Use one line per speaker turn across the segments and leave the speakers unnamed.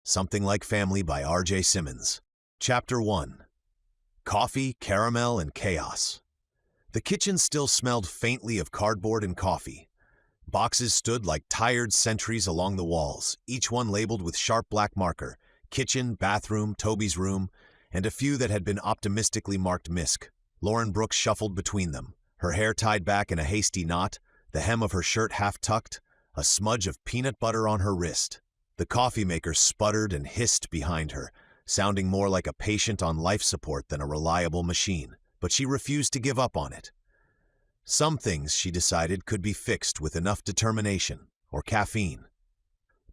Something Like Family by R.J. Simmons. Chapter 1. Coffee, Caramel, and Chaos. The kitchen still smelled faintly of cardboard and coffee. Boxes stood like tired sentries along the walls, each one labeled with sharp black marker: kitchen, bathroom, Toby's room, and a few that had been optimistically marked MISC. Lauren Brooks shuffled between them, her hair tied back in a hasty knot, the hem of her shirt half tucked, a smudge of peanut butter on her wrist. The coffee maker sputtered and hissed behind her, sounding more like a patient on life support than a reliable machine, but she refused to give up on it. Some things, she decided, could be fixed with enough determination or caffeine.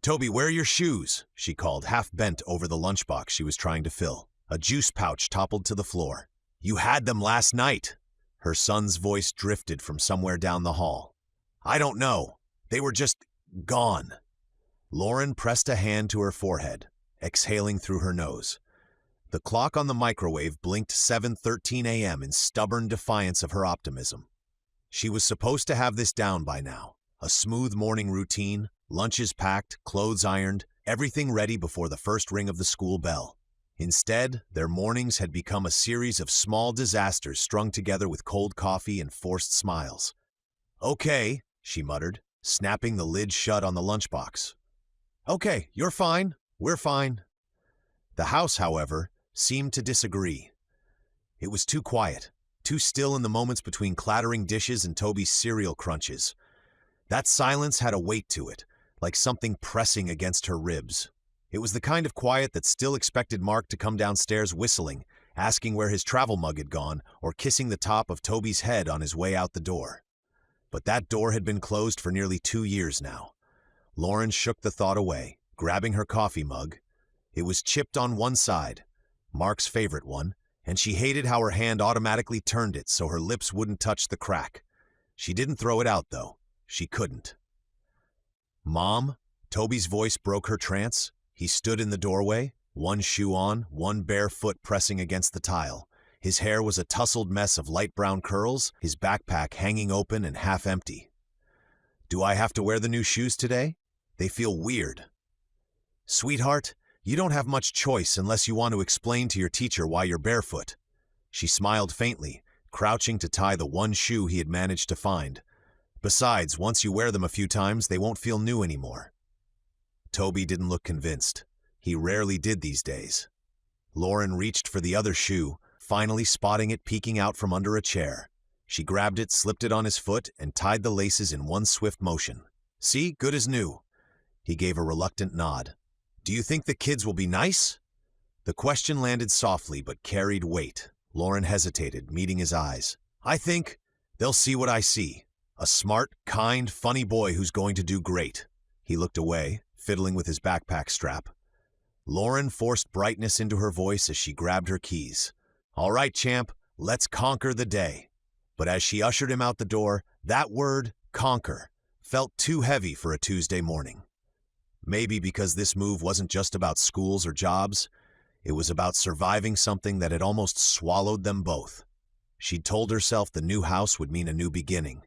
"Toby, where are your shoes?" she called, half bent over the lunchbox she was trying to fill. A juice pouch toppled to the floor. "You had them last night." Her son's voice drifted from somewhere down the hall. "I don't know. They were just gone." Lauren pressed a hand to her forehead, exhaling through her nose. The clock on the microwave blinked 7:13 a.m. in stubborn defiance of her optimism. She was supposed to have this down by now. A smooth morning routine, lunches packed, clothes ironed, everything ready before the first ring of the school bell. Instead, their mornings had become a series of small disasters strung together with cold coffee and forced smiles. "Okay," she muttered, snapping the lid shut on the lunchbox. "Okay, you're fine. We're fine." The house, however, seemed to disagree. It was too quiet, too still in the moments between clattering dishes and Toby's cereal crunches. That silence had a weight to it, like something pressing against her ribs. It was the kind of quiet that still expected Mark to come downstairs whistling, asking where his travel mug had gone, or kissing the top of Toby's head on his way out the door. But that door had been closed for nearly 2 years now. Lauren shook the thought away, grabbing her coffee mug. It was chipped on one side, Mark's favorite one, and she hated how her hand automatically turned it so her lips wouldn't touch the crack. She didn't throw it out, though. She couldn't. "Mom?" Toby's voice broke her trance. He stood in the doorway, one shoe on, one bare foot pressing against the tile. His hair was a tousled mess of light brown curls, his backpack hanging open and half empty. "Do I have to wear the new shoes today? They feel weird." "Sweetheart, you don't have much choice unless you want to explain to your teacher why you're barefoot." She smiled faintly, crouching to tie the one shoe he had managed to find. "Besides, once you wear them a few times, they won't feel new anymore." Toby didn't look convinced. He rarely did these days. Lauren reached for the other shoe, finally spotting it peeking out from under a chair. She grabbed it, slipped it on his foot, and tied the laces in one swift motion. "See, good as new." He gave a reluctant nod. "Do you think the kids will be nice?" The question landed softly but carried weight. Lauren hesitated, meeting his eyes. "I think they'll see what I see. A smart, kind, funny boy who's going to do great." He looked away, fiddling with his backpack strap. Lauren forced brightness into her voice as she grabbed her keys. "All right, champ, let's conquer the day." But as she ushered him out the door, that word, conquer, felt too heavy for a Tuesday morning. Maybe because this move wasn't just about schools or jobs, it was about surviving something that had almost swallowed them both. She'd told herself the new house would mean a new beginning,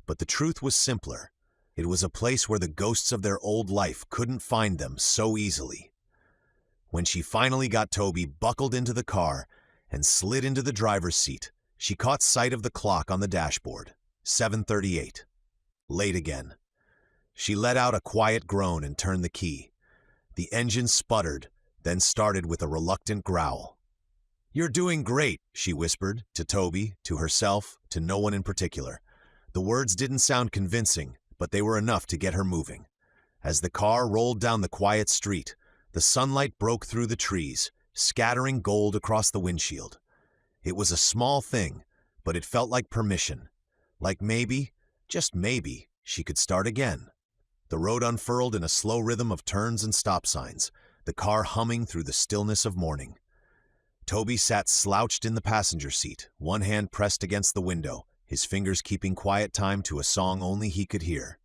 but the truth was simpler. It was a place where the ghosts of their old life couldn't find them so easily. When she finally got Toby buckled into the car and slid into the driver's seat, she caught sight of the clock on the dashboard. 7:38. Late again. She let out a quiet groan and turned the key. The engine sputtered, then started with a reluctant growl. "You're doing great," she whispered, to Toby, to herself, to no one in particular. The words didn't sound convincing, but they were enough to get her moving. As the car rolled down the quiet street, the sunlight broke through the trees, scattering gold across the windshield. It was a small thing, but it felt like permission. Like maybe, just maybe, she could start again. The road unfurled in a slow rhythm of turns and stop signs, the car humming through the stillness of morning. Toby sat slouched in the passenger seat, one hand pressed against the window, his fingers keeping quiet time to a song only he could hear.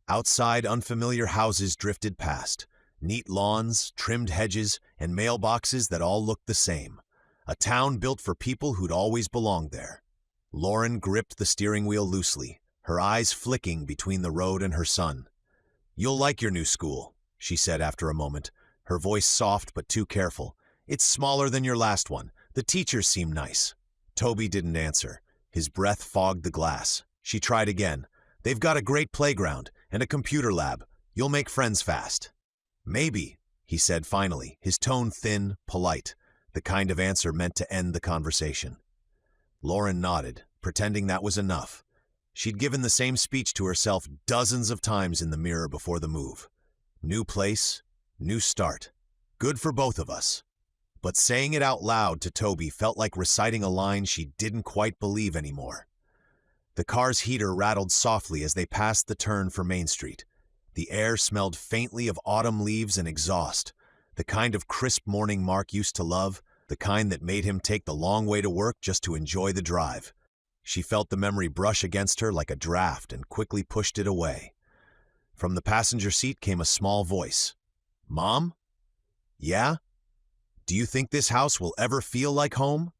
Outside, unfamiliar houses drifted past, neat lawns, trimmed hedges, and mailboxes that all looked the same. A town built for people who'd always belonged there. Lauren gripped the steering wheel loosely, her eyes flicking between the road and her son. "You'll like your new school," she said after a moment, her voice soft but too careful. "It's smaller than your last one. The teachers seem nice." Toby didn't answer. His breath fogged the glass. She tried again. "They've got a great playground and a computer lab. You'll make friends fast." "Maybe," he said finally, his tone thin, polite, the kind of answer meant to end the conversation. Lauren nodded, pretending that was enough. She'd given the same speech to herself dozens of times in the mirror before the move. New place, new start. Good for both of us. But saying it out loud to Toby felt like reciting a line she didn't quite believe anymore. The car's heater rattled softly as they passed the turn for Main Street. The air smelled faintly of autumn leaves and exhaust, the kind of crisp morning Mark used to love, the kind that made him take the long way to work just to enjoy the drive. She felt the memory brush against her like a draft and quickly pushed it away. From the passenger seat came a small voice. "Mom? Yeah? Do you think this house will ever feel like home?"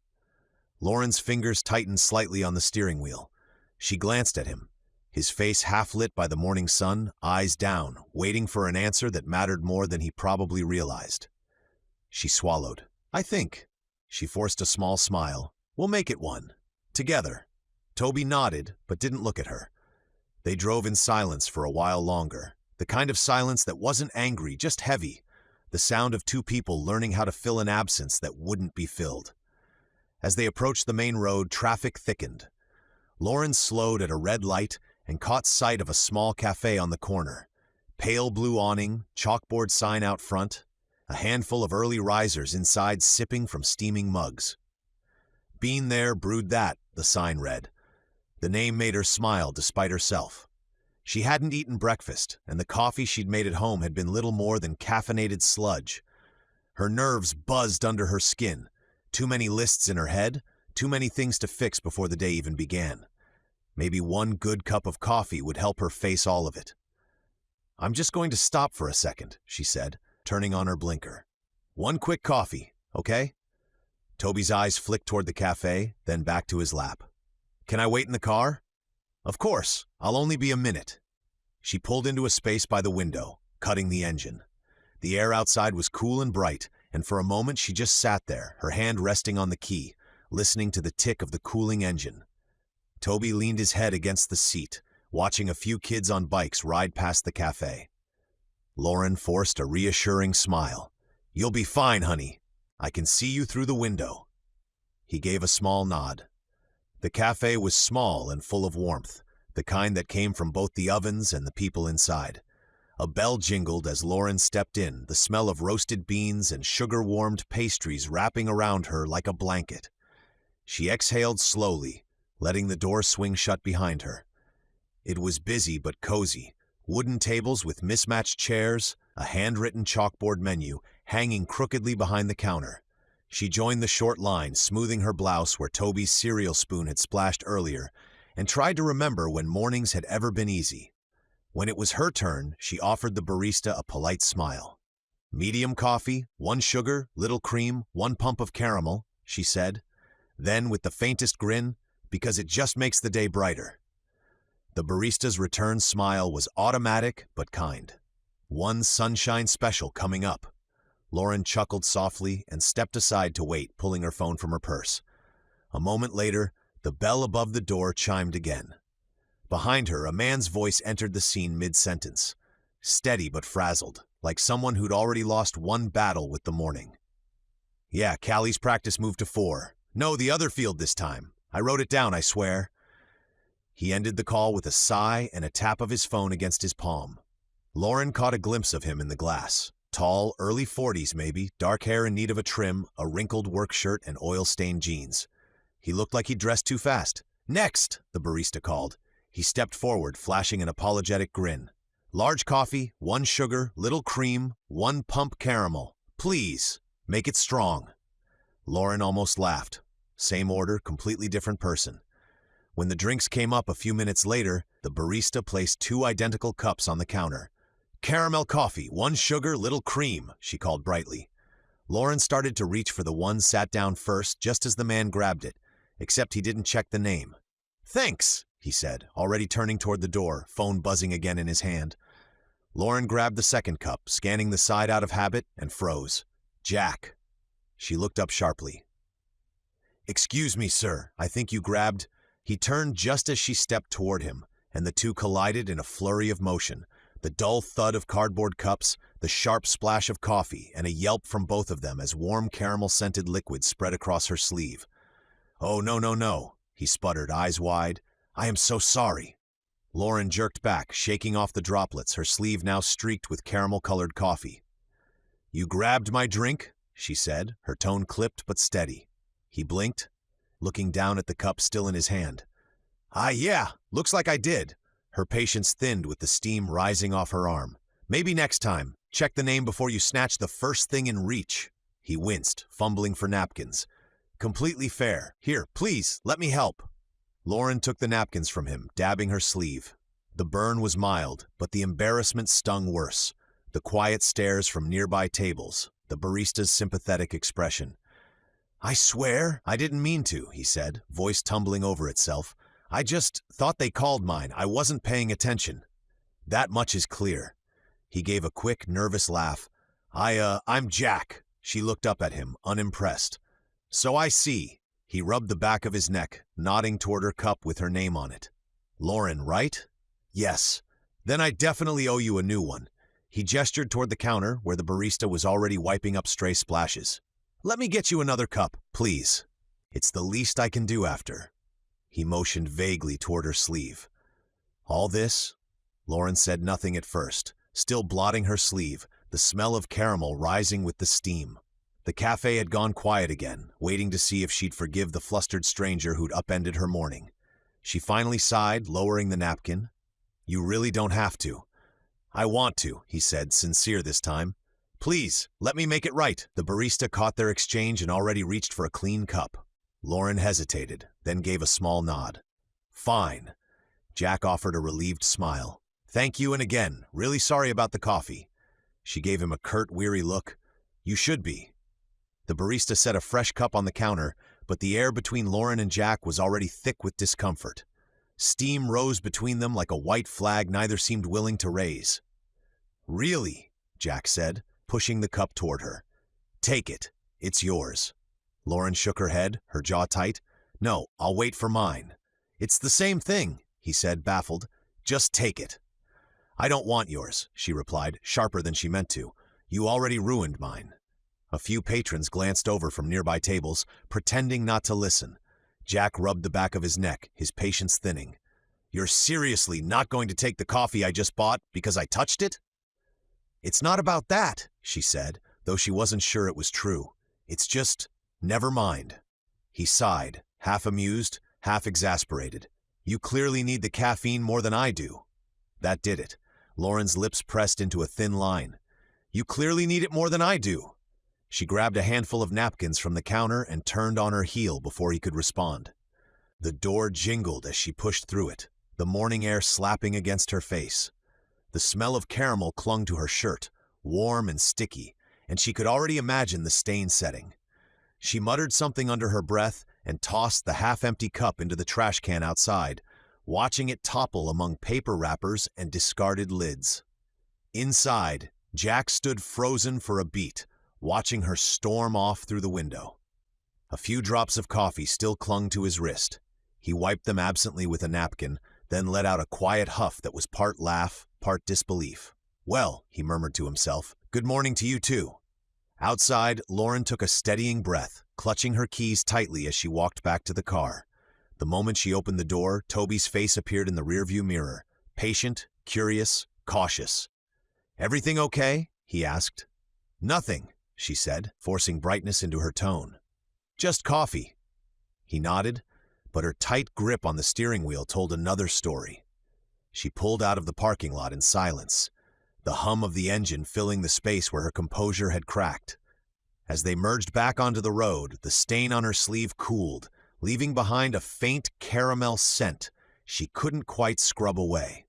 Lauren's fingers tightened slightly on the steering wheel. She glanced at him, his face half lit by the morning sun, eyes down, waiting for an answer that mattered more than he probably realized. She swallowed. "I think." She forced a small smile. "We'll make it one. Together." Toby nodded, but didn't look at her. They drove in silence for a while longer, the kind of silence that wasn't angry, just heavy, the sound of two people learning how to fill an absence that wouldn't be filled. As they approached the main road, traffic thickened. Lauren slowed at a red light and caught sight of a small cafe on the corner. Pale blue awning, chalkboard sign out front, a handful of early risers inside sipping from steaming mugs. "Been there, brewed that," the sign read. The name made her smile despite herself. She hadn't eaten breakfast, and the coffee she'd made at home had been little more than caffeinated sludge. Her nerves buzzed under her skin. Too many lists in her head, too many things to fix before the day even began. Maybe one good cup of coffee would help her face all of it. "I'm just going to stop for a second," she said, turning on her blinker. "One quick coffee, okay?" Toby's eyes flicked toward the cafe, then back to his lap. "Can I wait in the car?" "Of course. I'll only be a minute." She pulled into a space by the window, cutting the engine. The air outside was cool and bright, and for a moment she just sat there, her hand resting on the key, listening to the tick of the cooling engine. Toby leaned his head against the seat, watching a few kids on bikes ride past the cafe. Lauren forced a reassuring smile. "You'll be fine, honey. I can see you through the window." He gave a small nod. The cafe was small and full of warmth, the kind that came from both the ovens and the people inside. A bell jingled as Lauren stepped in, the smell of roasted beans and sugar-warmed pastries wrapping around her like a blanket. She exhaled slowly, letting the door swing shut behind her. It was busy but cozy, wooden tables with mismatched chairs, a handwritten chalkboard menu hanging crookedly behind the counter. She joined the short line, smoothing her blouse where Toby's cereal spoon had splashed earlier, and tried to remember when mornings had ever been easy. When it was her turn, she offered the barista a polite smile. "Medium coffee, 1 sugar, little cream, 1 pump of caramel," she said. Then, with the faintest grin, "because it just makes the day brighter." The barista's return smile was automatic but kind. "One sunshine special coming up." Lauren chuckled softly and stepped aside to wait, pulling her phone from her purse. A moment later, the bell above the door chimed again. Behind her, a man's voice entered the scene mid-sentence, steady but frazzled, like someone who'd already lost one battle with the morning. "Yeah, Callie's practice moved to 4. No, the other field this time. I wrote it down, I swear." He ended the call with a sigh and a tap of his phone against his palm. Lauren caught a glimpse of him in the glass. Tall, early 40s maybe, dark hair in need of a trim, a wrinkled work shirt, and oil-stained jeans. He looked like he'd dressed too fast. "Next," the barista called. He stepped forward, flashing an apologetic grin. "Large coffee, 1 sugar, little cream, 1 pump caramel. Please, make it strong." Lauren almost laughed. Same order, completely different person. When the drinks came up a few minutes later, the barista placed 2 identical cups on the counter. "Caramel coffee, 1 sugar, little cream," she called brightly. Lauren started to reach for the one sat down first just as the man grabbed it, except he didn't check the name. "Thanks," he said, already turning toward the door, phone buzzing again in his hand. Lauren grabbed the second cup, scanning the side out of habit, and froze. Jack. She looked up sharply. "Excuse me, sir, I think you grabbed—" He turned just as she stepped toward him, and the two collided in a flurry of motion. The dull thud of cardboard cups, the sharp splash of coffee, and a yelp from both of them as warm caramel-scented liquid spread across her sleeve. "Oh, no, no, no," he sputtered, eyes wide. "I am so sorry." Lauren jerked back, shaking off the droplets, her sleeve now streaked with caramel-colored coffee. "You grabbed my drink?" she said, her tone clipped but steady. He blinked, looking down at the cup still in his hand. Yeah, looks like I did." Her patience thinned with the steam rising off her arm. "Maybe next time, check the name before you snatch the first thing in reach." He winced, fumbling for napkins. "Completely fair. Here, please, let me help." Lauren took the napkins from him, dabbing her sleeve. The burn was mild, but the embarrassment stung worse. The quiet stares from nearby tables, the barista's sympathetic expression. "I swear, I didn't mean to," he said, voice tumbling over itself. "I just thought they called mine. I wasn't paying attention." "That much is clear." He gave a quick, nervous laugh. I'm Jack." She looked up at him, unimpressed. "So I see." He rubbed the back of his neck, nodding toward her cup with her name on it. "Lauren, right?" "Yes." "Then I definitely owe you a new one." He gestured toward the counter, where the barista was already wiping up stray splashes. "Let me get you another cup, please. It's the least I can do after." He motioned vaguely toward her sleeve. "All this?" Lauren said nothing at first, still blotting her sleeve, the smell of caramel rising with the steam. The cafe had gone quiet again, waiting to see if she'd forgive the flustered stranger who'd upended her morning. She finally sighed, lowering the napkin. "You really don't have to." "I want to," he said, sincere this time. "Please, let me make it right." The barista caught their exchange and already reached for a clean cup. Lauren hesitated, then gave a small nod. "Fine." Jack offered a relieved smile. "Thank you, and again, really sorry about the coffee." She gave him a curt, weary look. "You should be." The barista set a fresh cup on the counter, but the air between Lauren and Jack was already thick with discomfort. Steam rose between them like a white flag neither seemed willing to raise. "Really?" Jack said, pushing the cup toward her. "Take it. It's yours." Lauren shook her head, her jaw tight. "No, I'll wait for mine." "It's the same thing," he said, baffled. "Just take it." "I don't want yours," she replied, sharper than she meant to. "You already ruined mine." A few patrons glanced over from nearby tables, pretending not to listen. Jack rubbed the back of his neck, his patience thinning. "You're seriously not going to take the coffee I just bought because I touched it?" "It's not about that," she said, though she wasn't sure it was true. "It's just, never mind." He sighed, half amused, half exasperated. "You clearly need the caffeine more than I do." That did it. Lauren's lips pressed into a thin line. "You clearly need it more than I do." She grabbed a handful of napkins from the counter and turned on her heel before he could respond. The door jingled as she pushed through it, the morning air slapping against her face. The smell of caramel clung to her shirt, warm and sticky, and she could already imagine the stain setting. She muttered something under her breath and tossed the half-empty cup into the trash can outside, watching it topple among paper wrappers and discarded lids. Inside, Jack stood frozen for a beat, watching her storm off through the window. A few drops of coffee still clung to his wrist. He wiped them absently with a napkin, then let out a quiet huff that was part laugh, part disbelief. "Well," he murmured to himself, "good morning to you too." Outside, Lauren took a steadying breath, clutching her keys tightly as she walked back to the car. The moment she opened the door, Toby's face appeared in the rearview mirror, patient, curious, cautious. "Everything okay?" he asked. "Nothing," she said, forcing brightness into her tone. "Just coffee." He nodded, but her tight grip on the steering wheel told another story. She pulled out of the parking lot in silence, the hum of the engine filling the space where her composure had cracked. As they merged back onto the road, the stain on her sleeve cooled, leaving behind a faint caramel scent she couldn't quite scrub away.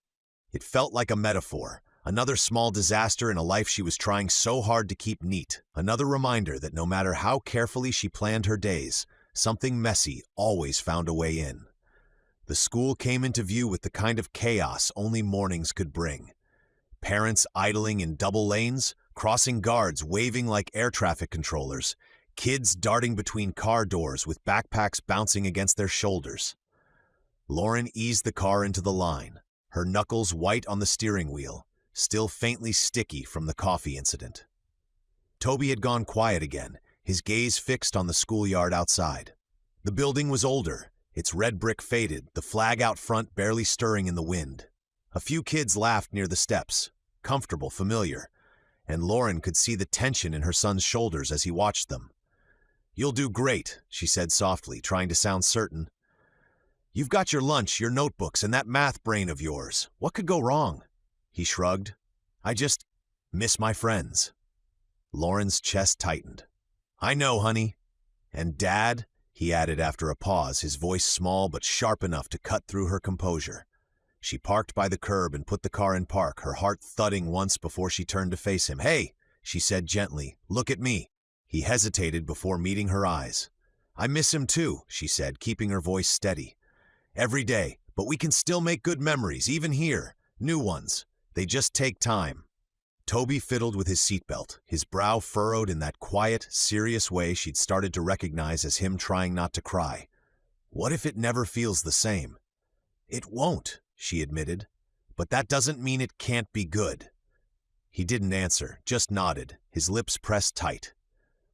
It felt like a metaphor, another small disaster in a life she was trying so hard to keep neat, another reminder that no matter how carefully she planned her days, something messy always found a way in. The school came into view with the kind of chaos only mornings could bring. Parents idling in double lanes, crossing guards waving like air traffic controllers, kids darting between car doors with backpacks bouncing against their shoulders. Lauren eased the car into the line, her knuckles white on the steering wheel, still faintly sticky from the coffee incident. Toby had gone quiet again, his gaze fixed on the schoolyard outside. The building was older, its red brick faded, the flag out front barely stirring in the wind. A few kids laughed near the steps, comfortable, familiar, and Lauren could see the tension in her son's shoulders as he watched them. "You'll do great," she said softly, trying to sound certain. "You've got your lunch, your notebooks, and that math brain of yours. What could go wrong?" He shrugged. "I just miss my friends." Lauren's chest tightened. "I know, honey. And Dad," he added after a pause, his voice small but sharp enough to cut through her composure. She parked by the curb and put the car in park, her heart thudding once before she turned to face him. "Hey," she said gently, "look at me." He hesitated before meeting her eyes. "I miss him too," she said, keeping her voice steady. "Every day, but we can still make good memories, even here. New ones. They just take time." Toby fiddled with his seatbelt, his brow furrowed in that quiet, serious way she'd started to recognize as him trying not to cry. What if it never feels the same? "It won't," she admitted, "but that doesn't mean it can't be good." He didn't answer, just nodded, his lips pressed tight.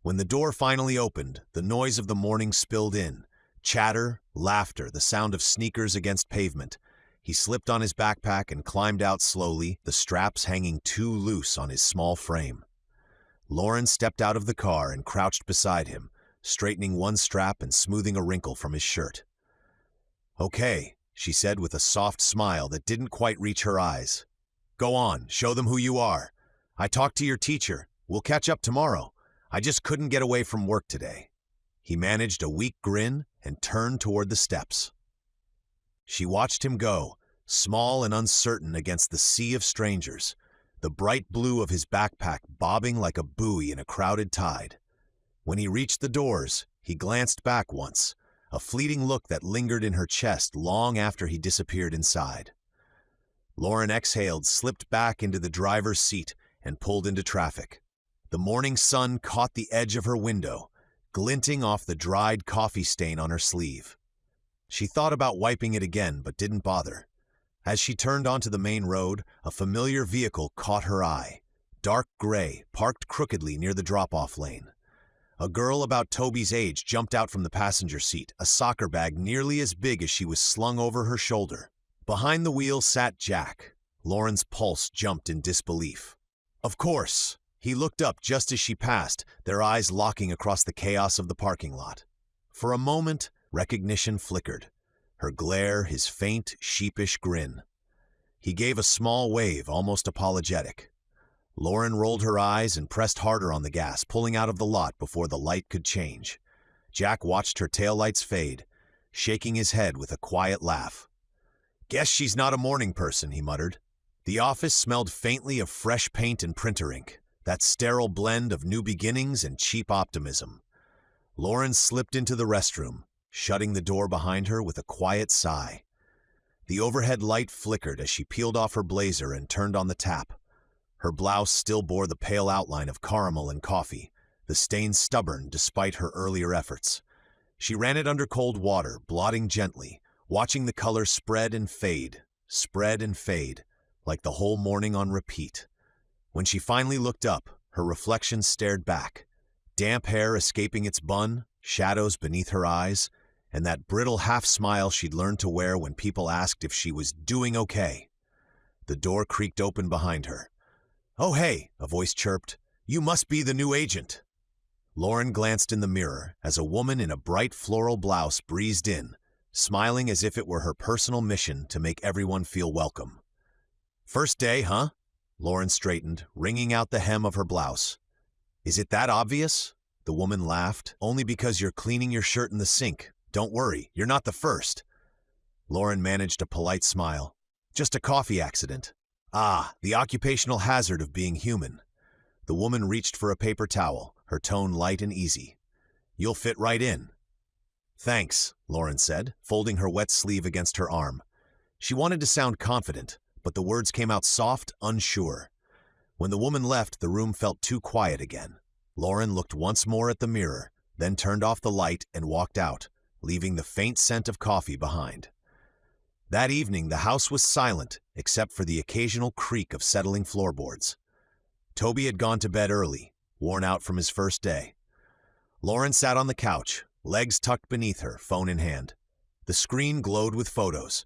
When the door finally opened, the noise of the morning spilled in. Chatter, laughter, the sound of sneakers against pavement. He slipped on his backpack and climbed out slowly, the straps hanging too loose on his small frame. Lauren stepped out of the car and crouched beside him, straightening one strap and smoothing a wrinkle from his shirt. "Okay," she said with a soft smile that didn't quite reach her eyes. "Go on, show them who you are. I talked to your teacher. We'll catch up tomorrow. I just couldn't get away from work today." He managed a weak grin and turned toward the steps. She watched him go, small and uncertain against the sea of strangers, the bright blue of his backpack bobbing like a buoy in a crowded tide. When he reached the doors, he glanced back once, a fleeting look that lingered in her chest long after he disappeared inside. Lauren exhaled, slipped back into the driver's seat, and pulled into traffic. The morning sun caught the edge of her window, glinting off the dried coffee stain on her sleeve. She thought about wiping it again, but didn't bother. As she turned onto the main road, a familiar vehicle caught her eye. Dark gray, parked crookedly near the drop-off lane. A girl about Toby's age jumped out from the passenger seat, a soccer bag nearly as big as she was slung over her shoulder. Behind the wheel sat Jack. Lauren's pulse jumped in disbelief. Of course! He looked up just as she passed, their eyes locking across the chaos of the parking lot. For a moment, recognition flickered. Her glare, his faint, sheepish grin. He gave a small wave, almost apologetic. Lauren rolled her eyes and pressed harder on the gas, pulling out of the lot before the light could change. Jack watched her taillights fade, shaking his head with a quiet laugh. "Guess she's not a morning person," he muttered. The office smelled faintly of fresh paint and printer ink, that sterile blend of new beginnings and cheap optimism. Lauren slipped into the restroom, shutting the door behind her with a quiet sigh. The overhead light flickered as she peeled off her blazer and turned on the tap. Her blouse still bore the pale outline of caramel and coffee, the stain stubborn despite her earlier efforts. She ran it under cold water, blotting gently, watching the color spread and fade, like the whole morning on repeat. When she finally looked up, her reflection stared back, damp hair escaping its bun, shadows beneath her eyes, and that brittle half-smile she'd learned to wear when people asked if she was doing okay. The door creaked open behind her. "Oh, hey," a voice chirped. "You must be the new agent." Lauren glanced in the mirror as a woman in a bright floral blouse breezed in, smiling as if it were her personal mission to make everyone feel welcome. "First day, huh?" Lauren straightened, wringing out the hem of her blouse. "Is it that obvious?" The woman laughed. "Only because you're cleaning your shirt in the sink. Don't worry, you're not the first." Lauren managed a polite smile. "Just a coffee accident." "Ah, the occupational hazard of being human." The woman reached for a paper towel, her tone light and easy. "You'll fit right in." "Thanks," Lauren said, folding her wet sleeve against her arm. She wanted to sound confident, but the words came out soft, unsure. When the woman left, the room felt too quiet again. Lauren looked once more at the mirror, then turned off the light and walked out, leaving the faint scent of coffee behind. That evening, the house was silent, except for the occasional creak of settling floorboards. Toby had gone to bed early, worn out from his first day. Lauren sat on the couch, legs tucked beneath her, phone in hand. The screen glowed with photos.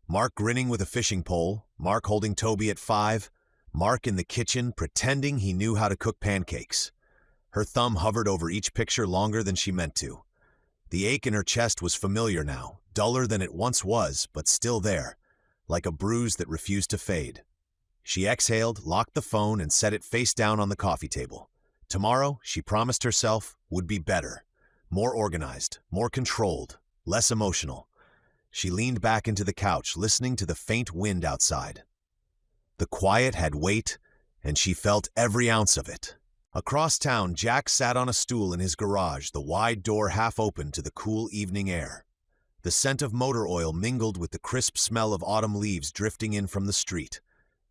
Mark grinning with a fishing pole, Mark holding Toby at 5, Mark in the kitchen pretending he knew how to cook pancakes. Her thumb hovered over each picture longer than she meant to. The ache in her chest was familiar now, duller than it once was, but still there, like a bruise that refused to fade. She exhaled, locked the phone, and set it face down on the coffee table. Tomorrow, she promised herself, would be better. More organized, more controlled, less emotional. She leaned back into the couch, listening to the faint wind outside. The quiet had weight, and she felt every ounce of it. Across town, Jack sat on a stool in his garage, the wide door half open to the cool evening air. The scent of motor oil mingled with the crisp smell of autumn leaves drifting in from the street.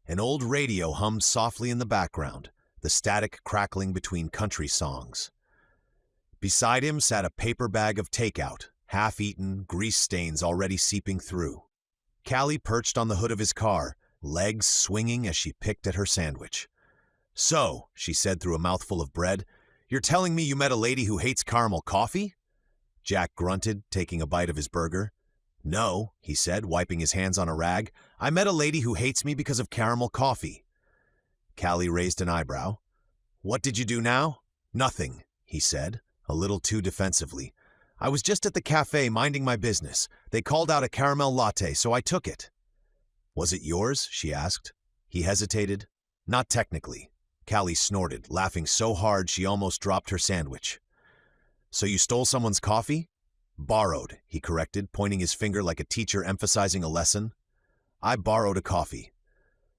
An old radio hummed softly in the background, the static crackling between country songs. Beside him sat a paper bag of takeout, half-eaten, grease stains already seeping through. Callie perched on the hood of his car, legs swinging as she picked at her sandwich. "So," she said through a mouthful of bread, "you're telling me you met a lady who hates caramel coffee?" Jack grunted, taking a bite of his burger. "No," he said, wiping his hands on a rag. "I met a lady who hates me because of caramel coffee." Callie raised an eyebrow. "What did you do now?" "Nothing," he said, a little too defensively. "I was just at the cafe minding my business. They called out a caramel latte, so I took it." "Was it yours?" she asked. He hesitated. "Not technically." Callie snorted, laughing so hard she almost dropped her sandwich. "So you stole someone's coffee?" "Borrowed," he corrected, pointing his finger like a teacher emphasizing a lesson. "I borrowed a coffee."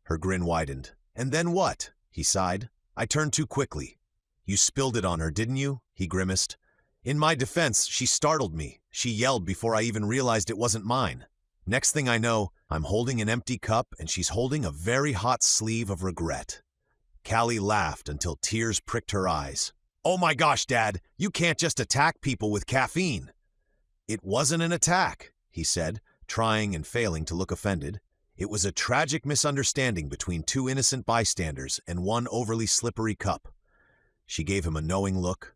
Her grin widened. "And then what?" he sighed. "I turned too quickly." "You spilled it on her, didn't you?" he grimaced. "In my defense, she startled me. She yelled before I even realized it wasn't mine. Next thing I know, I'm holding an empty cup and she's holding a very hot sleeve of regret." Callie laughed until tears pricked her eyes. "Oh my gosh, Dad, you can't just attack people with caffeine." "It wasn't an attack," he said, trying and failing to look offended. "It was a tragic misunderstanding between two innocent bystanders and one overly slippery cup." She gave him a knowing look.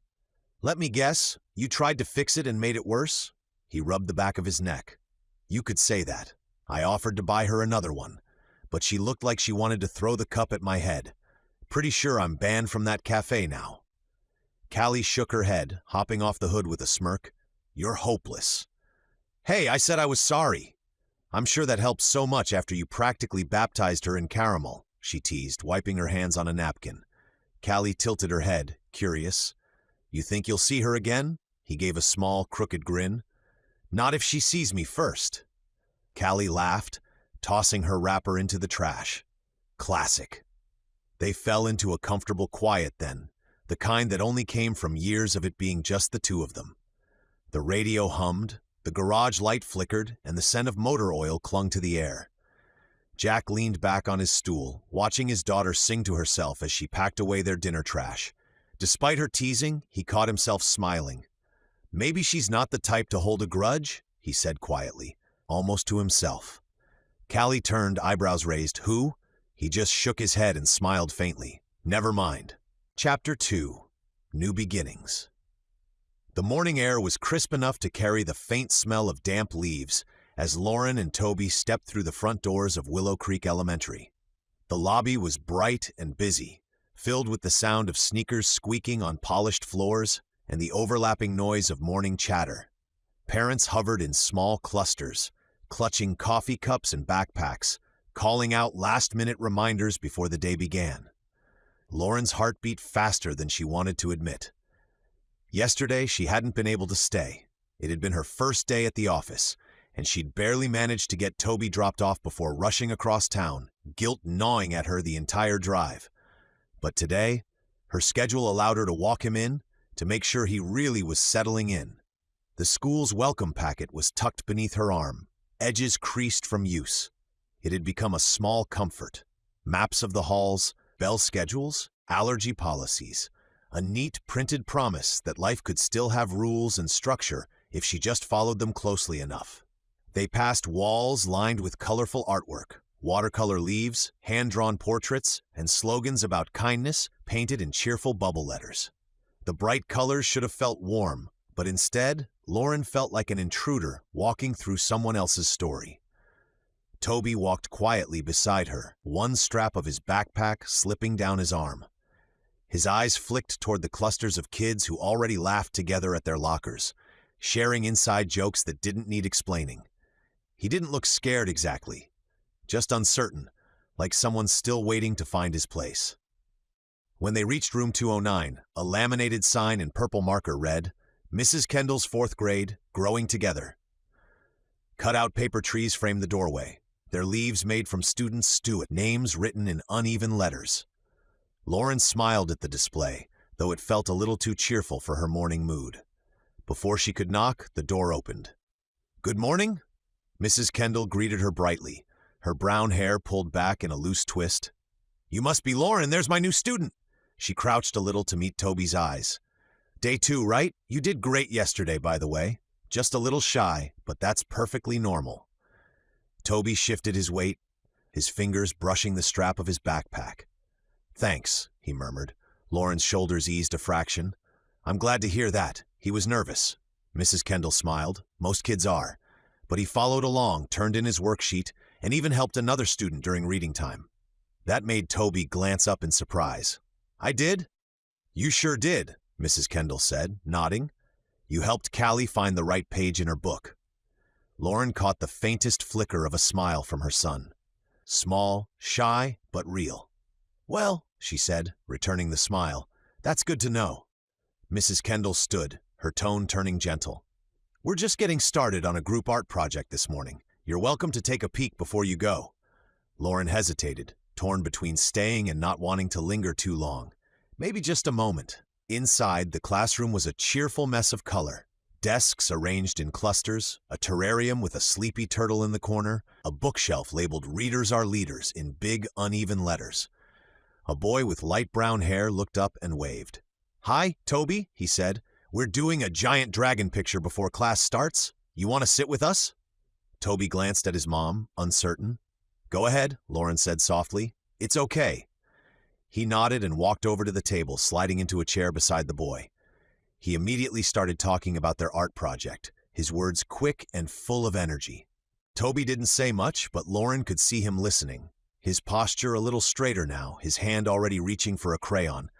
"Let me guess, you tried to fix it and made it worse?" He rubbed the back of his neck. "You could say that. I offered to buy her another one, but she looked like she wanted to throw the cup at my head. Pretty sure I'm banned from that cafe now." Callie shook her head, hopping off the hood with a smirk. "You're hopeless." "Hey, I said I was sorry." "I'm sure that helped so much after you practically baptized her in caramel," she teased, wiping her hands on a napkin. Callie tilted her head, curious. "You think you'll see her again?" He gave a small, crooked grin. "Not if she sees me first." Callie laughed, tossing her wrapper into the trash. Classic. They fell into a comfortable quiet then, the kind that only came from years of it being just the two of them. The radio hummed, the garage light flickered, and the scent of motor oil clung to the air. Jack leaned back on his stool, watching his daughter sing to herself as she packed away their dinner trash. Despite her teasing, he caught himself smiling. "Maybe she's not the type to hold a grudge," he said quietly, almost to himself. Callie turned, eyebrows raised. "Who?" He just shook his head and smiled faintly. "Never mind." Chapter 2. New Beginnings. The morning air was crisp enough to carry the faint smell of damp leaves as Lauren and Toby stepped through the front doors of Willow Creek Elementary. The lobby was bright and busy, filled with the sound of sneakers squeaking on polished floors and the overlapping noise of morning chatter. Parents hovered in small clusters, clutching coffee cups and backpacks, calling out last-minute reminders before the day began. Lauren's heart beat faster than she wanted to admit. Yesterday, she hadn't been able to stay. It had been her first day at the office, and she'd barely managed to get Toby dropped off before rushing across town, guilt gnawing at her the entire drive. But today, her schedule allowed her to walk him in, to make sure he really was settling in. The school's welcome packet was tucked beneath her arm, edges creased from use. It had become a small comfort. Maps of the halls, bell schedules, allergy policies. A neat printed promise that life could still have rules and structure if she just followed them closely enough. They passed walls lined with colorful artwork, watercolor leaves, hand-drawn portraits, and slogans about kindness painted in cheerful bubble letters. The bright colors should have felt warm, but instead, Lauren felt like an intruder walking through someone else's story. Toby walked quietly beside her, one strap of his backpack slipping down his arm. His eyes flicked toward the clusters of kids who already laughed together at their lockers, sharing inside jokes that didn't need explaining. He didn't look scared exactly, just uncertain, like someone still waiting to find his place. When they reached room 209, a laminated sign in purple marker read, "Mrs. Kendall's 4th grade, growing together." Cut-out paper trees framed the doorway, their leaves made from students' Stewart, names written in uneven letters. Lauren smiled at the display, though it felt a little too cheerful for her morning mood. Before she could knock, the door opened. "Good morning?" Mrs. Kendall greeted her brightly, her brown hair pulled back in a loose twist. "You must be Lauren, there's my new student." She crouched a little to meet Toby's eyes. "Day 2, right? You did great yesterday, by the way. Just a little shy, but that's perfectly normal." Toby shifted his weight, his fingers brushing the strap of his backpack. "Thanks," he murmured. Lauren's shoulders eased a fraction. "I'm glad to hear that. He was nervous." Mrs. Kendall smiled. "Most kids are." But he followed along, turned in his worksheet, and even helped another student during reading time. That made Toby glance up in surprise. "I did?" "You sure did," Mrs. Kendall said, nodding. "You helped Callie find the right page in her book." Lauren caught the faintest flicker of a smile from her son. Small, shy, but real. "Well," she said, returning the smile, "that's good to know." Mrs. Kendall stood, her tone turning gentle. "We're just getting started on a group art project this morning. You're welcome to take a peek before you go." Lauren hesitated, torn between staying and not wanting to linger too long. Maybe just a moment. Inside, the classroom was a cheerful mess of color. Desks arranged in clusters, a terrarium with a sleepy turtle in the corner, a bookshelf labeled "Readers Are Leaders" in big, uneven letters. A boy with light brown hair looked up and waved. "Hi, Toby," he said. "We're doing a giant dragon picture before class starts. You want to sit with us?" Toby glanced at his mom, uncertain. "Go ahead," Lauren said softly. "It's okay." He nodded and walked over to the table, sliding into a chair beside the boy. He immediately started talking about their art project, his words quick and full of energy. Toby didn't say much, but Lauren could see him listening. His posture a little straighter now, his hand already reaching for a crayon.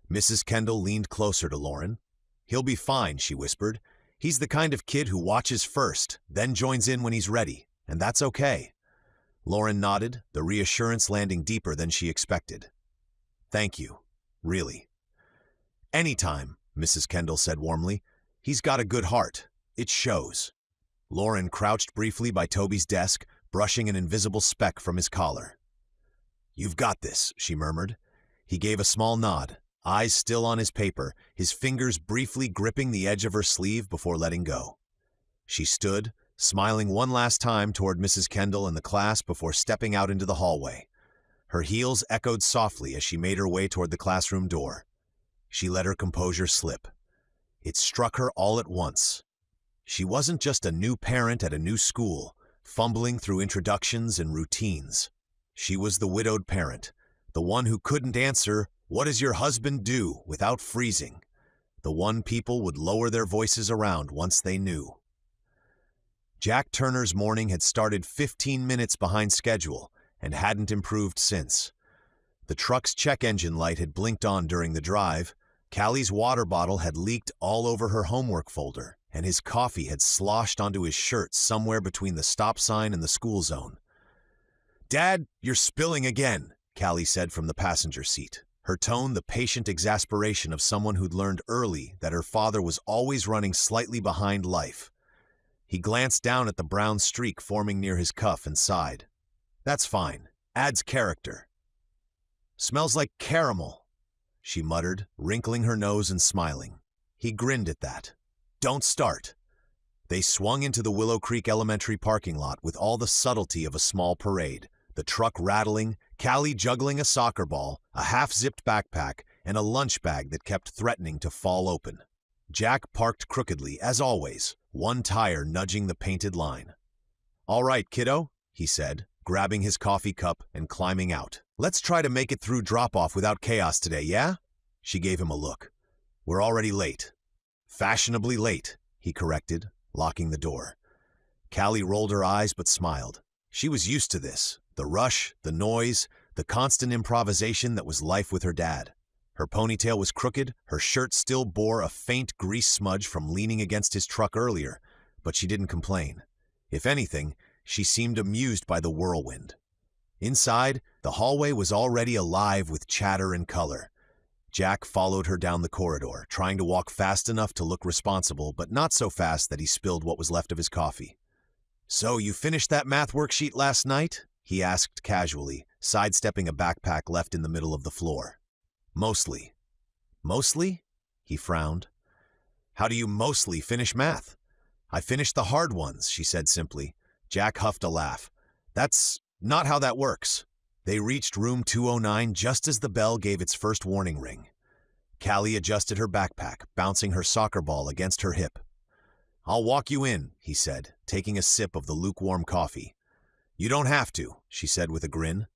Mrs. Kendall leaned closer to Lauren. "He'll be fine," she whispered. "He's the kind of kid who watches first, then joins in when he's ready, and that's okay." Lauren nodded, the reassurance landing deeper than she expected. "Thank you. Really." "Anytime," Mrs. Kendall said warmly. "He's got a good heart. It shows." Lauren crouched briefly by Toby's desk, brushing an invisible speck from his collar. "You've got this," she murmured. He gave a small nod, eyes still on his paper, his fingers briefly gripping the edge of her sleeve before letting go. She stood, smiling one last time toward Mrs. Kendall and the class before stepping out into the hallway. Her heels echoed softly as she made her way toward the classroom door. She let her composure slip. It struck her all at once. She wasn't just a new parent at a new school, fumbling through introductions and routines. She was the widowed parent, the one who couldn't answer, "What does your husband do?" without freezing, the one people would lower their voices around once they knew. Jack Turner's morning had started 15 minutes behind schedule and hadn't improved since. The truck's check engine light had blinked on during the drive, Callie's water bottle had leaked all over her homework folder, and his coffee had sloshed onto his shirt somewhere between the stop sign and the school zone. "Dad, you're spilling again," Callie said from the passenger seat, her tone the patient exasperation of someone who'd learned early that her father was always running slightly behind life. He glanced down at the brown streak forming near his cuff and sighed. "That's fine. Adds character." "Smells like caramel," she muttered, wrinkling her nose and smiling. He grinned at that. "Don't start." They swung into the Willow Creek Elementary parking lot with all the subtlety of a small parade. the truck rattling, Callie juggling a soccer ball, a half-zipped backpack, and a lunch bag that kept threatening to fall open. Jack parked crookedly, as always, one tire nudging the painted line. "All right, kiddo," he said, grabbing his coffee cup and climbing out. "Let's try to make it through drop-off without chaos today, yeah?" She gave him a look. "We're already late." "Fashionably late," he corrected, locking the door. Callie rolled her eyes but smiled. She was used to this, the rush, the noise, the constant improvisation that was life with her dad. Her ponytail was crooked, her shirt still bore a faint grease smudge from leaning against his truck earlier, but she didn't complain. If anything, she seemed amused by the whirlwind. Inside, the hallway was already alive with chatter and color. Jack followed her down the corridor, trying to walk fast enough to look responsible, but not so fast that he spilled what was left of his coffee. "So, you finished that math worksheet last night?" he asked casually, sidestepping a backpack left in the middle of the floor. "Mostly." "Mostly?" He frowned. "How do you mostly finish math?" "I finished the hard ones," she said simply. Jack huffed a laugh. "That's not how that works." They reached room 209 just as the bell gave its first warning ring. Callie adjusted her backpack, bouncing her soccer ball against her hip. "I'll walk you in," he said, taking a sip of the lukewarm coffee. "You don't have to," she said with a grin.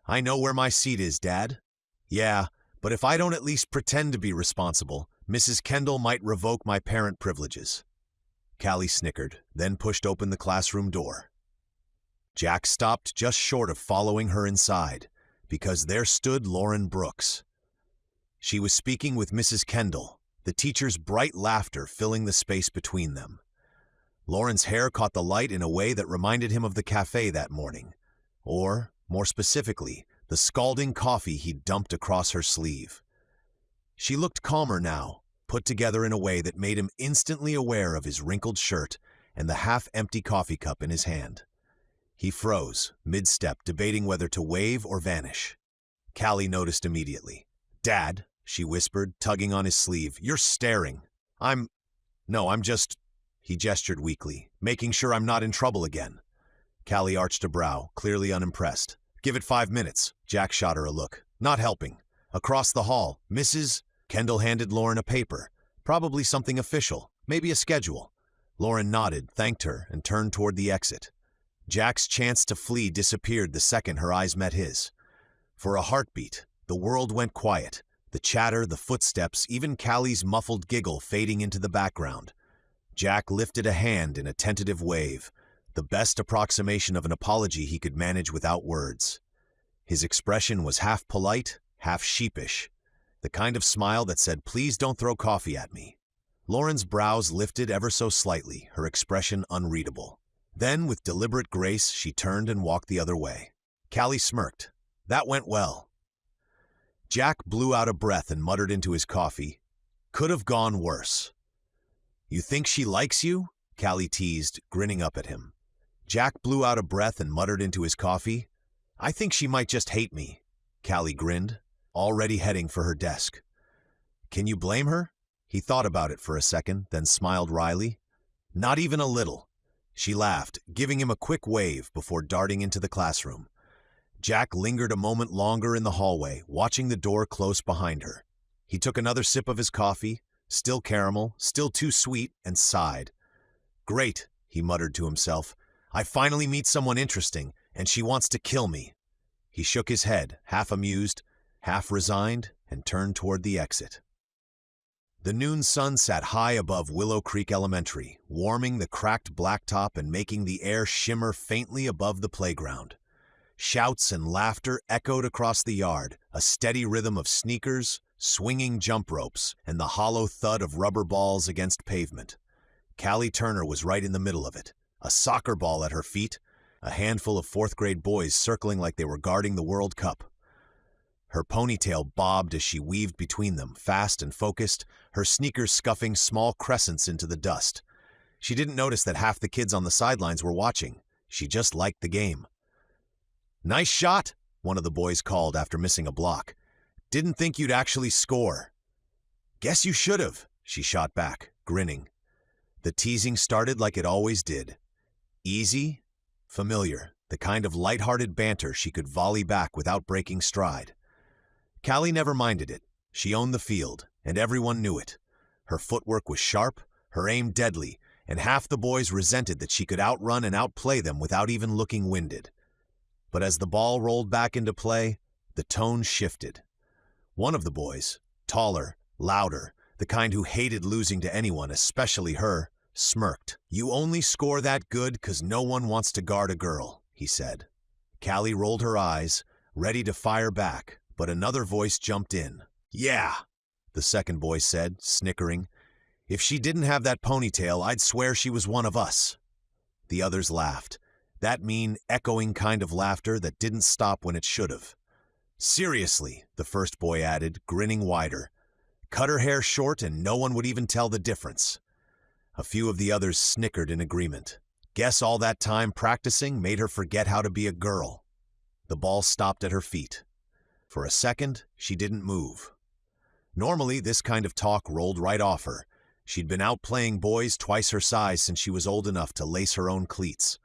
"I know where my seat is, Dad." "Yeah, but if I don't at least pretend to be responsible, Mrs. Kendall might revoke my parent privileges." Callie snickered, then pushed open the classroom door. Jack stopped just short of following her inside, because there stood Lauren Brooks. She was speaking with Mrs. Kendall, the teacher's bright laughter filling the space between them. Lauren's hair caught the light in a way that reminded him of the cafe that morning, or, more specifically, the scalding coffee he'd dumped across her sleeve. She looked calmer now, put together in a way that made him instantly aware of his wrinkled shirt and the half-empty coffee cup in his hand. He froze, mid-step, debating whether to wave or vanish. Callie noticed immediately. "Dad," she whispered, tugging on his sleeve, "you're staring. I'm just," he gestured weakly, "making sure I'm not in trouble again." Callie arched a brow, clearly unimpressed. "Give it 5 minutes." Jack shot her a look. "Not helping." Across the hall, Mrs. Kendall handed Lauren a paper, probably something official, maybe a schedule. Lauren nodded, thanked her, and turned toward the exit. Jack's chance to flee disappeared the second her eyes met his. For a heartbeat, the world went quiet, the chatter, the footsteps, even Callie's muffled giggle fading into the background. Jack lifted a hand in a tentative wave, the best approximation of an apology he could manage without words. His expression was half polite, half sheepish, the kind of smile that said, "Please don't throw coffee at me." Lauren's brows lifted ever so slightly, her expression unreadable. Then, with deliberate grace, she turned and walked the other way. Callie smirked. "That went well." Jack blew out a breath and muttered into his coffee, "Could have gone worse." "You think she likes you?" Callie teased, grinning up at him. Jack blew out a breath and muttered into his coffee, "I think she might just hate me." Callie grinned, already heading for her desk. "Can you blame her?" He thought about it for a second, then smiled wryly. "Not even a little." She laughed, giving him a quick wave before darting into the classroom. Jack lingered a moment longer in the hallway, watching the door close behind her. He took another sip of his coffee, still caramel, still too sweet, and sighed. "Great," he muttered to himself. "I finally meet someone interesting, and she wants to kill me." He shook his head, half amused, half resigned, and turned toward the exit. The noon sun sat high above Willow Creek Elementary, warming the cracked blacktop and making the air shimmer faintly above the playground. Shouts and laughter echoed across the yard, a steady rhythm of sneakers, swinging jump ropes, and the hollow thud of rubber balls against pavement. Callie Turner was right in the middle of it, a soccer ball at her feet, a handful of fourth-grade boys circling like they were guarding the World Cup. Her ponytail bobbed as she weaved between them, fast and focused, her sneakers scuffing small crescents into the dust. She didn't notice that half the kids on the sidelines were watching. She just liked the game. "Nice shot," one of the boys called after missing a block. "Didn't think you'd actually score." "Guess you should have," she shot back, grinning. The teasing started like it always did. Easy, familiar, the kind of lighthearted banter she could volley back without breaking stride. Callie never minded it. She owned the field, and everyone knew it. Her footwork was sharp, her aim deadly, and half the boys resented that she could outrun and outplay them without even looking winded. But as the ball rolled back into play, the tone shifted. One of the boys, taller, louder, the kind who hated losing to anyone, especially her, smirked. "You only score that good 'cause no one wants to guard a girl," he said. Callie rolled her eyes, ready to fire back, but another voice jumped in. "Yeah," the second boy said, snickering. "If she didn't have that ponytail, I'd swear she was one of us." The others laughed, that mean, echoing kind of laughter that didn't stop when it should have. "Seriously," the first boy added, grinning wider. "Cut her hair short and no one would even tell the difference." A few of the others snickered in agreement. Guess all that time practicing made her forget how to be a girl. The ball stopped at her feet. For a second, she didn't move. Normally, this kind of talk rolled right off her. She'd been out playing boys twice her size since she was old enough to lace her own cleats.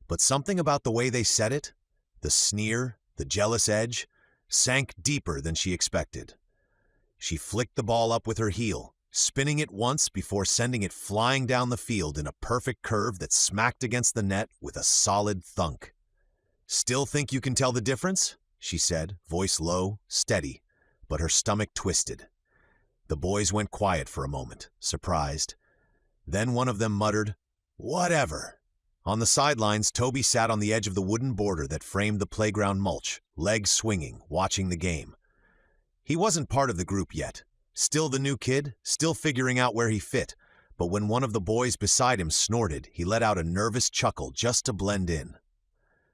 But something about the way they said it, the sneer, the jealous edge, sank deeper than she expected. She flicked the ball up with her heel, spinning it once before sending it flying down the field in a perfect curve that smacked against the net with a solid thunk. "Still think you can tell the difference?" she said, voice low, steady, but her stomach twisted. The boys went quiet for a moment, surprised. Then one of them muttered, "Whatever." On the sidelines, Toby sat on the edge of the wooden border that framed the playground mulch, legs swinging, watching the game. He wasn't part of the group yet. Still the new kid, still figuring out where he fit, but when one of the boys beside him snorted, he let out a nervous chuckle just to blend in.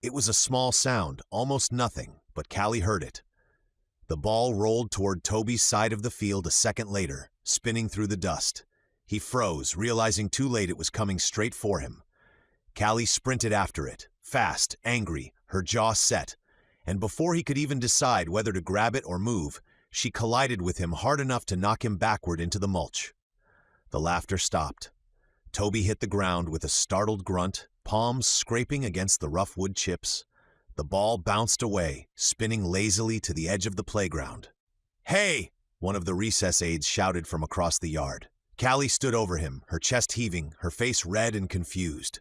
It was a small sound, almost nothing, but Callie heard it. The ball rolled toward Toby's side of the field a second later, spinning through the dust. He froze, realizing too late it was coming straight for him. Callie sprinted after it, fast, angry, her jaw set, and before he could even decide whether to grab it or move, she collided with him hard enough to knock him backward into the mulch. The laughter stopped. Toby hit the ground with a startled grunt, palms scraping against the rough wood chips. The ball bounced away, spinning lazily to the edge of the playground. "Hey!" one of the recess aides shouted from across the yard. Callie stood over him, her chest heaving, her face red and confused.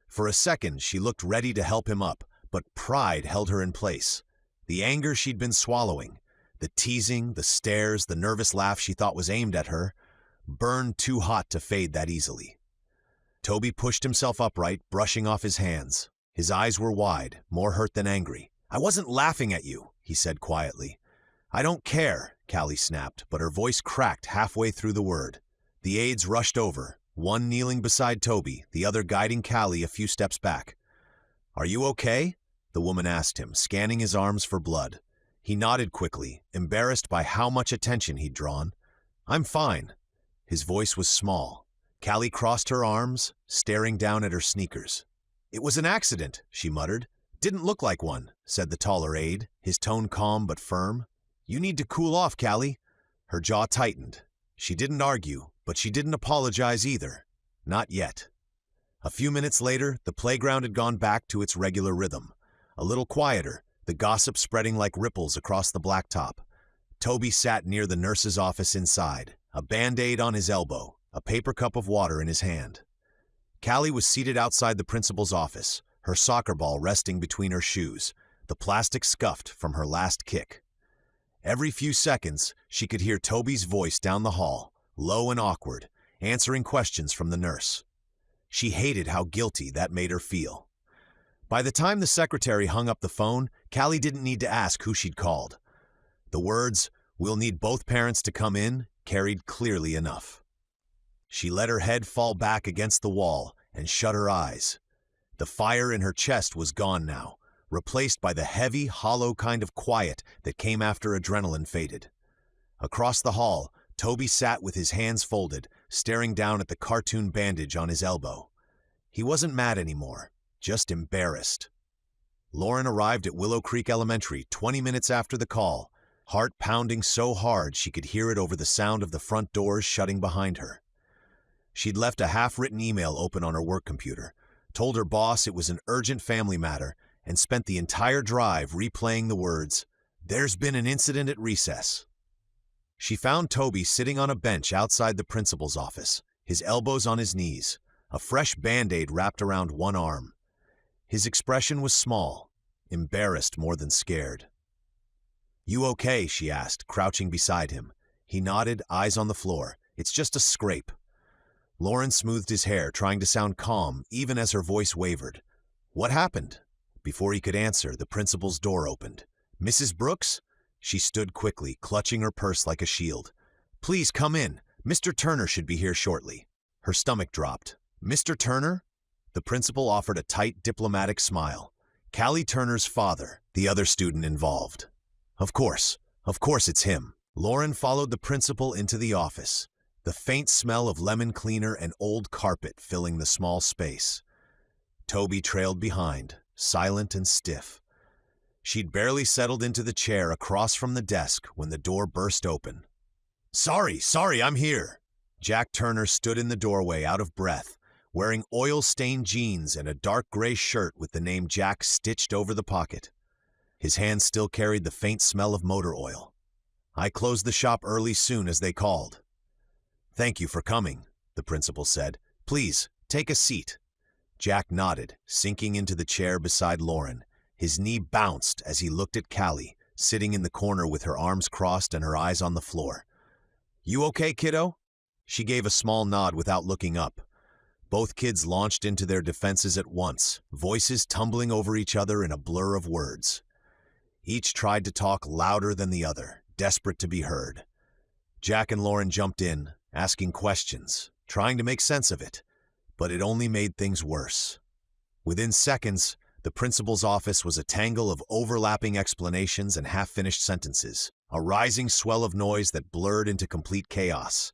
For a second, she looked ready to help him up, but pride held her in place. The anger she'd been swallowing, the teasing, the stares, the nervous laugh she thought was aimed at her, burned too hot to fade that easily. Toby pushed himself upright, brushing off his hands. His eyes were wide, more hurt than angry. "I wasn't laughing at you," he said quietly. "I don't care," Callie snapped, but her voice cracked halfway through the word. The aides rushed over, one kneeling beside Toby, the other guiding Callie a few steps back. "Are you okay?" the woman asked him, scanning his arms for blood. He nodded quickly, embarrassed by how much attention he'd drawn. "I'm fine." His voice was small. Callie crossed her arms, staring down at her sneakers. "It was an accident," she muttered. "Didn't look like one," said the taller aide, his tone calm but firm. "You need to cool off, Callie." Her jaw tightened. She didn't argue, but she didn't apologize either. Not yet. A few minutes later, the playground had gone back to its regular rhythm. A little quieter, the gossip spreading like ripples across the blacktop. Toby sat near the nurse's office inside, a Band-Aid on his elbow, a paper cup of water in his hand. Callie was seated outside the principal's office, her soccer ball resting between her shoes, the plastic scuffed from her last kick. Every few seconds, she could hear Toby's voice down the hall, low and awkward, answering questions from the nurse. She hated how guilty that made her feel. By the time the secretary hung up the phone, Callie didn't need to ask who she'd called. The words, "We'll need both parents to come in," carried clearly enough. She let her head fall back against the wall and shut her eyes. The fire in her chest was gone now, replaced by the heavy, hollow kind of quiet that came after adrenaline faded. Across the hall, Toby sat with his hands folded, staring down at the cartoon bandage on his elbow. He wasn't mad anymore, just embarrassed. Lauren arrived at Willow Creek Elementary 20 minutes after the call, heart pounding so hard she could hear it over the sound of the front doors shutting behind her. She'd left a half-written email open on her work computer, told her boss it was an urgent family matter, and spent the entire drive replaying the words, "There's been an incident at recess." She found Toby sitting on a bench outside the principal's office, his elbows on his knees, a fresh Band-Aid wrapped around one arm. His expression was small, embarrassed more than scared. "You okay?" she asked, crouching beside him. He nodded, eyes on the floor. "It's just a scrape." Lauren smoothed his hair, trying to sound calm, even as her voice wavered. "What happened?" Before he could answer, the principal's door opened. "Mrs. Brooks?" She stood quickly, clutching her purse like a shield. "Please come in. Mr. Turner should be here shortly." Her stomach dropped. "Mr. Turner?" The principal offered a tight, diplomatic smile. "Callie Turner's father, the other student involved." Of course it's him." Lauren followed the principal into the office, the faint smell of lemon cleaner and old carpet filling the small space. Toby trailed behind, silent and stiff. She'd barely settled into the chair across from the desk when the door burst open. Sorry, I'm here." Jack Turner stood in the doorway, out of breath, wearing oil-stained jeans and a dark gray shirt with the name Jack stitched over the pocket. His hands still carried the faint smell of motor oil. "I closed the shop early soon as they called." "Thank you for coming," the principal said. "Please, take a seat." Jack nodded, sinking into the chair beside Lauren. His knee bounced as he looked at Callie, sitting in the corner with her arms crossed and her eyes on the floor. "You okay, kiddo?" She gave a small nod without looking up. Both kids launched into their defenses at once, voices tumbling over each other in a blur of words. Each tried to talk louder than the other, desperate to be heard. Jack and Lauren jumped in, asking questions, trying to make sense of it, but it only made things worse. Within seconds, the principal's office was a tangle of overlapping explanations and half-finished sentences, a rising swell of noise that blurred into complete chaos.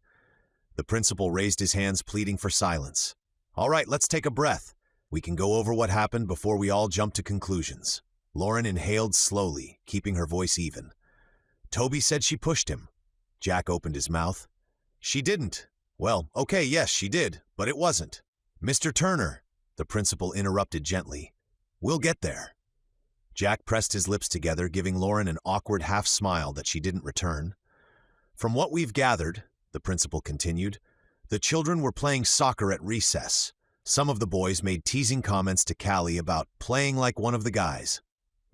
The principal raised his hands, pleading for silence. "All right, let's take a breath. We can go over what happened before we all jump to conclusions." Lauren inhaled slowly, keeping her voice even. "Toby said she pushed him." Jack opened his mouth. "She didn't." "Well, okay, yes, she did, but it wasn't." "Mr. Turner," the principal interrupted gently. "We'll get there." Jack pressed his lips together, giving Lauren an awkward half-smile that she didn't return. "From what we've gathered," the principal continued, "the children were playing soccer at recess. Some of the boys made teasing comments to Callie about playing like one of the guys.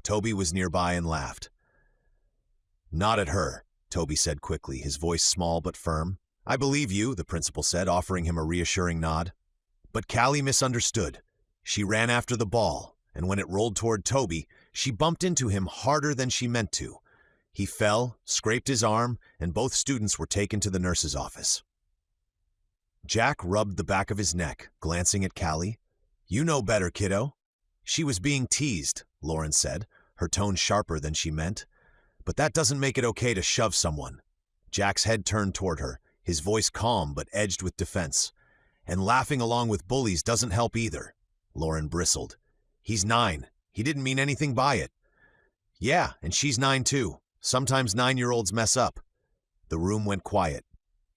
Toby was nearby and laughed. "Not at her," Toby said quickly, his voice small but firm. "I believe you," the principal said, offering him a reassuring nod. But Callie misunderstood. She ran after the ball, and when it rolled toward Toby, she bumped into him harder than she meant to. He fell, scraped his arm, and both students were taken to the nurse's office. Jack rubbed the back of his neck, glancing at Callie. "You know better, kiddo." "She was being teased," Lauren said, her tone sharper than she meant. "But that doesn't make it okay to shove someone." Jack's head turned toward her, his voice calm but edged with defense. "And laughing along with bullies doesn't help either." Lauren bristled. "He's 9. He didn't mean anything by it." "Yeah, and she's 9 too. Sometimes 9-year-olds mess up." The room went quiet.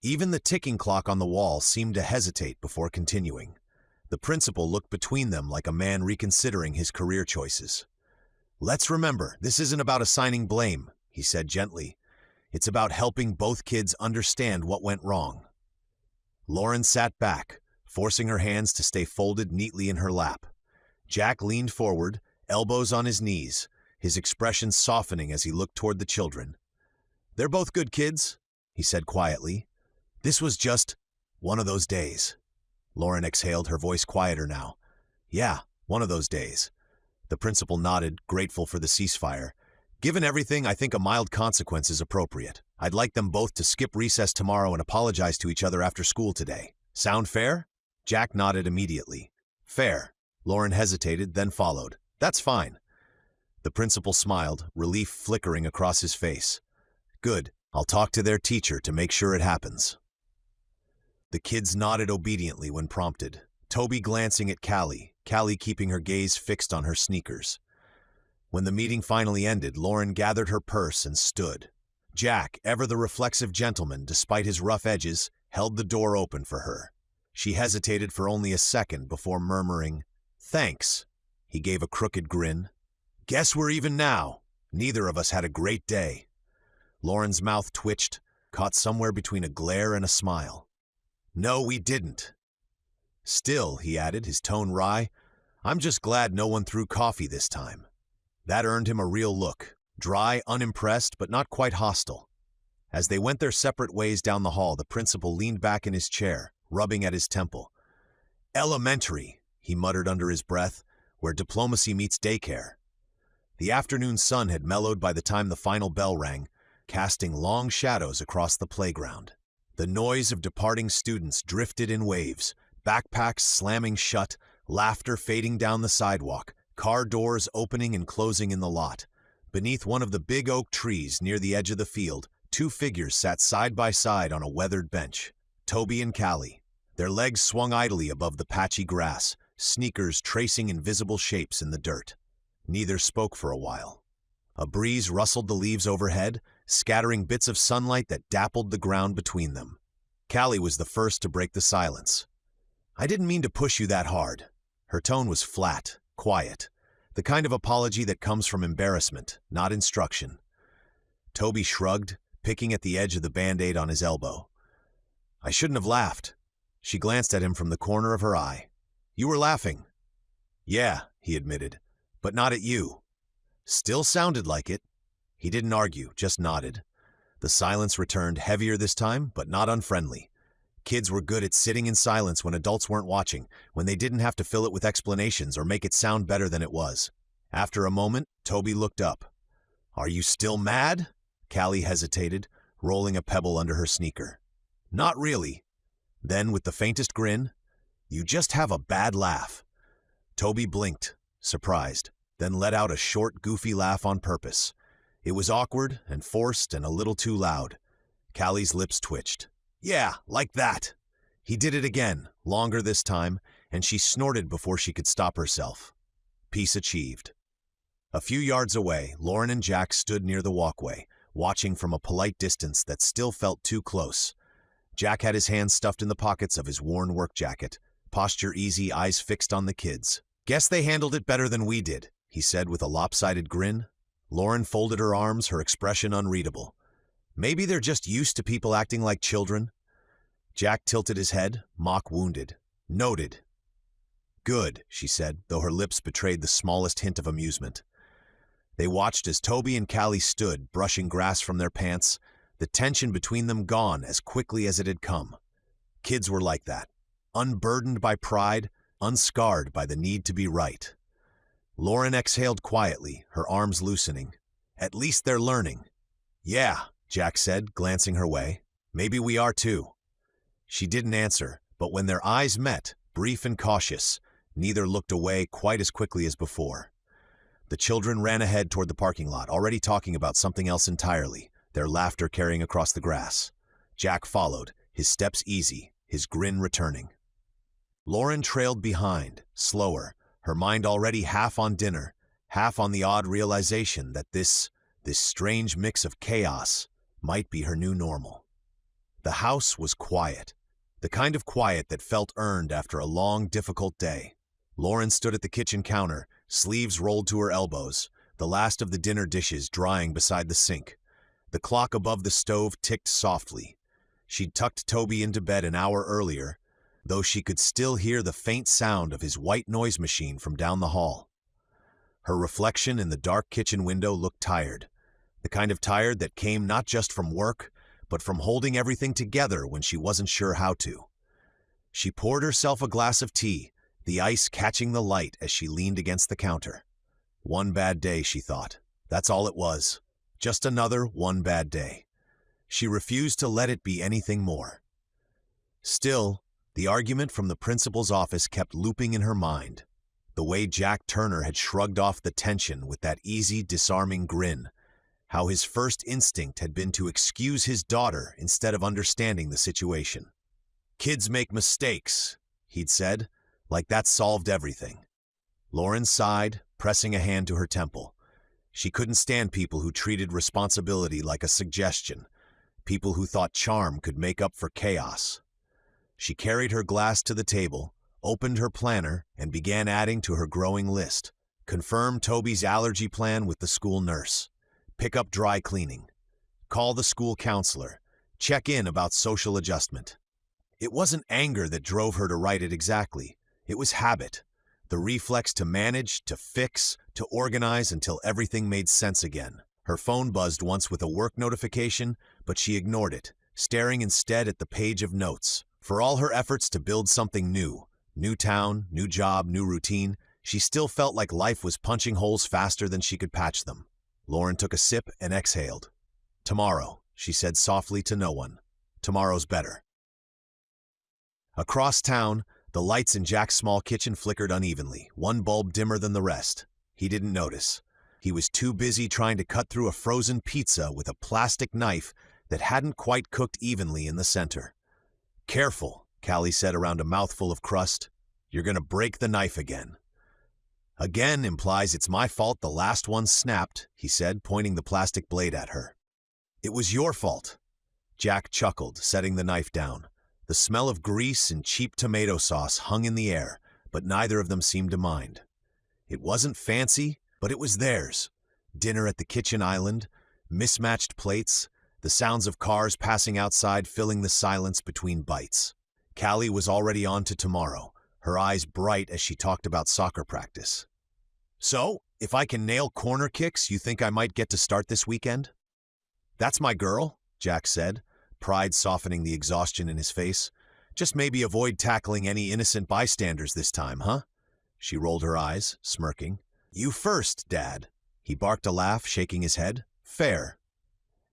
Even the ticking clock on the wall seemed to hesitate before continuing. The principal looked between them like a man reconsidering his career choices. "Let's remember, this isn't about assigning blame," he said gently. "It's about helping both kids understand what went wrong." Lauren sat back, forcing her hands to stay folded neatly in her lap. Jack leaned forward, elbows on his knees, his expression softening as he looked toward the children. "They're both good kids," he said quietly. "This was just one of those days." Lauren exhaled, her voice quieter now. "Yeah, one of those days." The principal nodded, grateful for the ceasefire. "Given everything, I think a mild consequence is appropriate. I'd like them both to skip recess tomorrow and apologize to each other after school today. Sound fair?" Jack nodded immediately. "Fair." Lauren hesitated, then followed. "That's fine." The principal smiled, relief flickering across his face. "Good. I'll talk to their teacher to make sure it happens." The kids nodded obediently when prompted, Toby glancing at Callie keeping her gaze fixed on her sneakers. When the meeting finally ended, Lauren gathered her purse and stood. Jack, ever the reflexive gentleman despite his rough edges, held the door open for her. She hesitated for only a second before murmuring, Thanks. He gave a crooked grin. Guess we're even now. Neither of us had a great day. Lauren's mouth twitched, caught somewhere between a glare and a smile. No, we didn't. Still, he added, his tone wry, I'm just glad no one threw coffee this time. That earned him a real look, dry, unimpressed, but not quite hostile. As they went their separate ways down the hall, the principal leaned back in his chair, rubbing at his temple. Elementary, he muttered under his breath, where diplomacy meets daycare. The afternoon sun had mellowed by the time the final bell rang, casting long shadows across the playground. The noise of departing students drifted in waves, backpacks slamming shut, laughter fading down the sidewalk, car doors opening and closing in the lot. Beneath one of the big oak trees near the edge of the field, two figures sat side by side on a weathered bench. Toby and Callie. Their legs swung idly above the patchy grass, sneakers tracing invisible shapes in the dirt. Neither spoke for a while. A breeze rustled the leaves overhead, scattering bits of sunlight that dappled the ground between them. Callie was the first to break the silence. I didn't mean to push you that hard. Her tone was flat, quiet, the kind of apology that comes from embarrassment, not instruction. Toby shrugged, picking at the edge of the Band-Aid on his elbow. I shouldn't have laughed. She glanced at him from the corner of her eye. You were laughing. Yeah, he admitted, but not at you. Still sounded like it. He didn't argue, just nodded. The silence returned, heavier this time, but not unfriendly. Kids were good at sitting in silence when adults weren't watching, when they didn't have to fill it with explanations or make it sound better than it was. After a moment, Toby looked up. Are you still mad? Callie hesitated, rolling a pebble under her sneaker. Not really. Then, with the faintest grin, you just have a bad laugh. Toby blinked, surprised, then let out a short, goofy laugh on purpose. It was awkward and forced and a little too loud. Callie's lips twitched. Yeah, like that. He did it again, longer this time, and she snorted before she could stop herself. Peace achieved. A few yards away, Lauren and Jack stood near the walkway, watching from a polite distance that still felt too close. Jack had his hands stuffed in the pockets of his worn work jacket, posture easy, eyes fixed on the kids. Guess they handled it better than we did, he said with a lopsided grin. Lauren folded her arms, her expression unreadable. Maybe they're just used to people acting like children. Jack tilted his head, mock wounded. Noted. Good, she said, though her lips betrayed the smallest hint of amusement. They watched as Toby and Callie stood, brushing grass from their pants, the tension between them gone as quickly as it had come. Kids were like that, unburdened by pride, unscarred by the need to be right. Lauren exhaled quietly, her arms loosening. At least they're learning. Yeah, Jack said, glancing her way. Maybe we are too. She didn't answer, but when their eyes met, brief and cautious, neither looked away quite as quickly as before. The children ran ahead toward the parking lot, already talking about something else entirely, their laughter carrying across the grass. Jack followed, his steps easy, his grin returning. Lauren trailed behind, slower, her mind already half on dinner, half on the odd realization that this strange mix of chaos might be her new normal. The house was quiet, the kind of quiet that felt earned after a long, difficult day. Lauren stood at the kitchen counter, sleeves rolled to her elbows, the last of the dinner dishes drying beside the sink. The clock above the stove ticked softly. She'd tucked Toby into bed an hour earlier, though she could still hear the faint sound of his white noise machine from down the hall. Her reflection in the dark kitchen window looked tired, the kind of tired that came not just from work, but from holding everything together when she wasn't sure how to. She poured herself a glass of tea, the ice catching the light as she leaned against the counter. One bad day, she thought. That's all it was. Just another one bad day. She refused to let it be anything more. Still, the argument from the principal's office kept looping in her mind. The way Jack Turner had shrugged off the tension with that easy, disarming grin. How his first instinct had been to excuse his daughter instead of understanding the situation. Kids make mistakes, he'd said, like that solved everything. Lauren sighed, pressing a hand to her temple. She couldn't stand people who treated responsibility like a suggestion, people who thought charm could make up for chaos. She carried her glass to the table, opened her planner, and began adding to her growing list. Confirm Toby's allergy plan with the school nurse. Pick up dry cleaning. Call the school counselor. Check in about social adjustment. It wasn't anger that drove her to write it exactly. It was habit. The reflex to manage, to fix, to organize until everything made sense again. Her phone buzzed once with a work notification, but she ignored it, staring instead at the page of notes. For all her efforts to build something new town, new job, new routine, she still felt like life was punching holes faster than she could patch them. Lauren took a sip and exhaled. Tomorrow, she said softly to no one. Tomorrow's better. Across town, the lights in Jack's small kitchen flickered unevenly, one bulb dimmer than the rest. He didn't notice. He was too busy trying to cut through a frozen pizza with a plastic knife that hadn't quite cooked evenly in the center. Careful, Callie said around a mouthful of crust. You're gonna break the knife again. Again implies it's my fault the last one snapped, he said, pointing the plastic blade at her. It was your fault. Jack chuckled, setting the knife down. The smell of grease and cheap tomato sauce hung in the air, but neither of them seemed to mind. It wasn't fancy, but it was theirs. Dinner at the kitchen island, mismatched plates, the sounds of cars passing outside filling the silence between bites. Callie was already on to tomorrow, her eyes bright as she talked about soccer practice. So, if I can nail corner kicks, you think I might get to start this weekend? That's my girl, Jack said, pride softening the exhaustion in his face. Just maybe avoid tackling any innocent bystanders this time, huh? She rolled her eyes, smirking. You first, Dad. He barked a laugh, shaking his head. Fair.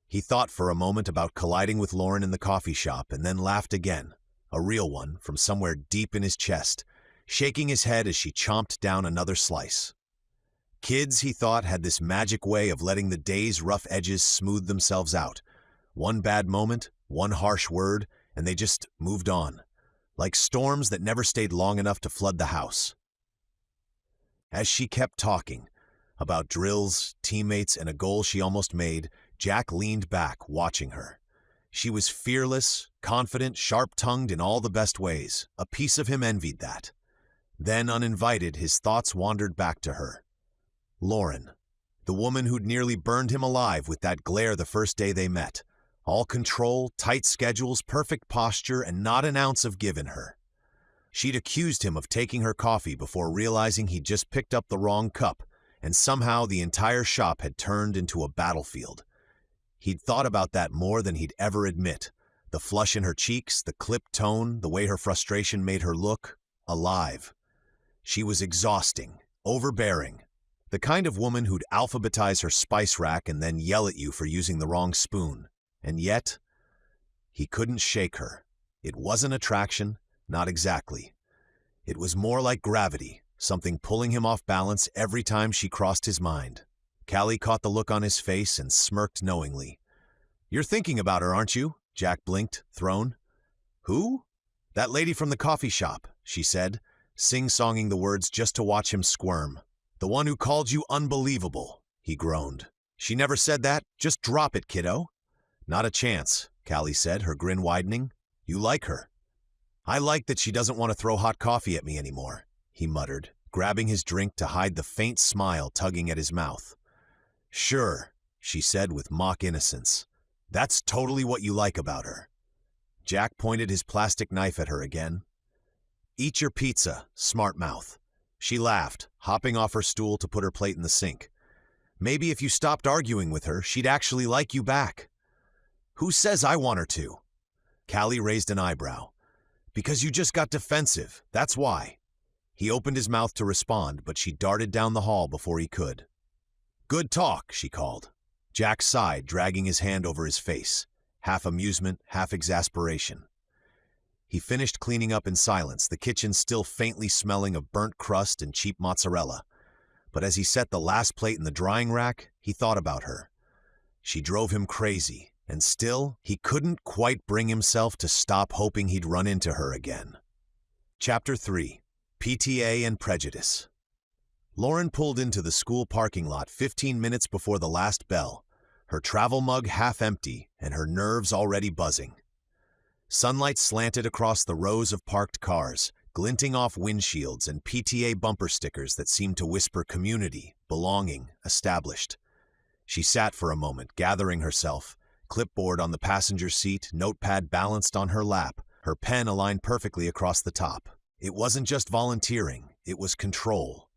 He thought for a moment about colliding with Lauren in the coffee shop and then laughed again, a real one from somewhere deep in his chest, shaking his head as she chomped down another slice. Kids, he thought, had this magic way of letting the day's rough edges smooth themselves out. One bad moment, one harsh word, and they just moved on, like storms that never stayed long enough to flood the house. As she kept talking about drills, teammates, and a goal she almost made, Jack leaned back, watching her. She was fearless, confident, sharp-tongued in all the best ways. A piece of him envied that. Then, uninvited, his thoughts wandered back to her. Lauren, the woman who'd nearly burned him alive with that glare the first day they met. All control, tight schedules, perfect posture, and not an ounce of give in her. She'd accused him of taking her coffee before realizing he'd just picked up the wrong cup, and somehow the entire shop had turned into a battlefield. He'd thought about that more than he'd ever admit. The flush in her cheeks, the clipped tone, the way her frustration made her look alive. She was exhausting, overbearing. The kind of woman who'd alphabetize her spice rack and then yell at you for using the wrong spoon. And yet, he couldn't shake her. It wasn't attraction, not exactly. It was more like gravity, something pulling him off balance every time she crossed his mind. Callie caught the look on his face and smirked knowingly. You're thinking about her, aren't you? Jack blinked, thrown. Who? That lady from the coffee shop, she said, sing-songing the words just to watch him squirm. The one who called you unbelievable, he groaned. She never said that. Just drop it, kiddo. Not a chance, Callie said, her grin widening. You like her. I like that she doesn't want to throw hot coffee at me anymore, he muttered, grabbing his drink to hide the faint smile tugging at his mouth. Sure, she said with mock innocence. That's totally what you like about her. Jack pointed his plastic knife at her again. Eat your pizza, smart mouth. She laughed, hopping off her stool to put her plate in the sink. Maybe if you stopped arguing with her, she'd actually like you back. Who says I want her to? Callie raised an eyebrow. Because you just got defensive, that's why. He opened his mouth to respond, but she darted down the hall before he could. Good talk, she called. Jack sighed, dragging his hand over his face, half amusement, half exasperation. He finished cleaning up in silence, the kitchen still faintly smelling of burnt crust and cheap mozzarella. But as he set the last plate in the drying rack, he thought about her. She drove him crazy, and still, he couldn't quite bring himself to stop hoping he'd run into her again. Chapter 3. PTA and Prejudice. Lauren pulled into the school parking lot 15 minutes before the last bell, her travel mug half empty and her nerves already buzzing. Sunlight slanted across the rows of parked cars, glinting off windshields and PTA bumper stickers that seemed to whisper community, belonging, established. She sat for a moment, gathering herself, clipboard on the passenger seat, notepad balanced on her lap, her pen aligned perfectly across the top. It wasn't just volunteering, it was control.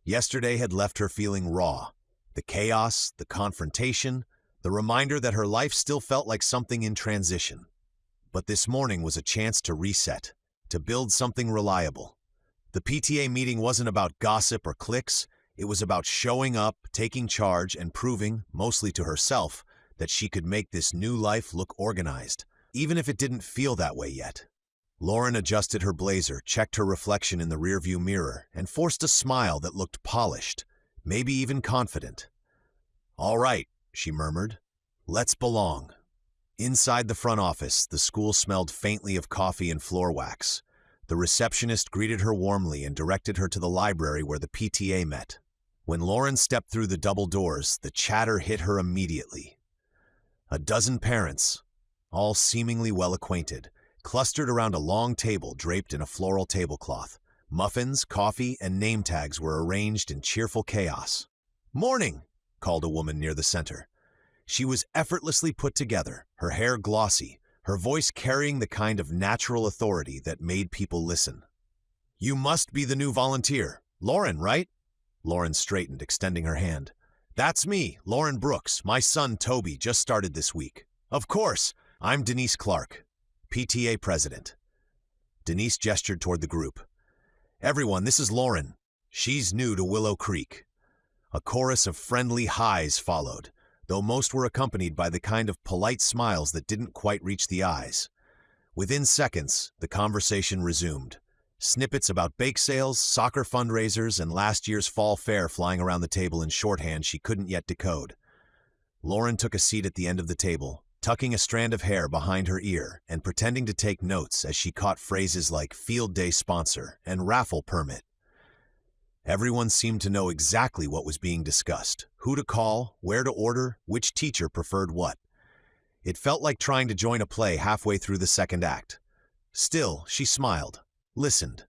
Yesterday had left her feeling raw. The chaos, the confrontation, the reminder that her life still felt like something in transition. But this morning was a chance to reset, to build something reliable. The PTA meeting wasn't about gossip or cliques. It was about showing up, taking charge, and proving, mostly to herself, that she could make this new life look organized, even if it didn't feel that way yet. Lauren adjusted her blazer, checked her reflection in the rearview mirror, and forced a smile that looked polished, maybe even confident. "All right," she murmured. "Let's belong." Inside the front office, the school smelled faintly of coffee and floor wax. The receptionist greeted her warmly and directed her to the library where the PTA met. When Lauren stepped through the double doors, the chatter hit her immediately. A dozen parents, all seemingly well acquainted, clustered around a long table draped in a floral tablecloth. Muffins, coffee, and name tags were arranged in cheerful chaos. "Morning," called a woman near the center. She was effortlessly put together, her hair glossy, her voice carrying the kind of natural authority that made people listen. "You must be the new volunteer. Lauren, right?" Lauren straightened, extending her hand. "That's me, Lauren Brooks. My son, Toby, just started this week." "Of course. I'm Denise Clark, PTA president." Denise gestured toward the group. "Everyone, this is Lauren. She's new to Willow Creek." A chorus of friendly highs followed, though most were accompanied by the kind of polite smiles that didn't quite reach the eyes. Within seconds, the conversation resumed. Snippets about bake sales, soccer fundraisers, and last year's fall fair flying around the table in shorthand she couldn't yet decode. Lauren took a seat at the end of the table, tucking a strand of hair behind her ear and pretending to take notes as she caught phrases like field day sponsor and raffle permit. Everyone seemed to know exactly what was being discussed, who to call, where to order, which teacher preferred what. It felt like trying to join a play halfway through the second act. Still, she smiled, listened,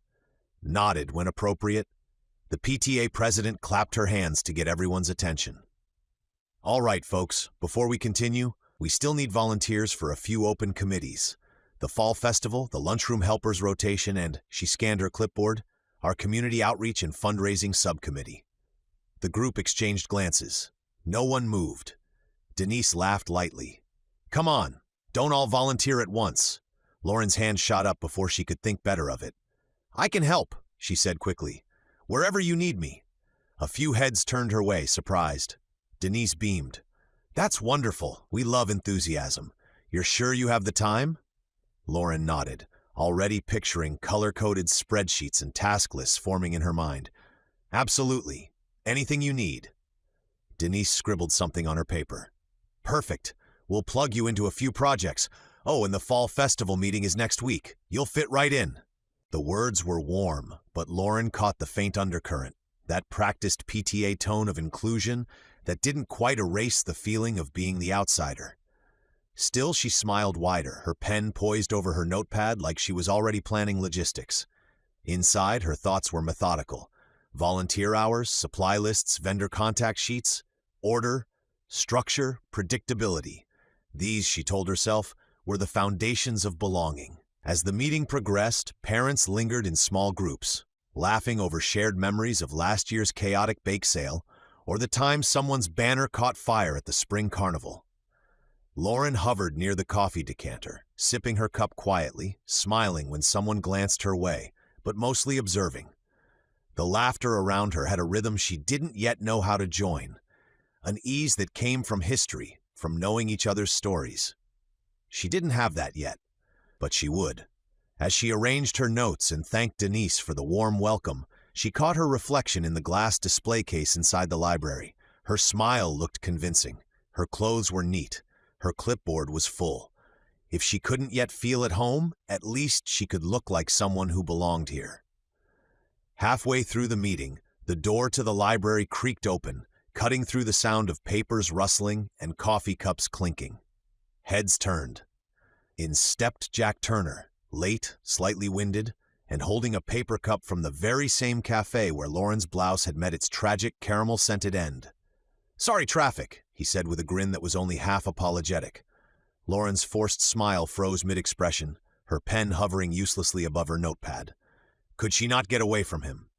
nodded when appropriate. The PTA president clapped her hands to get everyone's attention. "All right, folks, before we continue, we still need volunteers for a few open committees. The fall festival, the lunchroom helpers rotation, and," she scanned her clipboard, "our community outreach and fundraising subcommittee." The group exchanged glances. No one moved. Denise laughed lightly. "Come on, don't all volunteer at once." Lauren's hand shot up before she could think better of it. "I can help," she said quickly. "Wherever you need me." A few heads turned her way, surprised. Denise beamed. "That's wonderful. We love enthusiasm. You're sure you have the time?" Lauren nodded, already picturing color-coded spreadsheets and task lists forming in her mind. "Absolutely. Anything you need." Denise scribbled something on her paper. "Perfect. We'll plug you into a few projects. Oh, and the fall festival meeting is next week. You'll fit right in." The words were warm, but Lauren caught the faint undercurrent, that practiced PTA tone of inclusion that didn't quite erase the feeling of being the outsider. Still, she smiled wider, her pen poised over her notepad like she was already planning logistics. Inside, her thoughts were methodical. Volunteer hours, supply lists, vendor contact sheets, order, structure, predictability. These, she told herself, were the foundations of belonging. As the meeting progressed, parents lingered in small groups, laughing over shared memories of last year's chaotic bake sale or the time someone's banner caught fire at the spring carnival. Lauren hovered near the coffee decanter, sipping her cup quietly, smiling when someone glanced her way, but mostly observing. The laughter around her had a rhythm she didn't yet know how to join, an ease that came from history, from knowing each other's stories. She didn't have that yet, but she would. As she arranged her notes and thanked Denise for the warm welcome, she caught her reflection in the glass display case inside the library. Her smile looked convincing. Her clothes were neat. Her clipboard was full. If she couldn't yet feel at home, at least she could look like someone who belonged here. Halfway through the meeting, the door to the library creaked open, cutting through the sound of papers rustling and coffee cups clinking. Heads turned. In stepped Jack Turner, late, slightly winded, and holding a paper cup from the very same cafe where Lauren's blouse had met its tragic caramel-scented end. "Sorry, traffic," he said with a grin that was only half apologetic. Lauren's forced smile froze mid-expression, her pen hovering uselessly above her notepad. Could she not get away from him?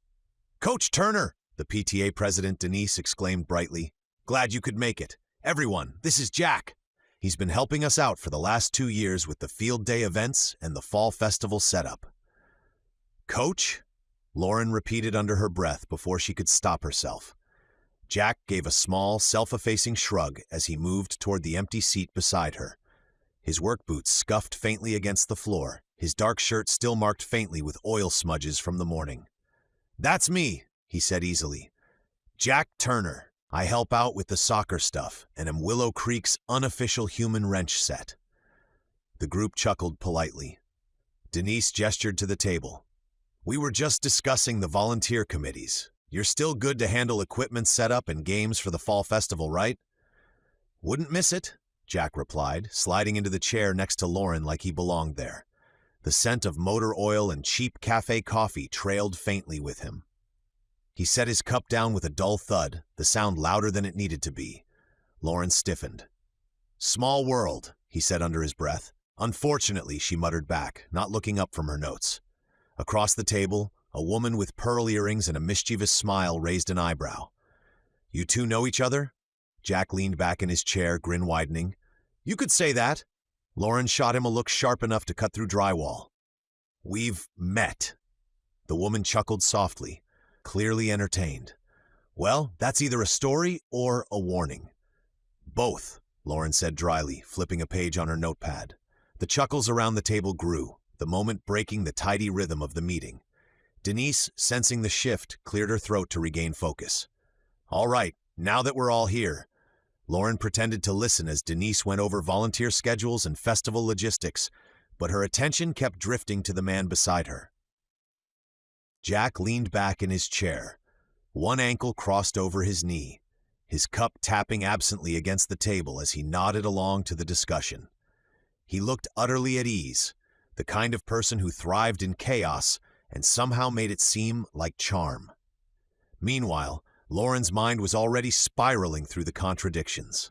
"Coach Turner!" the PTA president Denise exclaimed brightly. "Glad you could make it. Everyone, this is Jack. He's been helping us out for the last 2 years with the field day events and the fall festival setup." "Coach?" Lauren repeated under her breath before she could stop herself. Jack gave a small, self-effacing shrug as he moved toward the empty seat beside her. His work boots scuffed faintly against the floor, his dark shirt still marked faintly with oil smudges from the morning. "That's me," he said easily. "Jack Turner. I help out with the soccer stuff and am Willow Creek's unofficial human wrench set." The group chuckled politely. Denise gestured to the table. "We were just discussing the volunteer committees. You're still good to handle equipment setup and games for the fall festival, right?" "Wouldn't miss it," Jack replied, sliding into the chair next to Lauren like he belonged there. The scent of motor oil and cheap cafe coffee trailed faintly with him. He set his cup down with a dull thud, the sound louder than it needed to be. Lauren stiffened. "Small world," he said under his breath. "Unfortunately," she muttered back, not looking up from her notes. Across the table, a woman with pearl earrings and a mischievous smile raised an eyebrow. "You two know each other?" Jack leaned back in his chair, grin widening. "You could say that." Lauren shot him a look sharp enough to cut through drywall. "We've met." The woman chuckled softly, clearly entertained. "Well, that's either a story or a warning." "Both," Lauren said dryly, flipping a page on her notepad. The chuckles around the table grew, the moment breaking the tidy rhythm of the meeting. Denise, sensing the shift, cleared her throat to regain focus. "All right, now that we're all here." Lauren pretended to listen as Denise went over volunteer schedules and festival logistics, but her attention kept drifting to the man beside her. Jack leaned back in his chair, one ankle crossed over his knee, his cup tapping absently against the table as he nodded along to the discussion. He looked utterly at ease, the kind of person who thrived in chaos and somehow made it seem like charm. Meanwhile, Lauren's mind was already spiraling through the contradictions.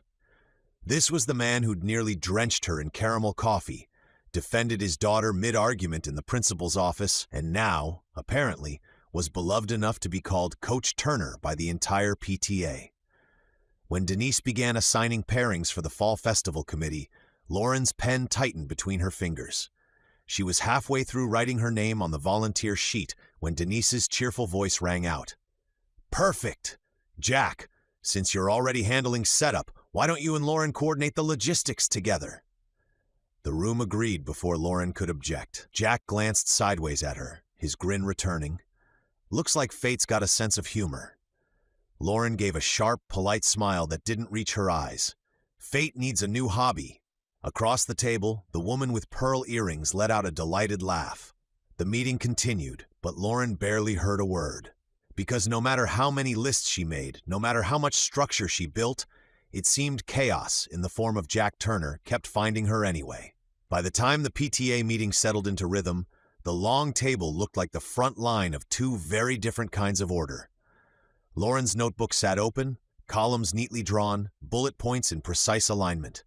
This was the man who'd nearly drenched her in caramel coffee, defended his daughter mid-argument in the principal's office, and now, apparently, was beloved enough to be called Coach Turner by the entire PTA. When Denise began assigning pairings for the Fall Festival Committee, Lauren's pen tightened between her fingers. She was halfway through writing her name on the volunteer sheet when Denise's cheerful voice rang out. "Perfect! Jack, since you're already handling setup, why don't you and Lauren coordinate the logistics together?" The room agreed before Lauren could object. Jack glanced sideways at her, his grin returning. "Looks like fate's got a sense of humor." Lauren gave a sharp, polite smile that didn't reach her eyes. "Fate needs a new hobby." Across the table, the woman with pearl earrings let out a delighted laugh. The meeting continued, but Lauren barely heard a word. Because no matter how many lists she made, no matter how much structure she built, it seemed chaos, in the form of Jack Turner, kept finding her anyway. By the time the PTA meeting settled into rhythm, the long table looked like the front line of two very different kinds of order. Lauren's notebook sat open, columns neatly drawn, bullet points in precise alignment.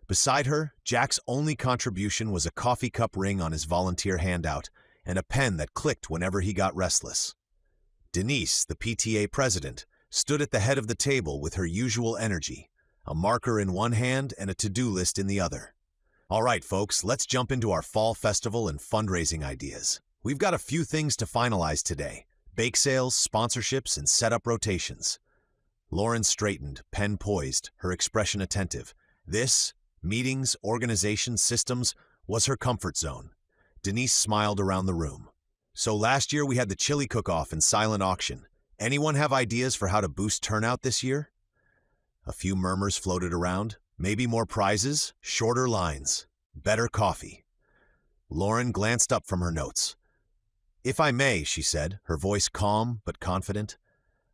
Beside her, Jack's only contribution was a coffee cup ring on his volunteer handout and a pen that clicked whenever he got restless. Denise, the PTA president, stood at the head of the table with her usual energy, a marker in one hand and a to-do list in the other. "All right, folks, let's jump into our fall festival and fundraising ideas. We've got a few things to finalize today: bake sales, sponsorships, and setup rotations." Lauren straightened, pen poised, her expression attentive. This, meetings, organization, systems, was her comfort zone. Denise smiled around the room. "So last year we had the chili cook-off and silent auction. Anyone have ideas for how to boost turnout this year?" A few murmurs floated around. Maybe more prizes, shorter lines, better coffee. Lauren glanced up from her notes. "If I may," she said, her voice calm but confident,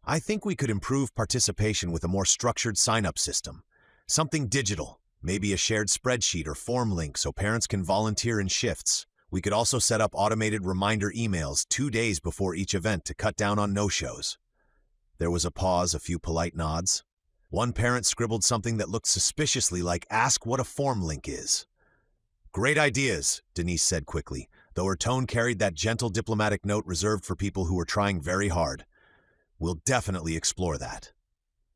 "I think we could improve participation with a more structured sign-up system. Something digital, maybe a shared spreadsheet or form link so parents can volunteer in shifts. We could also set up automated reminder emails 2 days before each event to cut down on no-shows. There was a pause, a few polite nods. One parent scribbled something that looked suspiciously like "Ask what a form link is." "Great ideas," Denise said quickly, though her tone carried that gentle diplomatic note reserved for people who were trying very hard. "We'll definitely explore that."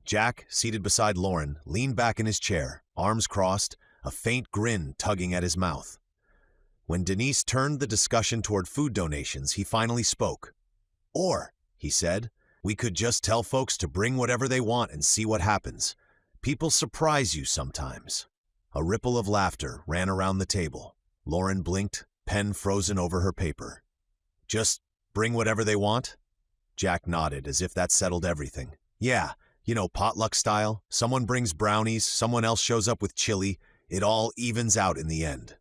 Jack, seated beside Lauren, leaned back in his chair, arms crossed, a faint grin tugging at his mouth. When Denise turned the discussion toward food donations, he finally spoke. "Or," he said, "we could just tell folks to bring whatever they want and see what happens. People surprise you sometimes." A ripple of laughter ran around the table. Lauren blinked, pen frozen over her paper. "Just bring whatever they want?" Jack nodded, as if that settled everything. "Yeah, potluck style. Someone brings brownies, someone else shows up with chili. It all evens out in the end."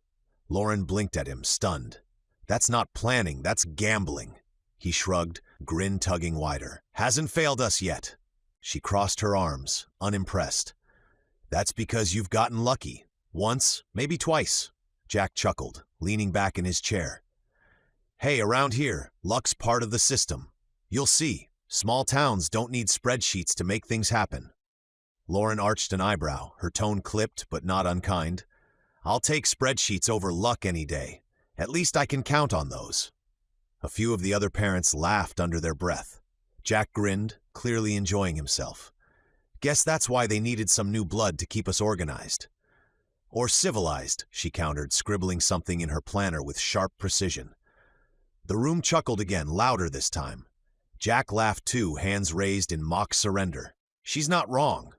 Lauren blinked at him, stunned. "That's not planning, that's gambling." He shrugged, grin tugging wider. "Hasn't failed us yet." She crossed her arms, unimpressed. "That's because you've gotten lucky. Once, maybe twice." Jack chuckled, leaning back in his chair. "Hey, around here, luck's part of the system. You'll see, small towns don't need spreadsheets to make things happen." Lauren arched an eyebrow, her tone clipped but not unkind. "I'll take spreadsheets over luck any day. At least I can count on those." A few of the other parents laughed under their breath. Jack grinned, clearly enjoying himself. "Guess that's why they needed some new blood to keep us organized." "Or civilized," she countered, scribbling something in her planner with sharp precision. The room chuckled again, louder this time. Jack laughed too, hands raised in mock surrender. "She's not wrong."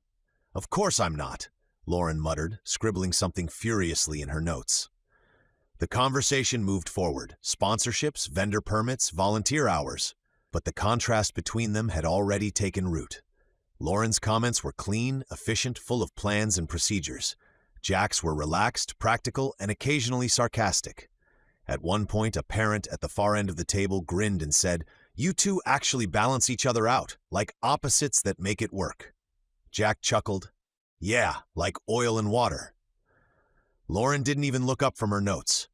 "Of course I'm not," Lauren muttered, scribbling something furiously in her notes. The conversation moved forward, sponsorships, vendor permits, volunteer hours. But the contrast between them had already taken root. Lauren's comments were clean, efficient, full of plans and procedures. Jack's were relaxed, practical, and occasionally sarcastic. At one point, a parent at the far end of the table grinned and said, "You two actually balance each other out, like opposites that make it work." Jack chuckled. "Yeah, like oil and water." Lauren didn't even look up from her notes.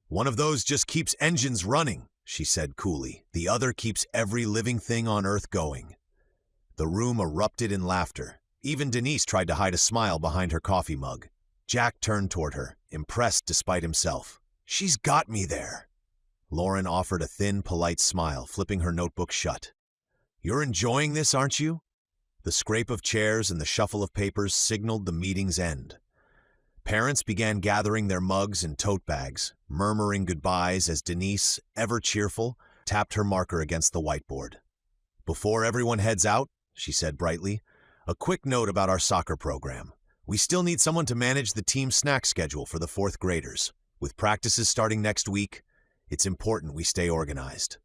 "One of those just keeps engines running," she said coolly. "The other keeps every living thing on Earth going." The room erupted in laughter. Even Denise tried to hide a smile behind her coffee mug. Jack turned toward her, impressed despite himself. "She's got me there." Lauren offered a thin, polite smile, flipping her notebook shut. "You're enjoying this, aren't you?" The scrape of chairs and the shuffle of papers signaled the meeting's end. Parents began gathering their mugs and tote bags, murmuring goodbyes as Denise, ever cheerful, tapped her marker against the whiteboard. "Before everyone heads out," she said brightly, "a quick note about our soccer program. We still need someone to manage the team snack schedule for the 4th graders. With practices starting next week, it's important we stay organized."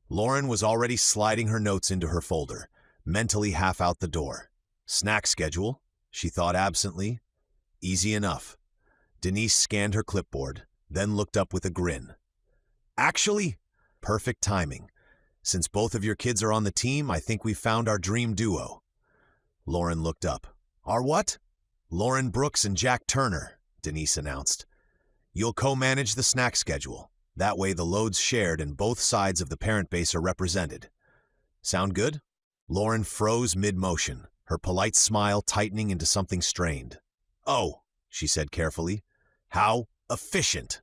Lauren was already sliding her notes into her folder, mentally half out the door. Snack schedule, she thought absently. Easy enough. Denise scanned her clipboard, then looked up with a grin. "Actually, perfect timing. Since both of your kids are on the team, I think we've found our dream duo." Lauren looked up. "Our what?" "Lauren Brooks and Jack Turner," Denise announced. "You'll co-manage the snack schedule. That way the load's shared and both sides of the parent base are represented. Sound good?" Lauren froze mid-motion, her polite smile tightening into something strained. "Oh," she said carefully. "How efficient."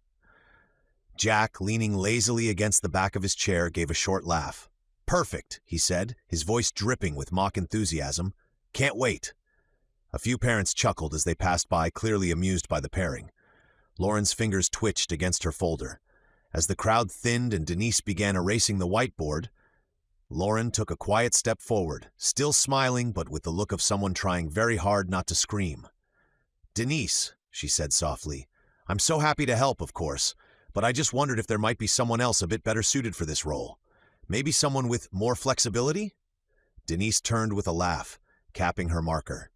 Jack, leaning lazily against the back of his chair, gave a short laugh. "Perfect," he said, his voice dripping with mock enthusiasm. "Can't wait." A few parents chuckled as they passed by, clearly amused by the pairing. Lauren's fingers twitched against her folder. As the crowd thinned and Denise began erasing the whiteboard, Lauren took a quiet step forward, still smiling but with the look of someone trying very hard not to scream. "Denise," she said softly, "I'm so happy to help, of course, but I just wondered if there might be someone else a bit better suited for this role. Maybe someone with more flexibility?" Denise turned with a laugh, capping her marker.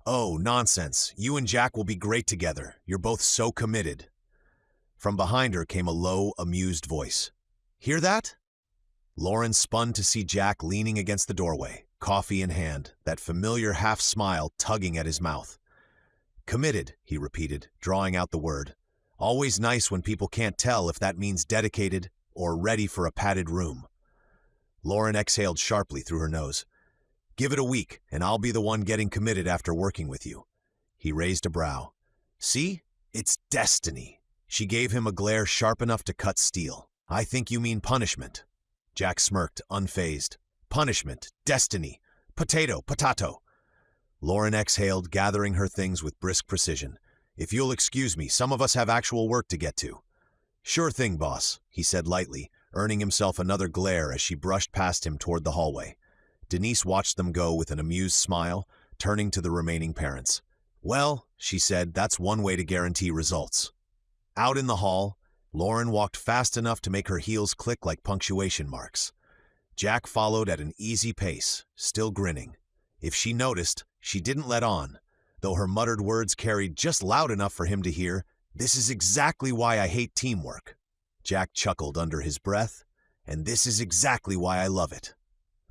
"Oh, nonsense. You and Jack will be great together. You're both so committed." From behind her came a low, amused voice. "Hear that?" Lauren spun to see Jack leaning against the doorway, coffee in hand, that familiar half-smile tugging at his mouth. "Committed," he repeated, drawing out the word. Always nice when people can't tell if that means dedicated or ready for a padded room. Lauren exhaled sharply through her nose. Give it a week, and I'll be the one getting committed after working with you. He raised a brow. See? It's destiny. She gave him a glare sharp enough to cut steel. I think you mean punishment. Jack smirked, unfazed. Punishment, destiny, potato. Lauren exhaled, gathering her things with brisk precision. If you'll excuse me, some of us have actual work to get to. Sure thing, boss, he said lightly, earning himself another glare as she brushed past him toward the hallway. Denise watched them go with an amused smile, turning to the remaining parents. Well, she said, that's one way to guarantee results. Out in the hall, Lauren walked fast enough to make her heels click like punctuation marks. Jack followed at an easy pace, still grinning. If she noticed, she didn't let on, though her muttered words carried just loud enough for him to hear, "This is exactly why I hate teamwork." Jack chuckled under his breath, "And this is exactly why I love it."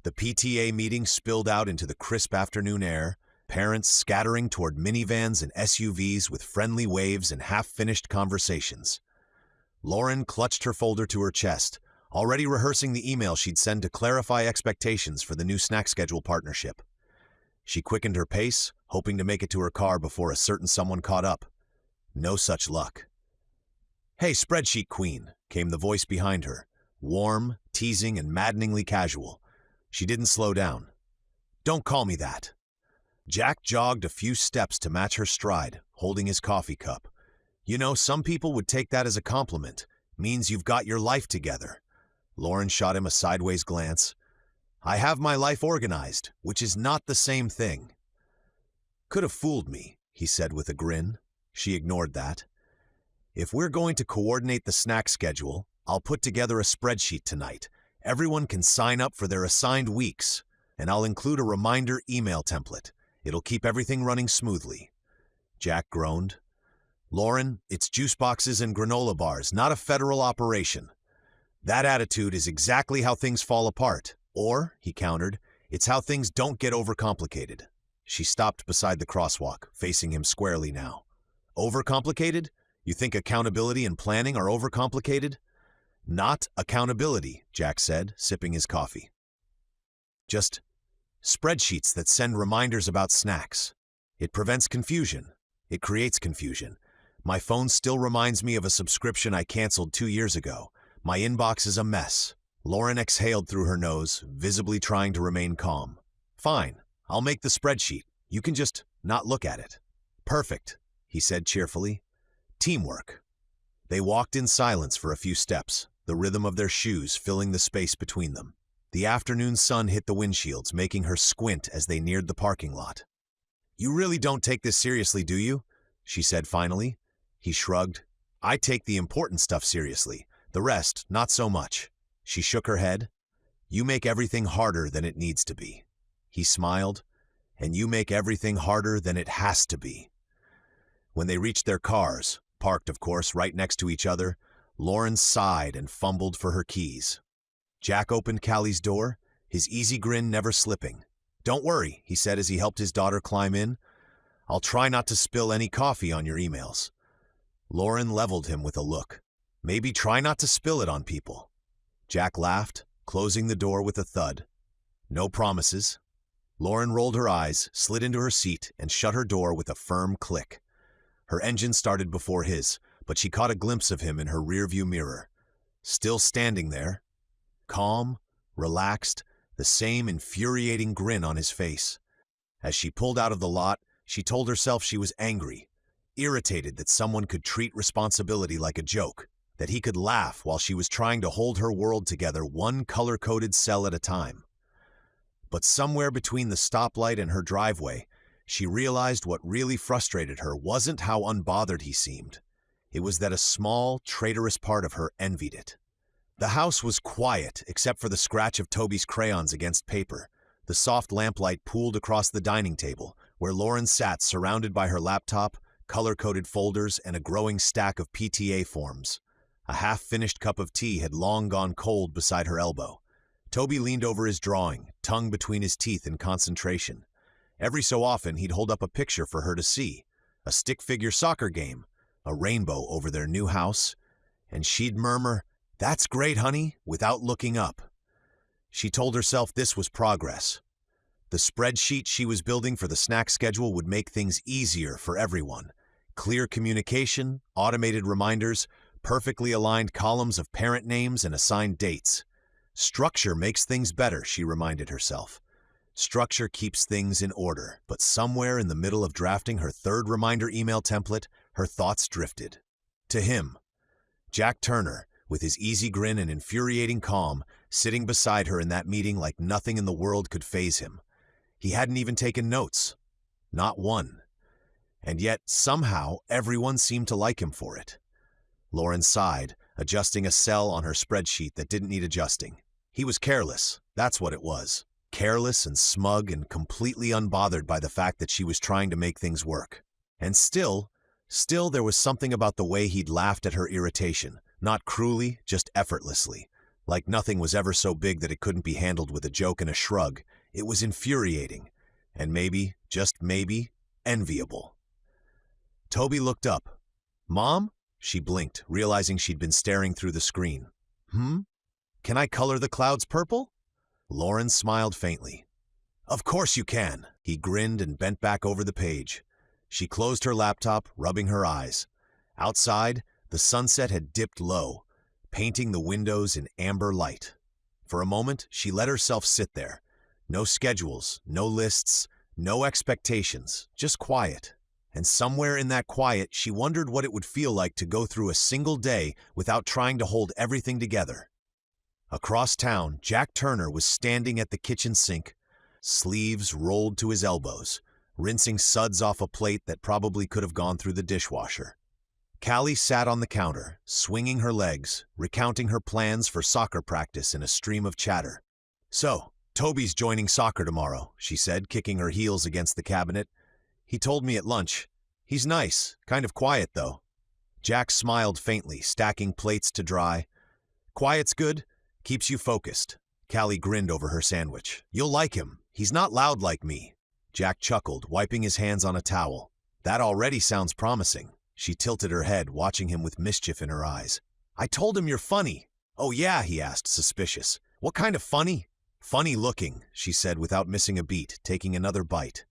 The PTA meeting spilled out into the crisp afternoon air, parents scattering toward minivans and SUVs with friendly waves and half-finished conversations. Lauren clutched her folder to her chest, already rehearsing the email she'd send to clarify expectations for the new snack schedule partnership. She quickened her pace, hoping to make it to her car before a certain someone caught up. No such luck. "Hey, spreadsheet queen," came the voice behind her, warm, teasing, and maddeningly casual. She didn't slow down. "Don't call me that." Jack jogged a few steps to match her stride, holding his coffee cup. You know, some people would take that as a compliment. Means you've got your life together. Lauren shot him a sideways glance. I have my life organized, which is not the same thing. Could have fooled me, he said with a grin. She ignored that. If we're going to coordinate the snack schedule, I'll put together a spreadsheet tonight. Everyone can sign up for their assigned weeks, and I'll include a reminder email template. It'll keep everything running smoothly. Jack groaned. Lauren, it's juice boxes and granola bars, not a federal operation. That attitude is exactly how things fall apart. Or, he countered, it's how things don't get overcomplicated. She stopped beside the crosswalk, facing him squarely now. Overcomplicated? You think accountability and planning are overcomplicated? Not accountability, Jack said, sipping his coffee. Just spreadsheets that send reminders about snacks. It prevents confusion. It creates confusion. My phone still reminds me of a subscription I canceled 2 years ago. My inbox is a mess. Lauren exhaled through her nose, visibly trying to remain calm. Fine, I'll make the spreadsheet. You can just not look at it. Perfect, he said cheerfully. Teamwork. They walked in silence for a few steps, the rhythm of their shoes filling the space between them. The afternoon sun hit the windshields, making her squint as they neared the parking lot. You really don't take this seriously, do you? She said finally. He shrugged. I take the important stuff seriously. The rest, not so much. She shook her head. You make everything harder than it needs to be. He smiled. And you make everything harder than it has to be. When they reached their cars, parked, of course, right next to each other, Lauren sighed and fumbled for her keys. Jack opened Callie's door, his easy grin never slipping. Don't worry, he said as he helped his daughter climb in. I'll try not to spill any coffee on your emails. Lauren leveled him with a look. Maybe try not to spill it on people. Jack laughed, closing the door with a thud. No promises. Lauren rolled her eyes, slid into her seat, and shut her door with a firm click. Her engine started before his, but she caught a glimpse of him in her rearview mirror. Still standing there, calm, relaxed, the same infuriating grin on his face. As she pulled out of the lot, she told herself she was angry, irritated that someone could treat responsibility like a joke, that he could laugh while she was trying to hold her world together one color-coded cell at a time. But somewhere between the stoplight and her driveway, she realized what really frustrated her wasn't how unbothered he seemed. It was that a small, traitorous part of her envied it. The house was quiet except for the scratch of Toby's crayons against paper. The soft lamplight pooled across the dining table, where Lauren sat surrounded by her laptop, color-coded folders, and a growing stack of PTA forms. A half-finished cup of tea had long gone cold beside her elbow. Toby leaned over his drawing, tongue between his teeth in concentration. Every so often he'd hold up a picture for her to see. A stick-figure soccer game, a rainbow over their new house, and she'd murmur, "That's great, honey," without looking up. She told herself this was progress. The spreadsheet she was building for the snack schedule would make things easier for everyone. Clear communication, automated reminders, perfectly aligned columns of parent names and assigned dates. Structure makes things better, she reminded herself. Structure keeps things in order, but somewhere in the middle of drafting her third reminder email template, her thoughts drifted. To him, Jack Turner, with his easy grin and infuriating calm, sitting beside her in that meeting like nothing in the world could faze him. He hadn't even taken notes. Not one. And yet, somehow, everyone seemed to like him for it. Lauren sighed, adjusting a cell on her spreadsheet that didn't need adjusting. He was careless, that's what it was. Careless and smug and completely unbothered by the fact that she was trying to make things work. And still there was something about the way he'd laughed at her irritation, not cruelly, just effortlessly. Like nothing was ever so big that it couldn't be handled with a joke and a shrug. It was infuriating, and maybe, just maybe, enviable. Toby looked up. "Mom?" She blinked, realizing she'd been staring through the screen. Can I color the clouds purple?" Lauren smiled faintly. "Of course you can." He grinned and bent back over the page. She closed her laptop, rubbing her eyes. Outside, the sunset had dipped low, painting the windows in amber light. For a moment, she let herself sit there. No schedules, no lists, no expectations, just quiet. And somewhere in that quiet, she wondered what it would feel like to go through a single day without trying to hold everything together. Across town, Jack Turner was standing at the kitchen sink, sleeves rolled to his elbows, rinsing suds off a plate that probably could have gone through the dishwasher. Callie sat on the counter, swinging her legs, recounting her plans for soccer practice in a stream of chatter. "So, Toby's joining soccer tomorrow," she said, kicking her heels against the cabinet. "He told me at lunch. He's nice, kind of quiet, though." Jack smiled faintly, stacking plates to dry. "Quiet's good. Keeps you focused." Callie grinned over her sandwich. "You'll like him. He's not loud like me." Jack chuckled, wiping his hands on a towel. "That already sounds promising." She tilted her head, watching him with mischief in her eyes. "I told him you're funny." "Oh yeah?" he asked, suspicious. "What kind of funny?" "Funny looking," she said without missing a beat, taking another bite.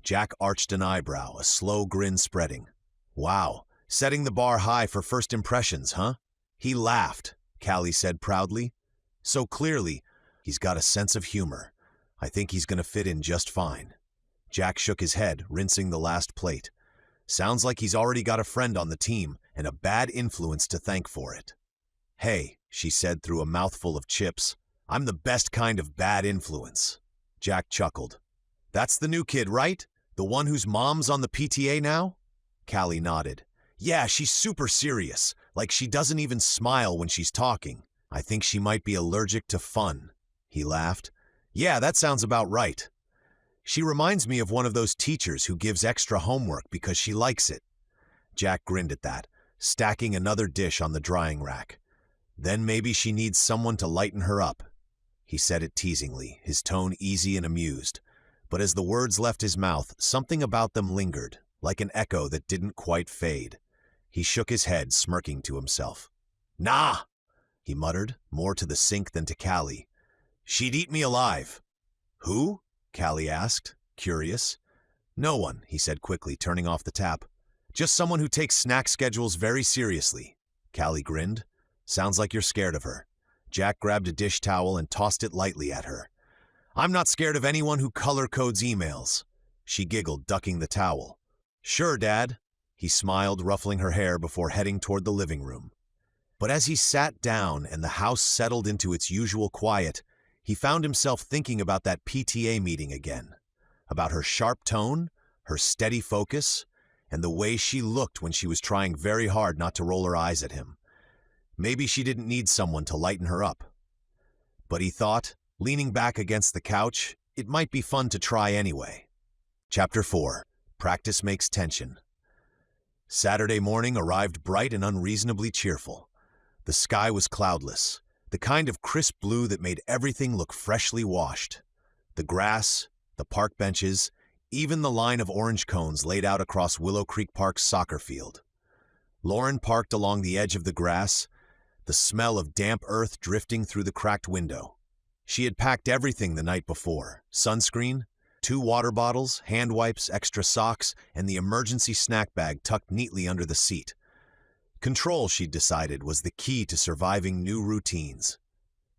Jack arched an eyebrow, a slow grin spreading. "Wow, setting the bar high for first impressions, huh?" He laughed, Callie said proudly. "So clearly, he's got a sense of humor. I think he's going to fit in just fine." Jack shook his head, rinsing the last plate. "Sounds like he's already got a friend on the team and a bad influence to thank for it." "Hey," she said through a mouthful of chips, "I'm the best kind of bad influence." Jack chuckled. "That's the new kid, right? The one whose mom's on the PTA now?" Callie nodded. "Yeah, she's super serious, like she doesn't even smile when she's talking. I think she might be allergic to fun." He laughed. "Yeah, that sounds about right. She reminds me of one of those teachers who gives extra homework because she likes it." Jack grinned at that, stacking another dish on the drying rack. "Then maybe she needs someone to lighten her up." He said it teasingly, his tone easy and amused. But as the words left his mouth, something about them lingered, like an echo that didn't quite fade. He shook his head, smirking to himself. "Nah," he muttered, more to the sink than to Callie. "She'd eat me alive." "Who?" Callie asked, curious. "No one," he said quickly, turning off the tap. "Just someone who takes snack schedules very seriously." Callie grinned. "Sounds like you're scared of her." Jack grabbed a dish towel and tossed it lightly at her. "I'm not scared of anyone who color codes emails." She giggled, ducking the towel. "Sure, Dad." He smiled, ruffling her hair before heading toward the living room. But as he sat down and the house settled into its usual quiet, he found himself thinking about that PTA meeting again, about her sharp tone, her steady focus, and the way she looked when she was trying very hard not to roll her eyes at him. Maybe she didn't need someone to lighten her up. But he thought, leaning back against the couch, it might be fun to try anyway. Chapter 4. Practice Makes Tension. Saturday morning arrived bright and unreasonably cheerful. The sky was cloudless, the kind of crisp blue that made everything look freshly washed. The grass, the park benches, even the line of orange cones laid out across Willow Creek Park's soccer field. Lauren parked along the edge of the grass, the smell of damp earth drifting through the cracked window. She had packed everything the night before: sunscreen, 2 water bottles, hand wipes, extra socks, and the emergency snack bag tucked neatly under the seat. Control, she'd decided, was the key to surviving new routines.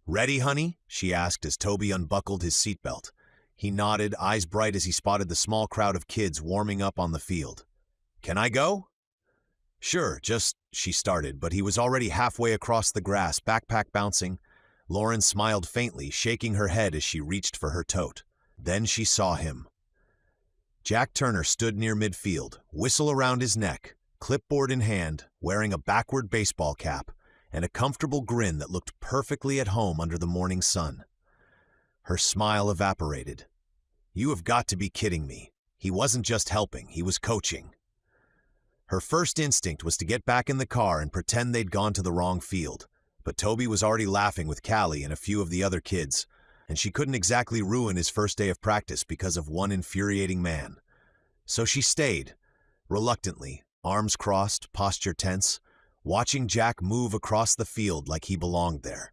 "Ready, honey?" she asked as Toby unbuckled his seatbelt. He nodded, eyes bright as he spotted the small crowd of kids warming up on the field. "Can I go?" "Sure, she started, but he was already halfway across the grass, backpack bouncing. Lauren smiled faintly, shaking her head as she reached for her tote. Then she saw him. Jack Turner stood near midfield, whistle around his neck, clipboard in hand, wearing a backward baseball cap, and a comfortable grin that looked perfectly at home under the morning sun. Her smile evaporated. "You have got to be kidding me. He wasn't just helping, he was coaching." Her first instinct was to get back in the car and pretend they'd gone to the wrong field, but Toby was already laughing with Callie and a few of the other kids, and she couldn't exactly ruin his first day of practice because of one infuriating man. So she stayed, reluctantly, arms crossed, posture tense, watching Jack move across the field like he belonged there.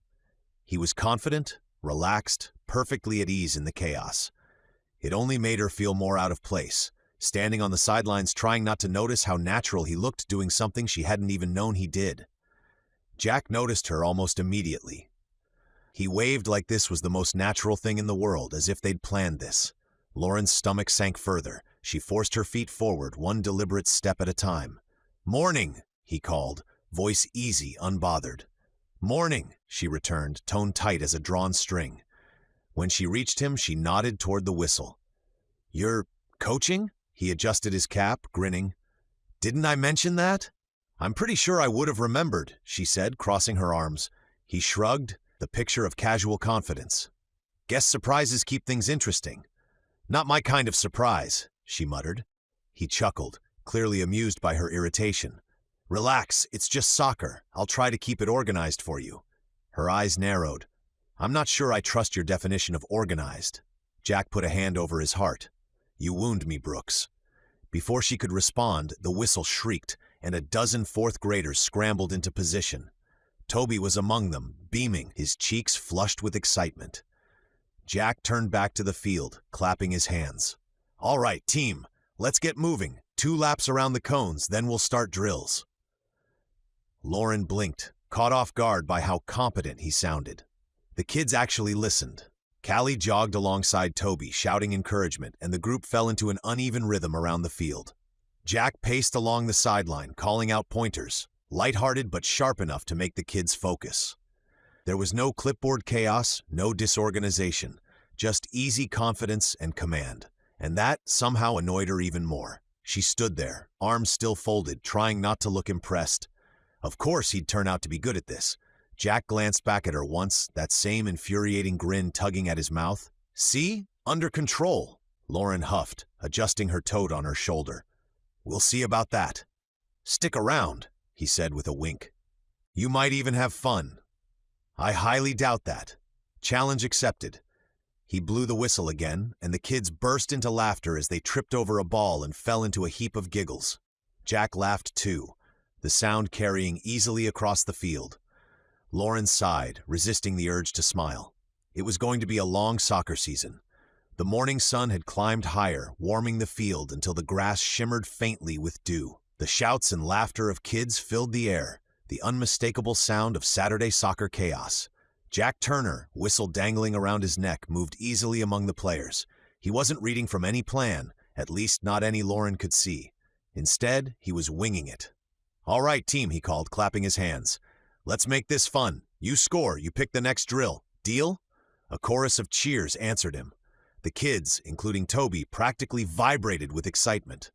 He was confident, relaxed, perfectly at ease in the chaos. It only made her feel more out of place, standing on the sidelines trying not to notice how natural he looked doing something she hadn't even known he did. Jack noticed her almost immediately. He waved like this was the most natural thing in the world, as if they'd planned this. Lauren's stomach sank further. She forced her feet forward, one deliberate step at a time. "Morning," he called, voice easy, unbothered. "Morning," she returned, tone tight as a drawn string. When she reached him, she nodded toward the whistle. "You're coaching?" He adjusted his cap, grinning. "Didn't I mention that?" "I'm pretty sure I would have remembered," she said, crossing her arms. He shrugged, the picture of casual confidence. "Guess surprises keep things interesting." "Not my kind of surprise," she muttered. He chuckled, clearly amused by her irritation. "Relax, it's just soccer. I'll try to keep it organized for you." Her eyes narrowed. "I'm not sure I trust your definition of organized." Jack put a hand over his heart. "You wound me, Brooks." Before she could respond, the whistle shrieked, and a dozen fourth graders scrambled into position. Toby was among them, beaming, his cheeks flushed with excitement. Jack turned back to the field, clapping his hands. "All right, team, let's get moving. 2 laps around the cones, then we'll start drills." Lauren blinked, caught off guard by how competent he sounded. The kids actually listened. Callie jogged alongside Toby, shouting encouragement, and the group fell into an uneven rhythm around the field. Jack paced along the sideline, calling out pointers, lighthearted but sharp enough to make the kids focus. There was no clipboard chaos, no disorganization, just easy confidence and command, and that somehow annoyed her even more. She stood there, arms still folded, trying not to look impressed. Of course he'd turn out to be good at this. Jack glanced back at her once, that same infuriating grin tugging at his mouth. "See? Under control," Lauren huffed, adjusting her tote on her shoulder. "We'll see about that." "Stick around," he said with a wink. "You might even have fun." "I highly doubt that." Challenge accepted. He blew the whistle again, and the kids burst into laughter as they tripped over a ball and fell into a heap of giggles. Jack laughed too, the sound carrying easily across the field. Lauren sighed, resisting the urge to smile. It was going to be a long soccer season. The morning sun had climbed higher, warming the field until the grass shimmered faintly with dew. The shouts and laughter of kids filled the air, the unmistakable sound of Saturday soccer chaos. Jack Turner, whistle dangling around his neck, moved easily among the players. He wasn't reading from any plan, at least not any Lauren could see. Instead, he was winging it. "All right, team," he called, clapping his hands. "Let's make this fun. You score, you pick the next drill. Deal?" A chorus of cheers answered him. The kids, including Toby, practically vibrated with excitement.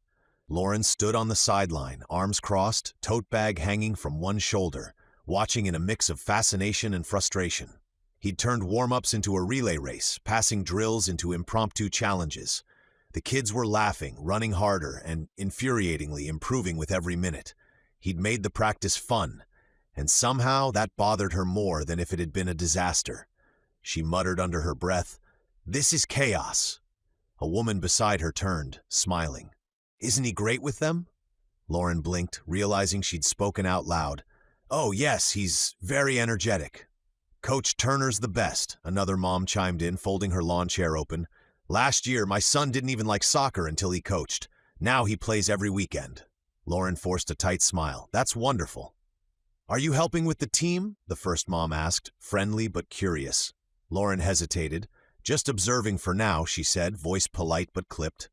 Lauren stood on the sideline, arms crossed, tote bag hanging from one shoulder, watching in a mix of fascination and frustration. He'd turned warm-ups into a relay race, passing drills into impromptu challenges. The kids were laughing, running harder, and infuriatingly improving with every minute. He'd made the practice fun, and somehow that bothered her more than if it had been a disaster. She muttered under her breath, "This is chaos." A woman beside her turned, smiling. "Isn't he great with them?" Lauren blinked, realizing she'd spoken out loud. "Oh, yes, he's very energetic." "Coach Turner's the best," another mom chimed in, folding her lawn chair open. "Last year, my son didn't even like soccer until he coached. Now he plays every weekend." Lauren forced a tight smile. "That's wonderful." "Are you helping with the team?" the first mom asked, friendly but curious. Lauren hesitated. "Just observing for now," she said, voice polite but clipped.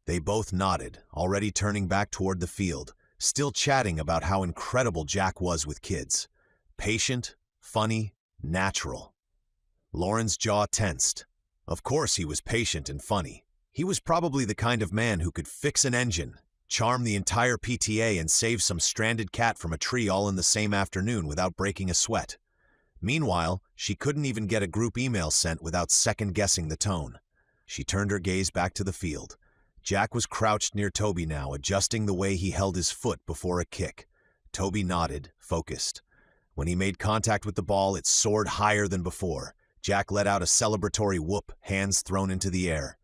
They both nodded, already turning back toward the field, still chatting about how incredible Jack was with kids. Patient, funny, natural. Lauren's jaw tensed. Of course he was patient and funny. He was probably the kind of man who could fix an engine, charm the entire PTA, and save some stranded cat from a tree all in the same afternoon without breaking a sweat. Meanwhile, she couldn't even get a group email sent without second-guessing the tone. She turned her gaze back to the field. Jack was crouched near Toby now, adjusting the way he held his foot before a kick. Toby nodded, focused. When he made contact with the ball, it soared higher than before. Jack let out a celebratory whoop, hands thrown into the air.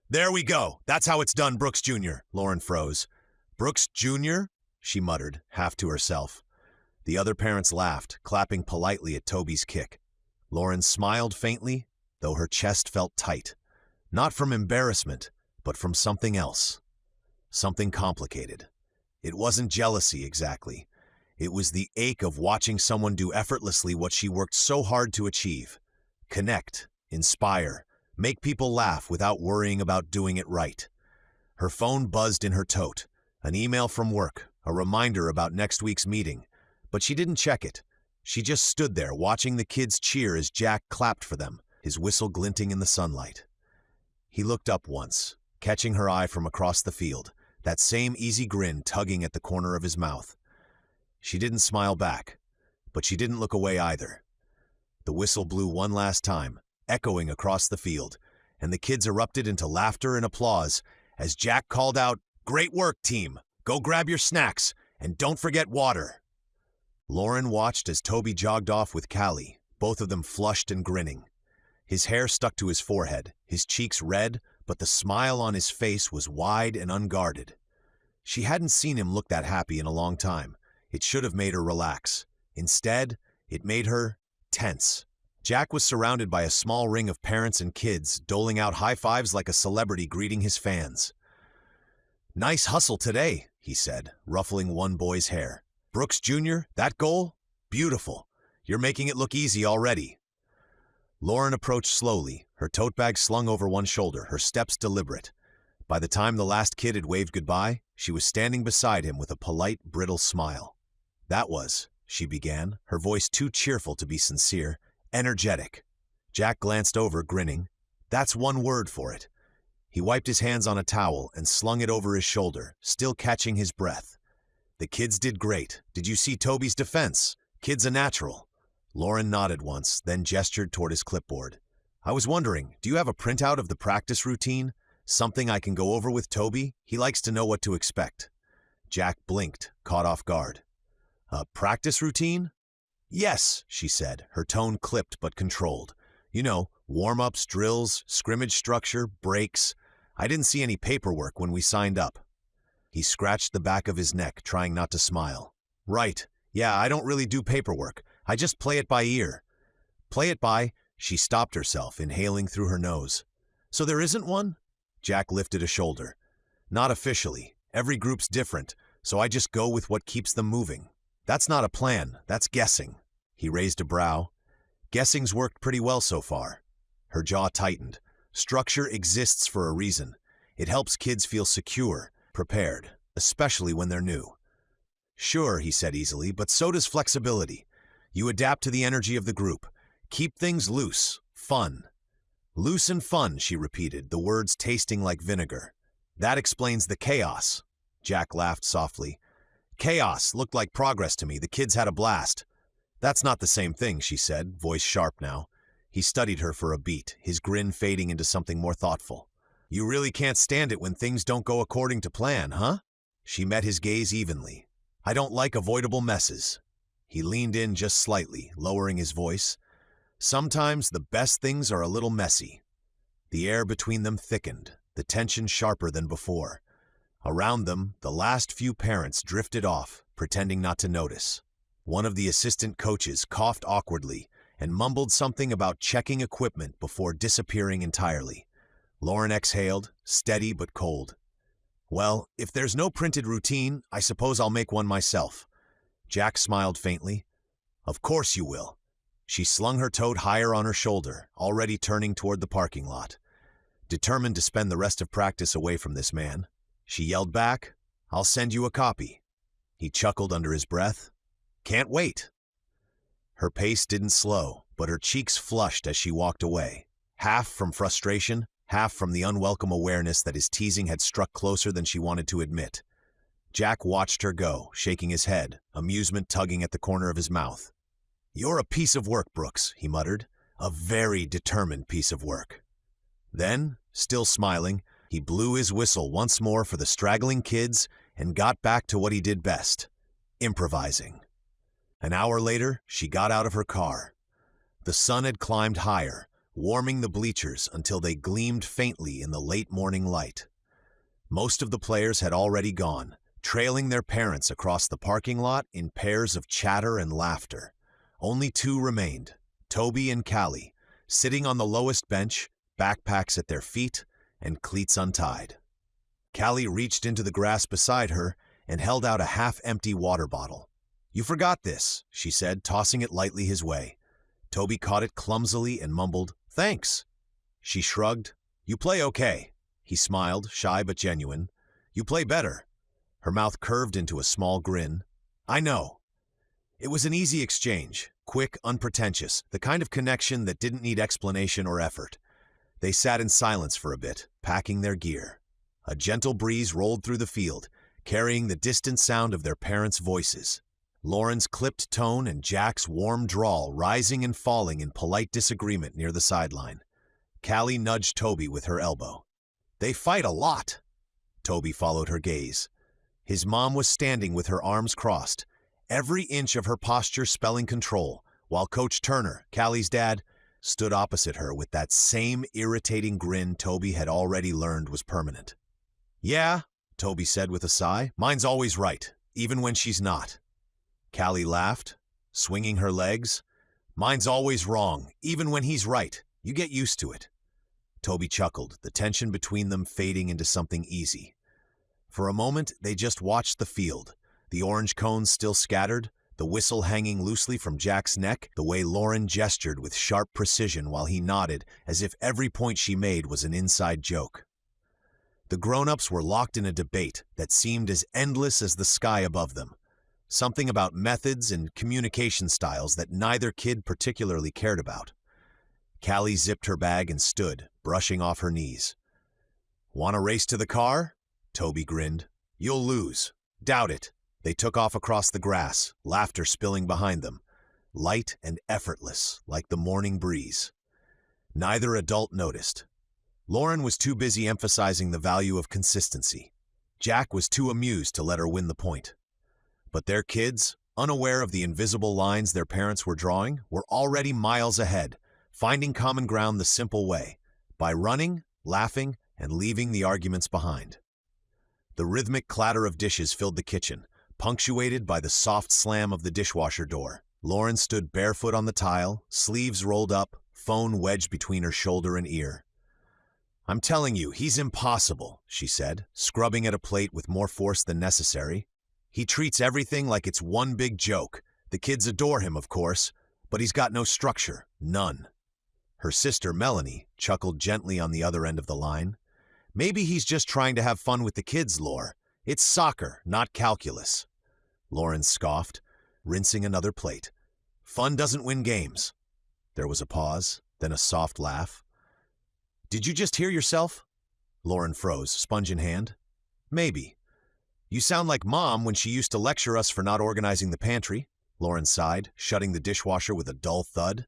"There we go! That's how it's done, Brooks Jr." Lauren froze. "Brooks Jr.?" she muttered, half to herself. The other parents laughed, clapping politely at Toby's kick. Lauren smiled faintly, though her chest felt tight. Not from embarrassment, but from something else. Something complicated. It wasn't jealousy exactly. It was the ache of watching someone do effortlessly what she worked so hard to achieve. Connect, inspire, make people laugh without worrying about doing it right. Her phone buzzed in her tote. An email from work, a reminder about next week's meeting. But she didn't check it. She just stood there watching the kids cheer as Jack clapped for them, his whistle glinting in the sunlight. He looked up once, catching her eye from across the field, that same easy grin tugging at the corner of his mouth. She didn't smile back, but she didn't look away either. The whistle blew one last time, echoing across the field, and the kids erupted into laughter and applause as Jack called out, "Great work, team! Go grab your snacks, and don't forget water!" Lauren watched as Toby jogged off with Callie, both of them flushed and grinning. His hair stuck to his forehead, his cheeks red, but the smile on his face was wide and unguarded. She hadn't seen him look that happy in a long time. It should have made her relax. Instead, it made her tense. Jack was surrounded by a small ring of parents and kids, doling out high fives like a celebrity greeting his fans. "Nice hustle today," he said, ruffling one boy's hair. "Brooks Jr., that goal? Beautiful. You're making it look easy already." Lauren approached slowly, her tote bag slung over one shoulder, her steps deliberate. By the time the last kid had waved goodbye, she was standing beside him with a polite, brittle smile. "That was," she began, her voice too cheerful to be sincere, "energetic." Jack glanced over, grinning. "That's one word for it." He wiped his hands on a towel and slung it over his shoulder, still catching his breath. "The kids did great. Did you see Toby's defense? Kid's a natural." Lauren nodded once, then gestured toward his clipboard. "I was wondering, do you have a printout of the practice routine? Something I can go over with Toby? He likes to know what to expect." Jack blinked, caught off guard. "A practice routine?" "Yes," she said, her tone clipped but controlled. "You know, warm-ups, drills, scrimmage structure, breaks. I didn't see any paperwork when we signed up." He scratched the back of his neck, trying not to smile. "Right. Yeah, I don't really do paperwork. I just play it by ear." "Play it by?" She stopped herself, inhaling through her nose. "So there isn't one?" Jack lifted a shoulder. "Not officially. Every group's different, so I just go with what keeps them moving. That's not a plan, that's guessing." He raised a brow. "Guessing's worked pretty well so far." Her jaw tightened. Structure exists for a reason. It helps kids feel secure, prepared, especially when they're new. "Sure," he said easily, "but so does flexibility. You adapt to the energy of the group. Keep things loose, fun." "Loose and fun," she repeated, the words tasting like vinegar. "That explains the chaos." Jack laughed softly. "Chaos looked like progress to me. The kids had a blast." "That's not the same thing," she said, voice sharp now. He studied her for a beat, his grin fading into something more thoughtful. "You really can't stand it when things don't go according to plan, huh?" She met his gaze evenly. "I don't like avoidable messes." He leaned in just slightly, lowering his voice. "Sometimes the best things are a little messy." The air between them thickened, the tension sharper than before. Around them, the last few parents drifted off, pretending not to notice. One of the assistant coaches coughed awkwardly and mumbled something about checking equipment before disappearing entirely. Lauren exhaled, steady but cold. "Well, if there's no printed routine, I suppose I'll make one myself." Jack smiled faintly. "Of course you will." She slung her tote higher on her shoulder, already turning toward the parking lot. Determined to spend the rest of practice away from this man, she yelled back, "I'll send you a copy." He chuckled under his breath. "Can't wait." Her pace didn't slow, but her cheeks flushed as she walked away, half from frustration, half from the unwelcome awareness that his teasing had struck closer than she wanted to admit. Jack watched her go, shaking his head, amusement tugging at the corner of his mouth. "You're a piece of work, Brooks," he muttered. "A very determined piece of work." Then, still smiling, he blew his whistle once more for the straggling kids and got back to what he did best, improvising. An hour later, she got out of her car. The sun had climbed higher, warming the bleachers until they gleamed faintly in the late morning light. Most of the players had already gone, trailing their parents across the parking lot in pairs of chatter and laughter. Only two remained, Toby and Callie, sitting on the lowest bench, backpacks at their feet and cleats untied. Callie reached into the grass beside her and held out a half-empty water bottle. "You forgot this," she said, tossing it lightly his way. Toby caught it clumsily and mumbled, "Thanks." She shrugged. "You play okay." He smiled, shy but genuine. "You play better." Her mouth curved into a small grin. "I know." It was an easy exchange, quick, unpretentious, the kind of connection that didn't need explanation or effort. They sat in silence for a bit, packing their gear. A gentle breeze rolled through the field, carrying the distant sound of their parents' voices. Lauren's clipped tone and Jack's warm drawl rising and falling in polite disagreement near the sideline. Callie nudged Toby with her elbow. "They fight a lot." Toby followed her gaze. His mom was standing with her arms crossed, every inch of her posture spelling control, while Coach Turner, Callie's dad, stood opposite her with that same irritating grin Toby had already learned was permanent. "Yeah," Toby said with a sigh, "mine's always right, even when she's not." Callie laughed, swinging her legs. "Mine's always wrong, even when he's right. You get used to it." Toby chuckled, the tension between them fading into something easy. For a moment, they just watched the field, the orange cones still scattered, the whistle hanging loosely from Jack's neck, the way Lauren gestured with sharp precision while he nodded as if every point she made was an inside joke. The grown-ups were locked in a debate that seemed as endless as the sky above them, something about methods and communication styles that neither kid particularly cared about. Callie zipped her bag and stood, brushing off her knees. "Want to race to the car?" Toby grinned. "You'll lose. Doubt it." They took off across the grass, laughter spilling behind them, light and effortless like the morning breeze. Neither adult noticed. Lauren was too busy emphasizing the value of consistency. Jack was too amused to let her win the point. But their kids, unaware of the invisible lines their parents were drawing, were already miles ahead, finding common ground the simple way, by running, laughing, and leaving the arguments behind. The rhythmic clatter of dishes filled the kitchen, punctuated by the soft slam of the dishwasher door. Lauren stood barefoot on the tile, sleeves rolled up, phone wedged between her shoulder and ear. "I'm telling you, he's impossible," she said, scrubbing at a plate with more force than necessary. "He treats everything like it's one big joke. The kids adore him, of course, but he's got no structure, none." Her sister, Melanie, chuckled gently on the other end of the line. "Maybe he's just trying to have fun with the kids, Lore. It's soccer, not calculus." Lauren scoffed, rinsing another plate. "Fun doesn't win games." There was a pause, then a soft laugh. "Did you just hear yourself?" Lauren froze, sponge in hand. "Maybe. You sound like Mom when she used to lecture us for not organizing the pantry." Lauren sighed, shutting the dishwasher with a dull thud.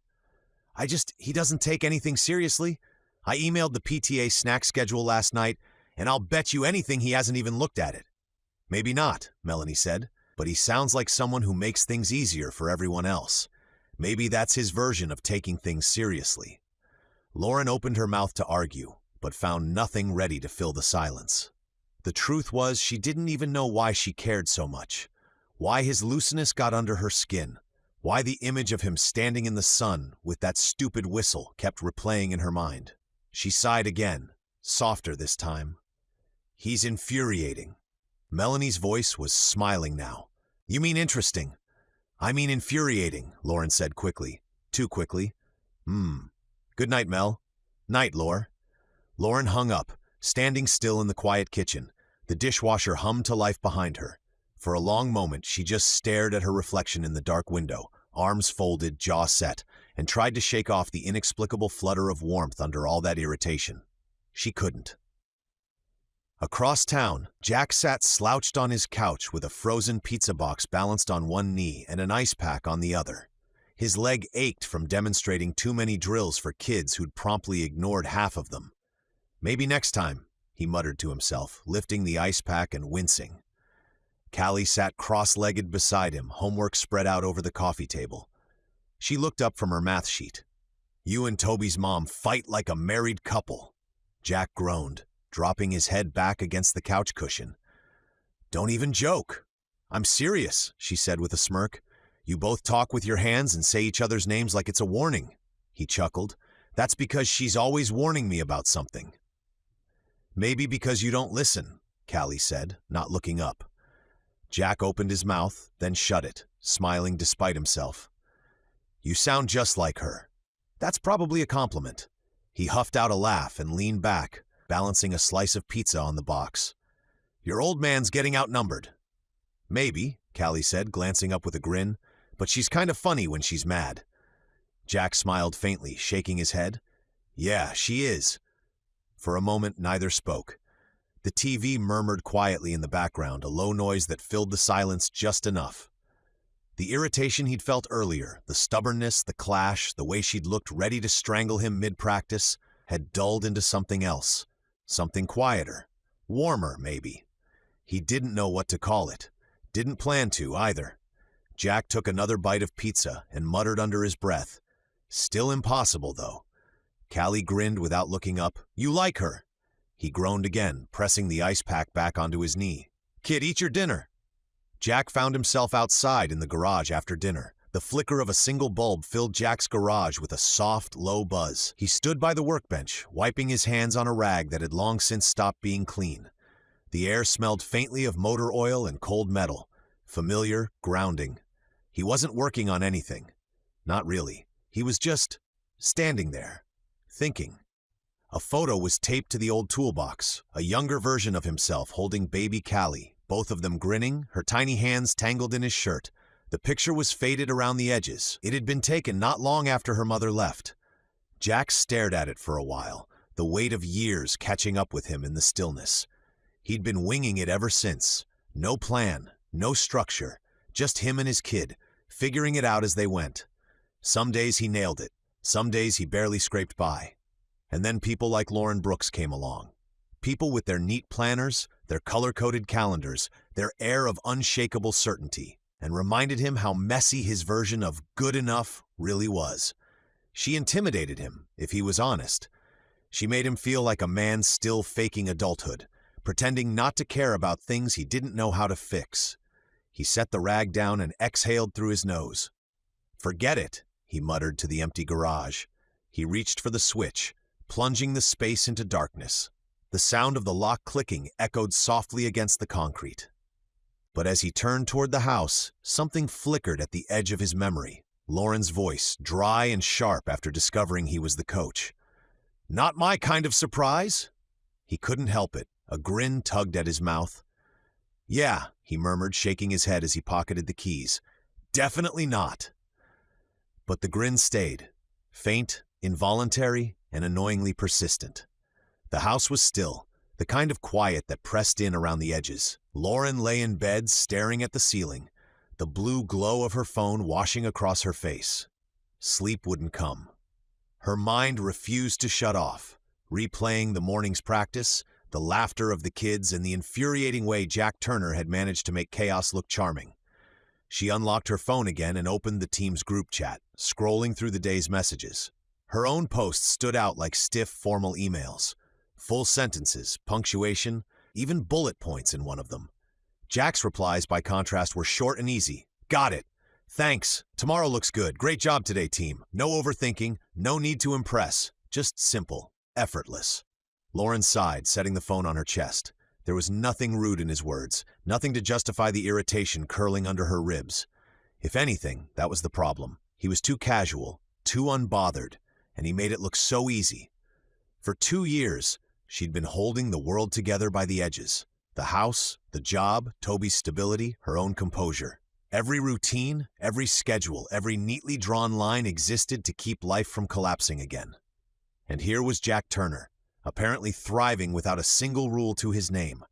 He doesn't take anything seriously. I emailed the PTA snack schedule last night, and I'll bet you anything he hasn't even looked at it." "Maybe not," Melanie said, "but he sounds like someone who makes things easier for everyone else. Maybe that's his version of taking things seriously." Lauren opened her mouth to argue, but found nothing ready to fill the silence. The truth was, she didn't even know why she cared so much, why his looseness got under her skin, why the image of him standing in the sun with that stupid whistle kept replaying in her mind. She sighed again, softer this time. He's infuriating. Melanie's voice was smiling now. You mean interesting? I mean infuriating, Lauren said quickly. Too quickly. Good night, Mel. Night, Lore. Lauren hung up, standing still in the quiet kitchen. The dishwasher hummed to life behind her. For a long moment, she just stared at her reflection in the dark window, arms folded, jaw set, and tried to shake off the inexplicable flutter of warmth under all that irritation. She couldn't. Across town, Jack sat slouched on his couch with a frozen pizza box balanced on one knee and an ice pack on the other. His leg ached from demonstrating too many drills for kids who'd promptly ignored half of them. Maybe next time, he muttered to himself, lifting the ice pack and wincing. Callie sat cross-legged beside him, homework spread out over the coffee table. She looked up from her math sheet. You and Toby's mom fight like a married couple, Jack groaned, dropping his head back against the couch cushion. Don't even joke. I'm serious, she said with a smirk. You both talk with your hands and say each other's names like it's a warning. He chuckled. That's because she's always warning me about something. Maybe because you don't listen, Callie said, not looking up. Jack opened his mouth, then shut it, smiling despite himself. You sound just like her. That's probably a compliment. He huffed out a laugh and leaned back, balancing a slice of pizza on the box. Your old man's getting outnumbered. Maybe, Callie said, glancing up with a grin, but she's kind of funny when she's mad. Jack smiled faintly, shaking his head. Yeah, she is. For a moment, neither spoke. The TV murmured quietly in the background, a low noise that filled the silence just enough. The irritation he'd felt earlier, the stubbornness, the clash, the way she'd looked ready to strangle him mid-practice, had dulled into something else. Something quieter. Warmer, maybe. He didn't know what to call it. Didn't plan to, either. Jack took another bite of pizza and muttered under his breath. Still impossible, though. Callie grinned without looking up. You like her? He groaned again, pressing the ice pack back onto his knee. Kid, eat your dinner. Jack found himself outside in the garage after dinner. The flicker of a single bulb filled Jack's garage with a soft, low buzz. He stood by the workbench, wiping his hands on a rag that had long since stopped being clean. The air smelled faintly of motor oil and cold metal. Familiar, grounding. He wasn't working on anything. Not really. He was just standing there, thinking. A photo was taped to the old toolbox, a younger version of himself holding baby Callie, both of them grinning, her tiny hands tangled in his shirt. The picture was faded around the edges. It had been taken not long after her mother left. Jack stared at it for a while, the weight of years catching up with him in the stillness. He'd been winging it ever since. No plan, no structure, just him and his kid, figuring it out as they went. Some days he nailed it, some days he barely scraped by. And then people like Lauren Brooks came along. People with their neat planners, their color-coded calendars, their air of unshakable certainty, and reminded him how messy his version of good enough really was. She intimidated him, if he was honest. She made him feel like a man still faking adulthood, pretending not to care about things he didn't know how to fix. He set the rag down and exhaled through his nose. Forget it, he muttered to the empty garage. He reached for the switch, plunging the space into darkness. The sound of the lock clicking echoed softly against the concrete. But as he turned toward the house, something flickered at the edge of his memory. Lauren's voice, dry and sharp after discovering he was the coach. Not my kind of surprise? He couldn't help it. A grin tugged at his mouth. Yeah, he murmured, shaking his head as he pocketed the keys. Definitely not. But the grin stayed, faint, involuntary, and annoyingly persistent. The house was still, the kind of quiet that pressed in around the edges. Lauren lay in bed, staring at the ceiling, the blue glow of her phone washing across her face. Sleep wouldn't come. Her mind refused to shut off, replaying the morning's practice, the laughter of the kids, and the infuriating way Jack Turner had managed to make chaos look charming. She unlocked her phone again and opened the team's group chat, scrolling through the day's messages. Her own posts stood out like stiff, formal emails. Full sentences, punctuation, even bullet points in one of them. Jack's replies, by contrast, were short and easy. Got it. Thanks. Tomorrow looks good. Great job today, team. No overthinking, no need to impress. Just simple, effortless. Lauren sighed, setting the phone on her chest. There was nothing rude in his words, nothing to justify the irritation curling under her ribs. If anything, that was the problem. He was too casual, too unbothered, and he made it look so easy. For 2 years, she'd been holding the world together by the edges. The house, the job, Toby's stability, her own composure. Every routine, every schedule, every neatly drawn line existed to keep life from collapsing again. And here was Jack Turner, apparently thriving without a single rule to his name.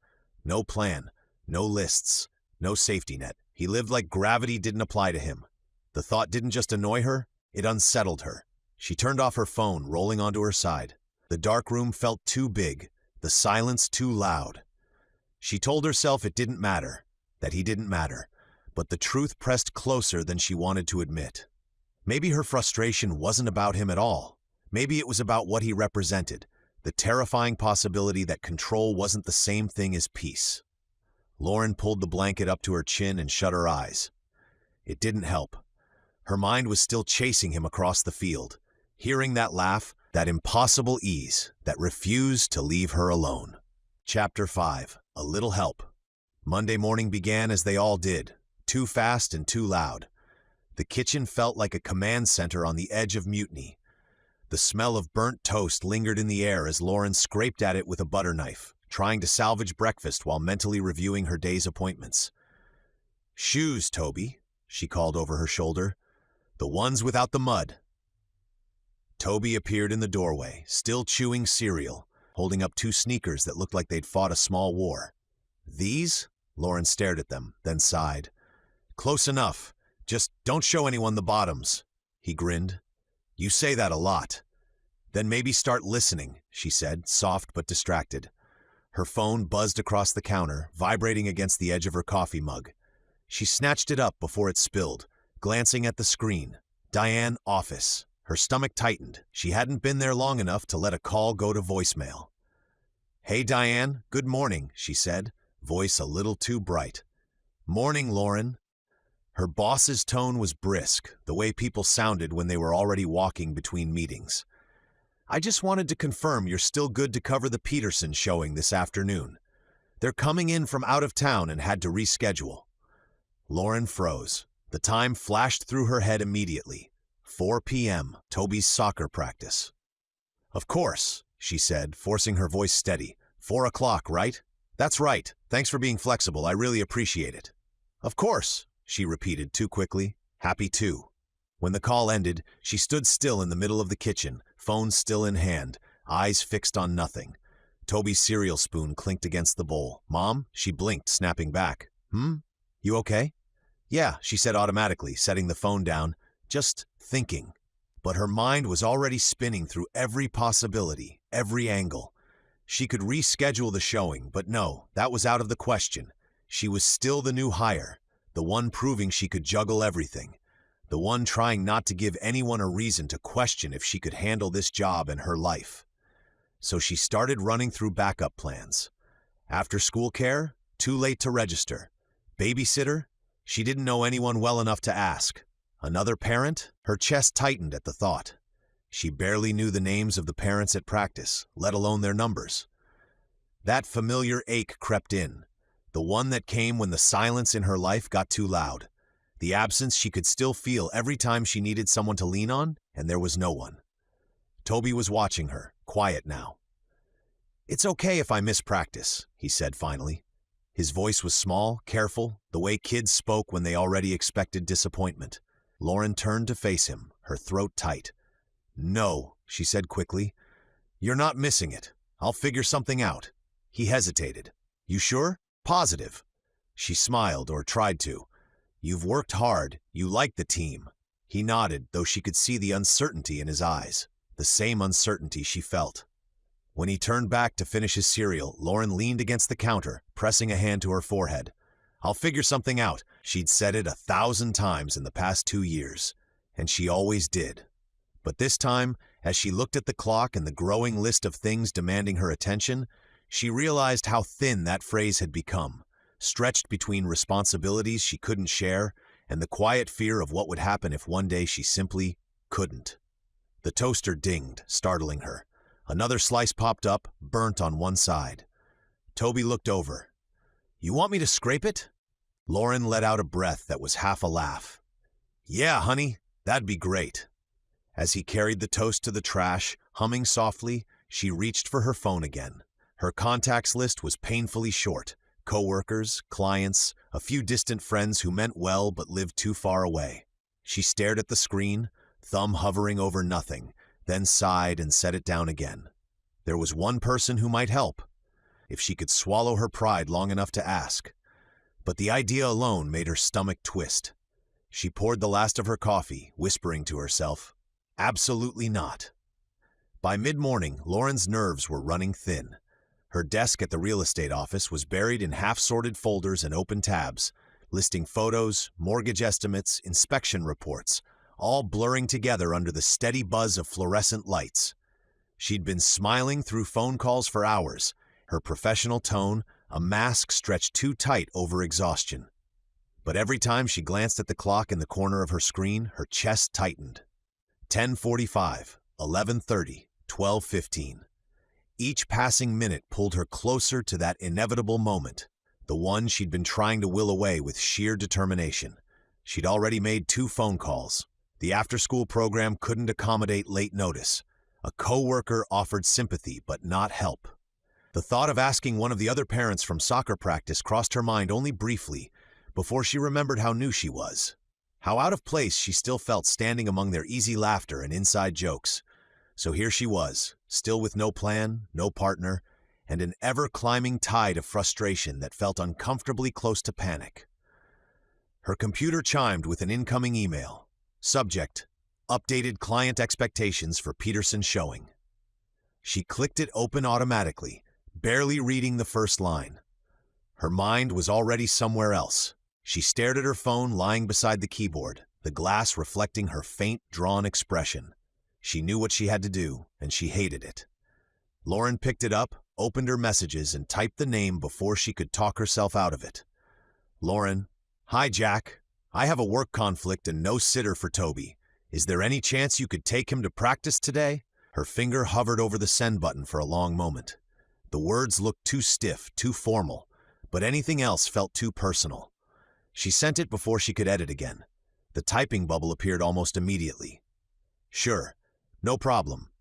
No plan, no lists, no safety net. He lived like gravity didn't apply to him. The thought didn't just annoy her, it unsettled her. She turned off her phone, rolling onto her side. The dark room felt too big, the silence too loud. She told herself it didn't matter, that he didn't matter, but the truth pressed closer than she wanted to admit. Maybe her frustration wasn't about him at all. Maybe it was about what he represented, the terrifying possibility that control wasn't the same thing as peace. Lauren pulled the blanket up to her chin and shut her eyes. It didn't help. Her mind was still chasing him across the field, hearing that laugh, that impossible ease that refused to leave her alone. Chapter 5. A Little Help. Monday morning began as they all did, too fast and too loud. The kitchen felt like a command center on the edge of mutiny. The smell of burnt toast lingered in the air as Lauren scraped at it with a butter knife, trying to salvage breakfast while mentally reviewing her day's appointments. "Shoes, Toby," she called over her shoulder. "The ones without the mud." Toby appeared in the doorway, still chewing cereal, holding up 2 sneakers that looked like they'd fought a small war. "These?" Lauren stared at them, then sighed. "Close enough. Just don't show anyone the bottoms." He grinned. "You say that a lot." "Then maybe start listening," she said, soft but distracted. Her phone buzzed across the counter, vibrating against the edge of her coffee mug. She snatched it up before it spilled, glancing at the screen. Diane, office. Her stomach tightened. She hadn't been there long enough to let a call go to voicemail. "Hey, Diane, good morning," she said, voice a little too bright. "Morning, Lauren." Her boss's tone was brisk, the way people sounded when they were already walking between meetings. "I just wanted to confirm you're still good to cover the Peterson showing this afternoon. They're coming in from out of town and had to reschedule." Lauren froze. The time flashed through her head immediately. 4 p.m., Toby's soccer practice. "Of course," she said, forcing her voice steady. 4 o'clock, right? "That's right. Thanks for being flexible. I really appreciate it." "Of course," she repeated too quickly. "Happy to." When the call ended, she stood still in the middle of the kitchen, phone still in hand, eyes fixed on nothing. Toby's cereal spoon clinked against the bowl. "Mom?" She blinked, snapping back. You okay?" "Yeah," she said automatically, setting the phone down. "Just thinking." But her mind was already spinning through every possibility, every angle. She could reschedule the showing, but no, that was out of the question. She was still the new hire, the one proving she could juggle everything, the one trying not to give anyone a reason to question if she could handle this job and her life. So she started running through backup plans. After school care? Too late to register. Babysitter? She didn't know anyone well enough to ask. Another parent? Her chest tightened at the thought. She barely knew the names of the parents at practice, let alone their numbers. That familiar ache crept in, the one that came when the silence in her life got too loud. The absence she could still feel every time she needed someone to lean on, and there was no one. Toby was watching her, quiet now. "It's okay if I miss practice," he said finally. His voice was small, careful, the way kids spoke when they already expected disappointment. Lauren turned to face him, her throat tight. "No," she said quickly. "You're not missing it. I'll figure something out." He hesitated. "You sure? Positive?" She smiled, or tried to. "You've worked hard. You like the team." He nodded, though she could see the uncertainty in his eyes, the same uncertainty she felt. When he turned back to finish his cereal, Lauren leaned against the counter, pressing a hand to her forehead. "I'll figure something out." She'd said it 1,000 times in the past 2 years, and she always did. But this time, as she looked at the clock and the growing list of things demanding her attention, She realized how thin that phrase had become, stretched between responsibilities she couldn't share and the quiet fear of what would happen if one day she simply couldn't. The toaster dinged, startling her. Another slice popped up, burnt on one side. Toby looked over. "You want me to scrape it?" Lauren let out a breath that was half a laugh. "Yeah, honey, that'd be great." As he carried the toast to the trash, humming softly, she reached for her phone again. Her contacts list was painfully short. Coworkers, clients, a few distant friends who meant well but lived too far away. She stared at the screen, thumb hovering over nothing, then sighed and set it down again. There was one person who might help, if she could swallow her pride long enough to ask. But the idea alone made her stomach twist. She poured the last of her coffee, whispering to herself, "Absolutely not." By mid-morning, Lauren's nerves were running thin. Her desk at the real estate office was buried in half-sorted folders and open tabs, listing photos, mortgage estimates, inspection reports, all blurring together under the steady buzz of fluorescent lights. She'd been smiling through phone calls for hours, her professional tone a mask stretched too tight over exhaustion. But every time she glanced at the clock in the corner of her screen, her chest tightened. 10:45, 11:30, 12:15. Each passing minute pulled her closer to that inevitable moment, the one she'd been trying to will away with sheer determination. She'd already made 2 phone calls. The after-school program couldn't accommodate late notice. A coworker offered sympathy but not help. The thought of asking one of the other parents from soccer practice crossed her mind only briefly before she remembered how new she was. How out of place she still felt standing among their easy laughter and inside jokes. So here she was, still with no plan, no partner, and an ever-climbing tide of frustration that felt uncomfortably close to panic. Her computer chimed with an incoming email. Subject: Updated client expectations for Peterson showing. She clicked it open automatically, barely reading the first line. Her mind was already somewhere else. She stared at her phone lying beside the keyboard, the glass reflecting her faint, drawn expression. She knew what she had to do, and she hated it. Lauren picked it up, opened her messages, and typed the name before she could talk herself out of it. Lauren: "Hi, Jack. I have a work conflict and no sitter for Toby. Is there any chance you could take him to practice today?" Her finger hovered over the send button for a long moment. The words looked too stiff, too formal, but anything else felt too personal. She sent it before she could edit again. The typing bubble appeared almost immediately. "Sure. No problem."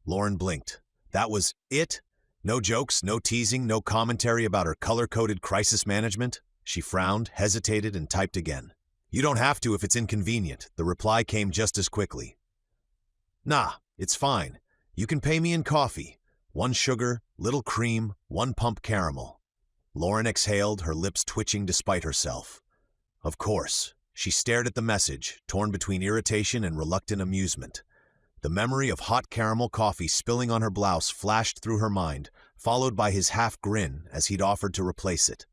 Lauren blinked. That was it? No jokes, no teasing, no commentary about her color-coded crisis management? She frowned, hesitated, and typed again. "You don't have to if it's inconvenient." The reply came just as quickly. "Nah, it's fine. You can pay me in coffee. 1 sugar, little cream, 1 pump caramel." Lauren exhaled, her lips twitching despite herself. Of course. She stared at the message, torn between irritation and reluctant amusement. The memory of hot caramel coffee spilling on her blouse flashed through her mind, followed by his half grin as he'd offered to replace it.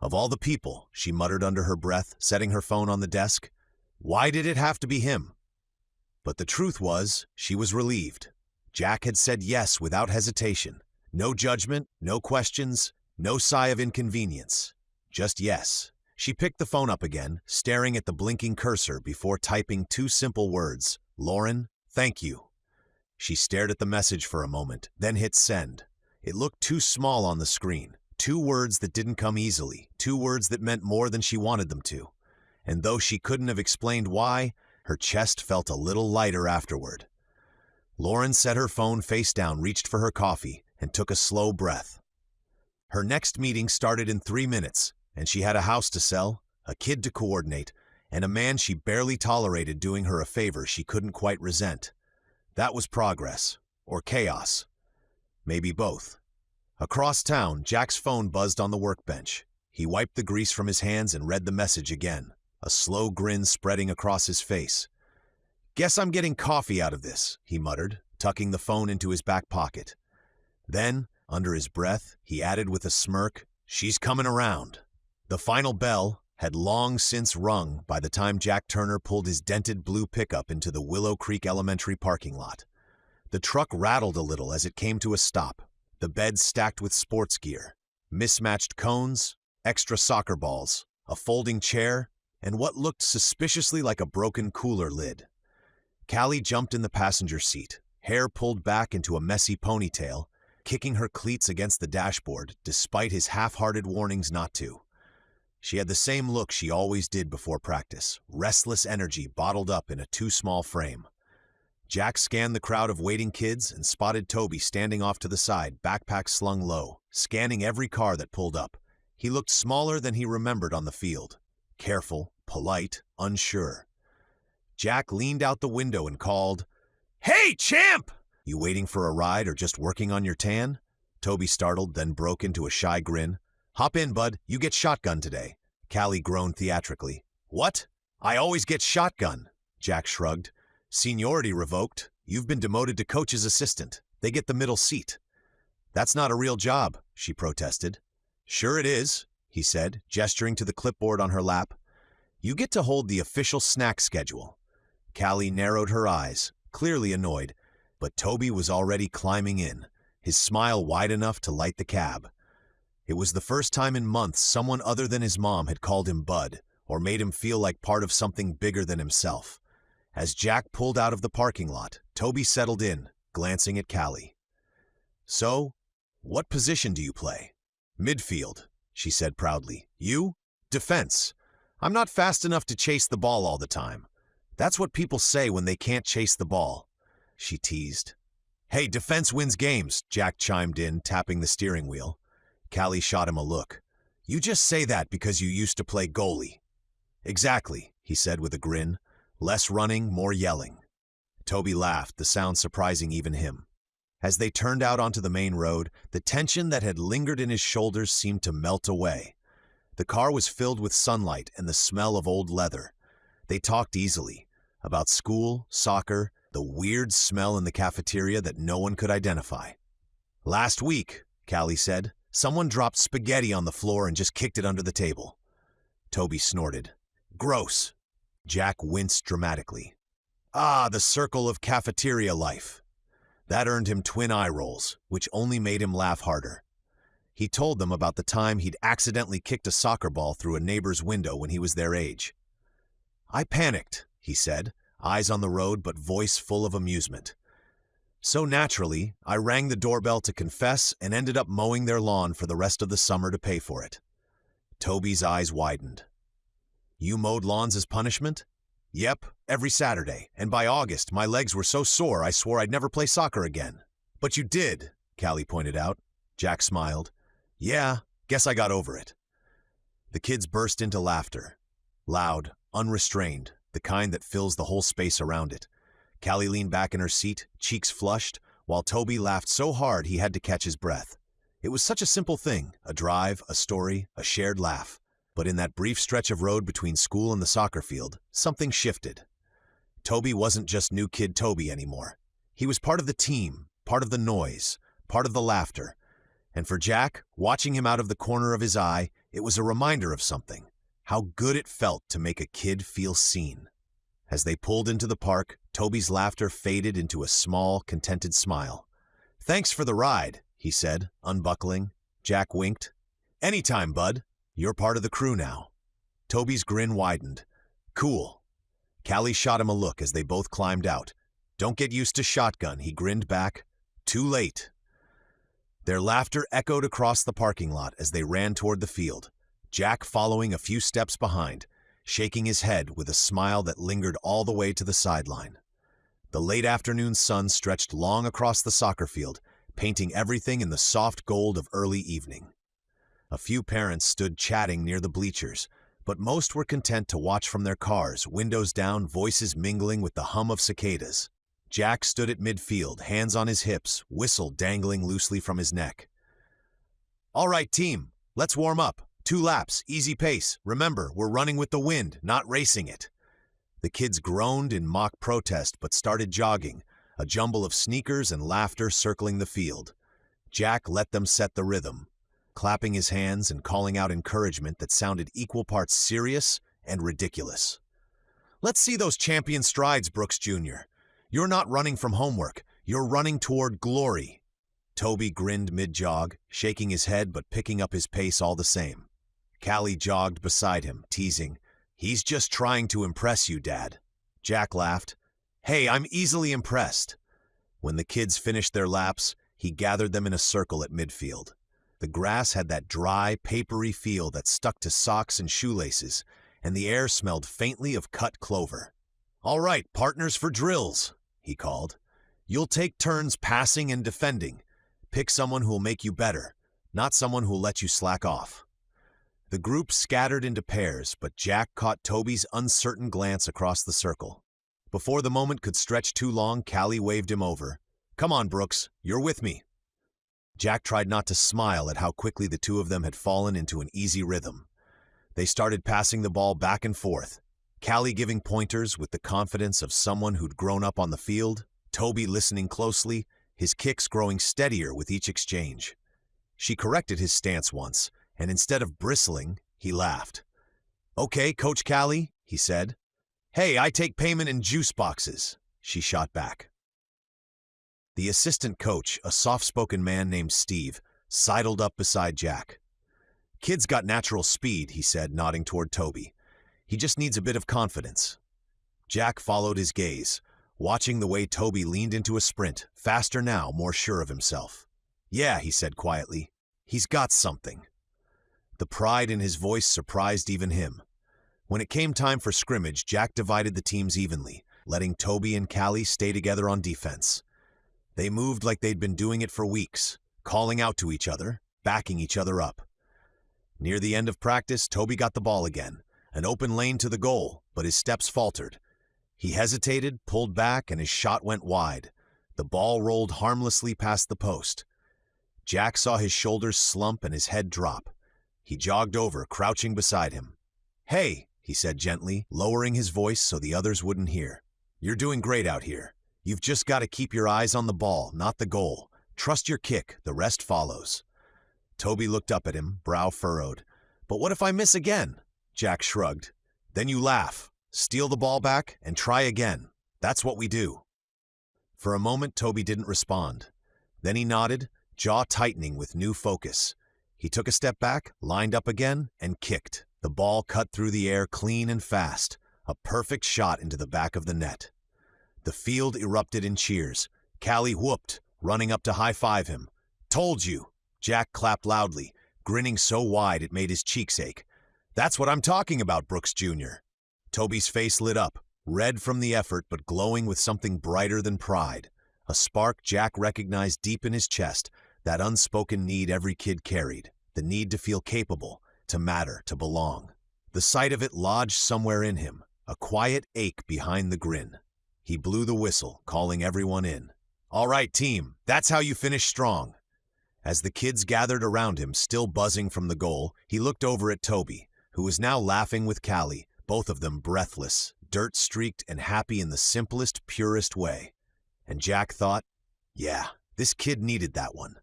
Of all the people, she muttered under her breath, setting her phone on the desk, why did it have to be him? But the truth was, she was relieved. Jack had said yes without hesitation. No judgment, no questions, no sigh of inconvenience. Just yes. She picked the phone up again, staring at the blinking cursor before typing 2 simple words, "Lauren, thank you." She stared at the message for a moment, then hit send. It looked too small on the screen. 2 words that didn't come easily, 2 words that meant more than she wanted them to. And though she couldn't have explained why, her chest felt a little lighter afterward. Lauren set her phone face down, reached for her coffee, and took a slow breath. Her next meeting started in 3 minutes, and she had a house to sell, a kid to coordinate, and a man she barely tolerated doing her a favor she couldn't quite resent. That was progress, or chaos. Maybe both. Across town, Jack's phone buzzed on the workbench. He wiped the grease from his hands and read the message again, a slow grin spreading across his face. "Guess I'm getting coffee out of this," he muttered, tucking the phone into his back pocket. Then, under his breath, he added with a smirk, "She's coming around." The final bell had long since rung by the time Jack Turner pulled his dented blue pickup into the Willow Creek Elementary parking lot. The truck rattled a little as it came to a stop. The bed stacked with sports gear, mismatched cones, extra soccer balls, a folding chair, and what looked suspiciously like a broken cooler lid. Callie jumped in the passenger seat, hair pulled back into a messy ponytail, kicking her cleats against the dashboard despite his half-hearted warnings not to. She had the same look she always did before practice, restless energy bottled up in a too-small frame. Jack scanned the crowd of waiting kids and spotted Toby standing off to the side, backpack slung low, scanning every car that pulled up. He looked smaller than he remembered on the field. Careful, polite, unsure. Jack leaned out the window and called, "Hey, champ! You waiting for a ride or just working on your tan?" Toby startled, then broke into a shy grin. "Hop in, bud. You get shotgun today." Callie groaned theatrically. "What? I always get shotgun." Jack shrugged. "Seniority revoked. You've been demoted to coach's assistant. They get the middle seat." "That's not a real job," she protested. "Sure it is," he said, gesturing to the clipboard on her lap. "You get to hold the official snack schedule." Callie narrowed her eyes, clearly annoyed, but Toby was already climbing in, his smile wide enough to light the cab. It was the first time in months someone other than his mom had called him Bud or made him feel like part of something bigger than himself. As Jack pulled out of the parking lot, Toby settled in, glancing at Callie. "So, what position do you play?" "Midfield," she said proudly. "You?" "Defense. I'm not fast enough to chase the ball all the time. That's what people say when they can't chase the ball," she teased. "Hey, defense wins games," Jack chimed in, tapping the steering wheel. Callie shot him a look. "You just say that because you used to play goalie." "Exactly," he said with a grin. "Less running, more yelling." Toby laughed, the sound surprising even him. As they turned out onto the main road, the tension that had lingered in his shoulders seemed to melt away. The car was filled with sunlight and the smell of old leather. They talked easily, about school, soccer, the weird smell in the cafeteria that no one could identify. "Last week," Callie said, "someone dropped spaghetti on the floor and just kicked it under the table." Toby snorted. "Gross." Jack winced dramatically. "Ah, the circle of cafeteria life." That earned him twin eye rolls, which only made him laugh harder. He told them about the time he'd accidentally kicked a soccer ball through a neighbor's window when he was their age. "I panicked," he said, eyes on the road but voice full of amusement. "So naturally, I rang the doorbell to confess and ended up mowing their lawn for the rest of the summer to pay for it." Toby's eyes widened. "You mowed lawns as punishment?" "Yep, every Saturday, and by August my legs were so sore I swore I'd never play soccer again." "But you did," Callie pointed out. Jack smiled. "Yeah, guess I got over it." The kids burst into laughter. Loud, unrestrained, the kind that fills the whole space around it. Callie leaned back in her seat, cheeks flushed, while Toby laughed so hard he had to catch his breath. It was such a simple thing, a drive, a story, a shared laugh. But in that brief stretch of road between school and the soccer field, something shifted. Toby wasn't just new kid Toby anymore. He was part of the team, part of the noise, part of the laughter. And for Jack, watching him out of the corner of his eye, it was a reminder of something. How good it felt to make a kid feel seen. As they pulled into the park, Toby's laughter faded into a small, contented smile. "Thanks for the ride," he said, unbuckling. Jack winked. "Anytime, bud. You're part of the crew now." Toby's grin widened. "Cool." Callie shot him a look as they both climbed out. "Don't get used to shotgun," he grinned back. "Too late." Their laughter echoed across the parking lot as they ran toward the field, Jack following a few steps behind, shaking his head with a smile that lingered all the way to the sideline. The late afternoon sun stretched long across the soccer field, painting everything in the soft gold of early evening. A few parents stood chatting near the bleachers, but most were content to watch from their cars, windows down, voices mingling with the hum of cicadas. Jack stood at midfield, hands on his hips, whistle dangling loosely from his neck. "All right, team, let's warm up. 2 laps, easy pace. Remember, we're running with the wind, not racing it." The kids groaned in mock protest but started jogging, a jumble of sneakers and laughter circling the field. Jack let them set the rhythm, clapping his hands and calling out encouragement that sounded equal parts serious and ridiculous. "Let's see those champion strides, Brooks Jr. You're not running from homework. You're running toward glory." Toby grinned mid-jog, shaking his head but picking up his pace all the same. Callie jogged beside him, teasing, "He's just trying to impress you, Dad." Jack laughed. "Hey, I'm easily impressed." When the kids finished their laps, he gathered them in a circle at midfield. The grass had that dry, papery feel that stuck to socks and shoelaces, and the air smelled faintly of cut clover. "All right, partners for drills," he called. "You'll take turns passing and defending. Pick someone who'll make you better, not someone who'll let you slack off." The group scattered into pairs, but Jack caught Toby's uncertain glance across the circle. Before the moment could stretch too long, Callie waved him over. "Come on, Brooks, you're with me." Jack tried not to smile at how quickly the two of them had fallen into an easy rhythm. They started passing the ball back and forth, Callie giving pointers with the confidence of someone who'd grown up on the field, Toby listening closely, his kicks growing steadier with each exchange. She corrected his stance once, and instead of bristling, he laughed. "Okay, Coach Callie," he said. "Hey, I take payment in juice boxes," she shot back. The assistant coach, a soft-spoken man named Steve, sidled up beside Jack. "Kid's got natural speed," he said, nodding toward Toby. "He just needs a bit of confidence." Jack followed his gaze, watching the way Toby leaned into a sprint, faster now, more sure of himself. "Yeah," he said quietly, "he's got something." The pride in his voice surprised even him. When it came time for scrimmage, Jack divided the teams evenly, letting Toby and Callie stay together on defense. They moved like they'd been doing it for weeks, calling out to each other, backing each other up. Near the end of practice, Toby got the ball again, an open lane to the goal, but his steps faltered. He hesitated, pulled back, and his shot went wide. The ball rolled harmlessly past the post. Jack saw his shoulders slump and his head drop. He jogged over, crouching beside him. "Hey," he said gently, lowering his voice so the others wouldn't hear. "You're doing great out here. You've just got to keep your eyes on the ball, not the goal. Trust your kick, the rest follows." Toby looked up at him, brow furrowed. "But what if I miss again?" Jack shrugged. "Then you laugh, steal the ball back, and try again. That's what we do." For a moment, Toby didn't respond. Then he nodded, jaw tightening with new focus. He took a step back, lined up again, and kicked. The ball cut through the air clean and fast, a perfect shot into the back of the net. The field erupted in cheers. Callie whooped, running up to high-five him. "Told you!" Jack clapped loudly, grinning so wide it made his cheeks ache. "That's what I'm talking about, Brooks Jr." Toby's face lit up, red from the effort but glowing with something brighter than pride. A spark Jack recognized deep in his chest, that unspoken need every kid carried, the need to feel capable, to matter, to belong. The sight of it lodged somewhere in him, a quiet ache behind the grin. He blew the whistle, calling everyone in. "All right, team, that's how you finish strong." As the kids gathered around him, still buzzing from the goal, he looked over at Toby, who was now laughing with Callie, both of them breathless, dirt-streaked, and happy in the simplest, purest way. And Jack thought, yeah, this kid needed that one.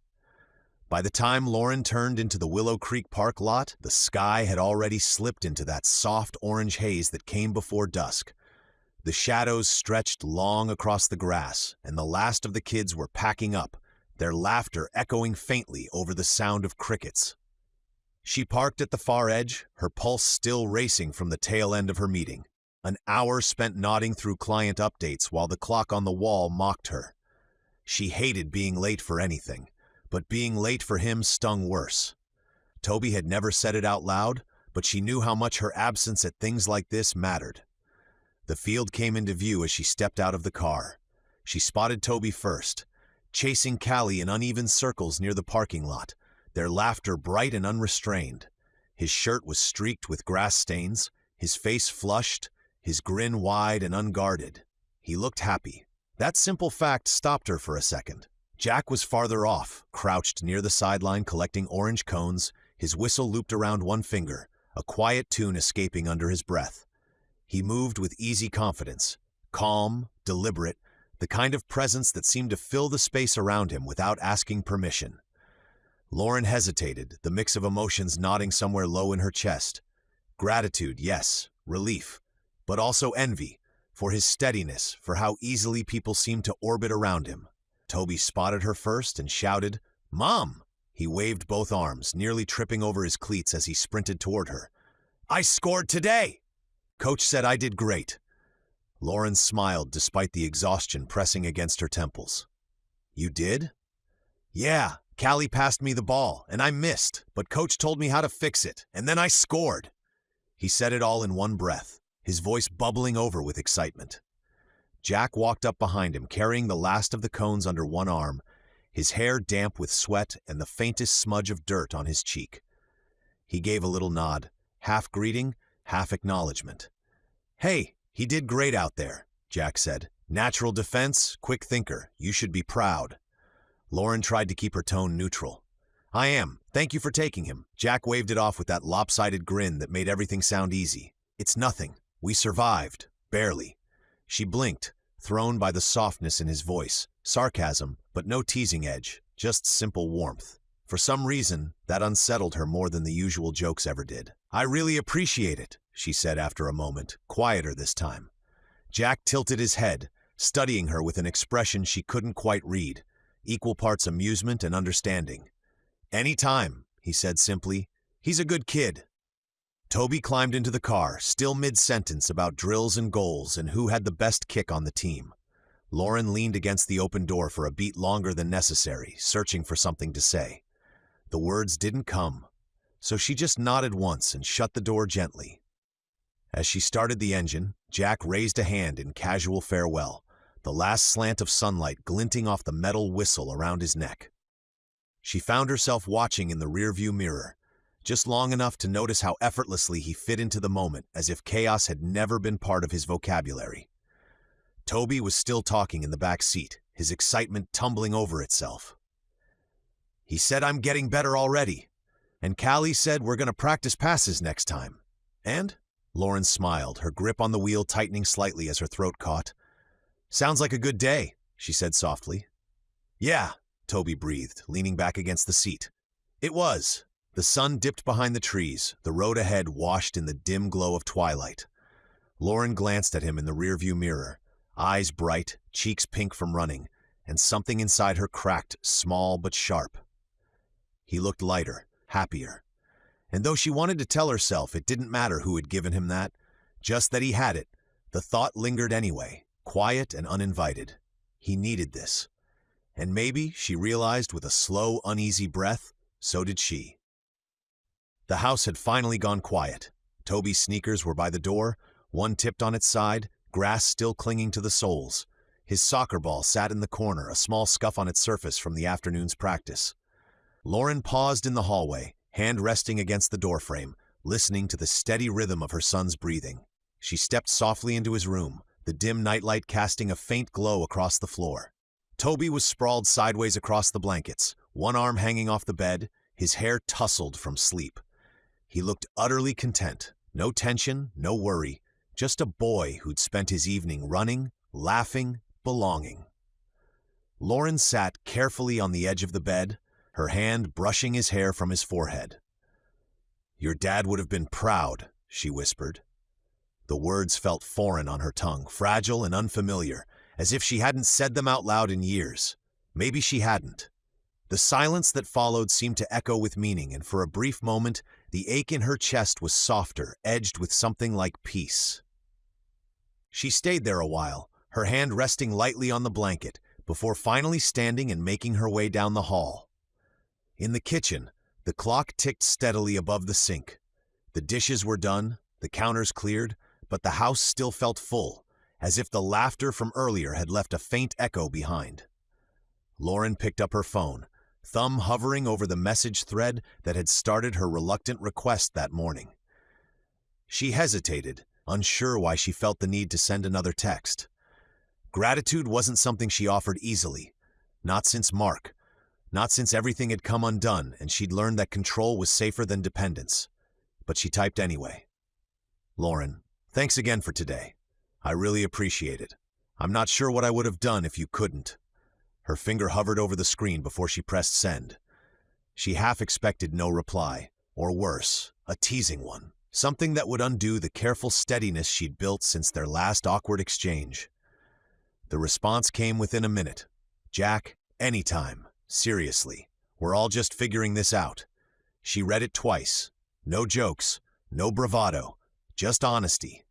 By the time Lauren turned into the Willow Creek Park lot, the sky had already slipped into that soft orange haze that came before dusk. The shadows stretched long across the grass, and the last of the kids were packing up, their laughter echoing faintly over the sound of crickets. She parked at the far edge, her pulse still racing from the tail end of her meeting. An hour spent nodding through client updates while the clock on the wall mocked her. She hated being late for anything, but being late for him stung worse. Toby had never said it out loud, but she knew how much her absence at things like this mattered. The field came into view as she stepped out of the car. She spotted Toby first, chasing Callie in uneven circles near the parking lot, their laughter bright and unrestrained. His shirt was streaked with grass stains, his face flushed, his grin wide and unguarded. He looked happy. That simple fact stopped her for a second. Jack was farther off, crouched near the sideline collecting orange cones, his whistle looped around one finger, a quiet tune escaping under his breath. He moved with easy confidence, calm, deliberate, the kind of presence that seemed to fill the space around him without asking permission. Lauren hesitated, the mix of emotions knotting somewhere low in her chest. Gratitude, yes, relief, but also envy, for his steadiness, for how easily people seemed to orbit around him. Toby spotted her first and shouted, "Mom!" He waved both arms, nearly tripping over his cleats as he sprinted toward her. "I scored today!" "Coach said I did great." Lauren smiled despite the exhaustion pressing against her temples. "You did?" "Yeah, Callie passed me the ball, and I missed, but Coach told me how to fix it, and then I scored." He said it all in one breath, his voice bubbling over with excitement. Jack walked up behind him, carrying the last of the cones under one arm, his hair damp with sweat and the faintest smudge of dirt on his cheek. He gave a little nod, half greeting, half acknowledgement. "Hey, he did great out there," Jack said. "Natural defense, quick thinker. You should be proud." Lauren tried to keep her tone neutral. "I am. Thank you for taking him." Jack waved it off with that lopsided grin that made everything sound easy. "It's nothing. We survived. Barely." She blinked, thrown by the softness in his voice. Sarcasm, but no teasing edge, just simple warmth. For some reason, that unsettled her more than the usual jokes ever did. "I really appreciate it," she said after a moment, quieter this time. Jack tilted his head, studying her with an expression she couldn't quite read, equal parts amusement and understanding. "Any time," he said simply. "He's a good kid." Toby climbed into the car, still mid-sentence about drills and goals and who had the best kick on the team. Lauren leaned against the open door for a beat longer than necessary, searching for something to say. The words didn't come, so she just nodded once and shut the door gently. As she started the engine, Jack raised a hand in casual farewell, the last slant of sunlight glinting off the metal whistle around his neck. She found herself watching in the rearview mirror, just long enough to notice how effortlessly he fit into the moment, as if chaos had never been part of his vocabulary. Toby was still talking in the back seat, his excitement tumbling over itself. "He said I'm getting better already, and Callie said we're going to practice passes next time." "And?" Lauren smiled, her grip on the wheel tightening slightly as her throat caught. "Sounds like a good day," she said softly. "Yeah," Toby breathed, leaning back against the seat. "It was." The sun dipped behind the trees, the road ahead washed in the dim glow of twilight. Lauren glanced at him in the rearview mirror, eyes bright, cheeks pink from running, and something inside her cracked, small but sharp. He looked lighter, happier. And though she wanted to tell herself it didn't matter who had given him that, just that he had it, the thought lingered anyway, quiet and uninvited. He needed this. And maybe, she realized with a slow, uneasy breath, so did she. The house had finally gone quiet. Toby's sneakers were by the door, one tipped on its side, grass still clinging to the soles. His soccer ball sat in the corner, a small scuff on its surface from the afternoon's practice. Lauren paused in the hallway, hand resting against the doorframe, listening to the steady rhythm of her son's breathing. She stepped softly into his room, the dim nightlight casting a faint glow across the floor. Toby was sprawled sideways across the blankets, one arm hanging off the bed, his hair tousled from sleep. He looked utterly content, no tension, no worry, just a boy who'd spent his evening running, laughing, belonging. Lauren sat carefully on the edge of the bed, her hand brushing his hair from his forehead. "Your dad would have been proud," she whispered. The words felt foreign on her tongue, fragile and unfamiliar, as if she hadn't said them out loud in years. Maybe she hadn't. The silence that followed seemed to echo with meaning, and for a brief moment, the ache in her chest was softer, edged with something like peace. She stayed there a while, her hand resting lightly on the blanket, before finally standing and making her way down the hall. In the kitchen, the clock ticked steadily above the sink. The dishes were done, the counters cleared, but the house still felt full, as if the laughter from earlier had left a faint echo behind. Lauren picked up her phone, thumb hovering over the message thread that had started her reluctant request that morning. She hesitated, unsure why she felt the need to send another text. Gratitude wasn't something she offered easily, not since Mark, not since everything had come undone and she'd learned that control was safer than dependence. But she typed anyway. "Lauren, thanks again for today. I really appreciate it. I'm not sure what I would have done if you couldn't." Her finger hovered over the screen before she pressed send. She half expected no reply, or worse, a teasing one, something that would undo the careful steadiness she'd built since their last awkward exchange. The response came within a minute. "Jack, Anytime. Seriously. We're all just figuring this out. She read it twice. No jokes, no bravado, just honesty.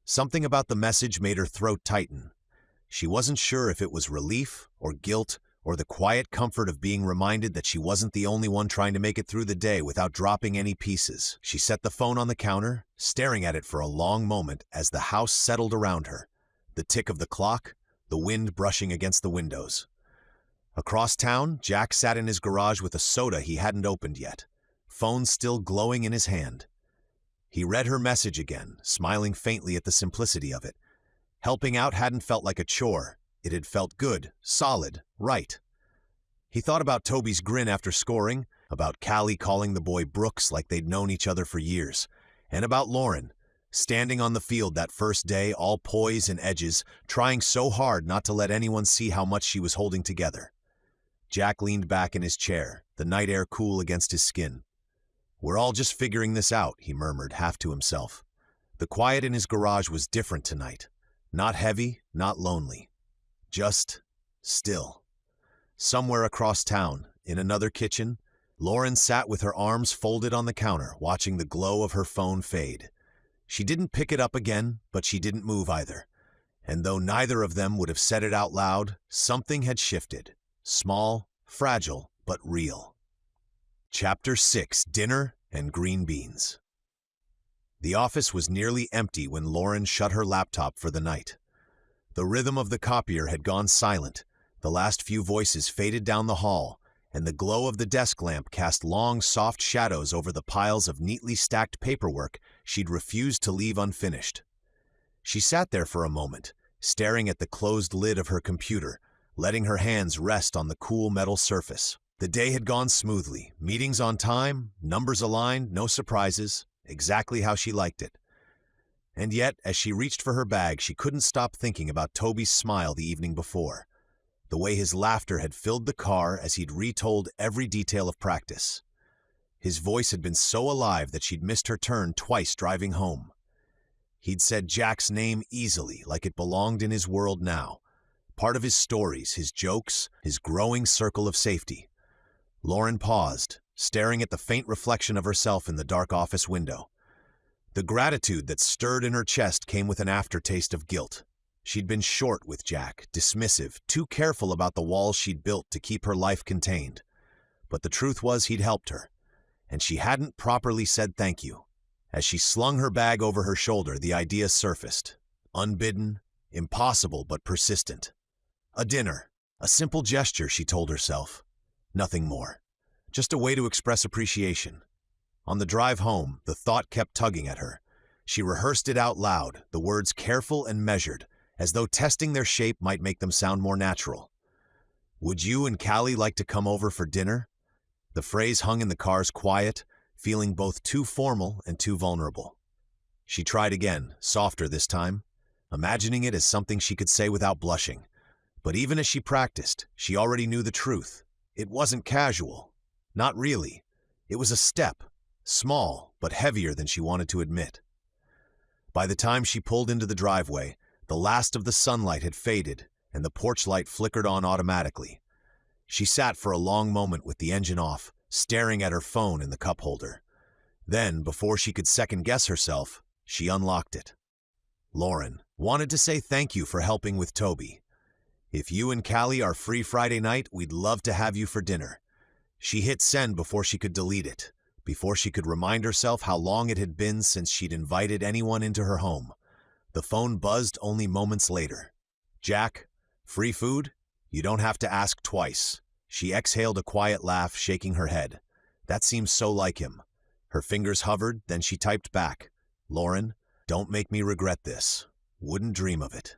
Something about the message made her throat tighten. She wasn't sure if it was relief or guilt or the quiet comfort of being reminded that she wasn't the only one trying to make it through the day without dropping any pieces. She set the phone on the counter, staring at it for a long moment as the house settled around her. The tick of the clock, the wind brushing against the windows. Across town, Jack sat in his garage with a soda he hadn't opened yet, phone still glowing in his hand. He read her message again, smiling faintly at the simplicity of it. Helping out hadn't felt like a chore. It had felt good, solid, right. He thought about Toby's grin after scoring, about Callie calling the boy Brooks like they'd known each other for years, and about Lauren, standing on the field that first day, all poise and edges, trying so hard not to let anyone see how much she was holding together. Jack leaned back in his chair, the night air cool against his skin. "We're all just figuring this out," he murmured, half to himself. The quiet in his garage was different tonight. Not heavy, not lonely. Just still. Somewhere across town, in another kitchen, Lauren sat with her arms folded on the counter, watching the glow of her phone fade. She didn't pick it up again, but she didn't move either. And though neither of them would have said it out loud, something had shifted. Small, fragile, but real. Chapter 6: Dinner and Green Beans. The office was nearly empty when Lauren shut her laptop for the night. The rhythm of the copier had gone silent, the last few voices faded down the hall, and the glow of the desk lamp cast long, soft shadows over the piles of neatly stacked paperwork she'd refused to leave unfinished. She sat there for a moment, staring at the closed lid of her computer, letting her hands rest on the cool metal surface. The day had gone smoothly, meetings on time, numbers aligned, no surprises, exactly how she liked it. And yet, as she reached for her bag, she couldn't stop thinking about Toby's smile the evening before, the way his laughter had filled the car as he'd retold every detail of practice. His voice had been so alive that she'd missed her turn twice driving home. He'd said Jack's name easily, like it belonged in his world now, part of his stories, his jokes, his growing circle of safety. Lauren paused, staring at the faint reflection of herself in the dark office window. The gratitude that stirred in her chest came with an aftertaste of guilt. She'd been short with Jack, dismissive, too careful about the walls she'd built to keep her life contained. But the truth was he'd helped her, and she hadn't properly said thank you. As she slung her bag over her shoulder, the idea surfaced. Unbidden, impossible but persistent. A dinner, a simple gesture, she told herself. Nothing more. Just a way to express appreciation. On the drive home, the thought kept tugging at her. She rehearsed it out loud, the words careful and measured, as though testing their shape might make them sound more natural. "Would you and Callie like to come over for dinner?" The phrase hung in the car's quiet, feeling both too formal and too vulnerable. She tried again, softer this time, imagining it as something she could say without blushing. But even as she practiced, she already knew the truth. It wasn't casual. Not really. It was a step, small but heavier than she wanted to admit. By the time she pulled into the driveway, the last of the sunlight had faded and the porch light flickered on automatically. She sat for a long moment with the engine off, staring at her phone in the cup holder. Then, before she could second-guess herself, she unlocked it. Lauren wanted to say thank you for helping with Toby. "If you and Callie are free Friday night, we'd love to have you for dinner." She hit send before she could delete it, before she could remind herself how long it had been since she'd invited anyone into her home. The phone buzzed only moments later. "Jack, free food? You don't have to ask twice." She exhaled a quiet laugh, shaking her head. That seemed so like him. Her fingers hovered, then she typed back, "Lauren, don't make me regret this. Wouldn't dream of it."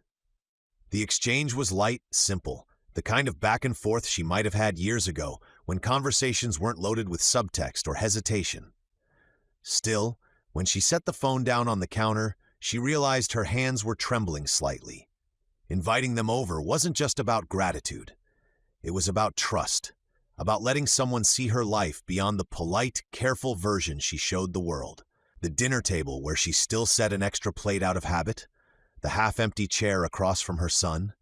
The exchange was light, simple, the kind of back and forth she might have had years ago when conversations weren't loaded with subtext or hesitation. Still, when she set the phone down on the counter, she realized her hands were trembling slightly. Inviting them over wasn't just about gratitude. It was about trust, about letting someone see her life beyond the polite, careful version she showed the world. The dinner table where she still set an extra plate out of habit, the half-empty chair across from her son.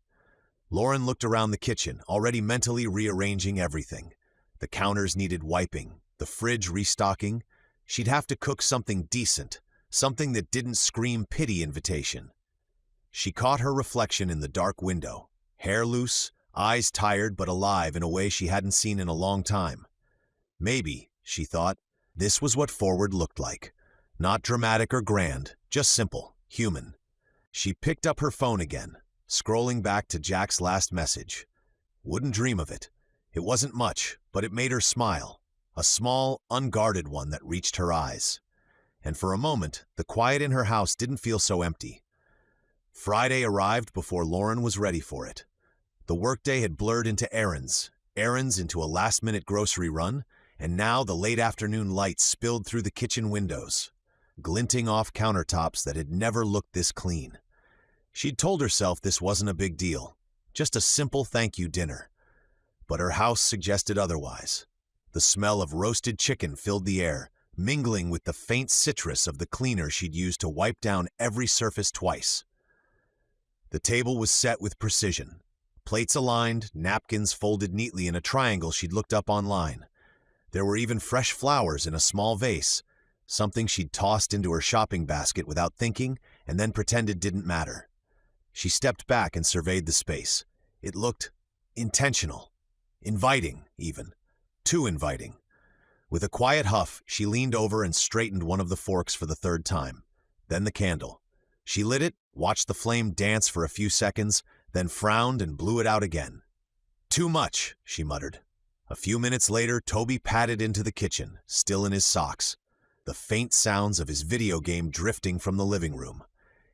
Lauren looked around the kitchen, already mentally rearranging everything. The counters needed wiping, the fridge restocking. She'd have to cook something decent, something that didn't scream pity invitation. She caught her reflection in the dark window, hair loose, eyes tired but alive in a way she hadn't seen in a long time. Maybe, she thought, this was what forward looked like. Not dramatic or grand, just simple, human. She picked up her phone again, scrolling back to Jack's last message. Wouldn't dream of it. It wasn't much, but it made her smile. A small, unguarded one that reached her eyes. And for a moment, the quiet in her house didn't feel so empty. Friday arrived before Lauren was ready for it. The workday had blurred into errands into a last-minute grocery run, and now the late afternoon light spilled through the kitchen windows, glinting off countertops that had never looked this clean. She'd told herself this wasn't a big deal, just a simple thank-you dinner. But her house suggested otherwise. The smell of roasted chicken filled the air, mingling with the faint citrus of the cleaner she'd used to wipe down every surface twice. The table was set with precision. Plates aligned, napkins folded neatly in a triangle she'd looked up online. There were even fresh flowers in a small vase, something she'd tossed into her shopping basket without thinking and then pretended didn't matter. She stepped back and surveyed the space. It looked intentional, inviting even, too inviting. With a quiet huff, she leaned over and straightened one of the forks for the third time. Then the candle. She lit it, watched the flame dance for a few seconds, then frowned and blew it out again. "Too much," she muttered. A few minutes later, Toby padded into the kitchen, still in his socks, the faint sounds of his video game drifting from the living room.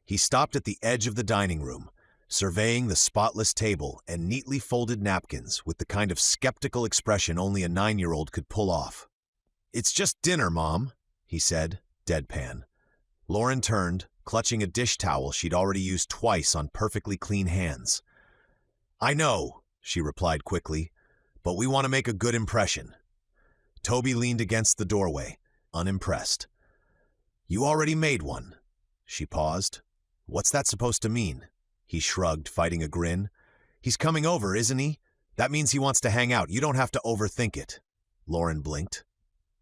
He stopped at the edge of the dining room, surveying the spotless table and neatly folded napkins with the kind of skeptical expression only a 9-year-old could pull off. "It's just dinner, Mom," he said, deadpan. Lauren turned, clutching a dish towel she'd already used twice on perfectly clean hands. "I know," she replied quickly, "but we want to make a good impression." Toby leaned against the doorway, unimpressed. "You already made one." She paused. "What's that supposed to mean?" He shrugged, fighting a grin. "He's coming over, isn't he? That means he wants to hang out. You don't have to overthink it." Lauren blinked.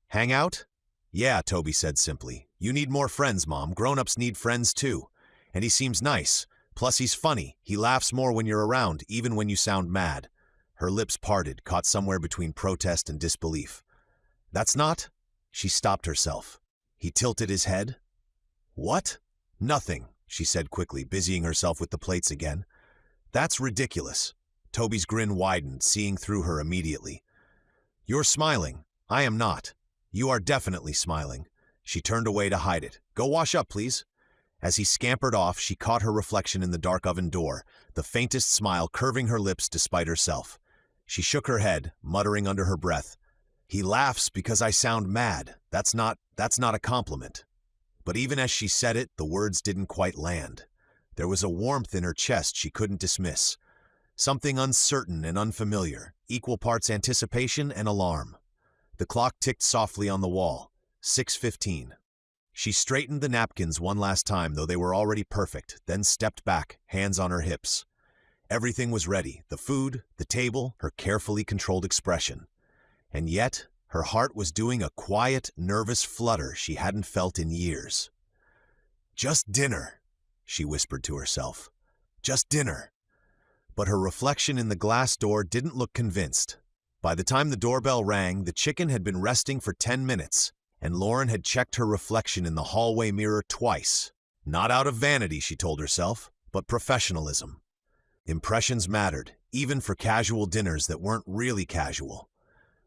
"Hang out?" "Yeah," Toby said simply. "You need more friends, Mom. Grown-ups need friends too. And he seems nice. Plus he's funny. He laughs more when you're around, even when you sound mad." Her lips parted, caught somewhere between protest and disbelief. "That's not?" She stopped herself. He tilted his head. "What?" "Nothing," she said quickly, busying herself with the plates again. "That's ridiculous." Toby's grin widened, seeing through her immediately. "You're smiling. I am not. You are definitely smiling." She turned away to hide it. "Go wash up, please." As he scampered off, she caught her reflection in the dark oven door, the faintest smile curving her lips despite herself. She shook her head, muttering under her breath, "He laughs because I sound mad. That's not a compliment." But even as she said it, the words didn't quite land. There was a warmth in her chest she couldn't dismiss. Something uncertain and unfamiliar, equal parts anticipation and alarm. The clock ticked softly on the wall. 6:15. She straightened the napkins one last time, though they were already perfect, then stepped back, hands on her hips. Everything was ready, the food, the table, her carefully controlled expression. And yet, her heart was doing a quiet, nervous flutter she hadn't felt in years. "Just dinner," she whispered to herself. "Just dinner." But her reflection in the glass door didn't look convinced. By the time the doorbell rang, the chicken had been resting for 10 minutes, and Lauren had checked her reflection in the hallway mirror twice. Not out of vanity, she told herself, but professionalism. Impressions mattered, even for casual dinners that weren't really casual.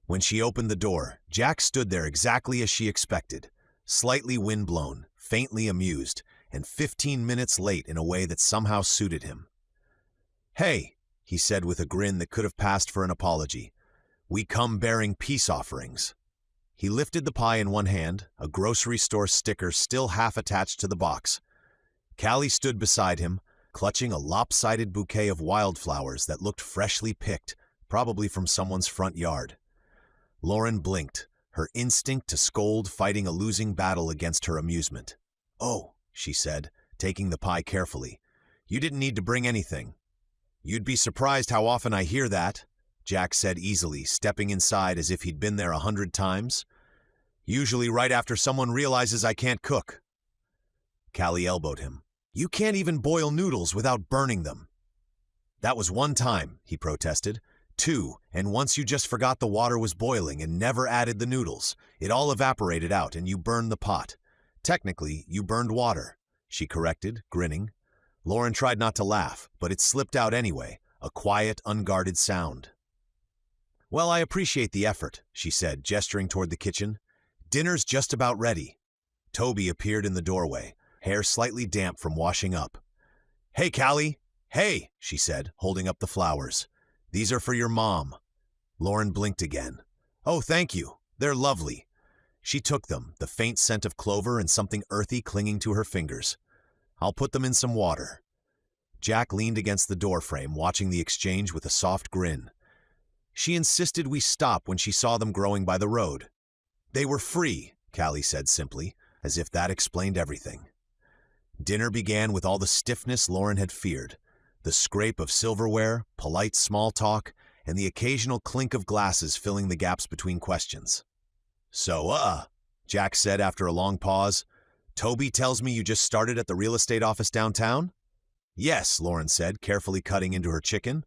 When she opened the door, Jack stood there exactly as she expected, slightly windblown, faintly amused, and 15 minutes late in a way that somehow suited him. "Hey," he said with a grin that could have passed for an apology. "We come bearing peace offerings." He lifted the pie in one hand, a grocery store sticker still half attached to the box. Callie stood beside him, clutching a lopsided bouquet of wildflowers that looked freshly picked, probably from someone's front yard. Lauren blinked, her instinct to scold fighting a losing battle against her amusement. "Oh," she said, taking the pie carefully. "You didn't need to bring anything." You'd be surprised how often I hear that, Jack said easily, stepping inside as if he'd been there 100 times. Usually right after someone realizes I can't cook. Callie elbowed him. You can't even boil noodles without burning them. That was one time, he protested. 2, and once you just forgot the water was boiling and never added the noodles. It all evaporated out and you burned the pot. Technically, you burned water, she corrected, grinning. Lauren tried not to laugh, but it slipped out anyway, a quiet, unguarded sound. Well, I appreciate the effort, she said, gesturing toward the kitchen. Dinner's just about ready. Toby appeared in the doorway, hair slightly damp from washing up. Hey, Callie. Hey, she said, holding up the flowers. These are for your mom. Lauren blinked again. Oh, thank you. They're lovely. She took them, the faint scent of clover and something earthy clinging to her fingers. I'll put them in some water. Jack leaned against the doorframe, watching the exchange with a soft grin. She insisted we stop when she saw them growing by the road. They were free, Callie said simply, as if that explained everything. Dinner began with all the stiffness Lauren had feared. The scrape of silverware, polite small talk, and the occasional clink of glasses filling the gaps between questions. So, Jack said after a long pause, Toby tells me you just started at the real estate office downtown? Yes, Lauren said, carefully cutting into her chicken.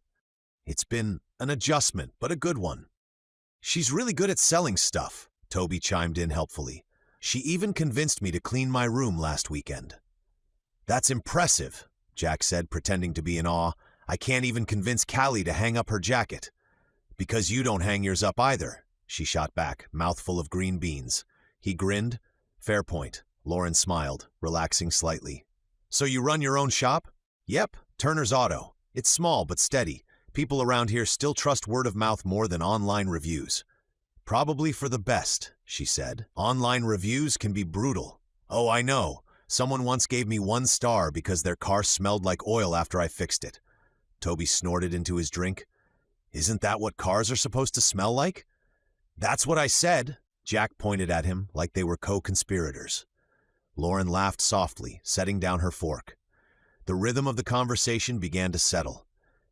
It's been an adjustment, but a good one. She's really good at selling stuff, Toby chimed in helpfully. She even convinced me to clean my room last weekend. That's impressive, Jack said, pretending to be in awe. I can't even convince Callie to hang up her jacket. Because you don't hang yours up either, she shot back, mouthful of green beans. He grinned. Fair point. Lauren smiled, relaxing slightly. So you run your own shop? Yep, Turner's Auto. It's small but steady. People around here still trust word of mouth more than online reviews. Probably for the best, she said. Online reviews can be brutal. Oh, I know. Someone once gave me 1 star because their car smelled like oil after I fixed it. Toby snorted into his drink. Isn't that what cars are supposed to smell like? That's what I said. Jack pointed at him like they were co-conspirators. Lauren laughed softly, setting down her fork. The rhythm of the conversation began to settle.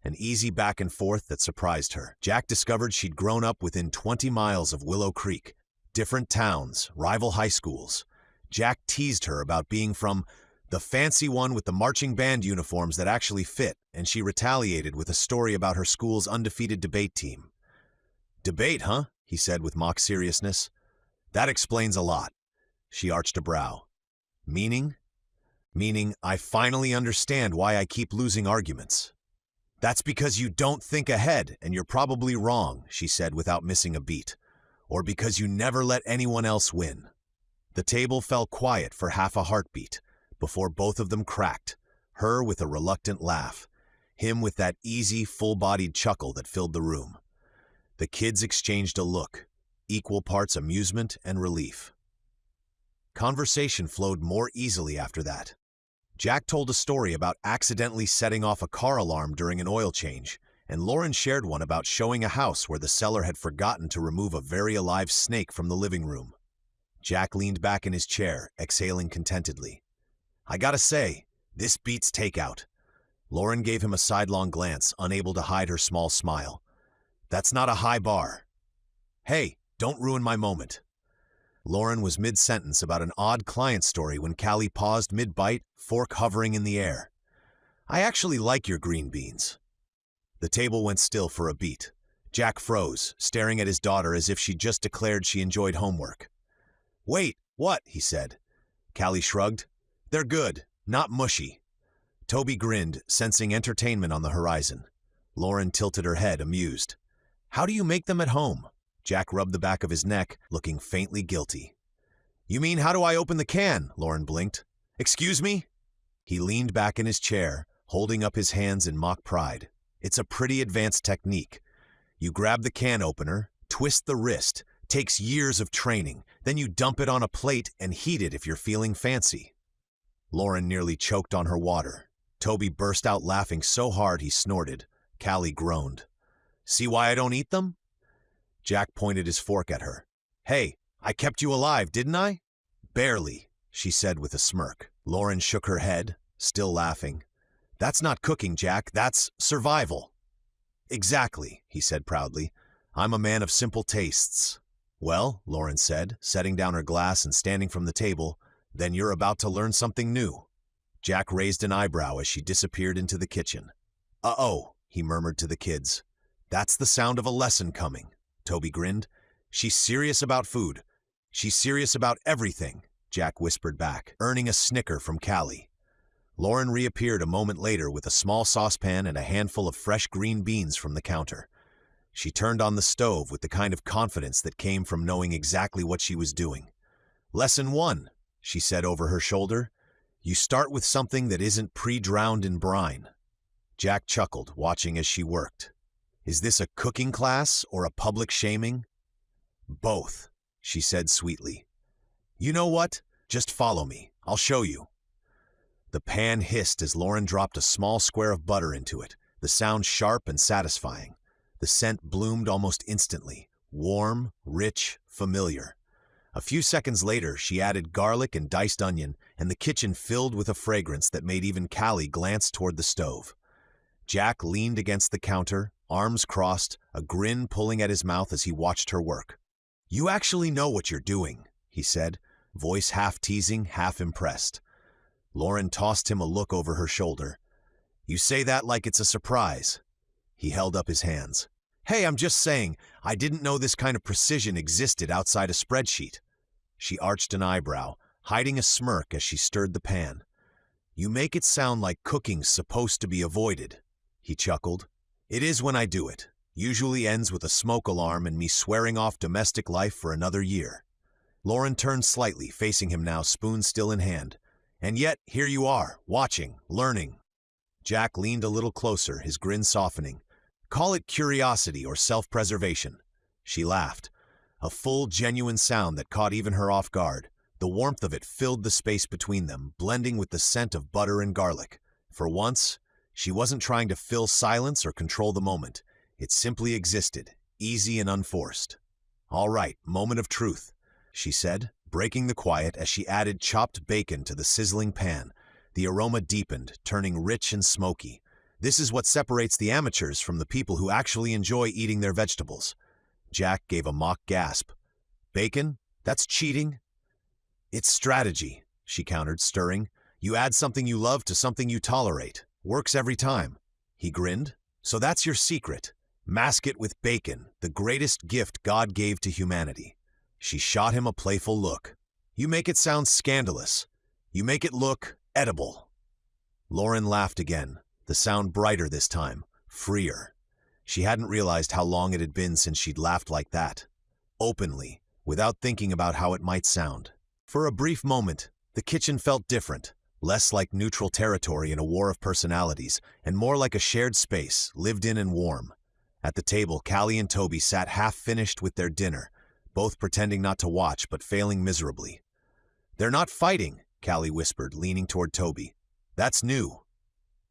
An easy back and forth that surprised her. Jack discovered she'd grown up within 20 miles of Willow Creek. Different towns, rival high schools. Jack teased her about being from the fancy one with the marching band uniforms that actually fit, and she retaliated with a story about her school's undefeated debate team. Debate, huh? He said with mock seriousness. That explains a lot. She arched a brow. Meaning? Meaning, I finally understand why I keep losing arguments. That's because you don't think ahead, and you're probably wrong, she said without missing a beat. Or because you never let anyone else win. The table fell quiet for half a heartbeat, before both of them cracked, her with a reluctant laugh, him with that easy, full-bodied chuckle that filled the room. The kids exchanged a look, equal parts amusement and relief. Conversation flowed more easily after that. Jack told a story about accidentally setting off a car alarm during an oil change, and Lauren shared one about showing a house where the seller had forgotten to remove a very alive snake from the living room. Jack leaned back in his chair, exhaling contentedly. I gotta say, this beats takeout. Lauren gave him a sidelong glance, unable to hide her small smile. That's not a high bar. Hey, don't ruin my moment. Lauren was mid-sentence about an odd client story when Callie paused mid-bite, fork hovering in the air. I actually like your green beans. The table went still for a beat. Jack froze, staring at his daughter as if she'd just declared she enjoyed homework. Wait, what? He said. Callie shrugged. They're good, not mushy. Toby grinned, sensing entertainment on the horizon. Lauren tilted her head, amused. How do you make them at home? Jack rubbed the back of his neck, looking faintly guilty. You mean how do I open the can? Lauren blinked. Excuse me? He leaned back in his chair, holding up his hands in mock pride. It's a pretty advanced technique. You grab the can opener, twist the wrist, takes years of training, then you dump it on a plate and heat it if you're feeling fancy. Lauren nearly choked on her water. Toby burst out laughing so hard he snorted. Callie groaned. See why I don't eat them? Jack pointed his fork at her. Hey, I kept you alive, didn't I? Barely, she said with a smirk. Lauren shook her head, still laughing. That's not cooking, Jack. That's survival. Exactly, he said proudly. I'm a man of simple tastes. Well, Lauren said, setting down her glass and standing from the table, then you're about to learn something new. Jack raised an eyebrow as she disappeared into the kitchen. Uh-oh, he murmured to the kids. That's the sound of a lesson coming. Toby grinned. She's serious about food. She's serious about everything, Jack whispered back, earning a snicker from Callie. Lauren reappeared a moment later with a small saucepan and a handful of fresh green beans from the counter. She turned on the stove with the kind of confidence that came from knowing exactly what she was doing. Lesson 1, she said over her shoulder. You start with something that isn't pre-drowned in brine. Jack chuckled, watching as she worked. Is this a cooking class or a public shaming? Both, she said sweetly. You know what? Just follow me. I'll show you. The pan hissed as Lauren dropped a small square of butter into it, the sound sharp and satisfying. The scent bloomed almost instantly, warm, rich, familiar. A few seconds later, she added garlic and diced onion, and the kitchen filled with a fragrance that made even Callie glance toward the stove. Jack leaned against the counter, arms crossed, a grin pulling at his mouth as he watched her work. You actually know what you're doing, he said, voice half teasing, half impressed. Lauren tossed him a look over her shoulder. You say that like it's a surprise. He held up his hands. Hey, I'm just saying, I didn't know this kind of precision existed outside a spreadsheet. She arched an eyebrow, hiding a smirk as she stirred the pan. You make it sound like cooking's supposed to be avoided, he chuckled. It is when I do it. Usually ends with a smoke alarm and me swearing off domestic life for another year. Lauren turned slightly, facing him now, spoon still in hand. And yet, here you are, watching, learning. Jack leaned a little closer, his grin softening. Call it curiosity or self-preservation. She laughed, a full, genuine sound that caught even her off guard. The warmth of it filled the space between them, blending with the scent of butter and garlic. For once, she wasn't trying to fill silence or control the moment. It simply existed, easy and unforced. All right, moment of truth, she said, breaking the quiet as she added chopped bacon to the sizzling pan. The aroma deepened, turning rich and smoky. This is what separates the amateurs from the people who actually enjoy eating their vegetables. Jack gave a mock gasp. Bacon? That's cheating? It's strategy, she countered, stirring. You add something you love to something you tolerate. Works every time. He grinned. So that's your secret. Mask it with bacon, the greatest gift God gave to humanity. She shot him a playful look. You make it sound scandalous. You make it look edible. Lauren laughed again, the sound brighter this time, freer. She hadn't realized how long it had been since she'd laughed like that. Openly, without thinking about how it might sound. For a brief moment, the kitchen felt different, less like neutral territory in a war of personalities, and more like a shared space, lived in and warm. At the table, Callie and Toby sat half-finished with their dinner, both pretending not to watch but failing miserably. They're not fighting, Callie whispered, leaning toward Toby. That's new.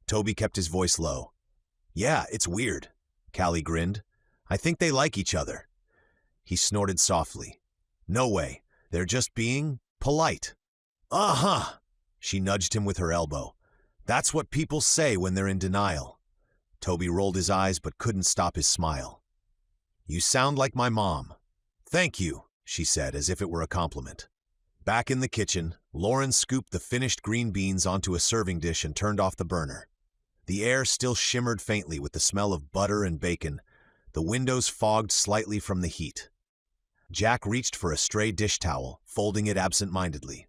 Toby kept his voice low. Yeah, it's weird, Callie grinned. I think they like each other. He snorted softly. No way, they're just being polite. Uh-huh, she nudged him with her elbow. That's what people say when they're in denial. Toby rolled his eyes but couldn't stop his smile. You sound like my mom. Thank you, she said as if it were a compliment. Back in the kitchen, Lauren scooped the finished green beans onto a serving dish and turned off the burner. The air still shimmered faintly with the smell of butter and bacon, the windows fogged slightly from the heat. Jack reached for a stray dish towel, folding it absent-mindedly.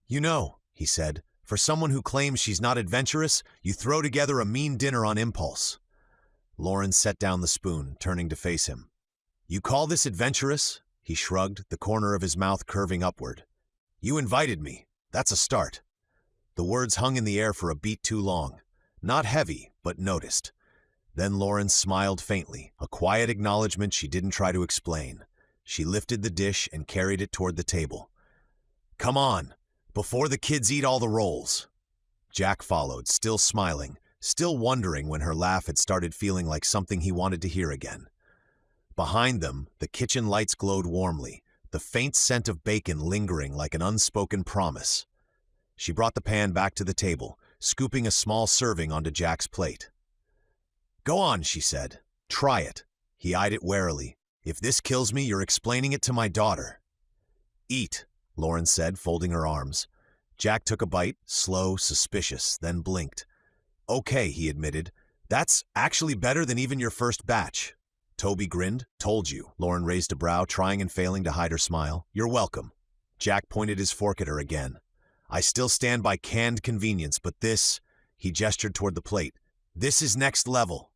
You know, he said, for someone who claims she's not adventurous, you throw together a mean dinner on impulse. Lauren set down the spoon, turning to face him. You call this adventurous? He shrugged, the corner of his mouth curving upward. You invited me. That's a start. The words hung in the air for a beat too long. Not heavy, but noticed. Then Lauren smiled faintly, a quiet acknowledgement she didn't try to explain. She lifted the dish and carried it toward the table. Come on, before the kids eat all the rolls. Jack followed, still smiling, still wondering when her laugh had started feeling like something he wanted to hear again. Behind them, the kitchen lights glowed warmly, the faint scent of bacon lingering like an unspoken promise. She brought the pan back to the table, scooping a small serving onto Jack's plate. "Go on," she said. "Try it." He eyed it warily. "If this kills me, you're explaining it to my daughter." "Eat," Lauren said, folding her arms. Jack took a bite, slow, suspicious, then blinked. "Okay," he admitted. "That's actually better than even your first batch." Toby grinned. "Told you." Lauren raised a brow, trying and failing to hide her smile. "You're welcome." Jack pointed his fork at her again. "I still stand by canned convenience, but this," he gestured toward the plate, "this is next level."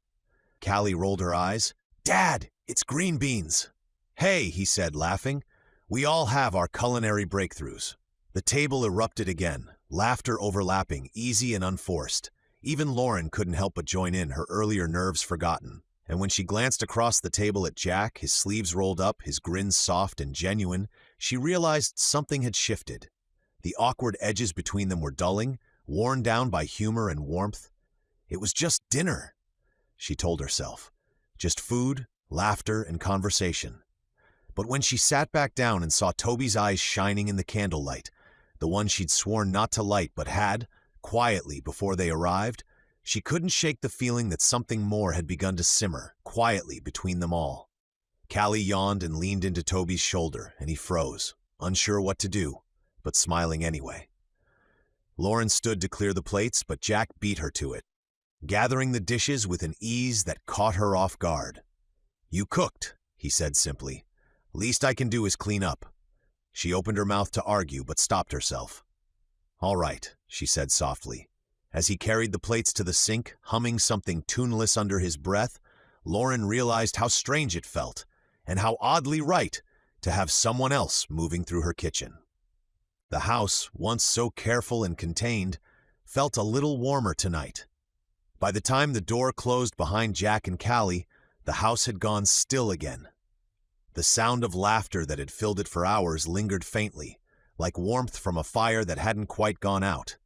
Callie rolled her eyes. "Dad, it's green beans." "Hey," he said, laughing. "We all have our culinary breakthroughs." The table erupted again, laughter overlapping, easy and unforced. Even Lauren couldn't help but join in, her earlier nerves forgotten. And when she glanced across the table at Jack, his sleeves rolled up, his grin soft and genuine, she realized something had shifted. The awkward edges between them were dulling, worn down by humor and warmth. It was just dinner, she told herself. Just food, laughter, and conversation. But when she sat back down and saw Toby's eyes shining in the candlelight, the one she'd sworn not to light but had, quietly before they arrived, she couldn't shake the feeling that something more had begun to simmer, quietly between them all. Callie yawned and leaned into Toby's shoulder, and he froze, unsure what to do, but smiling anyway. Lauren stood to clear the plates, but Jack beat her to it, gathering the dishes with an ease that caught her off guard. "You cooked," he said simply. "Least I can do is clean up." She opened her mouth to argue, but stopped herself. "All right," she said softly. As he carried the plates to the sink, humming something tuneless under his breath, Lauren realized how strange it felt, and how oddly right, to have someone else moving through her kitchen. The house, once so careful and contained, felt a little warmer tonight. By the time the door closed behind Jack and Callie, the house had gone still again. The sound of laughter that had filled it for hours lingered faintly, like warmth from a fire that hadn't quite gone out.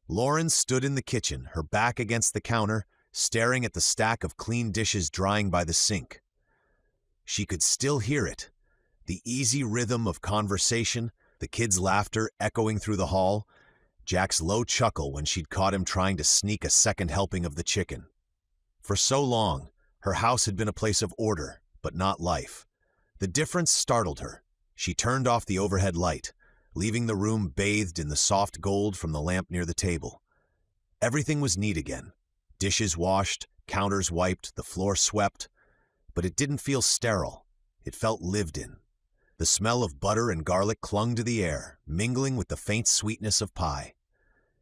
Lauren stood in the kitchen, her back against the counter, staring at the stack of clean dishes drying by the sink. She could still hear it, the easy rhythm of conversation, the kids' laughter echoing through the hall, Jack's low chuckle when she'd caught him trying to sneak a second helping of the chicken. For so long, her house had been a place of order, but not life. The difference startled her. She turned off the overhead light, leaving the room bathed in the soft gold from the lamp near the table. Everything was neat again. Dishes washed, counters wiped, the floor swept. But it didn't feel sterile. It felt lived in. The smell of butter and garlic clung to the air, mingling with the faint sweetness of pie.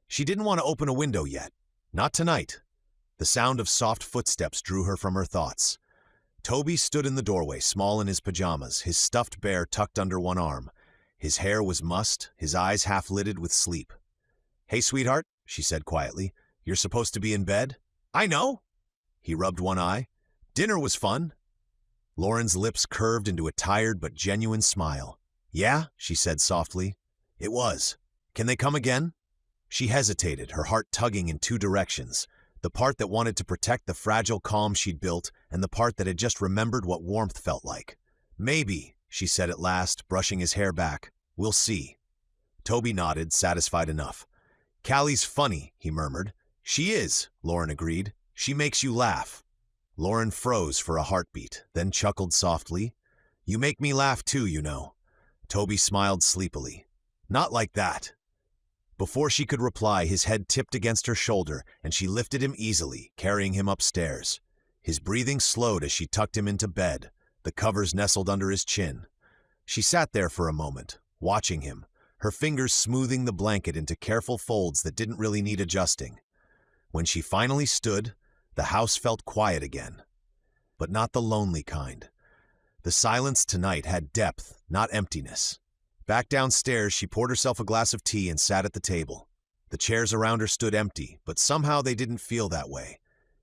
She didn't want to open a window yet. Not tonight. The sound of soft footsteps drew her from her thoughts. Toby stood in the doorway, small in his pajamas, his stuffed bear tucked under one arm. His hair was mussed, his eyes half-lidded with sleep. "Hey, sweetheart," she said quietly. "You're supposed to be in bed?" "I know." He rubbed one eye. "Dinner was fun." Lauren's lips curved into a tired but genuine smile. "Yeah," she said softly. "It was. Can they come again?" She hesitated, her heart tugging in two directions. The part that wanted to protect the fragile calm she'd built, and the part that had just remembered what warmth felt like. "Maybe," she said at last, brushing his hair back. "We'll see." Toby nodded, satisfied enough. "Callie's funny," he murmured. "She is," Lauren agreed. "She makes you laugh." Lauren froze for a heartbeat, then chuckled softly. "You make me laugh too, you know." Toby smiled sleepily. "Not like that." Before she could reply, his head tipped against her shoulder, and she lifted him easily, carrying him upstairs. His breathing slowed as she tucked him into bed, the covers nestled under his chin. She sat there for a moment, watching him, her fingers smoothing the blanket into careful folds that didn't really need adjusting. When she finally stood, the house felt quiet again. But not the lonely kind. The silence tonight had depth, not emptiness. Back downstairs, she poured herself a glass of tea and sat at the table. The chairs around her stood empty, but somehow they didn't feel that way.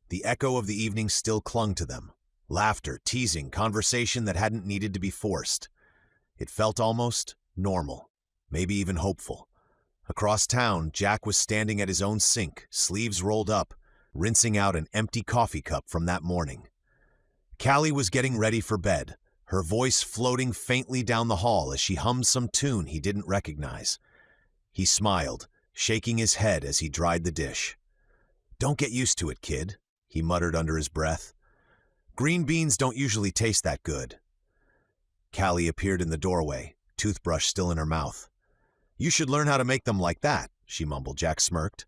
The echo of the evening still clung to them. Laughter, teasing, conversation that hadn't needed to be forced. It felt almost normal, maybe even hopeful. Across town, Jack was standing at his own sink, sleeves rolled up, rinsing out an empty coffee cup from that morning. Callie was getting ready for bed, her voice floating faintly down the hall as she hummed some tune he didn't recognize. He smiled, shaking his head as he dried the dish. "Don't get used to it, kid," he muttered under his breath. "Green beans don't usually taste that good." Callie appeared in the doorway, toothbrush still in her mouth. "You should learn how to make them like that," she mumbled. Jack smirked.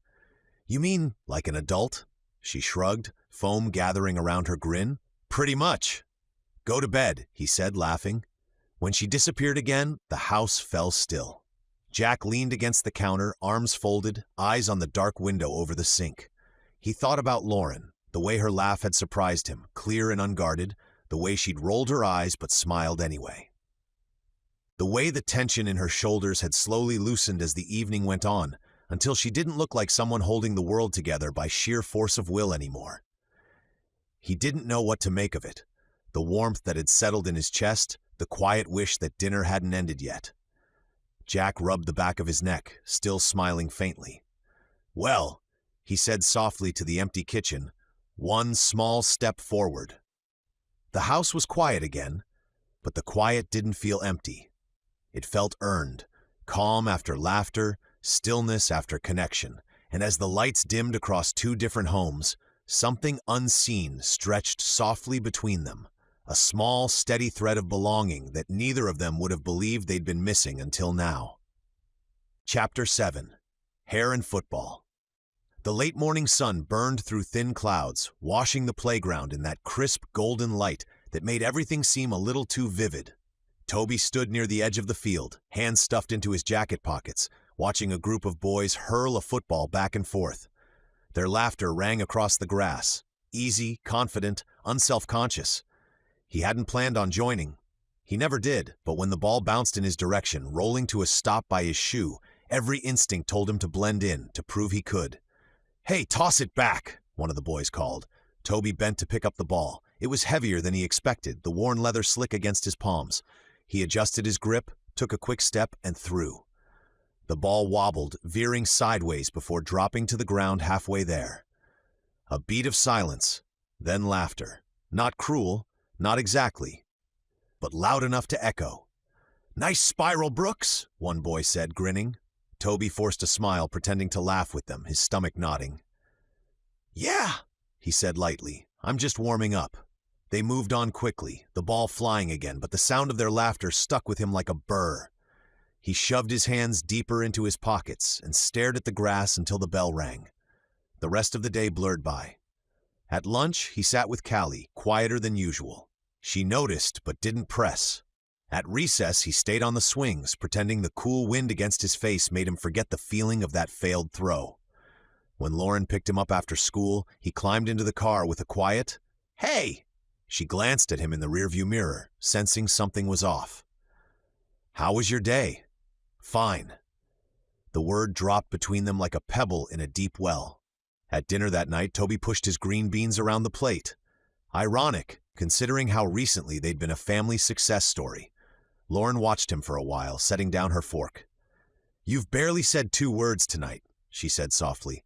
"You mean like an adult?" She shrugged, foam gathering around her grin. "Pretty much." "Go to bed," he said, laughing. When she disappeared again, the house fell still. Jack leaned against the counter, arms folded, eyes on the dark window over the sink. He thought about Lauren, the way her laugh had surprised him, clear and unguarded, the way she'd rolled her eyes but smiled anyway. The way the tension in her shoulders had slowly loosened as the evening went on, until she didn't look like someone holding the world together by sheer force of will anymore. He didn't know what to make of it, the warmth that had settled in his chest, the quiet wish that dinner hadn't ended yet. Jack rubbed the back of his neck, still smiling faintly. "Well," he said softly to the empty kitchen, "one small step forward." The house was quiet again, but the quiet didn't feel empty. It felt earned, calm after laughter, stillness after connection, and as the lights dimmed across two different homes, something unseen stretched softly between them, a small, steady thread of belonging that neither of them would have believed they'd been missing until now. Chapter 7. Hair and Football. The late morning sun burned through thin clouds, washing the playground in that crisp golden light that made everything seem a little too vivid. Toby stood near the edge of the field, hands stuffed into his jacket pockets, watching a group of boys hurl a football back and forth. Their laughter rang across the grass, easy, confident, unself-conscious. He hadn't planned on joining. He never did, but when the ball bounced in his direction, rolling to a stop by his shoe, every instinct told him to blend in, to prove he could. "Hey, toss it back," one of the boys called. Toby bent to pick up the ball. It was heavier than he expected, the worn leather slick against his palms. He adjusted his grip, took a quick step, and threw. The ball wobbled, veering sideways before dropping to the ground halfway there. A beat of silence, then laughter. Not cruel, not exactly, but loud enough to echo. "Nice spiral, Brooks," one boy said, grinning. Toby forced a smile, pretending to laugh with them, his stomach nodding. "Yeah," he said lightly, "I'm just warming up." They moved on quickly, the ball flying again, but the sound of their laughter stuck with him like a burr. He shoved his hands deeper into his pockets and stared at the grass until the bell rang. The rest of the day blurred by. At lunch, he sat with Callie, quieter than usual. She noticed but didn't press. At recess, he stayed on the swings, pretending the cool wind against his face made him forget the feeling of that failed throw. When Lauren picked him up after school, he climbed into the car with a quiet, "Hey!" She glanced at him in the rearview mirror, sensing something was off. "How was your day?" "Fine." The word dropped between them like a pebble in a deep well. At dinner that night, Toby pushed his green beans around the plate. Ironic, considering how recently they'd been a family success story. Lauren watched him for a while, setting down her fork. "You've barely said 2 words tonight," she said softly.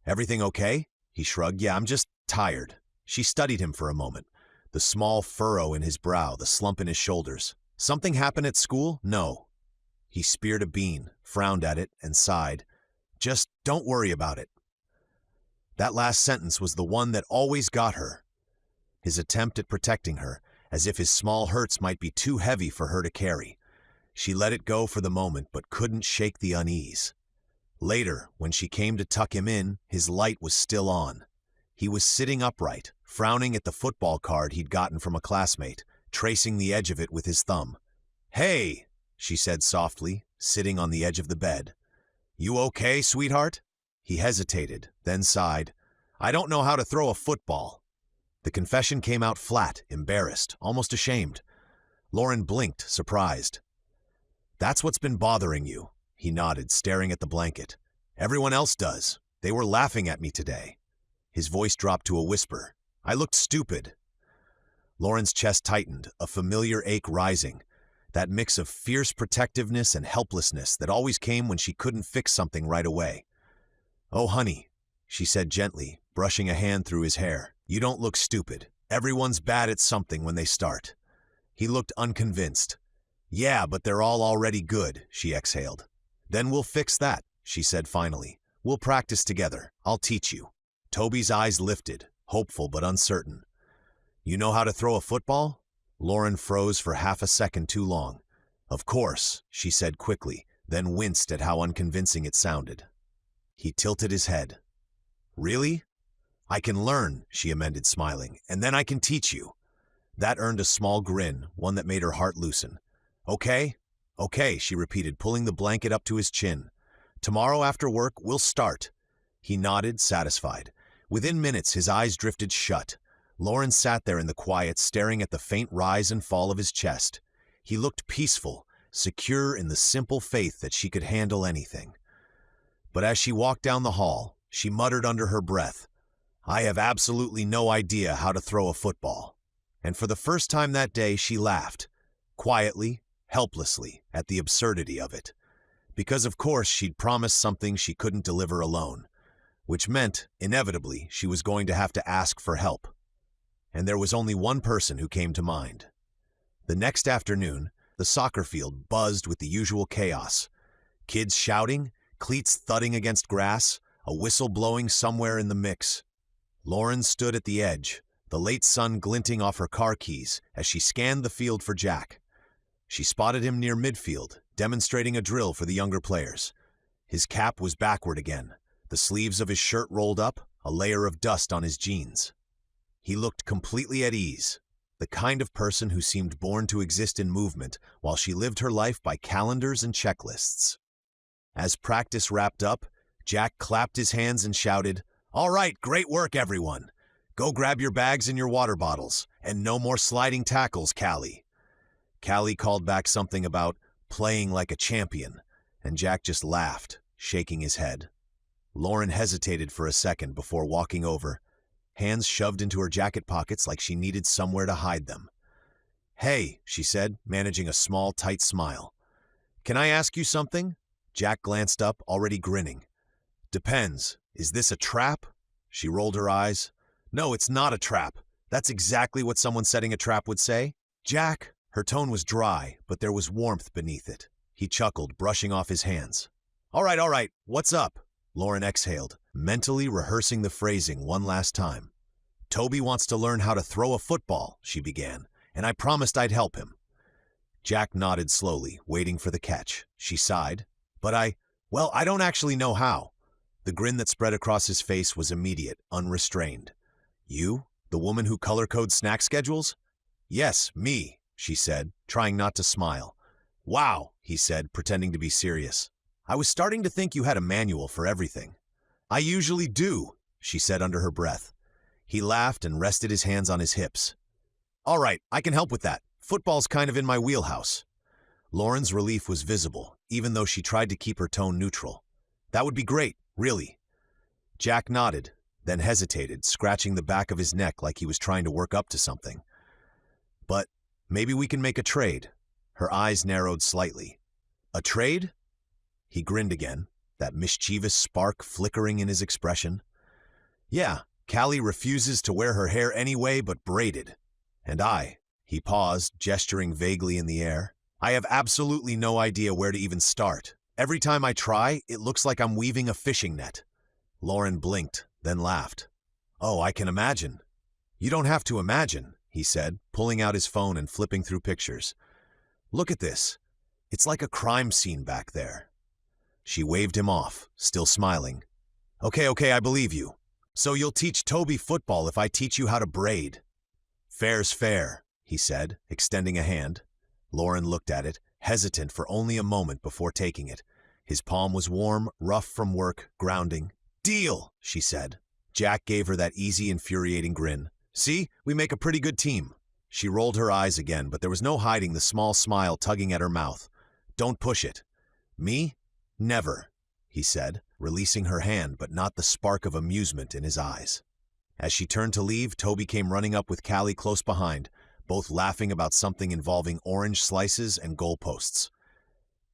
"Everything okay?" He shrugged. "Yeah, I'm just tired." She studied him for a moment, the small furrow in his brow, the slump in his shoulders. "Something happened at school?" "No." He speared a bean, frowned at it, and sighed. "Just don't worry about it." That last sentence was the one that always got her. His attempt at protecting her, as if his small hurts might be too heavy for her to carry. She let it go for the moment, but couldn't shake the unease. Later, when she came to tuck him in, his light was still on. He was sitting upright, frowning at the football card he'd gotten from a classmate, tracing the edge of it with his thumb. "Hey," she said softly, sitting on the edge of the bed. "You okay, sweetheart?" He hesitated, then sighed. "I don't know how to throw a football." The confession came out flat, embarrassed, almost ashamed. Lauren blinked, surprised. "That's what's been bothering you," he nodded, staring at the blanket. "Everyone else does. They were laughing at me today." His voice dropped to a whisper. "I looked stupid." Lauren's chest tightened, a familiar ache rising, that mix of fierce protectiveness and helplessness that always came when she couldn't fix something right away. "Oh, honey," she said gently, brushing a hand through his hair. "You don't look stupid. Everyone's bad at something when they start." He looked unconvinced. "Yeah, but they're all already good," she exhaled. "Then we'll fix that," she said finally. We'll practice together. I'll teach you. Toby's eyes lifted, hopeful but uncertain. You know how to throw a football? Lauren froze for half a second too long. Of course, she said quickly, then winced at how unconvincing it sounded. He tilted his head. Really? I can learn, she amended, smiling, and then I can teach you. That earned a small grin, one that made her heart loosen. Okay? Okay, she repeated, pulling the blanket up to his chin. Tomorrow after work, we'll start. He nodded, satisfied. Within minutes, his eyes drifted shut. Lauren sat there in the quiet, staring at the faint rise and fall of his chest. He looked peaceful, secure in the simple faith that she could handle anything. But as she walked down the hall, she muttered under her breath, I have absolutely no idea how to throw a football. And for the first time that day, she laughed, quietly, helplessly, at the absurdity of it. Because of course she'd promised something she couldn't deliver alone, which meant, inevitably, she was going to have to ask for help. And there was only one person who came to mind. The next afternoon, the soccer field buzzed with the usual chaos. Kids shouting, cleats thudding against grass, a whistle blowing somewhere in the mix. Lauren stood at the edge, the late sun glinting off her car keys as she scanned the field for Jack. She spotted him near midfield, demonstrating a drill for the younger players. His cap was backward again, the sleeves of his shirt rolled up, a layer of dust on his jeans. He looked completely at ease, the kind of person who seemed born to exist in movement while she lived her life by calendars and checklists. As practice wrapped up, Jack clapped his hands and shouted, All right, great work, everyone. Go grab your bags and your water bottles, and no more sliding tackles, Callie. Callie called back something about playing like a champion, and Jack just laughed, shaking his head. Lauren hesitated for a second before walking over, hands shoved into her jacket pockets like she needed somewhere to hide them. Hey, she said, managing a small, tight smile. Can I ask you something? Jack glanced up, already grinning. Depends. Is this a trap? She rolled her eyes. No, it's not a trap. That's exactly what someone setting a trap would say. Jack, her tone was dry, but there was warmth beneath it. He chuckled, brushing off his hands. All right, what's up? Lauren exhaled, mentally rehearsing the phrasing one last time. Toby wants to learn how to throw a football, she began, and I promised I'd help him. Jack nodded slowly, waiting for the catch. She sighed. But I don't actually know how. The grin that spread across his face was immediate, unrestrained. You? The woman who color-codes snack schedules? Yes, me, she said, trying not to smile. Wow, he said, pretending to be serious. I was starting to think you had a manual for everything. I usually do, she said under her breath. He laughed and rested his hands on his hips. All right, I can help with that. Football's kind of in my wheelhouse. Lauren's relief was visible, even though she tried to keep her tone neutral. That would be great, really. Jack nodded, then hesitated, scratching the back of his neck like he was trying to work up to something. But maybe we can make a trade. Her eyes narrowed slightly. A trade? He grinned again, that mischievous spark flickering in his expression. Yeah, Callie refuses to wear her hair anyway but braided. And he paused, gesturing vaguely in the air. I have absolutely no idea where to even start. Every time I try, it looks like I'm weaving a fishing net. Lauren blinked, then laughed. Oh, I can imagine. You don't have to imagine, he said, pulling out his phone and flipping through pictures. Look at this. It's like a crime scene back there. She waved him off, still smiling. Okay, I believe you. So you'll teach Toby football if I teach you how to braid. Fair's fair, he said, extending a hand. Lauren looked at it, hesitant for only a moment before taking it. His palm was warm, rough from work, grounding. Deal, she said. Jack gave her that easy, infuriating grin. See, we make a pretty good team. She rolled her eyes again, but there was no hiding the small smile tugging at her mouth. Don't push it. Me? Never, he said, releasing her hand but not the spark of amusement in his eyes. As she turned to leave, Toby came running up with Callie close behind, both laughing about something involving orange slices and goalposts.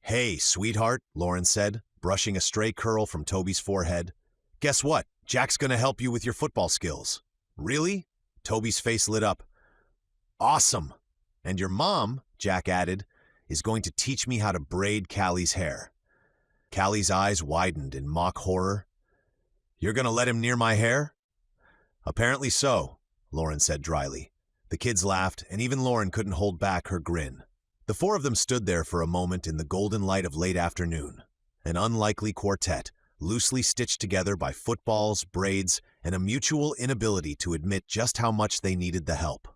Hey, sweetheart, Lauren said, brushing a stray curl from Toby's forehead. Guess what? Jack's gonna help you with your football skills. Really? Toby's face lit up. Awesome. And your mom, Jack added, is going to teach me how to braid Callie's hair. Callie's eyes widened in mock horror. "You're gonna let him near my hair?" "Apparently so," Lauren said dryly. The kids laughed, and even Lauren couldn't hold back her grin. The four of them stood there for a moment in the golden light of late afternoon, an unlikely quartet, loosely stitched together by footballs, braids, and a mutual inability to admit just how much they needed the help.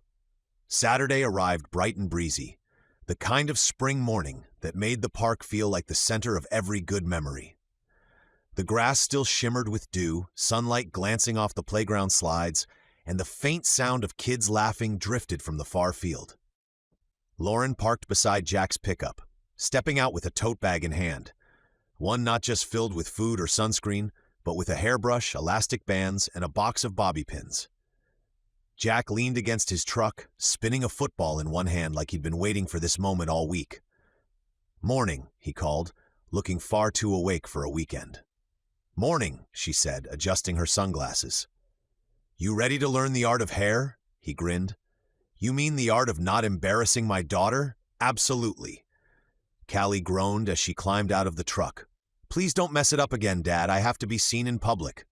Saturday arrived bright and breezy, the kind of spring morning that made the park feel like the center of every good memory. The grass still shimmered with dew, sunlight glancing off the playground slides, and the faint sound of kids laughing drifted from the far field. Lauren parked beside Jack's pickup, stepping out with a tote bag in hand, one not just filled with food or sunscreen, but with a hairbrush, elastic bands, and a box of bobby pins. Jack leaned against his truck, spinning a football in one hand like he'd been waiting for this moment all week. "Morning," he called, looking far too awake for a weekend. "Morning," she said, adjusting her sunglasses. "You ready to learn the art of hair?" he grinned. "You mean the art of not embarrassing my daughter?" "Absolutely." Callie groaned as she climbed out of the truck. "Please don't mess it up again, Dad. I have to be seen in public."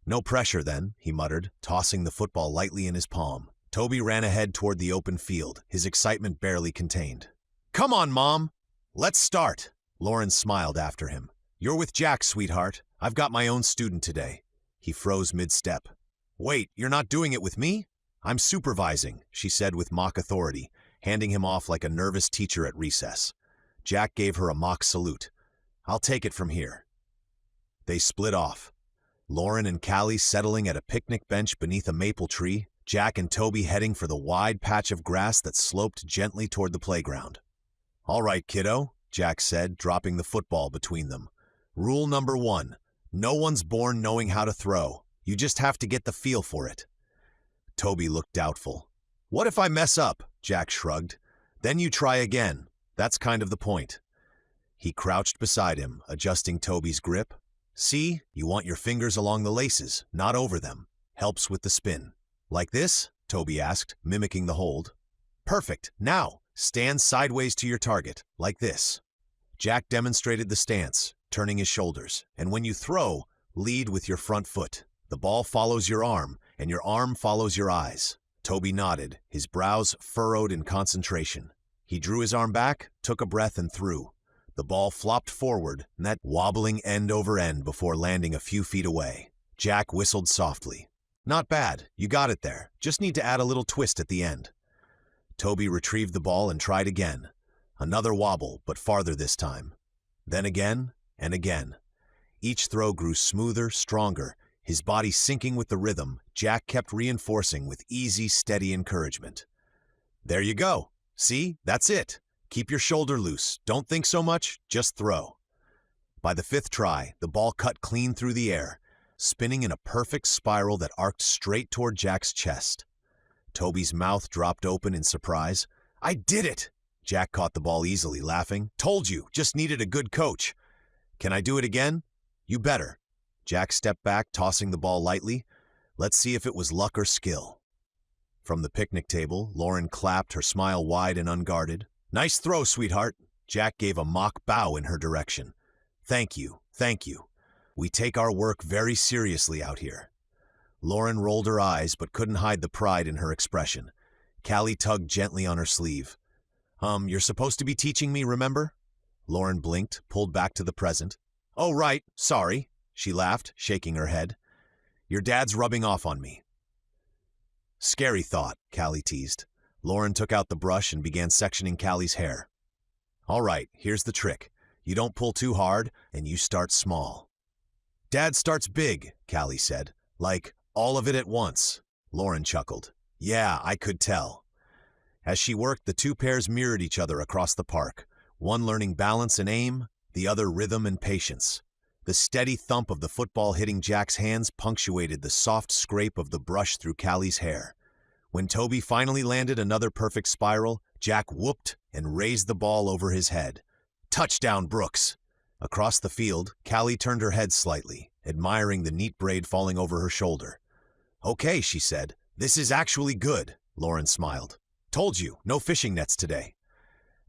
"No pressure, then," he muttered, tossing the football lightly in his palm. Toby ran ahead toward the open field, his excitement barely contained. "Come on, Mom! Let's start!" Lauren smiled after him. "You're with Jack, sweetheart. I've got my own student today." He froze mid-step. "Wait, you're not doing it with me?" "I'm supervising," she said with mock authority, handing him off like a nervous teacher at recess. Jack gave her a mock salute. "I'll take it from here." They split off, Lauren and Callie settling at a picnic bench beneath a maple tree, Jack and Toby heading for the wide patch of grass that sloped gently toward the playground. "All right, kiddo," Jack said, dropping the football between them. "Rule number 1, no one's born knowing how to throw. You just have to get the feel for it." Toby looked doubtful. "What if I mess up?" Jack shrugged. "Then you try again. That's kind of the point." He crouched beside him, adjusting Toby's grip. "See, you want your fingers along the laces, not over them. Helps with the spin." "Like this?" Toby asked, mimicking the hold. "Perfect. Now, stand sideways to your target, like this." Jack demonstrated the stance, turning his shoulders. "And when you throw, lead with your front foot. The ball follows your arm, and your arm follows your eyes." Toby nodded, his brows furrowed in concentration. He drew his arm back, took a breath, and threw. The ball flopped forward, net wobbling end over end before landing a few feet away. Jack whistled softly. "Not bad. You got it there. Just need to add a little twist at the end." Toby retrieved the ball and tried again. Another wobble, but farther this time. Then again, and again. Each throw grew smoother, stronger. His body syncing with the rhythm, Jack kept reinforcing with easy, steady encouragement. "There you go. See, that's it. Keep your shoulder loose. Don't think so much, just throw." By the 5th try, the ball cut clean through the air, spinning in a perfect spiral that arced straight toward Jack's chest. Toby's mouth dropped open in surprise. "I did it!" Jack caught the ball easily, laughing. "Told you, just needed a good coach." "Can I do it again?" "You better." Jack stepped back, tossing the ball lightly. Let's see if it was luck or skill. From the picnic table, Lauren clapped, her smile wide and unguarded. "Nice throw, sweetheart." Jack gave a mock bow in her direction. Thank you. We take our work very seriously out here." Lauren rolled her eyes but couldn't hide the pride in her expression. Callie tugged gently on her sleeve. You're supposed to be teaching me, remember?" Lauren blinked, pulled back to the present. "Oh, right, sorry," she laughed, shaking her head. "Your dad's rubbing off on me." "Scary thought," Callie teased. Lauren took out the brush and began sectioning Callie's hair. "All right, here's the trick. You don't pull too hard, and you start small." "Dad starts big," Callie said. "Like, all of it at once." Lauren chuckled. "Yeah, I could tell." As she worked, the two pairs mirrored each other across the park, one learning balance and aim, the other rhythm and patience. The steady thump of the football hitting Jack's hands punctuated the soft scrape of the brush through Callie's hair. When Toby finally landed another perfect spiral, Jack whooped and raised the ball over his head. "Touchdown, Brooks!" Across the field, Callie turned her head slightly, admiring the neat braid falling over her shoulder. "Okay," she said. "This is actually good," Lauren smiled. "Told you, no fishing nets today."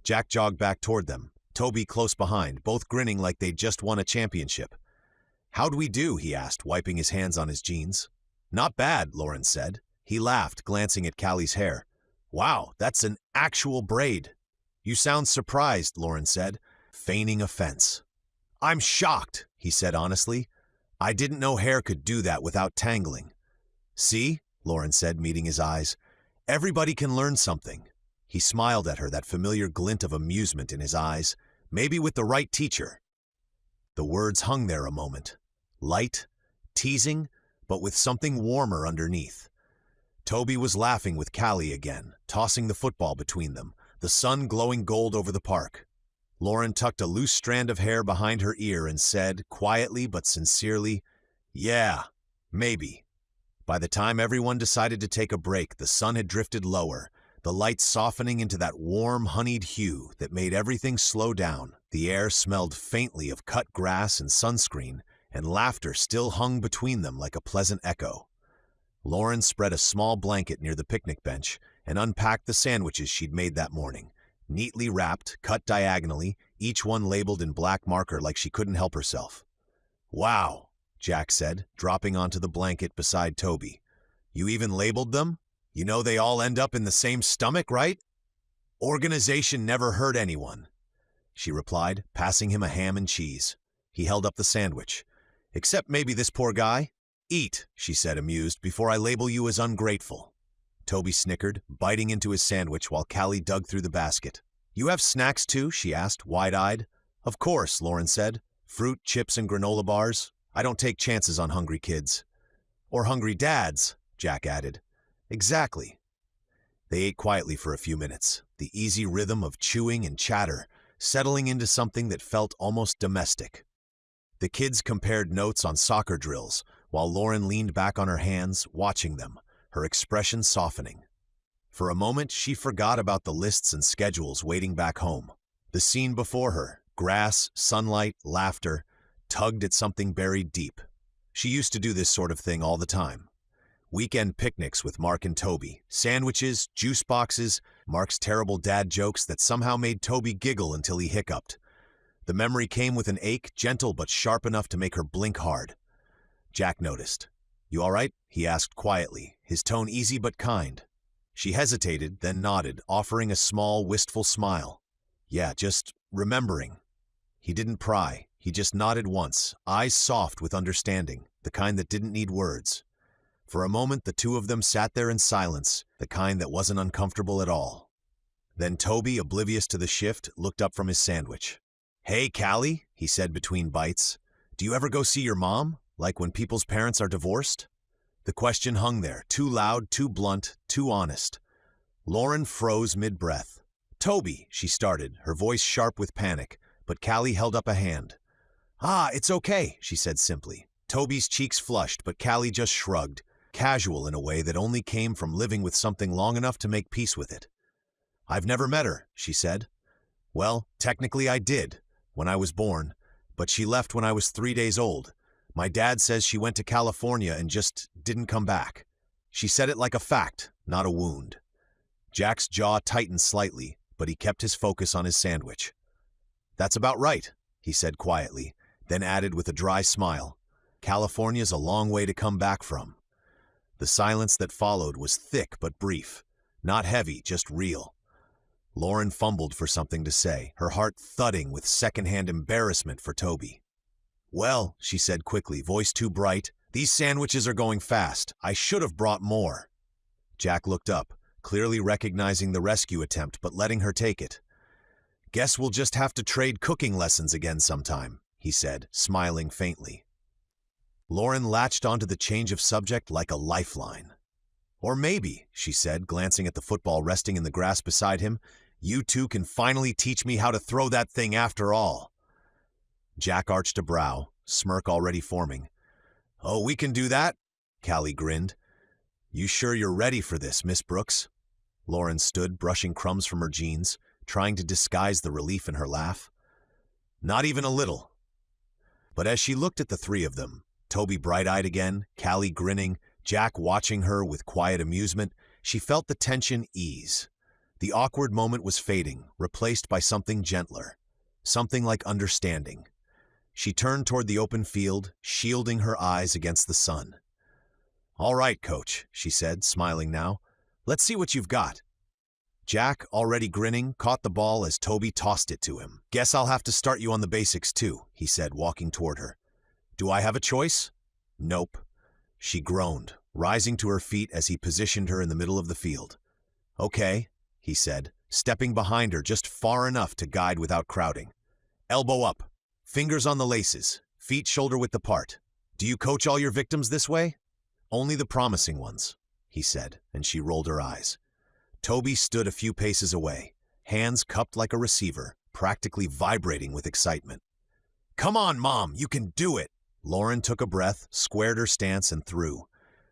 Jack jogged back toward them, Toby close behind, both grinning like they'd just won a championship. "How'd we do?" he asked, wiping his hands on his jeans. "Not bad," Lauren said. He laughed, glancing at Callie's hair. "Wow, that's an actual braid." "You sound surprised," Lauren said, feigning offense. "I'm shocked," he said honestly. "I didn't know hair could do that without tangling." "See?" Lauren said, meeting his eyes. "Everybody can learn something." He smiled at her, that familiar glint of amusement in his eyes. "Maybe with the right teacher." The words hung there a moment. Light, teasing, but with something warmer underneath. Toby was laughing with Callie again, tossing the football between them, the sun glowing gold over the park. Lauren tucked a loose strand of hair behind her ear and said, quietly but sincerely, "Yeah, maybe." By the time everyone decided to take a break, the sun had drifted lower, the light softening into that warm, honeyed hue that made everything slow down. The air smelled faintly of cut grass and sunscreen, and laughter still hung between them like a pleasant echo. Lauren spread a small blanket near the picnic bench and unpacked the sandwiches she'd made that morning, neatly wrapped, cut diagonally, each one labeled in black marker like she couldn't help herself. "Wow," Jack said, dropping onto the blanket beside Toby. "You even labeled them? You know they all end up in the same stomach, right?" "Organization never hurt anyone," she replied, passing him a ham and cheese. He held up the sandwich. "Except maybe this poor guy." "Eat," she said, amused, "before I label you as ungrateful." Toby snickered, biting into his sandwich while Callie dug through the basket. "You have snacks too?" she asked, wide-eyed. "Of course," Lauren said. "Fruit, chips, and granola bars. I don't take chances on hungry kids." "Or hungry dads," Jack added. "Exactly." They ate quietly for a few minutes, the easy rhythm of chewing and chatter, settling into something that felt almost domestic. The kids compared notes on soccer drills, while Lauren leaned back on her hands, watching them, her expression softening. For a moment, she forgot about the lists and schedules waiting back home. The scene before her, grass, sunlight, laughter, tugged at something buried deep. She used to do this sort of thing all the time. Weekend picnics with Mark and Toby, sandwiches, juice boxes, Mark's terrible dad jokes that somehow made Toby giggle until he hiccuped. The memory came with an ache, gentle but sharp enough to make her blink hard. Jack noticed. "You all right?" he asked quietly, his tone easy but kind. She hesitated, then nodded, offering a small, wistful smile. "Yeah, just remembering." He didn't pry. He just nodded once, eyes soft with understanding, the kind that didn't need words. For a moment, the two of them sat there in silence, the kind that wasn't uncomfortable at all. Then Toby, oblivious to the shift, looked up from his sandwich. "Hey, Callie," he said between bites. "Do you ever go see your mom? Like when people's parents are divorced?" The question hung there, too loud, too blunt, too honest. Lauren froze mid-breath. "Toby," she started, her voice sharp with panic, but Callie held up a hand. "Ah, it's okay," she said simply. Toby's cheeks flushed, but Callie just shrugged, casual in a way that only came from living with something long enough to make peace with it. "I've never met her," she said. "Well, technically I did, when I was born, but she left when I was 3 days old. My dad says she went to California and just didn't come back." She said it like a fact, not a wound. Jack's jaw tightened slightly, but he kept his focus on his sandwich. "That's about right," he said quietly, then added with a dry smile. "California's a long way to come back from." The silence that followed was thick but brief, not heavy, just real. Lauren fumbled for something to say, her heart thudding with secondhand embarrassment for Toby. "Well," she said quickly, voice too bright, "these sandwiches are going fast. I should have brought more." Jack looked up, clearly recognizing the rescue attempt but letting her take it. "Guess we'll just have to trade cooking lessons again sometime," he said, smiling faintly. Lauren latched onto the change of subject like a lifeline. "Or maybe," she said, glancing at the football resting in the grass beside him, "you two can finally teach me how to throw that thing after all." Jack arched a brow, smirk already forming. "Oh, we can do that?" Callie grinned. "You sure you're ready for this, Miss Brooks?" Lauren stood, brushing crumbs from her jeans, trying to disguise the relief in her laugh. "Not even a little." But as she looked at the three of them, Toby bright-eyed again, Callie grinning, Jack watching her with quiet amusement, she felt the tension ease. The awkward moment was fading, replaced by something gentler. something like understanding. She turned toward the open field, shielding her eyes against the sun. "All right, coach," she said, smiling now. "Let's see what you've got." Jack, already grinning, caught the ball as Toby tossed it to him. "Guess I'll have to start you on the basics too," he said, walking toward her. "Do I have a choice?" "Nope." She groaned, rising to her feet as he positioned her in the middle of the field. "Okay," he said, stepping behind her just far enough to guide without crowding. "Elbow up, fingers on the laces, feet shoulder-width apart. Do you coach all your victims this way?" "Only the promising ones," he said, and she rolled her eyes. Toby stood a few paces away, hands cupped like a receiver, practically vibrating with excitement. "Come on, Mom, you can do it!" Lauren took a breath, squared her stance, and threw.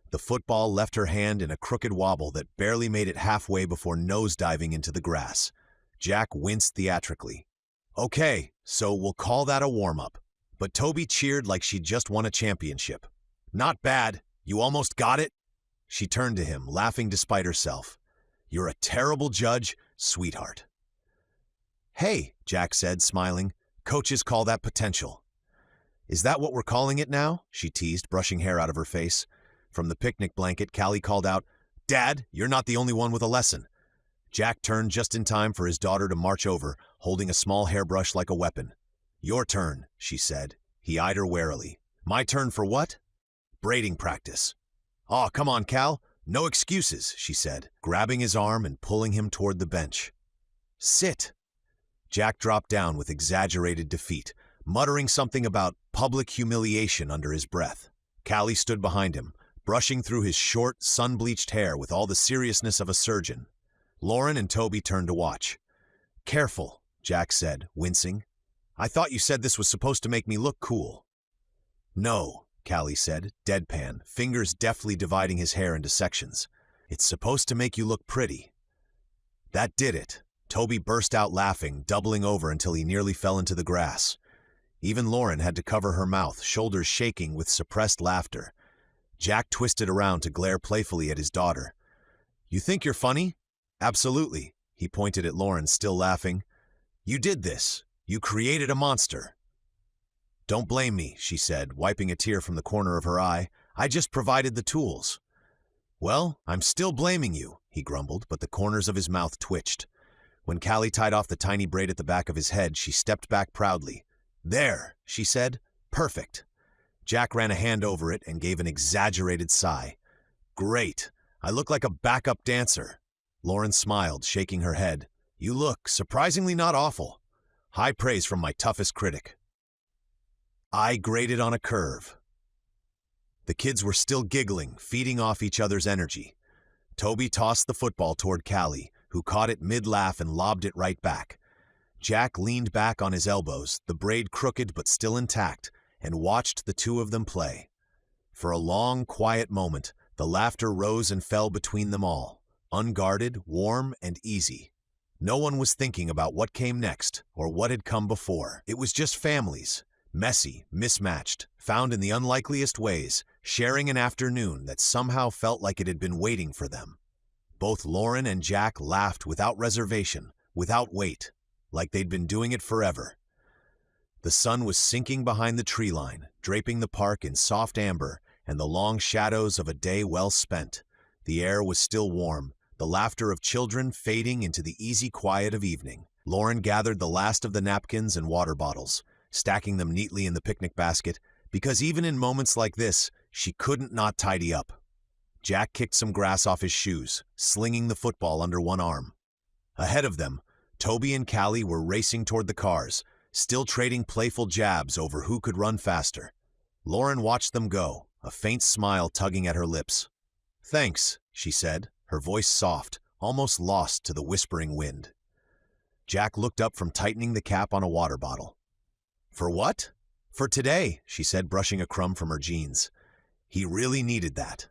The football left her hand in a crooked wobble that barely made it halfway before nose-diving into the grass. Jack winced theatrically. "Okay, so we'll call that a warm-up." But Toby cheered like she'd just won a championship. "Not bad. You almost got it?" She turned to him, laughing despite herself. "You're a terrible judge, sweetheart." "Hey," Jack said, smiling. "Coaches call that potential." "Is that what we're calling it now?" she teased, brushing hair out of her face. From the picnic blanket, Callie called out, "Dad, you're not the only one with a lesson." Jack turned just in time for his daughter to march over, holding a small hairbrush like a weapon. "Your turn," she said. He eyed her warily. "My turn for what?" "Braiding practice." "Aw, come on, Cal. No excuses," she said, grabbing his arm and pulling him toward the bench. "Sit." Jack dropped down with exaggerated defeat, muttering something about public humiliation under his breath. Callie stood behind him, brushing through his short, sun-bleached hair with all the seriousness of a surgeon. Lauren and Toby turned to watch. "Careful," Jack said, wincing. "I thought you said this was supposed to make me look cool." "No," Callie said, deadpan, fingers deftly dividing his hair into sections. "It's supposed to make you look pretty." That did it. Toby burst out laughing, doubling over until he nearly fell into the grass. Even Lauren had to cover her mouth, shoulders shaking with suppressed laughter. Jack twisted around to glare playfully at his daughter. "You think you're funny?" "Absolutely." He pointed at Lauren, still laughing. "You did this. You created a monster." "Don't blame me," she said, wiping a tear from the corner of her eye. "I just provided the tools." "Well, I'm still blaming you," he grumbled, but the corners of his mouth twitched. When Callie tied off the tiny braid at the back of his head, she stepped back proudly. "There," she said. "Perfect." Jack ran a hand over it and gave an exaggerated sigh. "Great. I look like a backup dancer." Lauren smiled, shaking her head. "You look surprisingly not awful." High praise from my toughest critic. I graded on a curve. The kids were still giggling, feeding off each other's energy. Toby tossed the football toward Callie, who caught it mid-laugh and lobbed it right back. Jack leaned back on his elbows, the braid crooked but still intact, and watched the two of them play. For a long, quiet moment, the laughter rose and fell between them all, unguarded, warm, and easy. No one was thinking about what came next or what had come before. It was just families, messy, mismatched, found in the unlikeliest ways, sharing an afternoon that somehow felt like it had been waiting for them. Both Lauren and Jack laughed without reservation, without wait, like they'd been doing it forever. The sun was sinking behind the tree line, draping the park in soft amber and the long shadows of a day well spent. The air was still warm, the laughter of children fading into the easy quiet of evening. Lauren gathered the last of the napkins and water bottles, stacking them neatly in the picnic basket, because even in moments like this, she couldn't not tidy up. Jack kicked some grass off his shoes, slinging the football under one arm. Ahead of them, Toby and Callie were racing toward the cars, still trading playful jabs over who could run faster. Lauren watched them go, a faint smile tugging at her lips. "Thanks," she said, her voice soft, almost lost to the whispering wind. Jack looked up from tightening the cap on a water bottle. "For what?" "For today," she said, brushing a crumb from her jeans. He really needed that.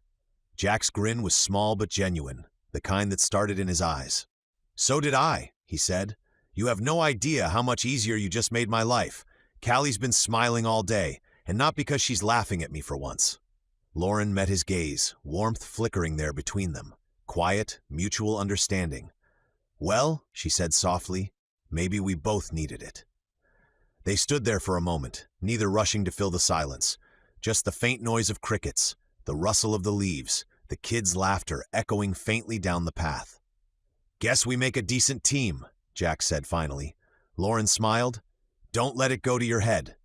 Jack's grin was small but genuine, the kind that started in his eyes. "So did I," he said. "You have no idea how much easier you just made my life. Callie's been smiling all day, and not because she's laughing at me for once." Lauren met his gaze, warmth flickering there between them. Quiet, mutual understanding. "Well," she said softly, "maybe we both needed it." They stood there for a moment, neither rushing to fill the silence. Just the faint noise of crickets, the rustle of the leaves, the kids' laughter echoing faintly down the path. "Guess we make a decent team," Jack said finally. Lauren smiled. "Don't let it go to your head."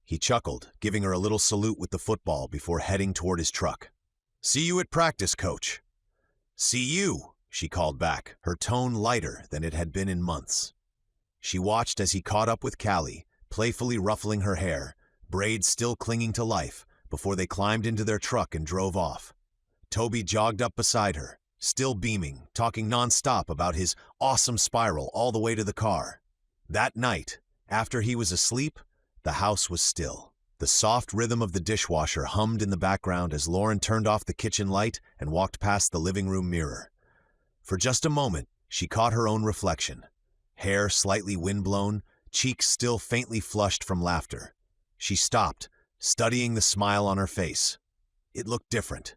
He chuckled, giving her a little salute with the football before heading toward his truck. "See you at practice, Coach." "See you," she called back, her tone lighter than it had been in months. She watched as he caught up with Callie, playfully ruffling her hair, braids still clinging to life, before they climbed into their truck and drove off. Toby jogged up beside her, still beaming, talking nonstop about his awesome spiral all the way to the car. That night, after he was asleep, the house was still. The soft rhythm of the dishwasher hummed in the background as Lauren turned off the kitchen light and walked past the living room mirror. For just a moment, she caught her own reflection. Hair slightly windblown, cheeks still faintly flushed from laughter. She stopped, studying the smile on her face. It looked different.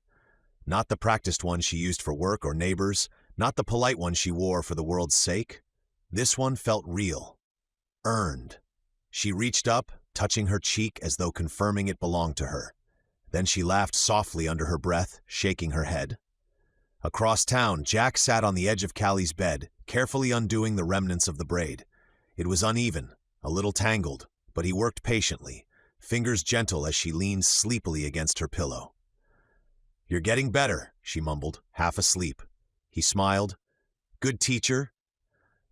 Not the practiced one she used for work or neighbors, not the polite one she wore for the world's sake. This one felt real. Earned. She reached up, touching her cheek as though confirming it belonged to her. Then she laughed softly under her breath, shaking her head. Across town, Jack sat on the edge of Callie's bed, carefully undoing the remnants of the braid. It was uneven, a little tangled, but he worked patiently, fingers gentle as she leaned sleepily against her pillow. "You're getting better," she mumbled, half asleep. He smiled. "Good teacher."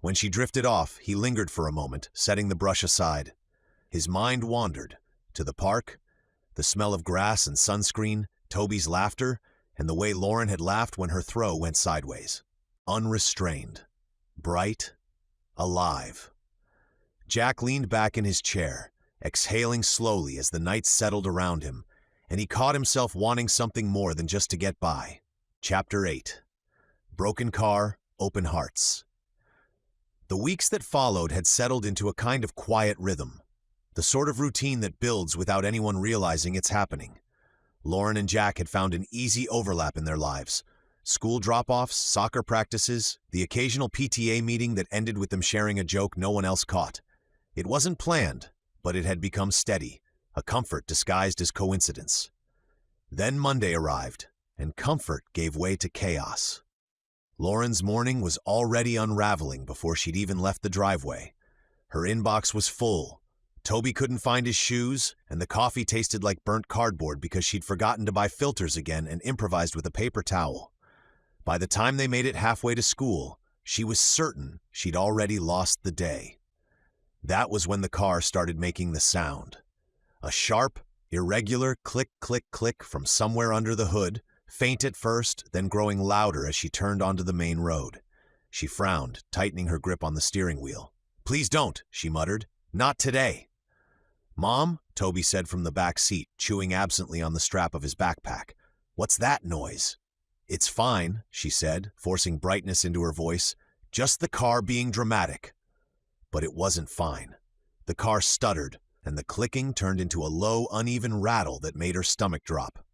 When she drifted off, he lingered for a moment, setting the brush aside. His mind wandered to the park, the smell of grass and sunscreen, Toby's laughter, and the way Lauren had laughed when her throw went sideways. Unrestrained. Bright. Alive. Jack leaned back in his chair, exhaling slowly as the night settled around him, and he caught himself wanting something more than just to get by. Chapter 8. Broken Car, Open Hearts. The weeks that followed had settled into a kind of quiet rhythm, the sort of routine that builds without anyone realizing it's happening. Lauren and Jack had found an easy overlap in their lives. School drop-offs, soccer practices, the occasional PTA meeting that ended with them sharing a joke no one else caught. It wasn't planned, but it had become steady, a comfort disguised as coincidence. Then Monday arrived, and comfort gave way to chaos. Lauren's morning was already unraveling before she'd even left the driveway. Her inbox was full. Toby couldn't find his shoes, and the coffee tasted like burnt cardboard because she'd forgotten to buy filters again and improvised with a paper towel. By the time they made it halfway to school, she was certain she'd already lost the day. That was when the car started making the sound. A sharp, irregular click, click, click from somewhere under the hood, faint at first, then growing louder as she turned onto the main road. She frowned, tightening her grip on the steering wheel. "Please don't," she muttered. "Not today." "Mom," Toby said from the back seat, chewing absently on the strap of his backpack. "What's that noise?" "It's fine," she said, forcing brightness into her voice. "Just the car being dramatic." But it wasn't fine. The car stuttered, and the clicking turned into a low, uneven rattle that made her stomach drop.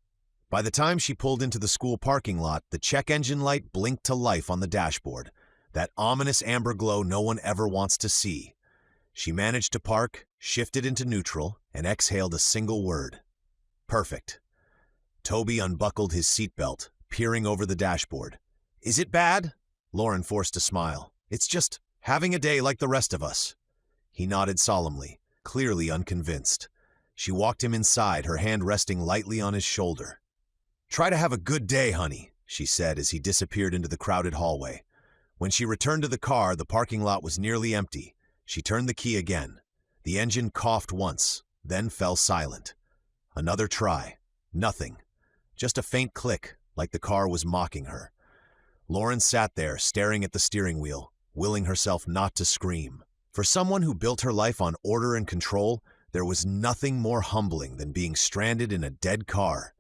By the time she pulled into the school parking lot, the check engine light blinked to life on the dashboard, that ominous amber glow no one ever wants to see. She managed to park, shifted into neutral, and exhaled a single word. Perfect. Toby unbuckled his seatbelt, peering over the dashboard. "Is it bad?" Lauren forced a smile. "It's just having a day like the rest of us." He nodded solemnly, clearly unconvinced. She walked him inside, her hand resting lightly on his shoulder. "Try to have a good day, honey," she said as he disappeared into the crowded hallway. When she returned to the car, the parking lot was nearly empty. She turned the key again. The engine coughed once, then fell silent. Another try. Nothing. Just a faint click, like the car was mocking her. Lauren sat there, staring at the steering wheel, willing herself not to scream. For someone who built her life on order and control, there was nothing more humbling than being stranded in a dead car.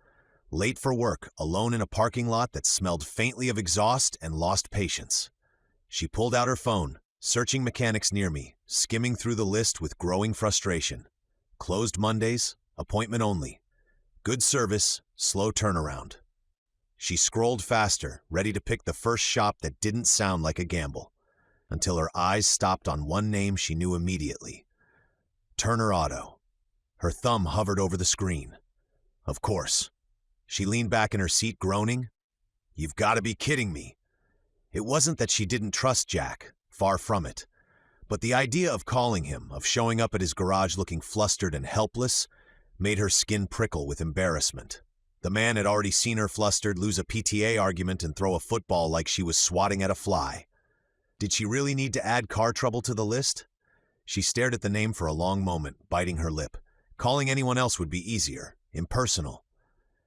Late for work, alone in a parking lot that smelled faintly of exhaust and lost patience. She pulled out her phone, searching mechanics near me, skimming through the list with growing frustration. Closed Mondays, appointment only. Good service, slow turnaround. She scrolled faster, ready to pick the first shop that didn't sound like a gamble, until her eyes stopped on one name she knew immediately. Turner Auto. Her thumb hovered over the screen. Of course. She leaned back in her seat, groaning. You've got to be kidding me. It wasn't that she didn't trust Jack, far from it. But the idea of calling him, of showing up at his garage looking flustered and helpless, made her skin prickle with embarrassment. The man had already seen her flustered, lose a PTA argument and throw a football like she was swatting at a fly. Did she really need to add car trouble to the list? She stared at the name for a long moment, biting her lip. Calling anyone else would be easier, impersonal.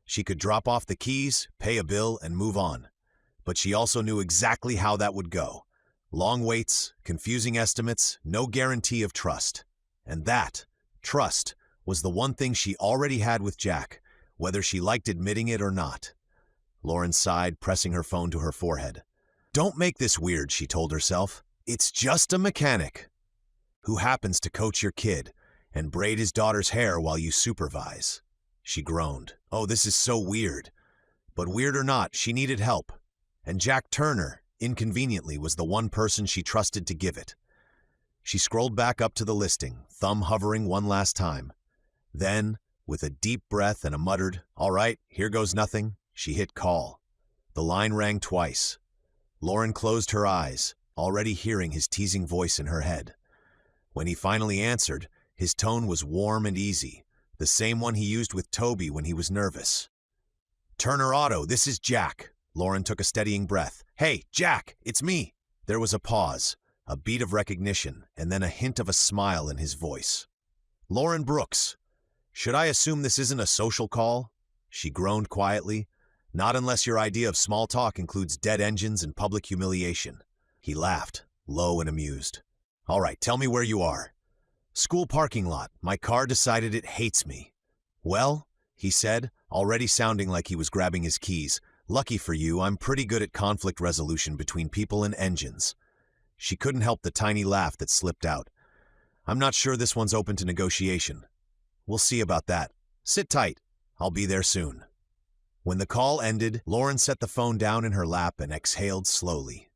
She could drop off the keys, pay a bill, and move on. But she also knew exactly how that would go. Long waits, confusing estimates, no guarantee of trust. And that, trust, was the one thing she already had with Jack, whether she liked admitting it or not. Lauren sighed, pressing her phone to her forehead. Don't make this weird, she told herself. It's just a mechanic who happens to coach your kid and braid his daughter's hair while you supervise. She groaned. Oh, this is so weird. But weird or not, she needed help. And Jack Turner, inconveniently, was the one person she trusted to give it. She scrolled back up to the listing, thumb hovering one last time. Then, with a deep breath and a muttered, "All right, here goes nothing," she hit call. The line rang twice. Lauren closed her eyes, already hearing his teasing voice in her head. When he finally answered, his tone was warm and easy, the same one he used with Toby when he was nervous. Turner Auto, this is Jack. Lauren took a steadying breath. Hey, Jack, it's me. There was a pause, a beat of recognition, and then a hint of a smile in his voice. Lauren Brooks. Should I assume this isn't a social call? She groaned quietly. Not unless your idea of small talk includes dead engines and public humiliation. He laughed, low and amused. All right, tell me where you are. School parking lot. My car decided it hates me. Well, he said, already sounding like he was grabbing his keys. Lucky for you, I'm pretty good at conflict resolution between people and engines. She couldn't help the tiny laugh that slipped out. I'm not sure this one's open to negotiation. We'll see about that. Sit tight. I'll be there soon. When the call ended, Lauren set the phone down in her lap and exhaled slowly.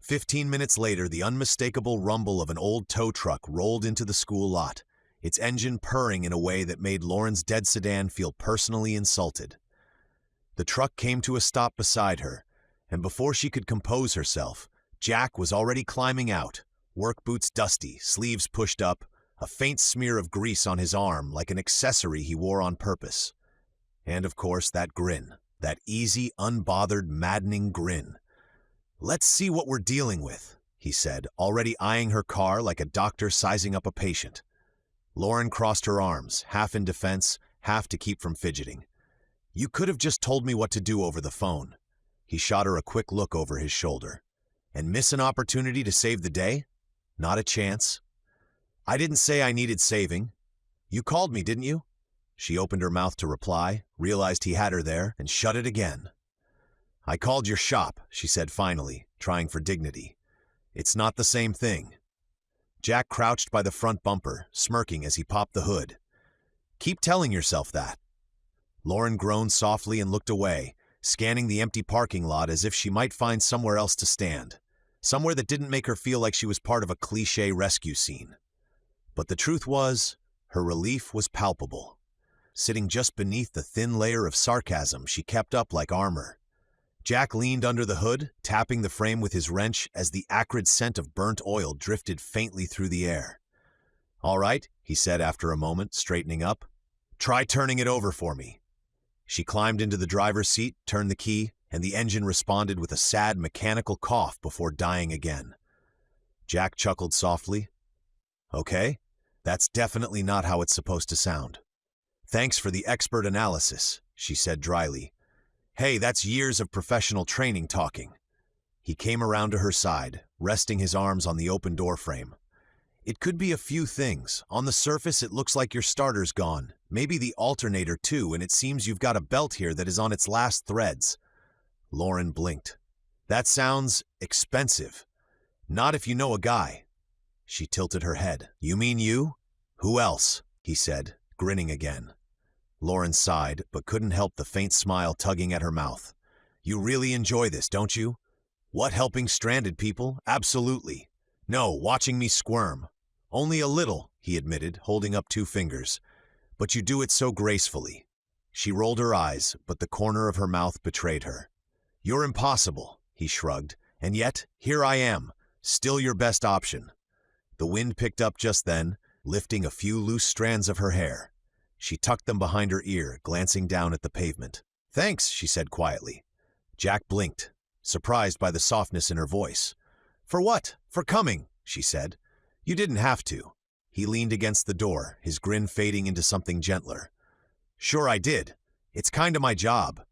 15 minutes later, the unmistakable rumble of an old tow truck rolled into the school lot, its engine purring in a way that made Lauren's dead sedan feel personally insulted. The truck came to a stop beside her, and before she could compose herself, Jack was already climbing out, work boots dusty, sleeves pushed up, a faint smear of grease on his arm like an accessory he wore on purpose. And of course, that grin, that easy, unbothered, maddening grin. Let's see what we're dealing with, he said, already eyeing her car like a doctor sizing up a patient. Lauren crossed her arms, half in defense, half to keep from fidgeting. You could have just told me what to do over the phone. He shot her a quick look over his shoulder. And miss an opportunity to save the day? Not a chance. I didn't say I needed saving. You called me, didn't you? She opened her mouth to reply, realized he had her there, and shut it again. I called your shop, she said finally, trying for dignity. It's not the same thing. Jack crouched by the front bumper, smirking as he popped the hood. Keep telling yourself that. Lauren groaned softly and looked away, scanning the empty parking lot as if she might find somewhere else to stand, somewhere that didn't make her feel like she was part of a cliché rescue scene. But the truth was, her relief was palpable. Sitting just beneath the thin layer of sarcasm she kept up like armor. Jack leaned under the hood, tapping the frame with his wrench as the acrid scent of burnt oil drifted faintly through the air. All right, he said after a moment, straightening up. Try turning it over for me. She climbed into the driver's seat, turned the key, and the engine responded with a sad mechanical cough before dying again. Jack chuckled softly. Okay, that's definitely not how it's supposed to sound. Thanks for the expert analysis, she said dryly. Hey, that's years of professional training talking. He came around to her side, resting his arms on the open door frame. It could be a few things. On the surface, it looks like your starter's gone. Maybe the alternator too, and it seems you've got a belt here that is on its last threads. Lauren blinked. That sounds expensive. Not if you know a guy. She tilted her head. You mean you? Who else? He said, grinning again. Lauren sighed, but couldn't help the faint smile tugging at her mouth. You really enjoy this, don't you? What, helping stranded people? Absolutely. No, watching me squirm. Only a little, he admitted, holding up 2 fingers. "But you do it so gracefully." She rolled her eyes, but the corner of her mouth betrayed her. "You're impossible," he shrugged, "and yet, here I am, still your best option." The wind picked up just then, lifting a few loose strands of her hair. She tucked them behind her ear, glancing down at the pavement. "Thanks," she said quietly. Jack blinked, surprised by the softness in her voice. "For what? For coming," she said. "You didn't have to." He leaned against the door, his grin fading into something gentler. "Sure I did. It's kinda my job."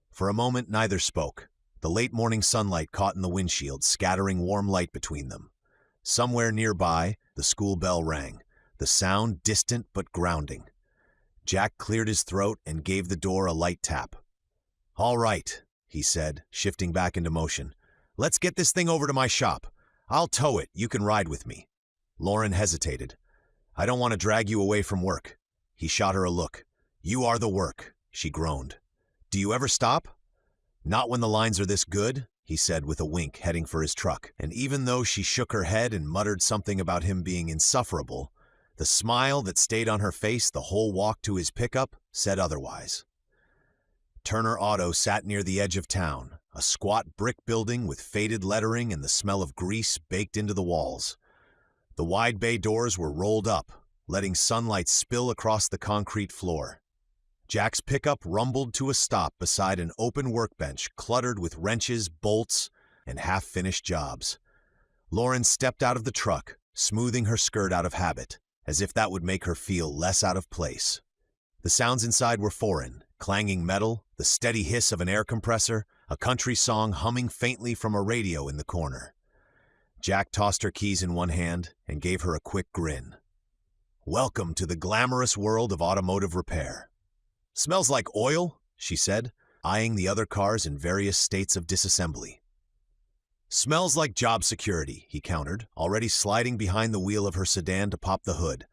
For a moment neither spoke. The late morning sunlight caught in the windshield, scattering warm light between them. Somewhere nearby, the school bell rang, the sound distant but grounding. Jack cleared his throat and gave the door a light tap. "All right," he said, shifting back into motion. "Let's get this thing over to my shop. I'll tow it, you can ride with me." Lauren hesitated. "I don't want to drag you away from work." He shot her a look. "You are the work," she groaned. "Do you ever stop?" "Not when the lines are this good," he said with a wink, heading for his truck. And even though she shook her head and muttered something about him being insufferable, the smile that stayed on her face the whole walk to his pickup said otherwise. Turner Auto sat near the edge of town, a squat brick building with faded lettering and the smell of grease baked into the walls. The wide bay doors were rolled up, letting sunlight spill across the concrete floor. Jack's pickup rumbled to a stop beside an open workbench cluttered with wrenches, bolts, and half-finished jobs. Lauren stepped out of the truck, smoothing her skirt out of habit, as if that would make her feel less out of place. The sounds inside were foreign, clanging metal, the steady hiss of an air compressor, a country song humming faintly from a radio in the corner. Jack tossed her keys in one hand and gave her a quick grin. "Welcome to the glamorous world of automotive repair." "Smells like oil," she said, eyeing the other cars in various states of disassembly. "Smells like job security," he countered, already sliding behind the wheel of her sedan to pop the hood.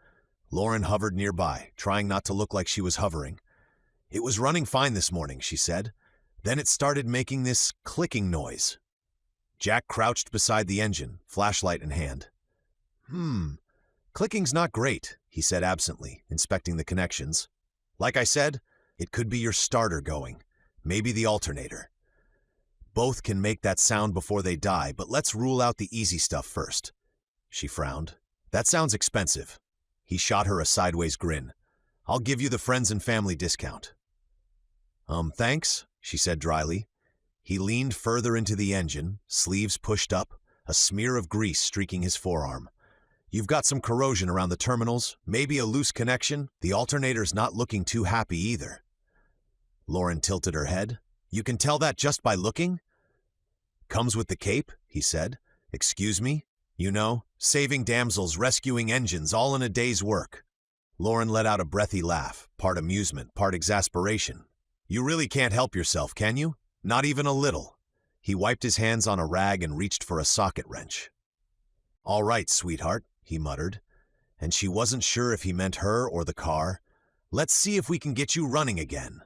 Lauren hovered nearby, trying not to look like she was hovering. "It was running fine this morning," she said. "Then it started making this clicking noise." Jack crouched beside the engine, flashlight in hand. Clicking's not great," he said absently, inspecting the connections. "Like I said, it could be your starter going, maybe the alternator. Both can make that sound before they die, but let's rule out the easy stuff first." She frowned. "That sounds expensive." He shot her a sideways grin. "I'll give you the friends and family discount." Thanks," she said dryly. He leaned further into the engine, sleeves pushed up, a smear of grease streaking his forearm. "You've got some corrosion around the terminals, maybe a loose connection. The alternator's not looking too happy either." Lauren tilted her head. "You can tell that just by looking?" "Comes with the cape," he said. "Excuse me? You know, saving damsels, rescuing engines, all in a day's work." Lauren let out a breathy laugh, part amusement, part exasperation. "You really can't help yourself, can you? Not even a little." He wiped his hands on a rag and reached for a socket wrench. "All right, sweetheart," he muttered, and she wasn't sure if he meant her or the car. "Let's see if we can get you running again."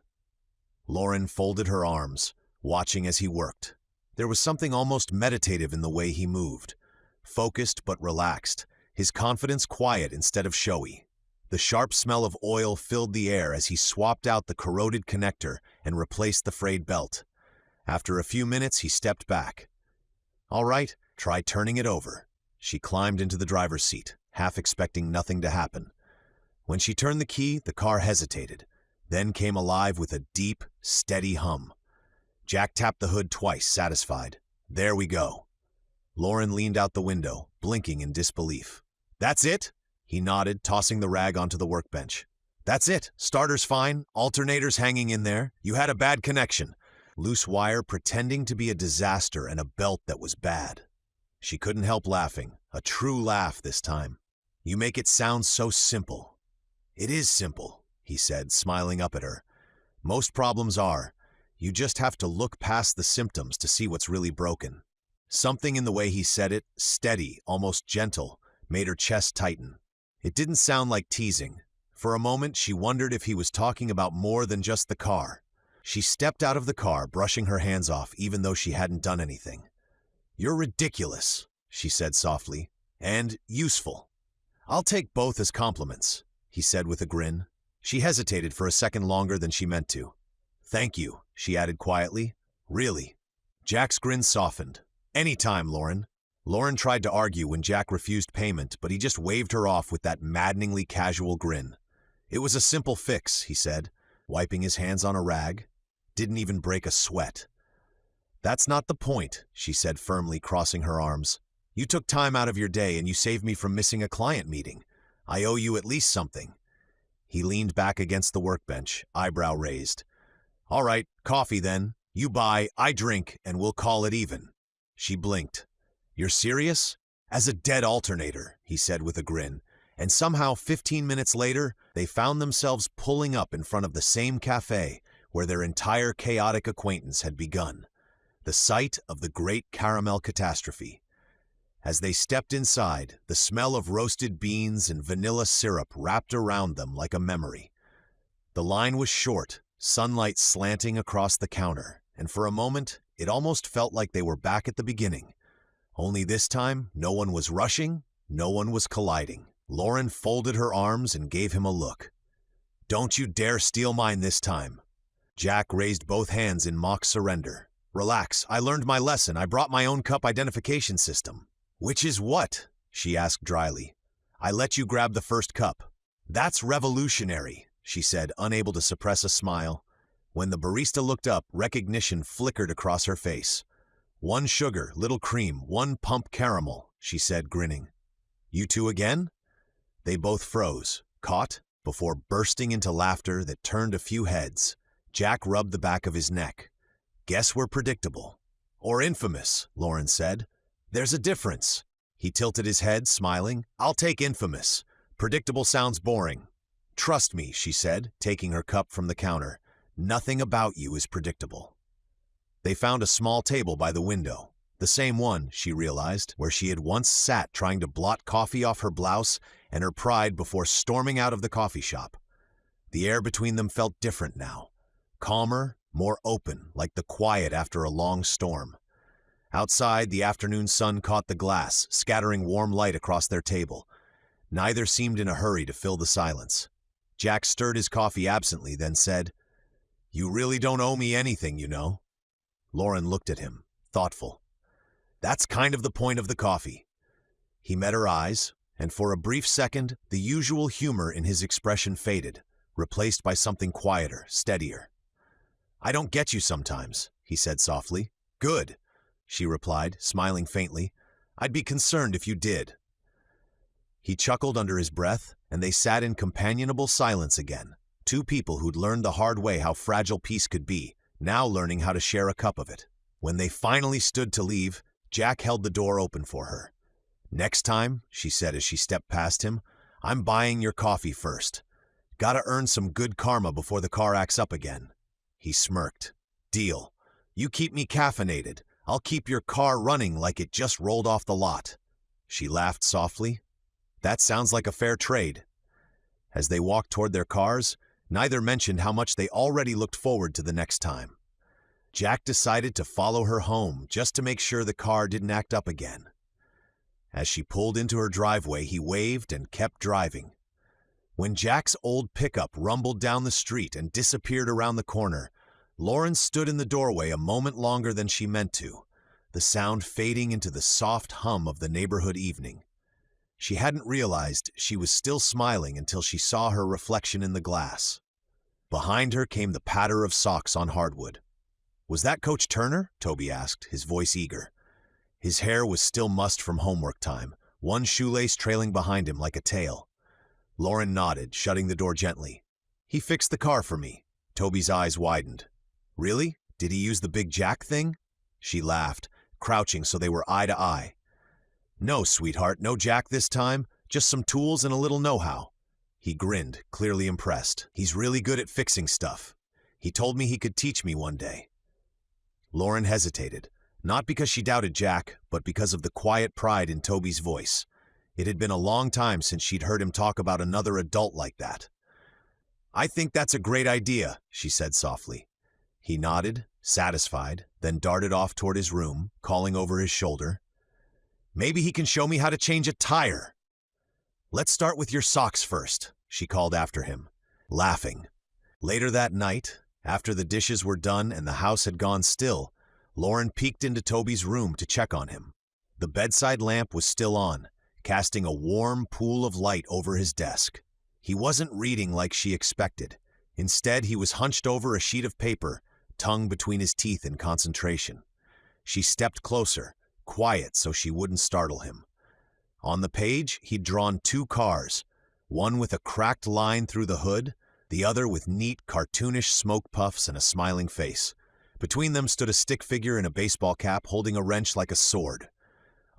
Lauren folded her arms, watching as he worked. There was something almost meditative in the way he moved, focused but relaxed, his confidence quiet instead of showy. The sharp smell of oil filled the air as he swapped out the corroded connector and replaced the frayed belt. After a few minutes, he stepped back. "All right, try turning it over." She climbed into the driver's seat, half expecting nothing to happen. When she turned the key, the car hesitated, then came alive with a deep, steady hum. Jack tapped the hood twice, satisfied. "There we go." Lauren leaned out the window, blinking in disbelief. "That's it?" He nodded, tossing the rag onto the workbench. "That's it. Starter's fine, alternator's hanging in there. You had a bad connection. Loose wire pretending to be a disaster and a belt that was bad." She couldn't help laughing, a true laugh this time. "You make it sound so simple." "It is simple," he said, smiling up at her. "Most problems are. You just have to look past the symptoms to see what's really broken." Something in the way he said it, steady, almost gentle, made her chest tighten. It didn't sound like teasing. For a moment, she wondered if he was talking about more than just the car. She stepped out of the car, brushing her hands off, even though she hadn't done anything. "You're ridiculous," she said softly, "and useful. "I'll take both as compliments," he said with a grin. She hesitated for a second longer than she meant to. "Thank you," she added quietly. "Really." Jack's grin softened. "Anytime, Lauren." Lauren tried to argue when Jack refused payment, but he just waved her off with that maddeningly casual grin. "It was a simple fix," he said, wiping his hands on a rag. "Didn't even break a sweat." "That's not the point," she said firmly, crossing her arms. "You took time out of your day and you saved me from missing a client meeting. I owe you at least something." He leaned back against the workbench, eyebrow raised. "All right, coffee then. You buy, I drink, and we'll call it even." She blinked. "You're serious?" "As a dead alternator," he said with a grin. And somehow 15 minutes later, they found themselves pulling up in front of the same cafe where their entire chaotic acquaintance had begun, the site of the great caramel catastrophe. As they stepped inside, the smell of roasted beans and vanilla syrup wrapped around them like a memory. The line was short, sunlight slanting across the counter, and for a moment, it almost felt like they were back at the beginning. Only this time, no one was rushing, no one was colliding. Lauren folded her arms and gave him a look. "Don't you dare steal mine this time." Jack raised both hands in mock surrender. "Relax, I learned my lesson. I brought my own cup identification system." "Which is what?" she asked dryly. "I let you grab the first cup." "That's revolutionary," she said, unable to suppress a smile. When the barista looked up, recognition flickered across her face. "One sugar, little cream, one pump caramel," she said, grinning. "You two again?" They both froze, caught, before bursting into laughter that turned a few heads. Jack rubbed the back of his neck. "Guess we're predictable." "Or infamous," Lauren said. "There's a difference." He tilted his head, smiling. "I'll take infamous. Predictable sounds boring." "Trust me," she said, taking her cup from the counter. "Nothing about you is predictable." They found a small table by the window. The same one, she realized, where she had once sat trying to blot coffee off her blouse and her pride before storming out of the coffee shop. The air between them felt different now. Calmer, more open, like the quiet after a long storm. Outside, the afternoon sun caught the glass, scattering warm light across their table. Neither seemed in a hurry to fill the silence. Jack stirred his coffee absently, then said, "You really don't owe me anything, you know." Lauren looked at him, thoughtful. "That's kind of the point of the coffee." He met her eyes, and for a brief second, the usual humor in his expression faded, replaced by something quieter, steadier. "I don't get you sometimes," he said softly. "Good," she replied, smiling faintly. "I'd be concerned if you did." He chuckled under his breath, and they sat in companionable silence again, two people who'd learned the hard way how fragile peace could be, now learning how to share a cup of it. When they finally stood to leave, Jack held the door open for her. "Next time," she said as she stepped past him, "I'm buying your coffee first. Gotta earn some good karma before the car acts up again." He smirked. "Deal. You keep me caffeinated. I'll keep your car running like it just rolled off the lot." She laughed softly. "That sounds like a fair trade." As they walked toward their cars, neither mentioned how much they already looked forward to the next time. Jack decided to follow her home just to make sure the car didn't act up again. As she pulled into her driveway, he waved and kept driving. When Jack's old pickup rumbled down the street and disappeared around the corner, Lauren stood in the doorway a moment longer than she meant to, the sound fading into the soft hum of the neighborhood evening. She hadn't realized she was still smiling until she saw her reflection in the glass. Behind her came the patter of socks on hardwood. "Was that Coach Turner?" Toby asked, his voice eager. His hair was still mussed from homework time, one shoelace trailing behind him like a tail. Lauren nodded, shutting the door gently. "He fixed the car for me." Toby's eyes widened. "Really? Did he use the big jack thing?" She laughed, crouching so they were eye to eye. "No, sweetheart, no jack this time, just some tools and a little know-how." He grinned, clearly impressed. "He's really good at fixing stuff. He told me he could teach me one day." Lauren hesitated, not because she doubted Jack, but because of the quiet pride in Toby's voice. It had been a long time since she'd heard him talk about another adult like that. "I think that's a great idea," she said softly. He nodded, satisfied, then darted off toward his room, calling over his shoulder, "Maybe he can show me how to change a tire." "Let's start with your socks first," she called after him, laughing. Later that night, after the dishes were done and the house had gone still, Lauren peeked into Toby's room to check on him. The bedside lamp was still on, casting a warm pool of light over his desk. He wasn't reading like she expected. Instead, he was hunched over a sheet of paper, tongue between his teeth in concentration. She stepped closer, quiet so she wouldn't startle him. On the page, he'd drawn 2 cars, one with a cracked line through the hood, the other with neat, cartoonish smoke puffs and a smiling face. Between them stood a stick figure in a baseball cap holding a wrench like a sword.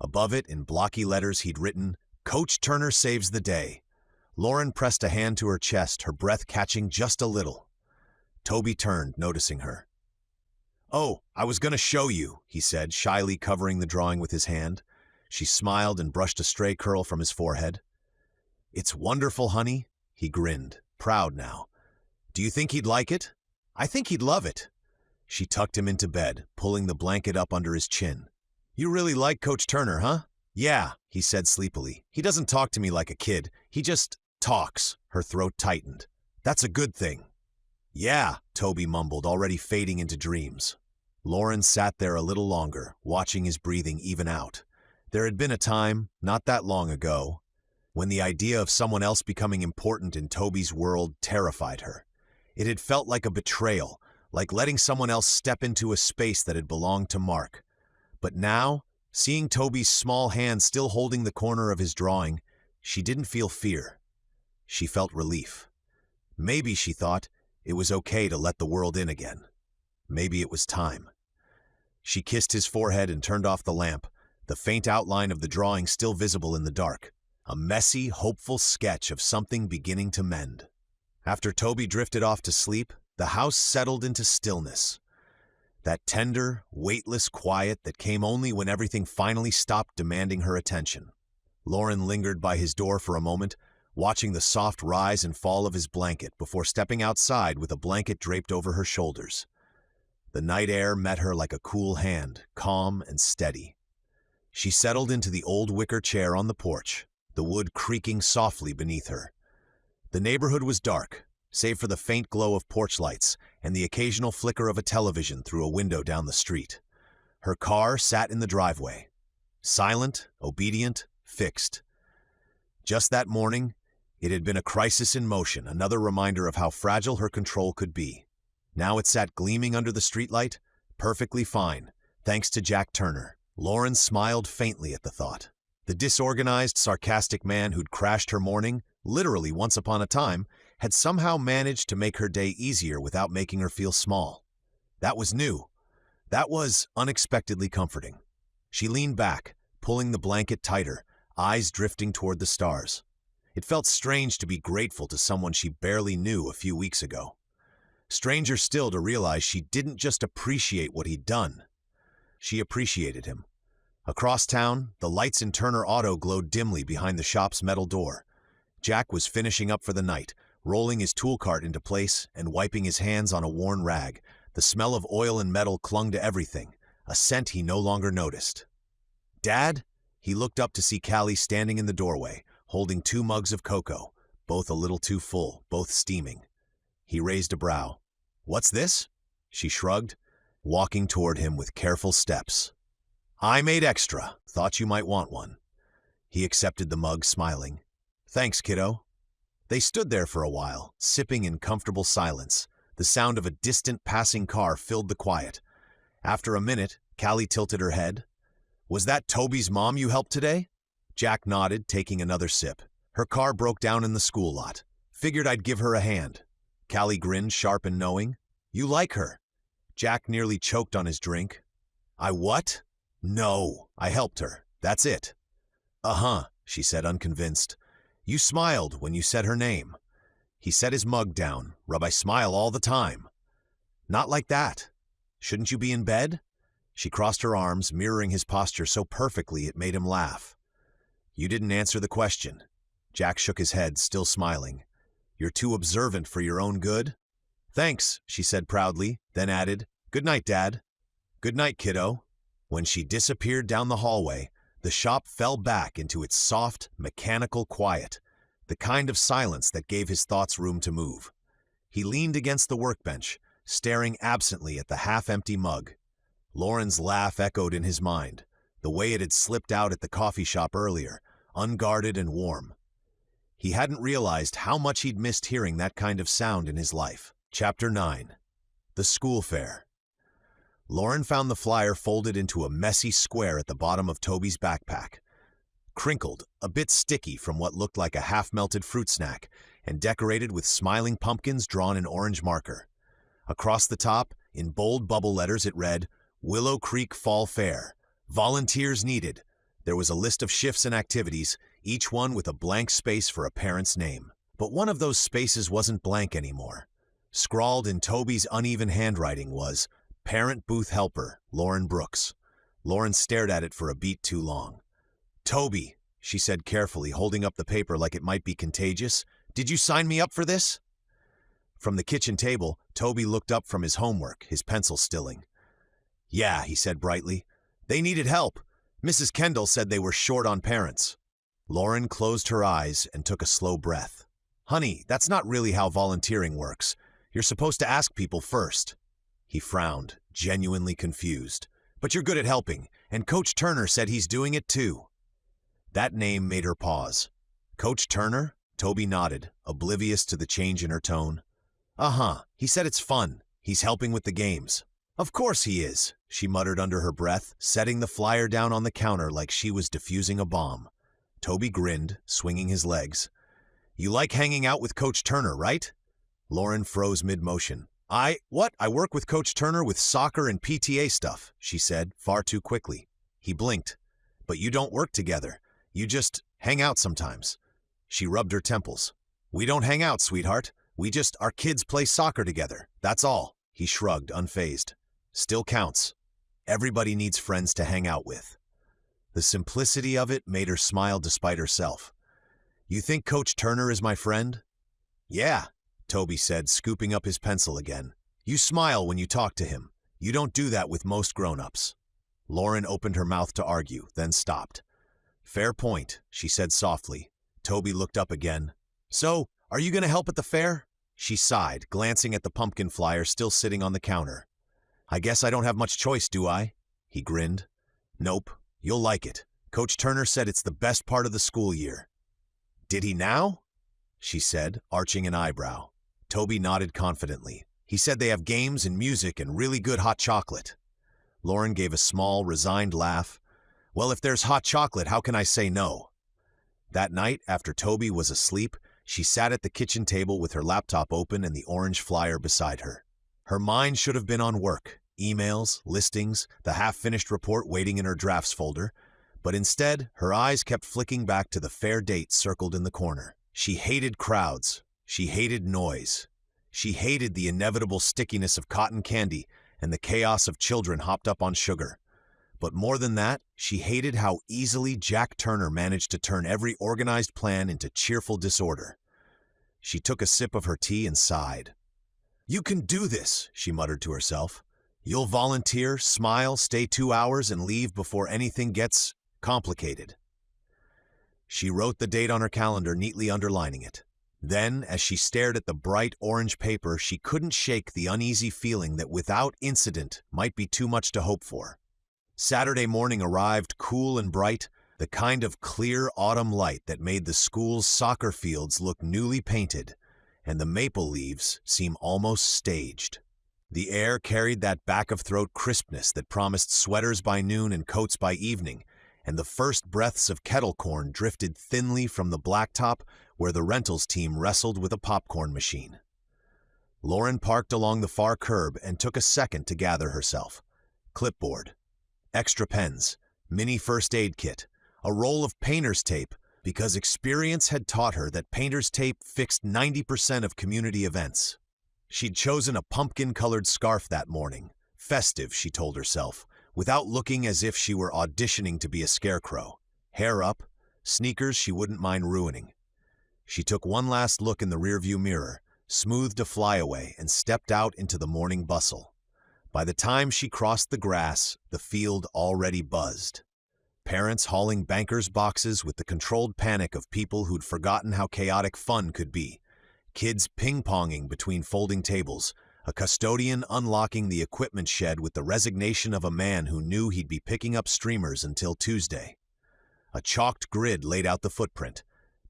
Above it, in blocky letters, he'd written, "Coach Turner saves the day." Lauren pressed a hand to her chest, her breath catching just a little. Toby turned, noticing her. "Oh, I was going to show you," he said, shyly covering the drawing with his hand. She smiled and brushed a stray curl from his forehead. "It's wonderful, honey," he grinned, proud now. "Do you think he'd like it?" "I think he'd love it." She tucked him into bed, pulling the blanket up under his chin. "You really like Coach Turner, huh?" "Yeah," he said sleepily. "He doesn't talk to me like a kid. He just talks." Her throat tightened. "That's a good thing." "Yeah," Toby mumbled, already fading into dreams. Lauren sat there a little longer, watching his breathing even out. There had been a time, not that long ago, when the idea of someone else becoming important in Toby's world terrified her. It had felt like a betrayal, like letting someone else step into a space that had belonged to Mark. But now, seeing Toby's small hand still holding the corner of his drawing, she didn't feel fear. She felt relief. Maybe, she thought, it was okay to let the world in again. Maybe it was time. She kissed his forehead and turned off the lamp, the faint outline of the drawing still visible in the dark. A messy, hopeful sketch of something beginning to mend. After Toby drifted off to sleep, the house settled into stillness. That tender, weightless quiet that came only when everything finally stopped demanding her attention. Lauren lingered by his door for a moment, watching the soft rise and fall of his blanket before stepping outside with a blanket draped over her shoulders. The night air met her like a cool hand, calm and steady. She settled into the old wicker chair on the porch, the wood creaking softly beneath her. The neighborhood was dark, save for the faint glow of porch lights and the occasional flicker of a television through a window down the street. Her car sat in the driveway, silent, obedient, fixed. Just that morning, it had been a crisis in motion, another reminder of how fragile her control could be. Now it sat gleaming under the streetlight, perfectly fine, thanks to Jack Turner. Lauren smiled faintly at the thought. The disorganized, sarcastic man who'd crashed her morning, literally once upon a time, had somehow managed to make her day easier without making her feel small. That was new. That was unexpectedly comforting. She leaned back, pulling the blanket tighter, eyes drifting toward the stars. It felt strange to be grateful to someone she barely knew a few weeks ago. Stranger still to realize she didn't just appreciate what he'd done. She appreciated him. Across town, the lights in Turner Auto glowed dimly behind the shop's metal door. Jack was finishing up for the night, rolling his tool cart into place and wiping his hands on a worn rag. The smell of oil and metal clung to everything, a scent he no longer noticed. "Dad?" He looked up to see Callie standing in the doorway, holding 2 mugs of cocoa, both a little too full, both steaming. He raised a brow. "What's this?" She shrugged, walking toward him with careful steps. "I made extra. Thought you might want one." He accepted the mug, smiling. "Thanks, kiddo." They stood there for a while, sipping in comfortable silence. The sound of a distant passing car filled the quiet. After a minute, Callie tilted her head. "Was that Toby's mom you helped today?" Jack nodded, taking another sip. "Her car broke down in the school lot. Figured I'd give her a hand." Callie grinned, sharp and knowing. "You like her." Jack nearly choked on his drink. "I what?" "No, I helped her. That's it." "Uh-huh," she said, unconvinced. "You smiled when you said her name." He set his mug down. "Rub, I smile all the time." "Not like that. Shouldn't you be in bed?" She crossed her arms, mirroring his posture so perfectly it made him laugh. "You didn't answer the question." Jack shook his head, still smiling. "You're too observant for your own good?" "Thanks," she said proudly, then added, "Good night, Dad." "Good night, kiddo." When she disappeared down the hallway, The shop fell back into its soft, mechanical quiet, the kind of silence that gave his thoughts room to move. He leaned against the workbench, staring absently at the half-empty mug. Lauren's laugh echoed in his mind, the way it had slipped out at the coffee shop earlier, unguarded and warm. He hadn't realized how much he'd missed hearing that kind of sound in his life. Chapter 9. The School Fair. Lauren found the flyer folded into a messy square at the bottom of Toby's backpack. Crinkled, a bit sticky from what looked like a half-melted fruit snack, and decorated with smiling pumpkins drawn in orange marker. Across the top, in bold bubble letters, it read, Willow Creek Fall Fair. Volunteers needed. There was a list of shifts and activities, each one with a blank space for a parent's name. But one of those spaces wasn't blank anymore. Scrawled in Toby's uneven handwriting was, Parent Booth Helper, Lauren Brooks. Lauren stared at it for a beat too long. Toby, she said carefully, holding up the paper like it might be contagious, did you sign me up for this? From the kitchen table, Toby looked up from his homework, his pencil stilling. Yeah, he said brightly. They needed help. Mrs. Kendall said they were short on parents. Lauren closed her eyes and took a slow breath. Honey, that's not really how volunteering works. You're supposed to ask people first. He frowned, genuinely confused. But you're good at helping, and Coach Turner said he's doing it too. That name made her pause. Coach Turner? Toby nodded, oblivious to the change in her tone. Uh-huh, he said it's fun. He's helping with the games. Of course he is, she muttered under her breath, setting the flyer down on the counter like she was defusing a bomb. Toby grinned, swinging his legs. You like hanging out with Coach Turner, right? Lauren froze mid-motion. I work with Coach Turner with soccer and PTA stuff, she said, far too quickly. He blinked. But you don't work together. You just hang out sometimes. She rubbed her temples. We don't hang out, sweetheart. Our kids play soccer together. That's all. He shrugged, unfazed. Still counts. Everybody needs friends to hang out with. The simplicity of it made her smile despite herself. You think Coach Turner is my friend? Yeah, Toby said, scooping up his pencil again. You smile when you talk to him. You don't do that with most grown-ups. Lauren opened her mouth to argue, then stopped. Fair point, she said softly. Toby looked up again. So, are you going to help at the fair? She sighed, glancing at the pumpkin flyer still sitting on the counter. I guess I don't have much choice, do I? He grinned. Nope, you'll like it. Coach Turner said it's the best part of the school year. Did he now? She said, arching an eyebrow. Toby nodded confidently. He said they have games and music and really good hot chocolate. Lauren gave a small, resigned laugh. Well, if there's hot chocolate, how can I say no? That night, after Toby was asleep, she sat at the kitchen table with her laptop open and the orange flyer beside her. Her mind should have been on work, emails, listings, the half-finished report waiting in her drafts folder, but instead, her eyes kept flicking back to the fair date circled in the corner. She hated crowds. She hated noise. She hated the inevitable stickiness of cotton candy and the chaos of children hopped up on sugar. But more than that, she hated how easily Jack Turner managed to turn every organized plan into cheerful disorder. She took a sip of her tea and sighed. You can do this, she muttered to herself. You'll volunteer, smile, stay 2 hours, and leave before anything gets complicated. She wrote the date on her calendar, neatly underlining it. Then, as she stared at the bright orange paper, she couldn't shake the uneasy feeling that without incident might be too much to hope for. Saturday morning arrived cool and bright, the kind of clear autumn light that made the school's soccer fields look newly painted, and the maple leaves seem almost staged. The air carried that back-of-throat crispness that promised sweaters by noon and coats by evening, and the first breaths of kettle corn drifted thinly from the blacktop where the rentals team wrestled with a popcorn machine. Lauren parked along the far curb and took a second to gather herself. Clipboard, extra pens, mini first aid kit, a roll of painter's tape, because experience had taught her that painter's tape fixed 90% of community events. She'd chosen a pumpkin-colored scarf that morning, festive, she told herself, without looking as if she were auditioning to be a scarecrow. Hair up, sneakers she wouldn't mind ruining. She took one last look in the rearview mirror, smoothed a flyaway, and stepped out into the morning bustle. By the time she crossed the grass, the field already buzzed. Parents hauling bankers' boxes with the controlled panic of people who'd forgotten how chaotic fun could be. Kids ping-ponging between folding tables. A custodian unlocking the equipment shed with the resignation of a man who knew he'd be picking up streamers until Tuesday. A chalked grid laid out the footprint.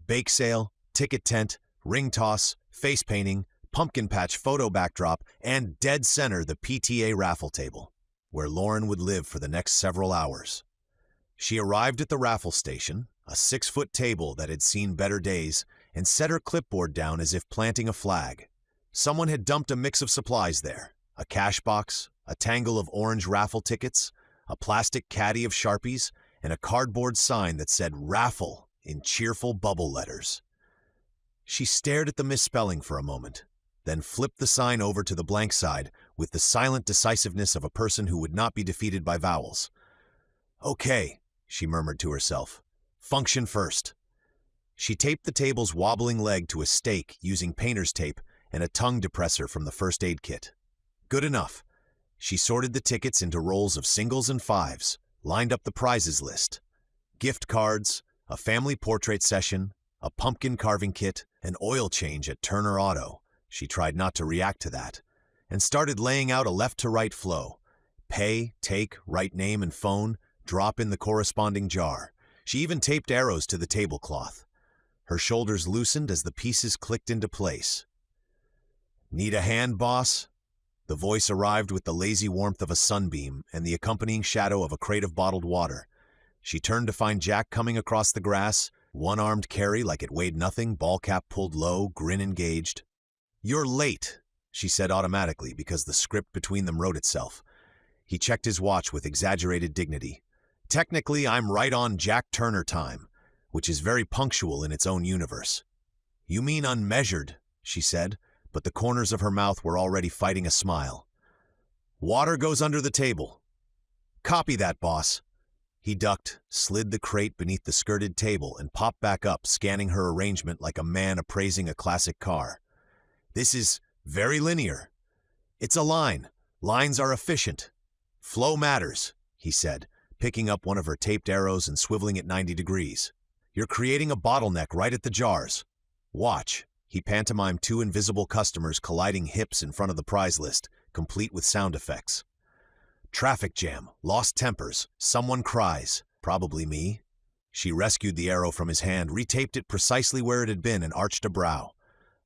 Bake sale, ticket tent, ring toss, face painting, pumpkin patch photo backdrop, and dead center the PTA raffle table, where Lauren would live for the next several hours. She arrived at the raffle station, a 6-foot table that had seen better days, and set her clipboard down as if planting a flag. Someone had dumped a mix of supplies there: a cash box, a tangle of orange raffle tickets, a plastic caddy of Sharpies, and a cardboard sign that said "Raffle" in cheerful bubble letters. She stared at the misspelling for a moment, then flipped the sign over to the blank side with the silent decisiveness of a person who would not be defeated by vowels. "Okay," she murmured to herself. "Function first." She taped the table's wobbling leg to a stake using painter's tape and a tongue depressor from the first aid kit. Good enough. She sorted the tickets into rolls of singles and fives, lined up the prizes list. Gift cards, a family portrait session, a pumpkin carving kit, an oil change at Turner Auto. She tried not to react to that, and started laying out a left-to-right flow. Pay, take, write name and phone, drop in the corresponding jar. She even taped arrows to the tablecloth. Her shoulders loosened as the pieces clicked into place. "Need a hand, boss?" The voice arrived with the lazy warmth of a sunbeam and the accompanying shadow of a crate of bottled water. She turned to find Jack coming across the grass, one-armed carry like it weighed nothing, ball cap pulled low, grin engaged. "You're late," she said automatically because the script between them wrote itself. He checked his watch with exaggerated dignity. "Technically, I'm right on Jack Turner time, which is very punctual in its own universe." "You mean unmeasured," she said, but the corners of her mouth were already fighting a smile. "Water goes under the table." "Copy that, boss." He ducked, slid the crate beneath the skirted table, and popped back up, scanning her arrangement like a man appraising a classic car. "This is very linear. It's a line. Lines are efficient. Flow matters," he said, picking up one of her taped arrows and swiveling it 90 degrees. "You're creating a bottleneck right at the jars. Watch." He pantomimed 2 invisible customers colliding hips in front of the prize list, complete with sound effects. "Traffic jam, lost tempers, someone cries, probably me." She rescued the arrow from his hand, retaped it precisely where it had been, and arched a brow.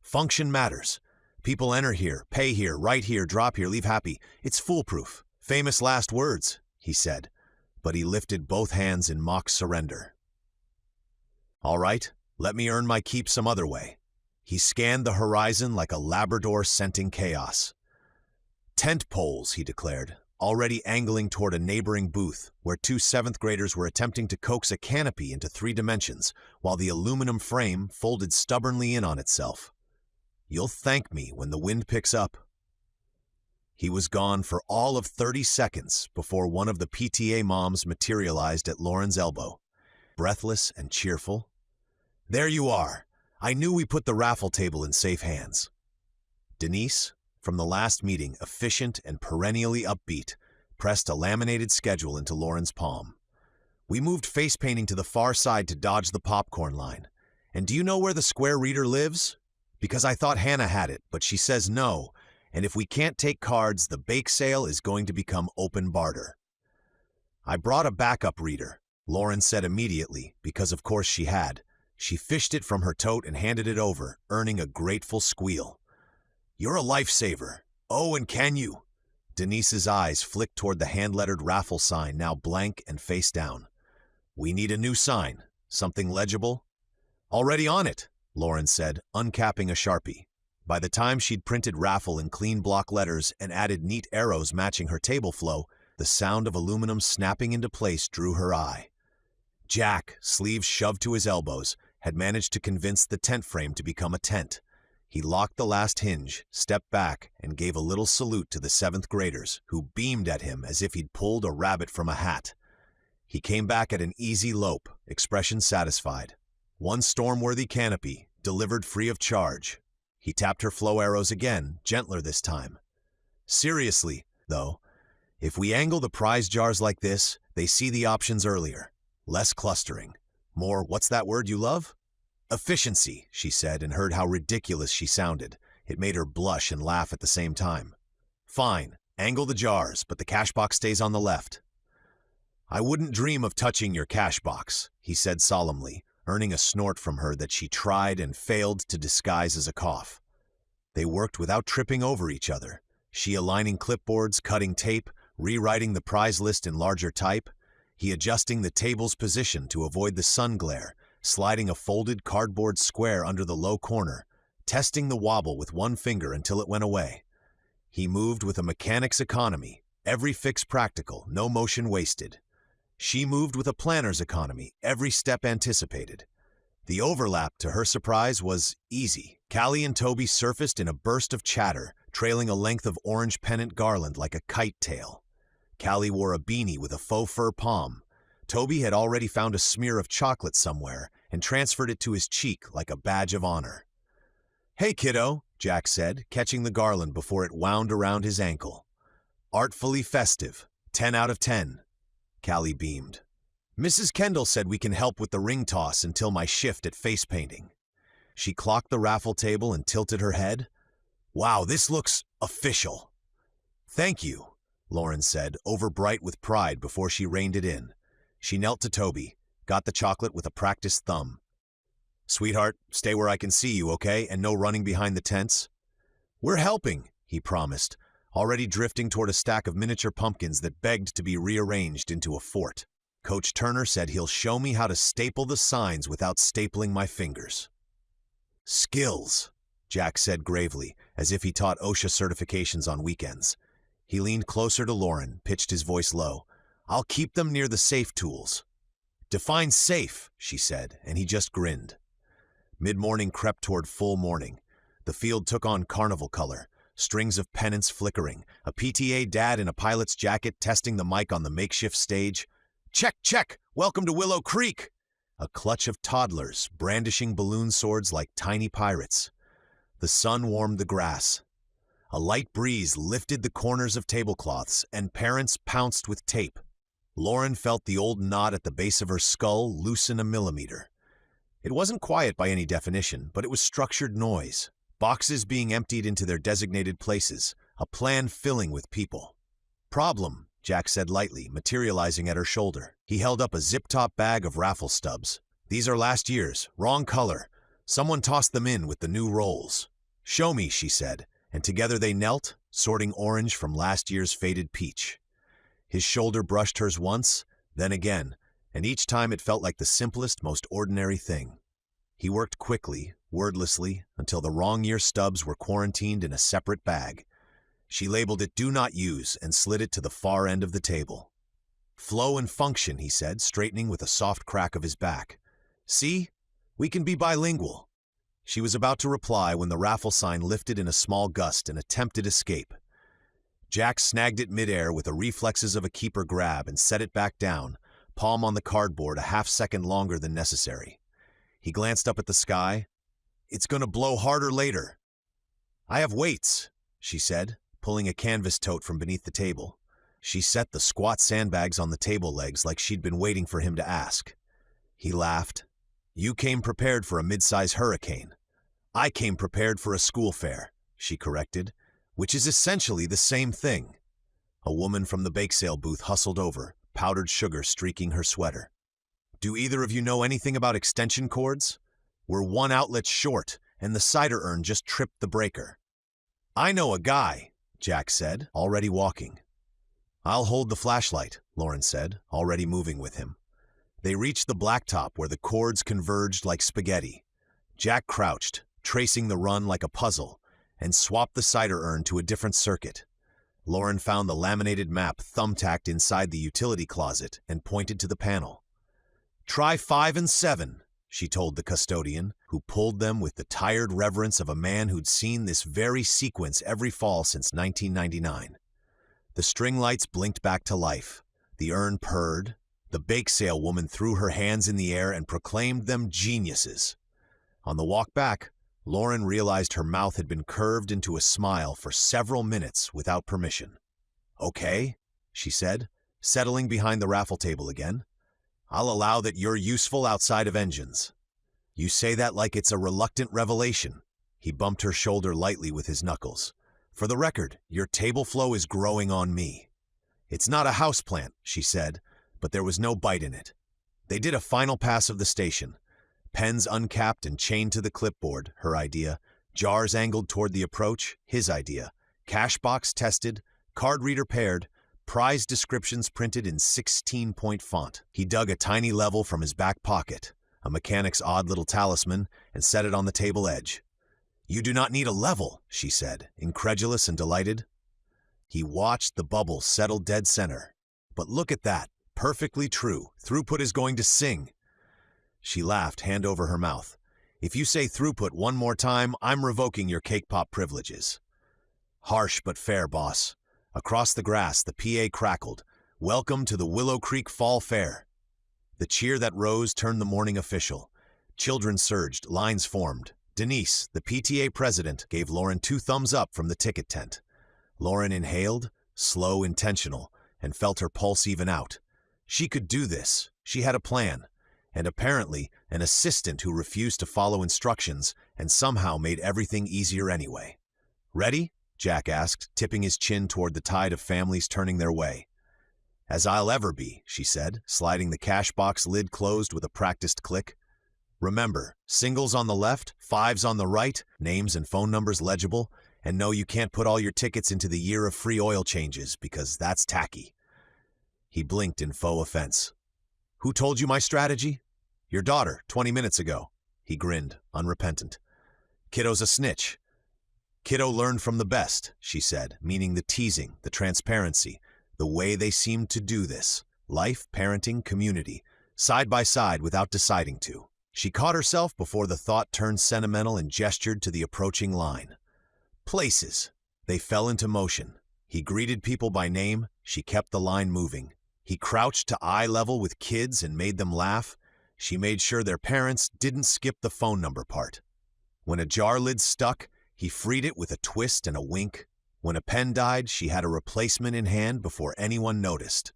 "Function matters. People enter here, pay here, write here, drop here, leave happy. It's foolproof. Famous last words," he said, but he lifted both hands in mock surrender. "All right, let me earn my keep some other way." He scanned the horizon like a Labrador scenting chaos. "Tent poles," he declared, already angling toward a neighboring booth where 2 7th graders were attempting to coax a canopy into 3 dimensions while the aluminum frame folded stubbornly in on itself. "You'll thank me when the wind picks up." He was gone for all of 30 seconds before one of the PTA moms materialized at Lauren's elbow, breathless and cheerful. "There you are. I knew we put the raffle table in safe hands." Denise, from the last meeting, efficient and perennially upbeat, pressed a laminated schedule into Lauren's palm. "We moved face painting to the far side to dodge the popcorn line. And do you know where the square reader lives? Because I thought Hannah had it, but she says no, and if we can't take cards, the bake sale is going to become open barter." "I brought a backup reader," Lauren said immediately, because of course she had. She fished it from her tote and handed it over, earning a grateful squeal. "You're a lifesaver. Oh, and can you?" Denise's eyes flicked toward the hand-lettered raffle sign, now blank and face down. "We need a new sign. Something legible?" "Already on it," Lauren said, uncapping a Sharpie. By the time she'd printed raffle in clean block letters and added neat arrows matching her table flow, the sound of aluminum snapping into place drew her eye. Jack, sleeves shoved to his elbows, had managed to convince the tent frame to become a tent. He locked the last hinge, stepped back, and gave a little salute to the 7th graders, who beamed at him as if he'd pulled a rabbit from a hat. He came back at an easy lope, expression satisfied. One storm-worthy canopy, delivered free of charge. He tapped her flow arrows again, gentler this time. "Seriously, though, if we angle the prize jars like this, they see the options earlier. Less clustering. More, what's that word you love? Efficiency, she said, and heard how ridiculous she sounded. It made her blush and laugh at the same time. Fine, angle the jars, but the cash box stays on the left. I wouldn't dream of touching your cash box, he said solemnly, earning a snort from her that she tried and failed to disguise as a cough. They worked without tripping over each other, she aligning clipboards, cutting tape, rewriting the prize list in larger type, he adjusting the table's position to avoid the sun glare, sliding a folded cardboard square under the low corner, testing the wobble with one finger until it went away. He moved with a mechanic's economy, every fix practical, no motion wasted. She moved with a planner's economy, every step anticipated. The overlap, to her surprise, was easy. Callie and Toby surfaced in a burst of chatter, trailing a length of orange pennant garland like a kite tail. Callie wore a beanie with a faux fur palm. Toby had already found a smear of chocolate somewhere and transferred it to his cheek like a badge of honor. "Hey, kiddo," Jack said, catching the garland before it wound around his ankle. "Artfully festive. 10 out of 10. Callie beamed. "Mrs. Kendall said we can help with the ring toss until my shift at face painting." She clocked the raffle table and tilted her head. "Wow, this looks official." "Thank you," Lauren said, overbright with pride before she reined it in. She knelt to Toby, got the chocolate with a practiced thumb. "Sweetheart, stay where I can see you, okay? And no running behind the tents." "We're helping," he promised, already drifting toward a stack of miniature pumpkins that begged to be rearranged into a fort. "Coach Turner said he'll show me how to staple the signs without stapling my fingers." "Skills," Jack said gravely, as if he taught OSHA certifications on weekends. He leaned closer to Lauren, pitched his voice low. "I'll keep them near the safe tools." "Define safe," she said, and he just grinned. Mid-morning crept toward full morning. The field took on carnival color, strings of pennants flickering, a PTA dad in a pilot's jacket testing the mic on the makeshift stage. "Check, check! Welcome to Willow Creek!" A clutch of toddlers, brandishing balloon swords like tiny pirates. The sun warmed the grass. A light breeze lifted the corners of tablecloths, and parents pounced with tape. Lauren felt the old knot at the base of her skull loosen a millimeter. It wasn't quiet by any definition, but it was structured noise. Boxes being emptied into their designated places, a plan filling with people. "Problem," Jack said lightly, materializing at her shoulder. He held up a zip-top bag of raffle stubs. "These are last year's, wrong color. Someone tossed them in with the new rolls." "Show me," she said, and together they knelt, sorting orange from last year's faded peach. His shoulder brushed hers once, then again, and each time it felt like the simplest, most ordinary thing. He worked quickly, wordlessly, until the wrong year stubs were quarantined in a separate bag. She labeled it "Do Not Use" and slid it to the far end of the table. "Flow and function," he said, straightening with a soft crack of his back. "See? We can be bilingual." She was about to reply when the raffle sign lifted in a small gust and attempted escape. Jack snagged it midair with the reflexes of a keeper grab and set it back down, palm on the cardboard a half-second longer than necessary. He glanced up at the sky. "It's gonna blow harder later." "I have weights," she said, pulling a canvas tote from beneath the table. She set the squat sandbags on the table legs like she'd been waiting for him to ask. He laughed. "You came prepared for a mid-size hurricane. I came prepared for a school fair," she corrected, "which is essentially the same thing." A woman from the bake sale booth hustled over, powdered sugar streaking her sweater. "Do either of you know anything about extension cords? We're one outlet short, and the cider urn just tripped the breaker." "I know a guy," Jack said, already walking. "I'll hold the flashlight," Lauren said, already moving with him. They reached the blacktop where the cords converged like spaghetti. Jack crouched, tracing the run like a puzzle, and swapped the cider urn to a different circuit. Lauren found the laminated map thumbtacked inside the utility closet and pointed to the panel. "Try 5 and 7, she told the custodian, who pulled them with the tired reverence of a man who'd seen this very sequence every fall since 1999. The string lights blinked back to life. The urn purred. The bake sale woman threw her hands in the air and proclaimed them geniuses. On the walk back, Lauren realized her mouth had been curved into a smile for several minutes without permission. "Okay," she said, settling behind the raffle table again. I'll allow that you're useful outside of engines. You say that like it's a reluctant revelation. He bumped her shoulder lightly with his knuckles. For the record, your table flow is growing on me. It's not a houseplant, she said, but there was no bite in it. They did a final pass of the station. Pens uncapped and chained to the clipboard, her idea. Jars angled toward the approach, his idea. Cash box tested, card reader paired, prize descriptions printed in 16-point font. He dug a tiny level from his back pocket, a mechanic's odd little talisman, and set it on the table edge. You do not need a level, she said, incredulous and delighted. He watched the bubble settle dead center. But look at that, perfectly true. Throughput is going to sing. She laughed, hand over her mouth. If you say throughput one more time, I'm revoking your cake pop privileges. Harsh but fair, boss. Across the grass, the PA crackled. Welcome to the Willow Creek Fall Fair. The cheer that rose turned the morning official. Children surged, lines formed. Denise, the PTA president, gave Lauren 2 thumbs up from the ticket tent. Lauren inhaled, slow, intentional, and felt her pulse even out. She could do this. She had a plan. And apparently an assistant who refused to follow instructions and somehow made everything easier anyway. Ready? Jack asked, tipping his chin toward the tide of families turning their way. As I'll ever be, she said, sliding the cash box lid closed with a practiced click. Remember, singles on the left, fives on the right, names and phone numbers legible, and no, you can't put all your tickets into the year of free oil changes because that's tacky. He blinked in faux offense. Who told you my strategy? Your daughter, 20 minutes ago. He grinned, unrepentant. Kiddo's a snitch. Kiddo learned from the best, she said, meaning the teasing, the transparency, the way they seemed to do this. Life, parenting, community, side by side without deciding to. She caught herself before the thought turned sentimental and gestured to the approaching line. Places. They fell into motion. He greeted people by name. She kept the line moving. He crouched to eye level with kids and made them laugh. She made sure their parents didn't skip the phone number part. When a jar lid stuck, he freed it with a twist and a wink. When a pen died, she had a replacement in hand before anyone noticed.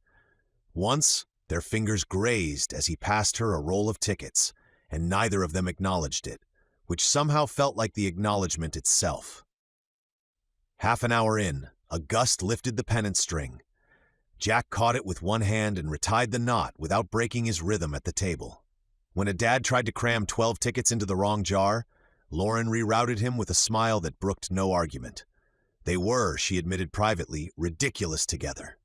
Once, their fingers grazed as he passed her a roll of tickets, and neither of them acknowledged it, which somehow felt like the acknowledgement itself. Half an hour in, a gust lifted the pennant string. Jack caught it with one hand and retied the knot without breaking his rhythm at the table. When a dad tried to cram 12 tickets into the wrong jar, Lauren rerouted him with a smile that brooked no argument. They were, she admitted privately, ridiculous together.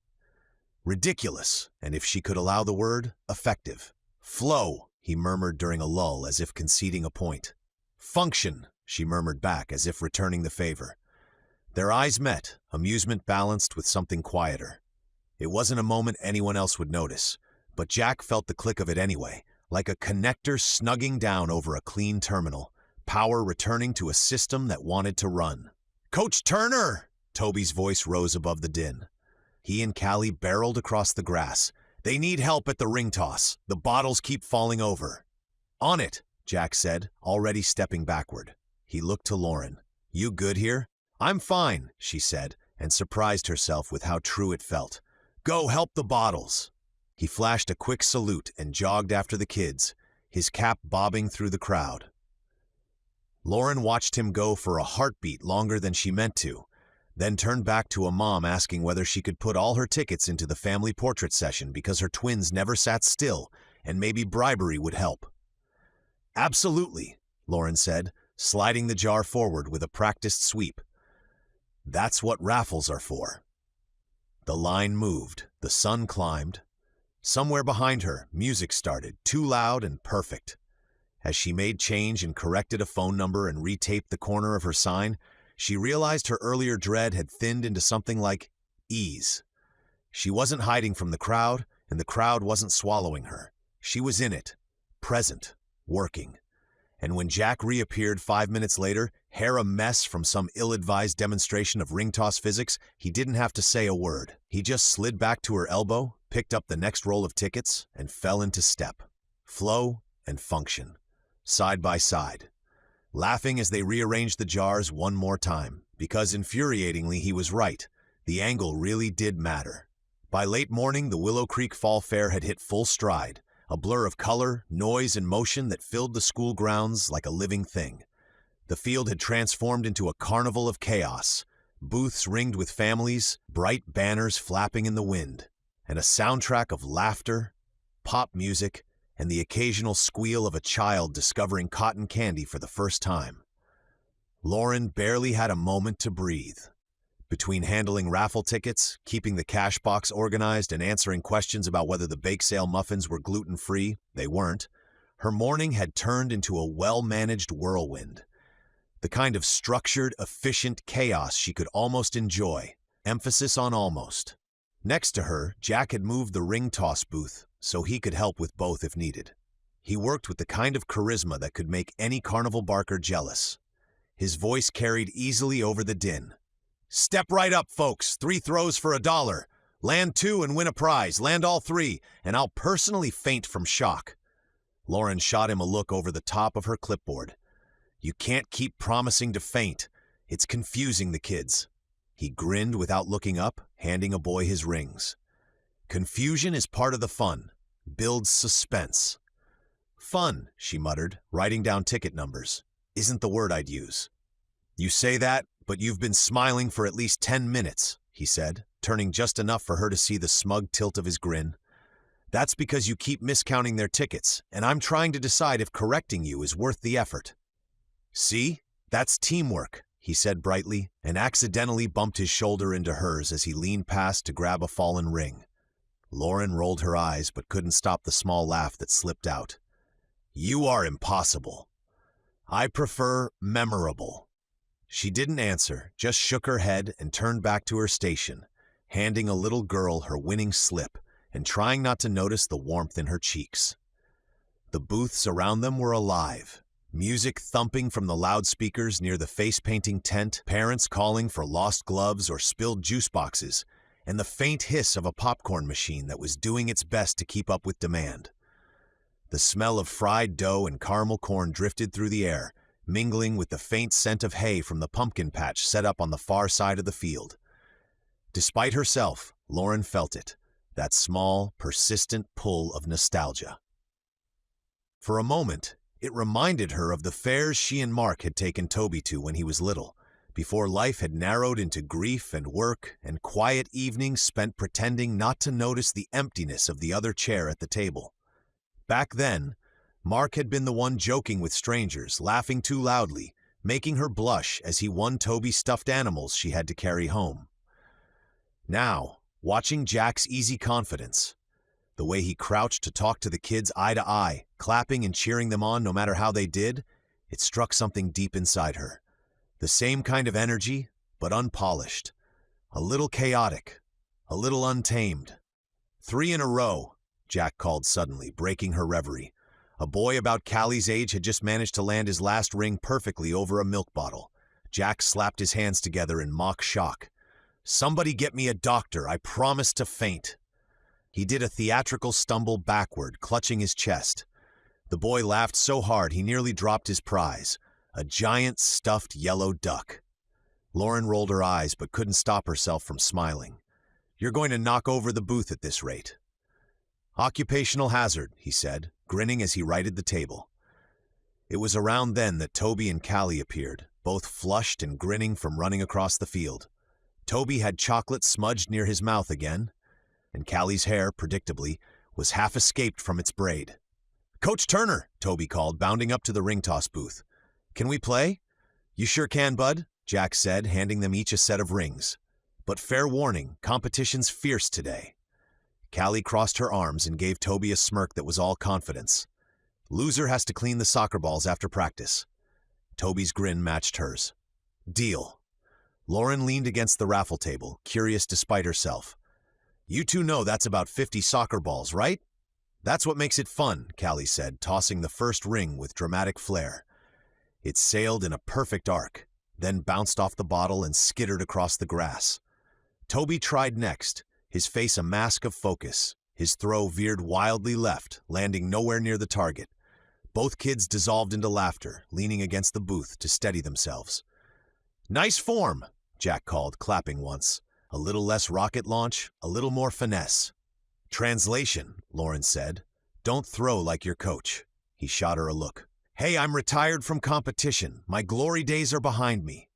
Ridiculous, and if she could allow the word, effective. Flow, he murmured during a lull as if conceding a point. Function, she murmured back as if returning the favor. Their eyes met, amusement balanced with something quieter. It wasn't a moment anyone else would notice, but Jack felt the click of it anyway, like a connector snugging down over a clean terminal, power returning to a system that wanted to run. Coach Turner! Toby's voice rose above the din. He and Callie barreled across the grass. They need help at the ring toss. The bottles keep falling over. On it, Jack said, already stepping backward. He looked to Lauren. You good here? I'm fine, she said, and surprised herself with how true it felt. Go help the bottles. He flashed a quick salute and jogged after the kids, his cap bobbing through the crowd. Lauren watched him go for a heartbeat longer than she meant to, then turned back to a mom asking whether she could put all her tickets into the family portrait session because her twins never sat still and maybe bribery would help. Absolutely, Lauren said, sliding the jar forward with a practiced sweep. That's what raffles are for. The line moved, the sun climbed. Somewhere behind her, music started, too loud and perfect. As she made change and corrected a phone number and retaped the corner of her sign, she realized her earlier dread had thinned into something like ease. She wasn't hiding from the crowd, and the crowd wasn't swallowing her. She was in it, present, working. And when Jack reappeared 5 minutes later, hair a mess from some ill-advised demonstration of ring toss physics, he didn't have to say a word. He just slid back to her elbow, picked up the next roll of tickets, and fell into step. Flow and function. Side by side, laughing as they rearranged the jars one more time, because infuriatingly he was right. The angle really did matter. By late morning, the Willow Creek Fall Fair had hit full stride, a blur of color, noise, and motion that filled the school grounds like a living thing. The field had transformed into a carnival of chaos, booths ringed with families, bright banners flapping in the wind, and a soundtrack of laughter, pop music, and the occasional squeal of a child discovering cotton candy for the first time. Lauren barely had a moment to breathe. Between handling raffle tickets, keeping the cash box organized, and answering questions about whether the bake sale muffins were gluten-free, they weren't, her morning had turned into a well-managed whirlwind. The kind of structured, efficient chaos she could almost enjoy. Emphasis on almost. Next to her, Jack had moved the ring toss booth so he could help with both if needed. He worked with the kind of charisma that could make any carnival barker jealous. His voice carried easily over the din. "Step right up, folks. 3 throws for $1. Land 2 and win a prize. Land all 3, and I'll personally faint from shock." Lauren shot him a look over the top of her clipboard. "You can't keep promising to faint. It's confusing the kids." He grinned without looking up, handing a boy his rings. "Confusion is part of the fun. Builds suspense." "Fun," she muttered, writing down ticket numbers. "Isn't the word I'd use." "You say that, but you've been smiling for at least 10 minutes, he said, turning just enough for her to see the smug tilt of his grin. "That's because you keep miscounting their tickets, and I'm trying to decide if correcting you is worth the effort." "See? That's teamwork," he said brightly, and accidentally bumped his shoulder into hers as he leaned past to grab a fallen ring. Lauren rolled her eyes but couldn't stop the small laugh that slipped out. "You are impossible. I prefer memorable." She didn't answer, just shook her head and turned back to her station, handing a little girl her winning slip and trying not to notice the warmth in her cheeks. The booths around them were alive. Music thumping from the loudspeakers near the face-painting tent, parents calling for lost gloves or spilled juice boxes, and the faint hiss of a popcorn machine that was doing its best to keep up with demand. The smell of fried dough and caramel corn drifted through the air, mingling with the faint scent of hay from the pumpkin patch set up on the far side of the field. Despite herself, Lauren felt it, that small, persistent pull of nostalgia. For a moment, it reminded her of the fairs she and Mark had taken Toby to when he was little, before life had narrowed into grief and work and quiet evenings spent pretending not to notice the emptiness of the other chair at the table. Back then, Mark had been the one joking with strangers, laughing too loudly, making her blush as he won Toby stuffed animals she had to carry home. Now, watching Jack's easy confidence, the way he crouched to talk to the kids eye to eye, clapping and cheering them on no matter how they did, it struck something deep inside her. The same kind of energy, but unpolished. A little chaotic, a little untamed. 3 in a row, Jack called suddenly, breaking her reverie. A boy about Callie's age had just managed to land his last ring perfectly over a milk bottle. Jack slapped his hands together in mock shock. "Somebody get me a doctor, I promise to faint." He did a theatrical stumble backward, clutching his chest. The boy laughed so hard he nearly dropped his prize, a giant stuffed yellow duck. Lauren rolled her eyes but couldn't stop herself from smiling. "You're going to knock over the booth at this rate." "Occupational hazard," he said, grinning as he righted the table. It was around then that Toby and Callie appeared, both flushed and grinning from running across the field. Toby had chocolate smudged near his mouth again, and Callie's hair, predictably, was half escaped from its braid. "Coach Turner," Toby called, bounding up to the ring toss booth. "Can we play?" "You sure can, bud," Jack said, handing them each a set of rings. "But fair warning, competition's fierce today." Callie crossed her arms and gave Toby a smirk that was all confidence. "Loser has to clean the soccer balls after practice." Toby's grin matched hers. "Deal." Lauren leaned against the raffle table, curious despite herself. "You two know that's about 50 soccer balls, right?" "That's what makes it fun," Callie said, tossing the first ring with dramatic flair. It sailed in a perfect arc, then bounced off the bottle and skittered across the grass. Toby tried next, his face a mask of focus. His throw veered wildly left, landing nowhere near the target. Both kids dissolved into laughter, leaning against the booth to steady themselves. "Nice form," Jack called, clapping once. "A little less rocket launch, a little more finesse." "Translation," Lauren said. Don't throw like your coach." He shot her a look. "Hey, I'm retired from competition. My glory days are behind me."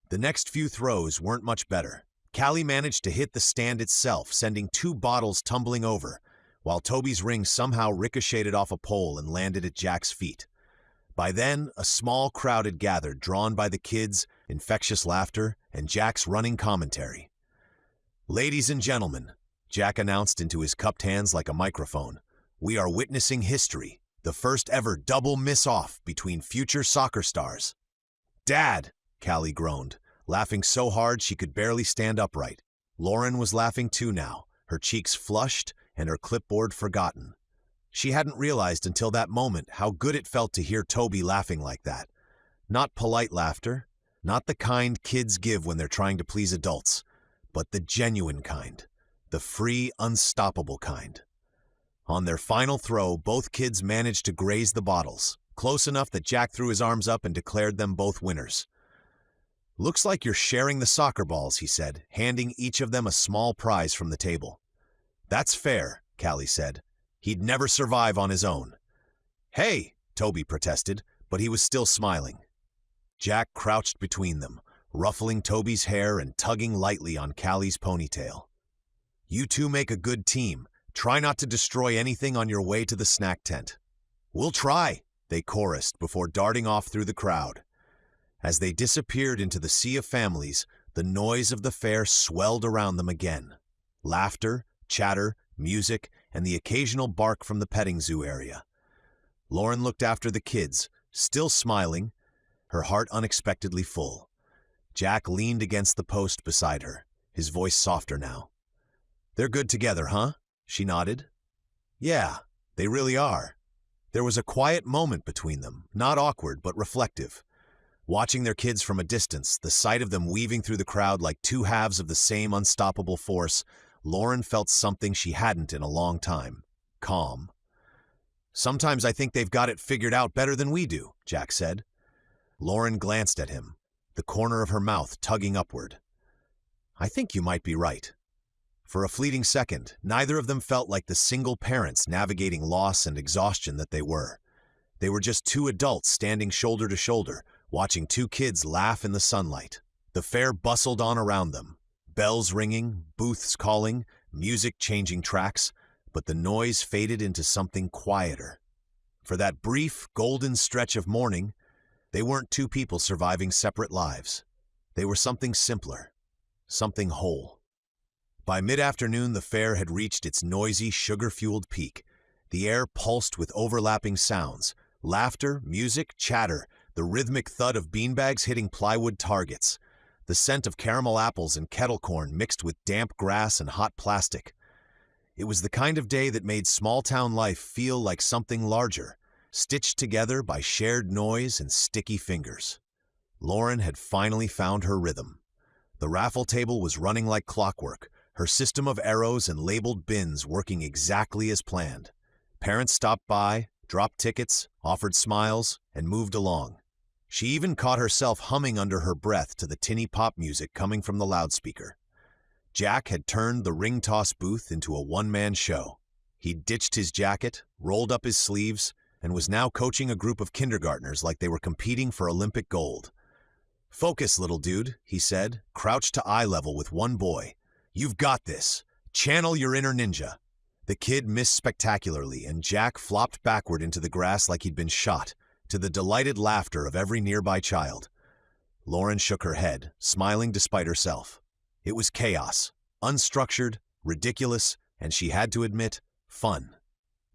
The next few throws weren't much better. Callie managed to hit the stand itself, sending 2 bottles tumbling over, while Toby's ring somehow ricocheted off a pole and landed at Jack's feet. By then, a small crowd had gathered, drawn by the kids' infectious laughter and Jack's running commentary. "Ladies and gentlemen," Jack announced into his cupped hands like a microphone, "we are witnessing history, the first ever double miss-off between future soccer stars." "Dad!" Callie groaned, laughing so hard she could barely stand upright. Lauren was laughing too now, her cheeks flushed and her clipboard forgotten. She hadn't realized until that moment how good it felt to hear Toby laughing like that. Not polite laughter, not the kind kids give when they're trying to please adults, but the genuine kind, the free, unstoppable kind. On their final throw, both kids managed to graze the bottles, close enough that Jack threw his arms up and declared them both winners. "Looks like you're sharing the soccer balls," he said, handing each of them a small prize from the table. "That's fair," Callie said. "He'd never survive on his own." "Hey," Toby protested, but he was still smiling. Jack crouched between them, ruffling Toby's hair and tugging lightly on Callie's ponytail. "You two make a good team. Try not to destroy anything on your way to the snack tent." "We'll try," they chorused before darting off through the crowd. As they disappeared into the sea of families, the noise of the fair swelled around them again. Laughter, chatter, music, and the occasional bark from the petting zoo area. Lauren looked after the kids, still smiling, her heart unexpectedly full. Jack leaned against the post beside her, his voice softer now. "They're good together, huh?" She nodded. "Yeah, they really are." There was a quiet moment between them, not awkward but reflective. Watching their kids from a distance, the sight of them weaving through the crowd like two halves of the same unstoppable force, Lauren felt something she hadn't in a long time: calm. "Sometimes I think they've got it figured out better than we do," Jack said. Lauren glanced at him, the corner of her mouth tugging upward. "I think you might be right." For a fleeting second, neither of them felt like the single parents navigating loss and exhaustion that they were. They were just two adults standing shoulder to shoulder, watching two kids laugh in the sunlight. The fair bustled on around them, bells ringing, booths calling, music changing tracks, but the noise faded into something quieter. For that brief, golden stretch of morning, they weren't two people surviving separate lives. They were something simpler, something whole. By mid-afternoon, the fair had reached its noisy, sugar-fueled peak. The air pulsed with overlapping sounds: laughter, music, chatter, the rhythmic thud of beanbags hitting plywood targets, the scent of caramel apples and kettle corn mixed with damp grass and hot plastic. It was the kind of day that made small-town life feel like something larger, stitched together by shared noise and sticky fingers. Lauren had finally found her rhythm. The raffle table was running like clockwork, her system of arrows and labeled bins working exactly as planned. Parents stopped by, dropped tickets, offered smiles, and moved along. She even caught herself humming under her breath to the tinny pop music coming from the loudspeaker. Jack had turned the ring toss booth into a one-man show. He'd ditched his jacket, rolled up his sleeves, and was now coaching a group of kindergartners like they were competing for Olympic gold. "Focus, little dude," he said, crouched to eye level with one boy. "You've got this. Channel your inner ninja." The kid missed spectacularly, and Jack flopped backward into the grass like he'd been shot, to the delighted laughter of every nearby child. Lauren shook her head, smiling despite herself. It was chaos, unstructured, ridiculous, and she had to admit, fun.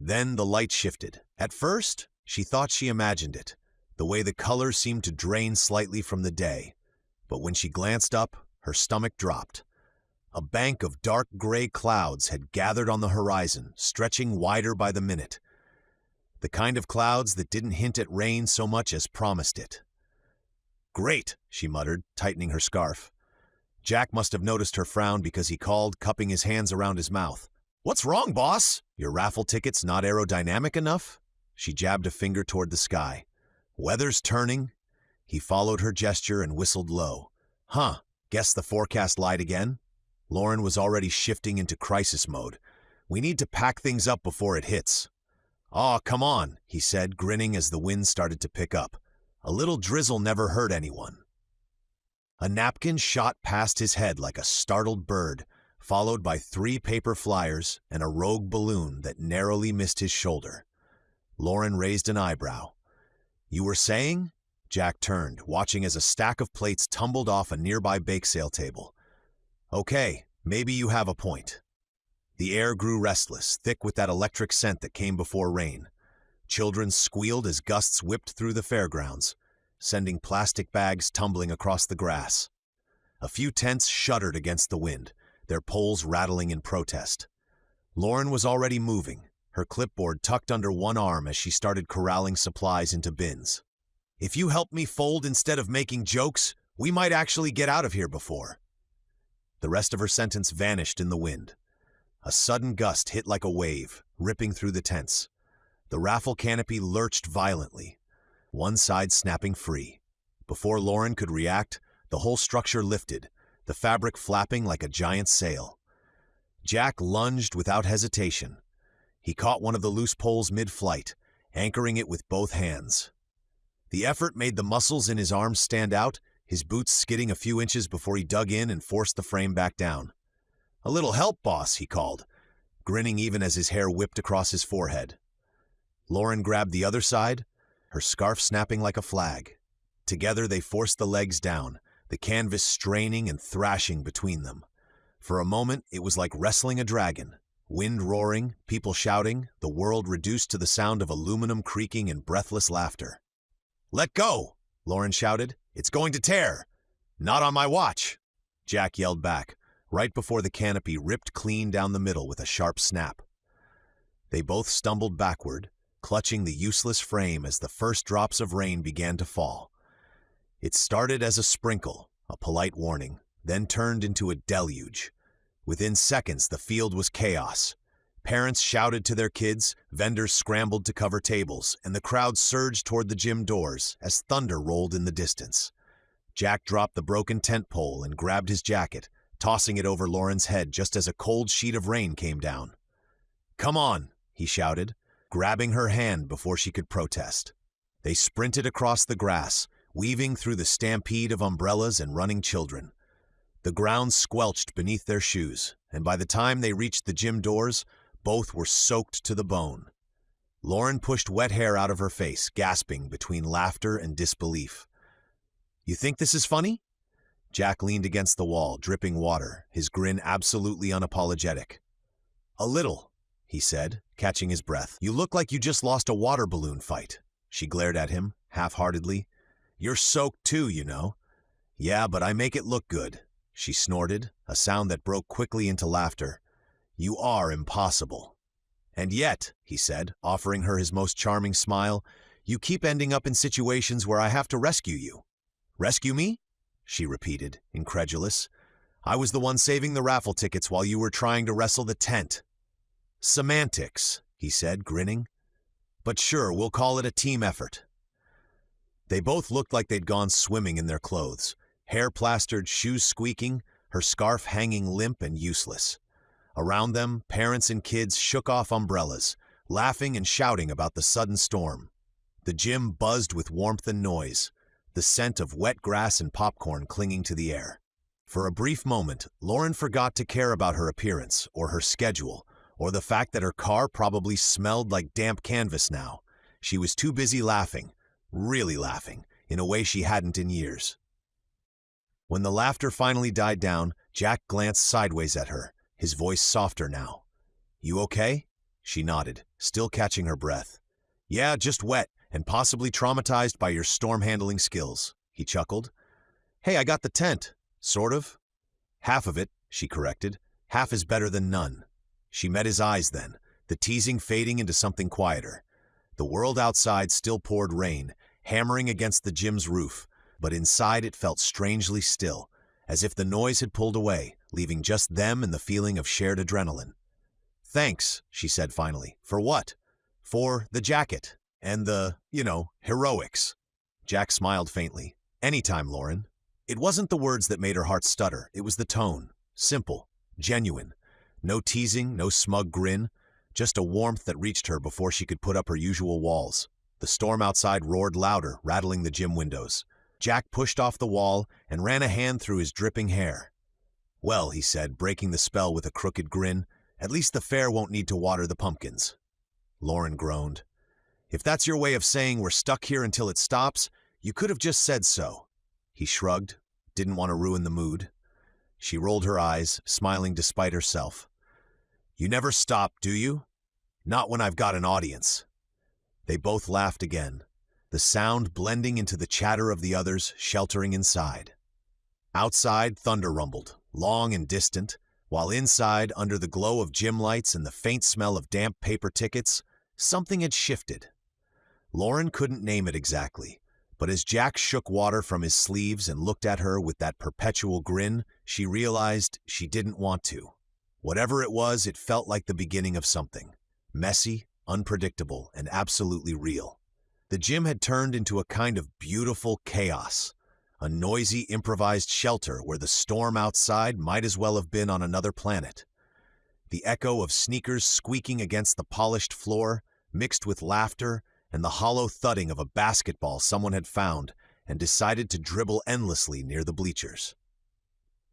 Then the light shifted. At first, she thought she imagined it, the way the colors seemed to drain slightly from the day. But when she glanced up, her stomach dropped. A bank of dark gray clouds had gathered on the horizon, stretching wider by the minute. The kind of clouds that didn't hint at rain so much as promised it. "Great," she muttered, tightening her scarf. Jack must have noticed her frown because he called, cupping his hands around his mouth. "What's wrong, boss? Your raffle ticket's not aerodynamic enough?" She jabbed a finger toward the sky. "Weather's turning." He followed her gesture and whistled low. "Huh, guess the forecast lied again?" Lauren was already shifting into crisis mode. We need to pack things up before it hits." "Aw, come on," he said, grinning as the wind started to pick up. "A little drizzle never hurt anyone." A napkin shot past his head like a startled bird, followed by 3 paper flyers and a rogue balloon that narrowly missed his shoulder. Lauren raised an eyebrow. "You were saying?" Jack turned, watching as a stack of plates tumbled off a nearby bake sale table. "Okay, maybe you have a point." The air grew restless, thick with that electric scent that came before rain. Children squealed as gusts whipped through the fairgrounds, sending plastic bags tumbling across the grass. A few tents shuddered against the wind, their poles rattling in protest. Lauren was already moving, her clipboard tucked under one arm as she started corralling supplies into bins. "If you help me fold instead of making jokes, we might actually get out of here before." The rest of her sentence vanished in the wind. A sudden gust hit like a wave, ripping through the tents. The raffle canopy lurched violently, one side snapping free. Before Lauren could react, the whole structure lifted, the fabric flapping like a giant sail. Jack lunged without hesitation. He caught one of the loose poles mid-flight, anchoring it with both hands. The effort made the muscles in his arms stand out, his boots skidding a few inches before he dug in and forced the frame back down. "A little help, boss," he called, grinning even as his hair whipped across his forehead. Lauren grabbed the other side, her scarf snapping like a flag. Together they forced the legs down, the canvas straining and thrashing between them. For a moment, it was like wrestling a dragon. Wind roaring, people shouting, the world reduced to the sound of aluminum creaking and breathless laughter. "Let go!" Lauren shouted. "It's going to tear!" "Not on my watch!" Jack yelled back, right before the canopy ripped clean down the middle with a sharp snap. They both stumbled backward, clutching the useless frame as the first drops of rain began to fall. It started as a sprinkle, a polite warning, then turned into a deluge. Within seconds, the field was chaos. Parents shouted to their kids, vendors scrambled to cover tables, and the crowd surged toward the gym doors as thunder rolled in the distance. Jack dropped the broken tent pole and grabbed his jacket, tossing it over Lauren's head just as a cold sheet of rain came down. "Come on," he shouted, grabbing her hand before she could protest. They sprinted across the grass, weaving through the stampede of umbrellas and running children. The ground squelched beneath their shoes, and by the time they reached the gym doors, both were soaked to the bone. Lauren pushed wet hair out of her face, gasping between laughter and disbelief. "You think this is funny?" Jack leaned against the wall, dripping water, his grin absolutely unapologetic. "A little," he said, catching his breath. "You look like you just lost a water balloon fight." She glared at him, half-heartedly. "You're soaked too, you know." "Yeah, but I make it look good," she snorted, a sound that broke quickly into laughter. "You are impossible." "And yet," he said, offering her his most charming smile, "you keep ending up in situations where I have to rescue you." "Rescue me?" she repeated, incredulous. "I was the one saving the raffle tickets while you were trying to wrestle the tent." "Semantics," he said, grinning. "But sure, we'll call it a team effort." They both looked like they'd gone swimming in their clothes, hair plastered, shoes squeaking, her scarf hanging limp and useless. Around them, parents and kids shook off umbrellas, laughing and shouting about the sudden storm. The gym buzzed with warmth and noise, the scent of wet grass and popcorn clinging to the air. For a brief moment, Lauren forgot to care about her appearance, or her schedule, or the fact that her car probably smelled like damp canvas now. She was too busy laughing, really laughing, in a way she hadn't in years. When the laughter finally died down, Jack glanced sideways at her, his voice softer now. "You okay?" She nodded, still catching her breath. "Yeah, just wet, and possibly traumatized by your storm-handling skills," he chuckled. "Hey, I got the tent. Sort of." "Half of it," she corrected. "Half is better than none." She met his eyes then, the teasing fading into something quieter. The world outside still poured rain, hammering against the gym's roof, but inside it felt strangely still, as if the noise had pulled away, leaving just them and the feeling of shared adrenaline. "Thanks," she said finally. "For what?" "For the jacket. And the, heroics." Jack smiled faintly. "Anytime, Lauren." It wasn't the words that made her heart stutter, it was the tone. Simple, genuine. No teasing, no smug grin, just a warmth that reached her before she could put up her usual walls. The storm outside roared louder, rattling the gym windows. Jack pushed off the wall and ran a hand through his dripping hair. "Well," he said, breaking the spell with a crooked grin, "at least the fair won't need to water the pumpkins." Lauren groaned. "If that's your way of saying we're stuck here until it stops, you could have just said so." He shrugged, didn't want to ruin the mood. She rolled her eyes, smiling despite herself. "You never stop, do you? Not when I've got an audience." They both laughed again, the sound blending into the chatter of the others sheltering inside. Outside, thunder rumbled, long and distant, while inside, under the glow of gym lights and the faint smell of damp paper tickets, something had shifted. Lauren couldn't name it exactly, but as Jack shook water from his sleeves and looked at her with that perpetual grin, she realized she didn't want to. Whatever it was, it felt like the beginning of something. Messy, unpredictable, and absolutely real. The gym had turned into a kind of beautiful chaos, a noisy, improvised shelter where the storm outside might as well have been on another planet. The echo of sneakers squeaking against the polished floor, mixed with laughter and the hollow thudding of a basketball someone had found and decided to dribble endlessly near the bleachers.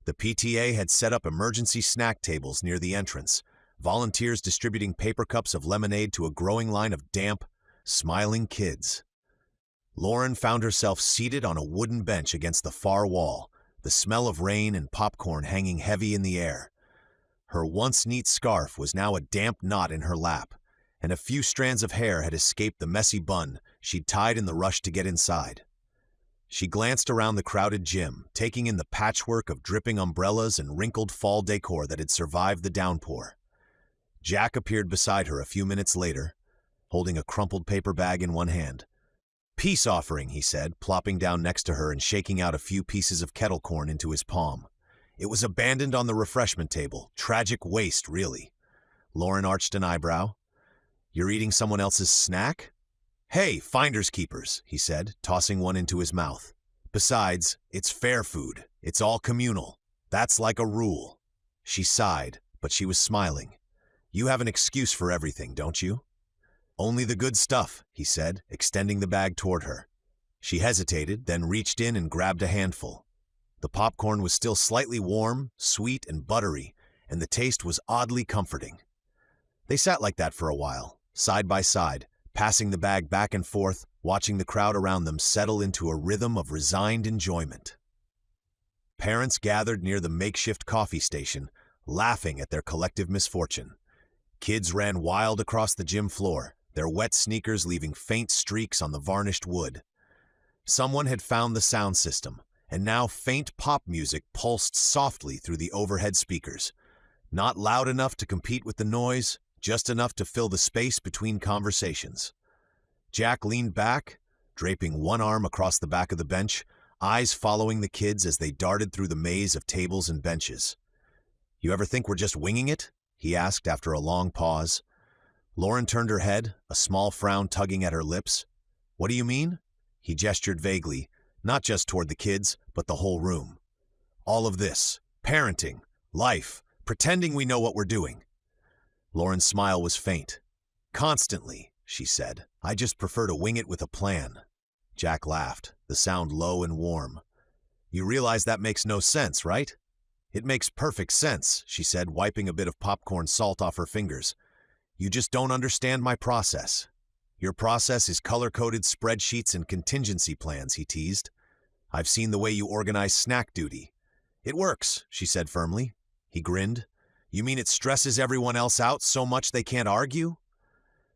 The PTA had set up emergency snack tables near the entrance, volunteers distributing paper cups of lemonade to a growing line of damp, smiling kids. Lauren found herself seated on a wooden bench against the far wall, the smell of rain and popcorn hanging heavy in the air. Her once neat scarf was now a damp knot in her lap, and a few strands of hair had escaped the messy bun she'd tied in the rush to get inside. She glanced around the crowded gym, taking in the patchwork of dripping umbrellas and wrinkled fall decor that had survived the downpour. Jack appeared beside her a few minutes later, holding a crumpled paper bag in one hand. "Peace offering," he said, plopping down next to her and shaking out a few pieces of kettle corn into his palm. "It was abandoned on the refreshment table. Tragic waste, really." Lauren arched an eyebrow. "You're eating someone else's snack?" "Hey, finders keepers," he said, tossing one into his mouth. "Besides, it's fair food. It's all communal. That's like a rule." She sighed, but she was smiling. "You have an excuse for everything, don't you?" "Only the good stuff," he said, extending the bag toward her. She hesitated, then reached in and grabbed a handful. The popcorn was still slightly warm, sweet and buttery, and the taste was oddly comforting. They sat like that for a while, side by side, passing the bag back and forth, watching the crowd around them settle into a rhythm of resigned enjoyment. Parents gathered near the makeshift coffee station, laughing at their collective misfortune. Kids ran wild across the gym floor, their wet sneakers leaving faint streaks on the varnished wood. Someone had found the sound system, and now faint pop music pulsed softly through the overhead speakers. Not loud enough to compete with the noise, just enough to fill the space between conversations. Jack leaned back, draping one arm across the back of the bench, eyes following the kids as they darted through the maze of tables and benches. "You ever think we're just winging it?" he asked after a long pause. Lauren turned her head, a small frown tugging at her lips. "What do you mean?" He gestured vaguely, not just toward the kids, but the whole room. "All of this. Parenting. Life. Pretending we know what we're doing." Lauren's smile was faint. "Constantly," she said. "I just prefer to wing it with a plan." Jack laughed, the sound low and warm. "You realize that makes no sense, right?" "It makes perfect sense," she said, wiping a bit of popcorn salt off her fingers. "You just don't understand my process." "Your process is color-coded spreadsheets and contingency plans," he teased. "I've seen the way you organize snack duty." "It works," she said firmly. He grinned. "You mean it stresses everyone else out so much they can't argue?"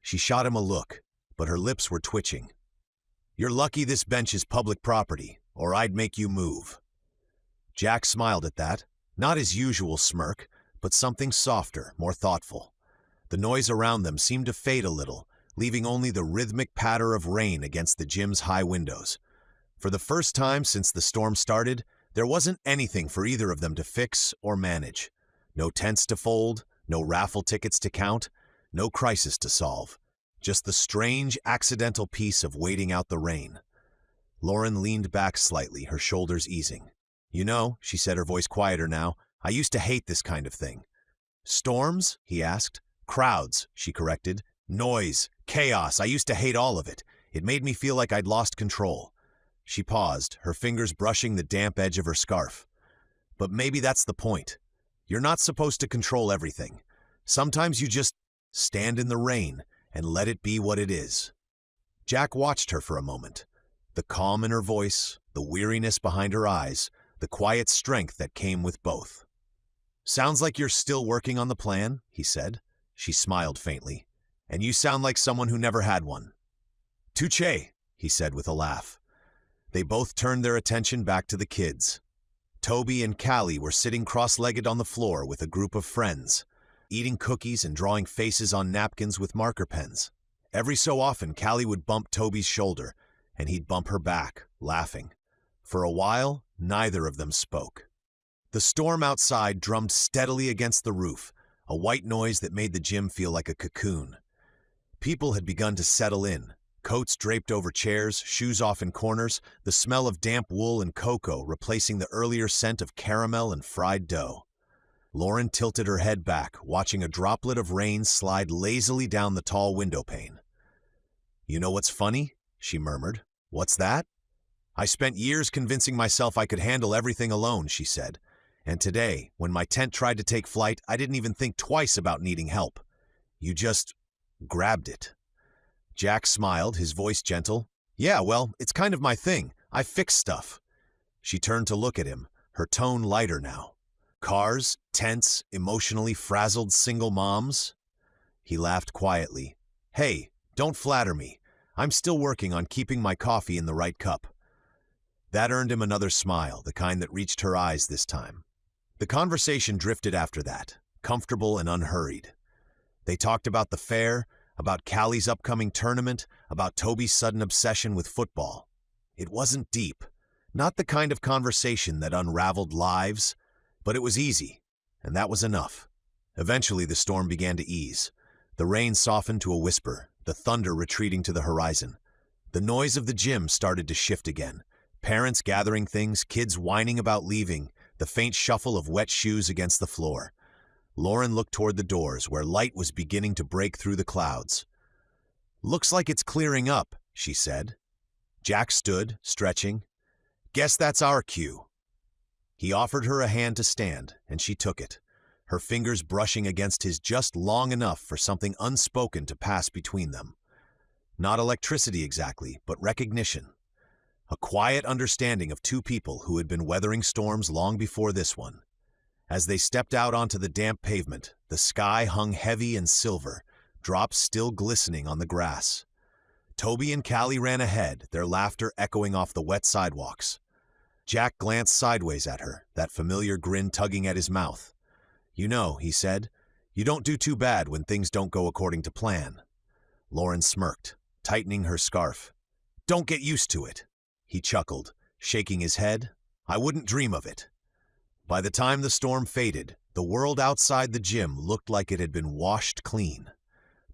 She shot him a look, but her lips were twitching. "You're lucky this bench is public property, or I'd make you move." Jack smiled at that, not his usual smirk, but something softer, more thoughtful. The noise around them seemed to fade a little, leaving only the rhythmic patter of rain against the gym's high windows. For the first time since the storm started, there wasn't anything for either of them to fix or manage. No tents to fold, no raffle tickets to count, no crisis to solve. Just the strange, accidental peace of waiting out the rain. Lauren leaned back slightly, her shoulders easing. "You know," she said, her voice quieter now, "I used to hate this kind of thing. Storms? He asked. Crowds, she corrected. Noise, chaos. I used to hate all of it. It made me feel like I'd lost control. She paused, her fingers brushing the damp edge of her scarf. But maybe that's the point. You're not supposed to control everything. Sometimes you just stand in the rain and let it be what it is. Jack watched her for a moment. The calm in her voice, the weariness behind her eyes, the quiet strength that came with both. Sounds like you're still working on the plan, he said. She smiled faintly. And you sound like someone who never had one. Touché, he said with a laugh. They both turned their attention back to the kids. Toby and Callie were sitting cross-legged on the floor with a group of friends, eating cookies and drawing faces on napkins with marker pens. Every so often, Callie would bump Toby's shoulder, and he'd bump her back, laughing. For a while, neither of them spoke. The storm outside drummed steadily against the roof, a white noise that made the gym feel like a cocoon. People had begun to settle in, coats draped over chairs, shoes off in corners, the smell of damp wool and cocoa replacing the earlier scent of caramel and fried dough. Lauren tilted her head back, watching a droplet of rain slide lazily down the tall window pane. You know what's funny? She murmured. What's that? I spent years convincing myself I could handle everything alone, she said. And today, when my tent tried to take flight, I didn't even think twice about needing help. You just grabbed it. Jack smiled, his voice gentle. Yeah, well, it's kind of my thing. I fix stuff. She turned to look at him, her tone lighter now. Cars, tents, emotionally frazzled single moms? He laughed quietly. Hey, don't flatter me. I'm still working on keeping my coffee in the right cup. That earned him another smile, the kind that reached her eyes this time. The conversation drifted after that, comfortable and unhurried. They talked about the fair, about Callie's upcoming tournament, about Toby's sudden obsession with football. It wasn't deep, not the kind of conversation that unraveled lives, but it was easy, and that was enough. Eventually the storm began to ease. The rain softened to a whisper, the thunder retreating to the horizon. The noise of the gym started to shift again. Parents gathering things, kids whining about leaving, the faint shuffle of wet shoes against the floor. Lauren looked toward the doors, where light was beginning to break through the clouds. Looks like it's clearing up, she said. Jack stood, stretching. Guess that's our cue. He offered her a hand to stand, and she took it, her fingers brushing against his just long enough for something unspoken to pass between them. Not electricity exactly, but recognition. A quiet understanding of two people who had been weathering storms long before this one. As they stepped out onto the damp pavement, the sky hung heavy and silver, drops still glistening on the grass. Toby and Callie ran ahead, their laughter echoing off the wet sidewalks. Jack glanced sideways at her, that familiar grin tugging at his mouth. You know, he said, you don't do too bad when things don't go according to plan. Lauren smirked, tightening her scarf. Don't get used to it. He chuckled, shaking his head. I wouldn't dream of it. By the time the storm faded, the world outside the gym looked like it had been washed clean.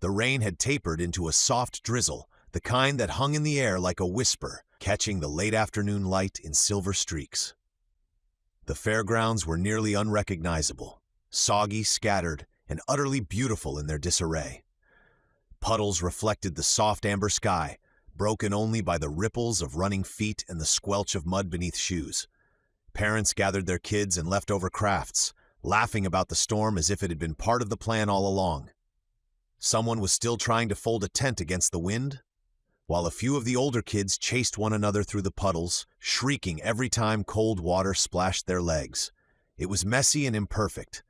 The rain had tapered into a soft drizzle, the kind that hung in the air like a whisper, catching the late afternoon light in silver streaks. The fairgrounds were nearly unrecognizable, soggy, scattered, and utterly beautiful in their disarray. Puddles reflected the soft amber sky, broken only by the ripples of running feet and the squelch of mud beneath shoes. Parents gathered their kids and leftover crafts, laughing about the storm as if it had been part of the plan all along. Someone was still trying to fold a tent against the wind, while a few of the older kids chased one another through the puddles, shrieking every time cold water splashed their legs. It was messy and imperfect,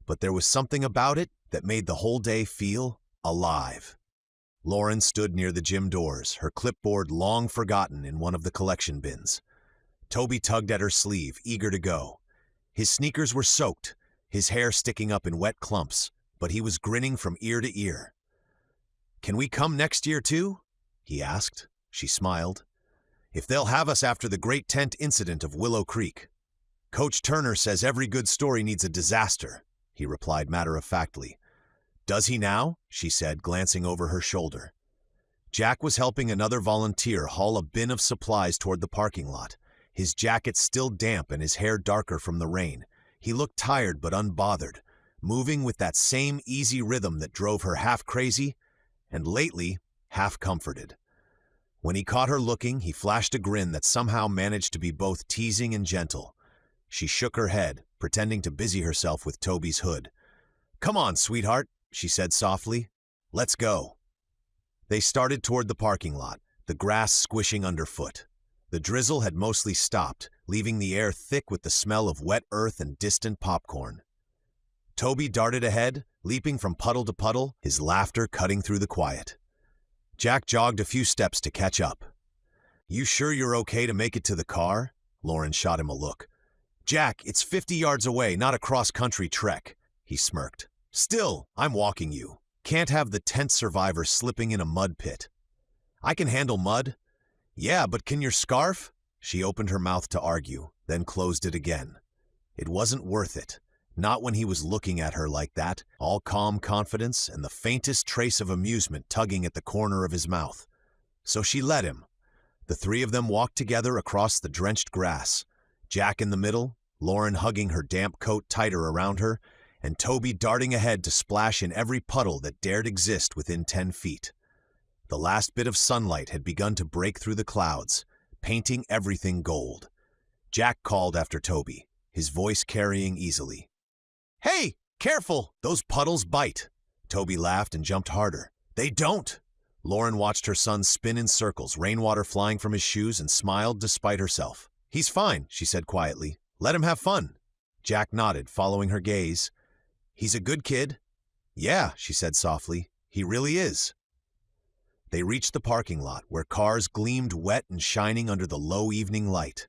but there was something about it that made the whole day feel alive. Lauren stood near the gym doors, her clipboard long forgotten in one of the collection bins. Toby tugged at her sleeve, eager to go. His sneakers were soaked, his hair sticking up in wet clumps, but he was grinning from ear to ear. Can we come next year too? He asked. She smiled. If they'll have us after the great tent incident of Willow Creek. Coach Turner says every good story needs a disaster, he replied matter-of-factly. Does he now? She said, glancing over her shoulder. Jack was helping another volunteer haul a bin of supplies toward the parking lot, his jacket still damp and his hair darker from the rain. He looked tired but unbothered, moving with that same easy rhythm that drove her half crazy and lately half comforted. When he caught her looking, he flashed a grin that somehow managed to be both teasing and gentle. She shook her head, pretending to busy herself with Toby's hood. "Come on, sweetheart," she said softly. "Let's go." They started toward the parking lot, the grass squishing underfoot. The drizzle had mostly stopped, leaving the air thick with the smell of wet earth and distant popcorn. Toby darted ahead, leaping from puddle to puddle, his laughter cutting through the quiet. Jack jogged a few steps to catch up. "You sure you're okay to make it to the car?" Lauren shot him a look. "Jack, it's 50 yards away, not a cross-country trek," he smirked. "Still, I'm walking you. Can't have the 10th survivor slipping in a mud pit." "I can handle mud." "Yeah, but can your scarf?" She opened her mouth to argue, then closed it again. It wasn't worth it. Not when he was looking at her like that, all calm confidence and the faintest trace of amusement tugging at the corner of his mouth. So she let him. The three of them walked together across the drenched grass, Jack in the middle, Lauren hugging her damp coat tighter around her, and Toby darting ahead to splash in every puddle that dared exist within 10 feet. The last bit of sunlight had begun to break through the clouds, painting everything gold. Jack called after Toby, his voice carrying easily. "Hey, careful! Those puddles bite!" Toby laughed and jumped harder. "They don't!" Lauren watched her son spin in circles, rainwater flying from his shoes, and smiled despite herself. "He's fine," she said quietly. "Let him have fun." Jack nodded, following her gaze. "He's a good kid." "Yeah," she said softly. "He really is." They reached the parking lot, where cars gleamed wet and shining under the low evening light.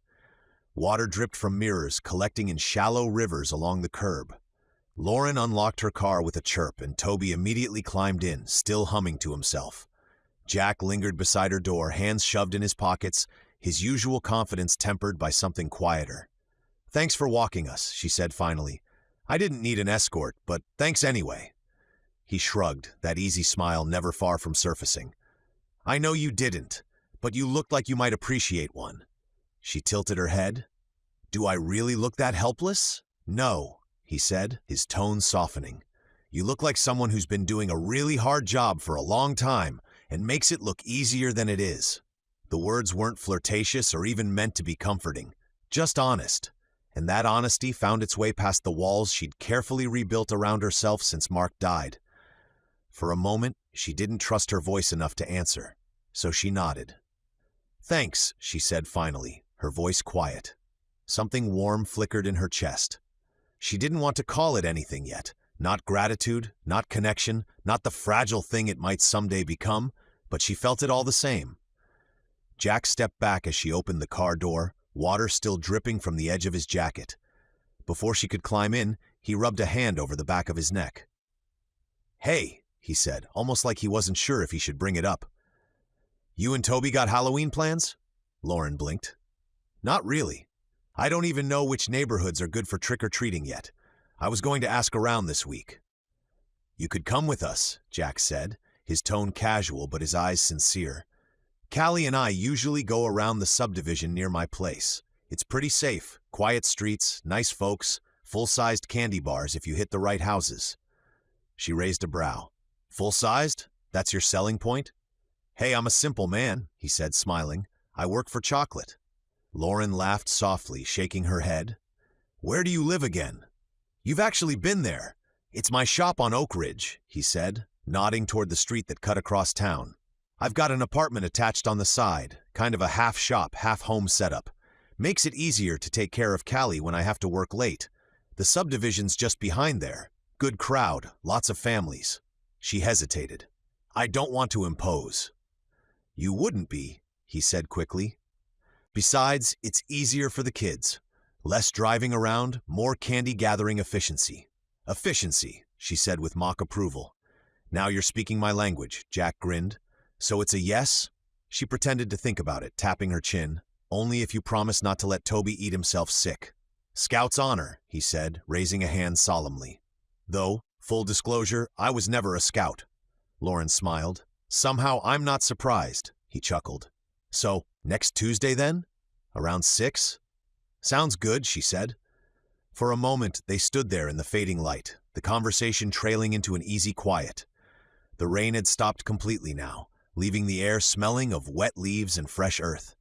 Water dripped from mirrors, collecting in shallow rivers along the curb. Lauren unlocked her car with a chirp, and Toby immediately climbed in, still humming to himself. Jack lingered beside her door, hands shoved in his pockets, his usual confidence tempered by something quieter. "Thanks for walking us," she said finally. "I didn't need an escort, but thanks anyway." He shrugged, that easy smile never far from surfacing. "I know you didn't, but you looked like you might appreciate one." She tilted her head. "Do I really look that helpless?" "No," he said, his tone softening. "You look like someone who's been doing a really hard job for a long time and makes it look easier than it is." The words weren't flirtatious or even meant to be comforting, just honest, and that honesty found its way past the walls she'd carefully rebuilt around herself since Mark died. For a moment, she didn't trust her voice enough to answer, so she nodded. "Thanks," she said finally, her voice quiet. Something warm flickered in her chest. She didn't want to call it anything yet, not gratitude, not connection, not the fragile thing it might someday become, but she felt it all the same. Jack stepped back as she opened the car door, water still dripping from the edge of his jacket. Before she could climb in, he rubbed a hand over the back of his neck. "Hey," he said, almost like he wasn't sure if he should bring it up. "You and Toby got Halloween plans?" Lauren blinked. "Not really. I don't even know which neighborhoods are good for trick-or-treating yet. I was going to ask around this week." "You could come with us," Jack said, his tone casual but his eyes sincere. "Callie and I usually go around the subdivision near my place. It's pretty safe, quiet streets, nice folks, full-sized candy bars if you hit the right houses." She raised a brow. "Full-sized? That's your selling point?" "Hey, I'm a simple man," he said, smiling. "I work for chocolate." Lauren laughed softly, shaking her head. "Where do you live again?" "You've actually been there. It's my shop on Oak Ridge," he said, nodding toward the street that cut across town. "I've got an apartment attached on the side, kind of a half-shop, half-home setup. Makes it easier to take care of Callie when I have to work late. The subdivision's just behind there. Good crowd, lots of families." She hesitated. "I don't want to impose." "You wouldn't be," he said quickly. "Besides, it's easier for the kids. Less driving around, more candy-gathering efficiency." "Efficiency," she said with mock approval. "Now you're speaking my language," Jack grinned. "So it's a yes?" She pretended to think about it, tapping her chin. "Only if you promise not to let Toby eat himself sick." "Scout's honor," he said, raising a hand solemnly. "Though, full disclosure, I was never a scout." Lauren smiled. "Somehow I'm not surprised," he chuckled. "So, next Tuesday then? Around 6? "Sounds good," she said. For a moment, they stood there in the fading light, the conversation trailing into an easy quiet. The rain had stopped completely now, leaving the air smelling of wet leaves and fresh earth.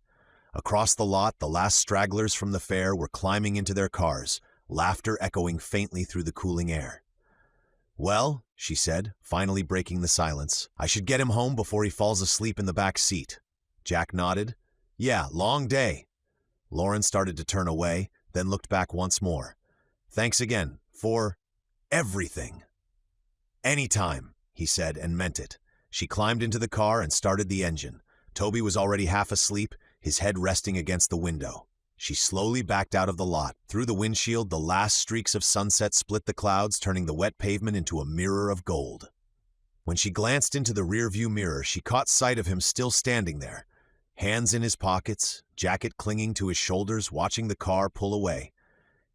Across the lot, the last stragglers from the fair were climbing into their cars, laughter echoing faintly through the cooling air. "Well," she said, finally breaking the silence, "I should get him home before he falls asleep in the back seat." Jack nodded. "Yeah, long day." Lauren started to turn away, then looked back once more. "Thanks again for everything." "Anytime," he said, and meant it. She climbed into the car and started the engine. Toby was already half asleep, his head resting against the window. She slowly backed out of the lot. Through the windshield, the last streaks of sunset split the clouds, turning the wet pavement into a mirror of gold. When she glanced into the rearview mirror, she caught sight of him still standing there, hands in his pockets, jacket clinging to his shoulders, watching the car pull away.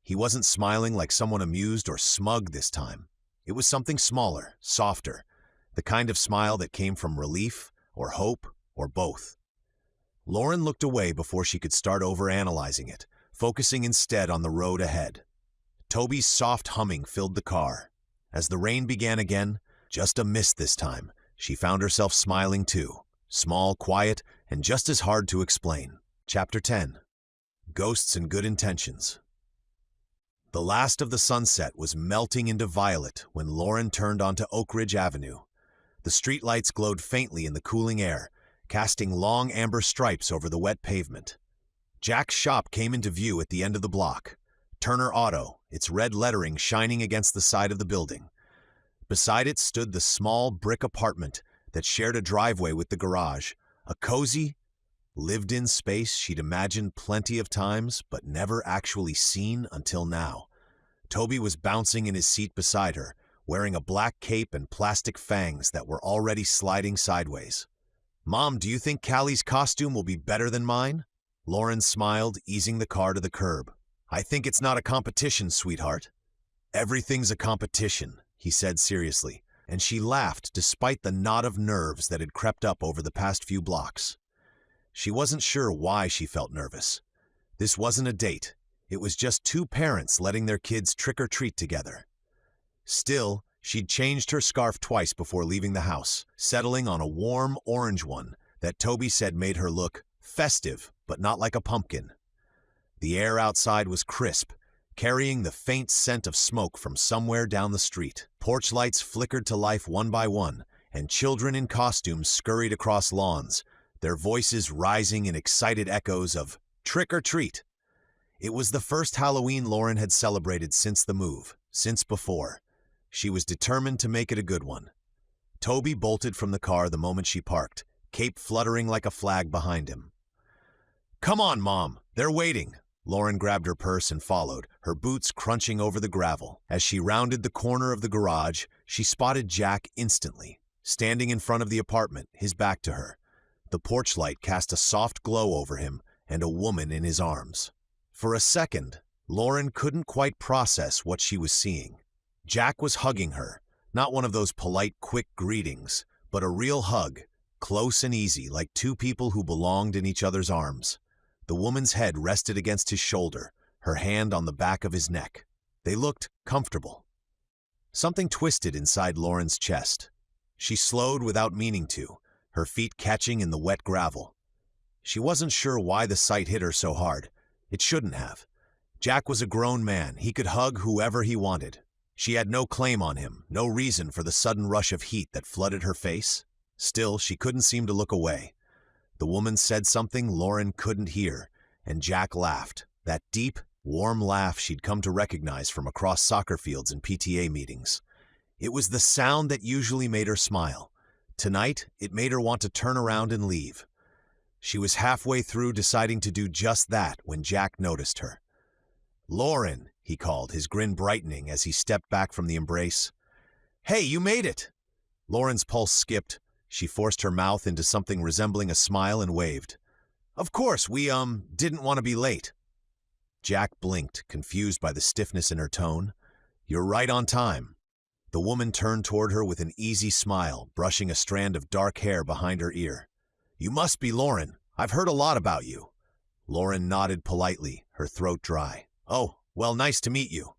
He wasn't smiling like someone amused or smug this time. It was something smaller, softer, the kind of smile that came from relief or hope or both. Lauren looked away before she could start overanalyzing it, focusing instead on the road ahead. Toby's soft humming filled the car. As the rain began again, just a mist this time, she found herself smiling too, small, quiet, and just as hard to explain. Chapter 10. Ghosts and Good Intentions. The last of the sunset was melting into violet when Lauren turned onto Oak Ridge Avenue. The streetlights glowed faintly in the cooling air, casting long amber stripes over the wet pavement. Jack's shop came into view at the end of the block. Turner Auto, its red lettering shining against the side of the building. Beside it stood the small brick apartment that shared a driveway with the garage, a cozy, lived-in space she'd imagined plenty of times but never actually seen until now. Toby was bouncing in his seat beside her, wearing a black cape and plastic fangs that were already sliding sideways. "Mom, do you think Callie's costume will be better than mine?" Lauren smiled, easing the car to the curb. "I think it's not a competition, sweetheart." "Everything's a competition," he said seriously, and she laughed despite the knot of nerves that had crept up over the past few blocks. She wasn't sure why she felt nervous. This wasn't a date. It was just two parents letting their kids trick-or-treat together. Still, she'd changed her scarf twice before leaving the house, settling on a warm orange one that Toby said made her look festive, but not like a pumpkin. The air outside was crisp, carrying the faint scent of smoke from somewhere down the street. Porch lights flickered to life one by one, and children in costumes scurried across lawns, their voices rising in excited echoes of "trick or treat." It was the first Halloween Lauren had celebrated since the move, since before. She was determined to make it a good one. Toby bolted from the car the moment she parked, cape fluttering like a flag behind him. "Come on, Mom, they're waiting." Lauren grabbed her purse and followed, her boots crunching over the gravel. As she rounded the corner of the garage, she spotted Jack instantly, standing in front of the apartment, his back to her. The porch light cast a soft glow over him and a woman in his arms. For a second, Lauren couldn't quite process what she was seeing. Jack was hugging her, not one of those polite, quick greetings, but a real hug, close and easy, like two people who belonged in each other's arms. The woman's head rested against his shoulder, her hand on the back of his neck. They looked comfortable. Something twisted inside Lauren's chest. She slowed without meaning to, her feet catching in the wet gravel. She wasn't sure why the sight hit her so hard. It shouldn't have. Jack was a grown man. He could hug whoever he wanted. She had no claim on him, no reason for the sudden rush of heat that flooded her face. Still, she couldn't seem to look away. The woman said something Lauren couldn't hear, and Jack laughed, that deep, warm laugh she'd come to recognize from across soccer fields and PTA meetings. It was the sound that usually made her smile. Tonight, it made her want to turn around and leave. She was halfway through deciding to do just that when Jack noticed her. "Lauren," he called, his grin brightening as he stepped back from the embrace. "Hey, you made it!" Lauren's pulse skipped. She forced her mouth into something resembling a smile and waved. "Of course, we, didn't want to be late." Jack blinked, confused by the stiffness in her tone. "You're right on time." The woman turned toward her with an easy smile, brushing a strand of dark hair behind her ear. "You must be Lauren. I've heard a lot about you." Lauren nodded politely, her throat dry. "Oh, Well, nice to meet you.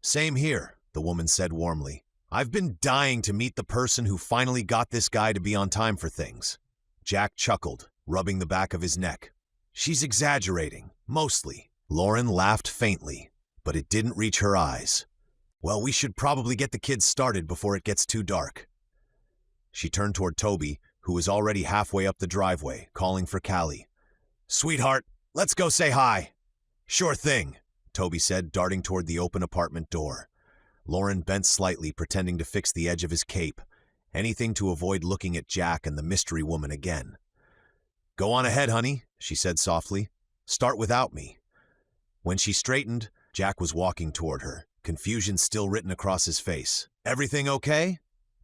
Same here, the woman said warmly. I've been dying to meet the person who finally got this guy to be on time for things. Jack chuckled, rubbing the back of his neck. She's exaggerating, mostly. Lauren laughed faintly, but it didn't reach her eyes. Well, we should probably get the kids started before it gets too dark. She turned toward Toby, who was already halfway up the driveway, calling for Callie. Sweetheart, let's go say hi. Sure thing, Toby said, darting toward the open apartment door. Lauren bent slightly, pretending to fix the edge of his cape, anything to avoid looking at Jack and the mystery woman again. Go on ahead, honey, she said softly. Start without me. When she straightened, Jack was walking toward her, confusion still written across his face. Everything okay?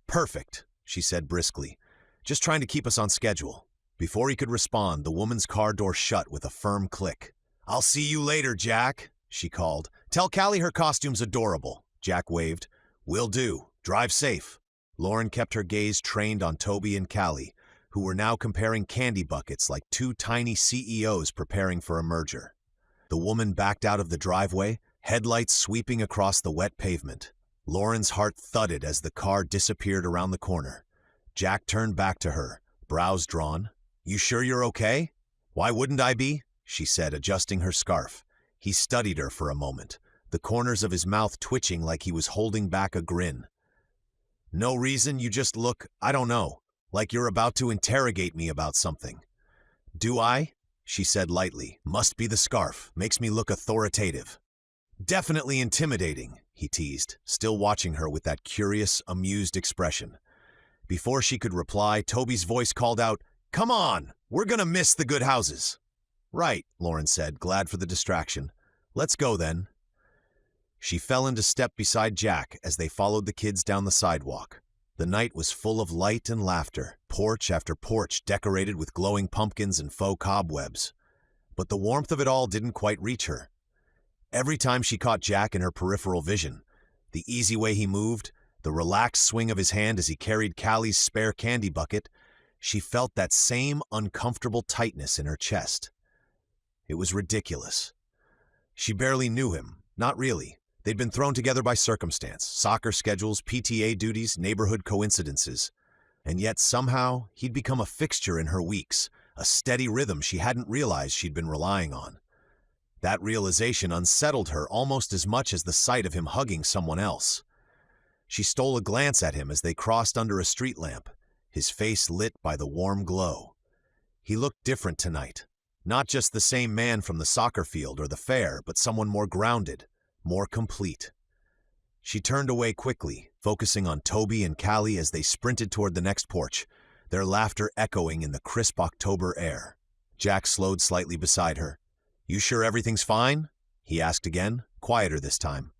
Perfect, she said briskly. Just trying to keep us on schedule. Before he could respond, the woman's car door shut with a firm click. I'll see you later, Jack, she called. Tell Callie her costume's adorable. Jack waved. Will do. Drive safe. Lauren kept her gaze trained on Toby and Callie, who were now comparing candy buckets like two tiny CEOs preparing for a merger. The woman backed out of the driveway, headlights sweeping across the wet pavement. Lauren's heart thudded as the car disappeared around the corner. Jack turned back to her, brows drawn. You sure you're okay? Why wouldn't I be? She said, adjusting her scarf. He studied her for a moment, the corners of his mouth twitching like he was holding back a grin. No reason, you just look, I don't know, like you're about to interrogate me about something. Do I? She said lightly. Must be the scarf. Makes me look authoritative. Definitely intimidating, he teased, still watching her with that curious, amused expression. Before she could reply, Toby's voice called out, Come on, we're gonna miss the good houses. Right, Lauren said, glad for the distraction. Let's go then. She fell into step beside Jack as they followed the kids down the sidewalk. The night was full of light and laughter, porch after porch decorated with glowing pumpkins and faux cobwebs. But the warmth of it all didn't quite reach her. Every time she caught Jack in her peripheral vision, the easy way he moved, the relaxed swing of his hand as he carried Callie's spare candy bucket, she felt that same uncomfortable tightness in her chest. It was ridiculous. She barely knew him, not really. They'd been thrown together by circumstance, soccer schedules, PTA duties, neighborhood coincidences. And yet somehow he'd become a fixture in her weeks, a steady rhythm she hadn't realized she'd been relying on. That realization unsettled her almost as much as the sight of him hugging someone else. She stole a glance at him as they crossed under a street lamp, his face lit by the warm glow. He looked different tonight. Not just the same man from the soccer field or the fair, but someone more grounded, more complete. She turned away quickly, focusing on Toby and Callie as they sprinted toward the next porch, their laughter echoing in the crisp October air. Jack slowed slightly beside her. You sure everything's fine? He asked again, quieter this time.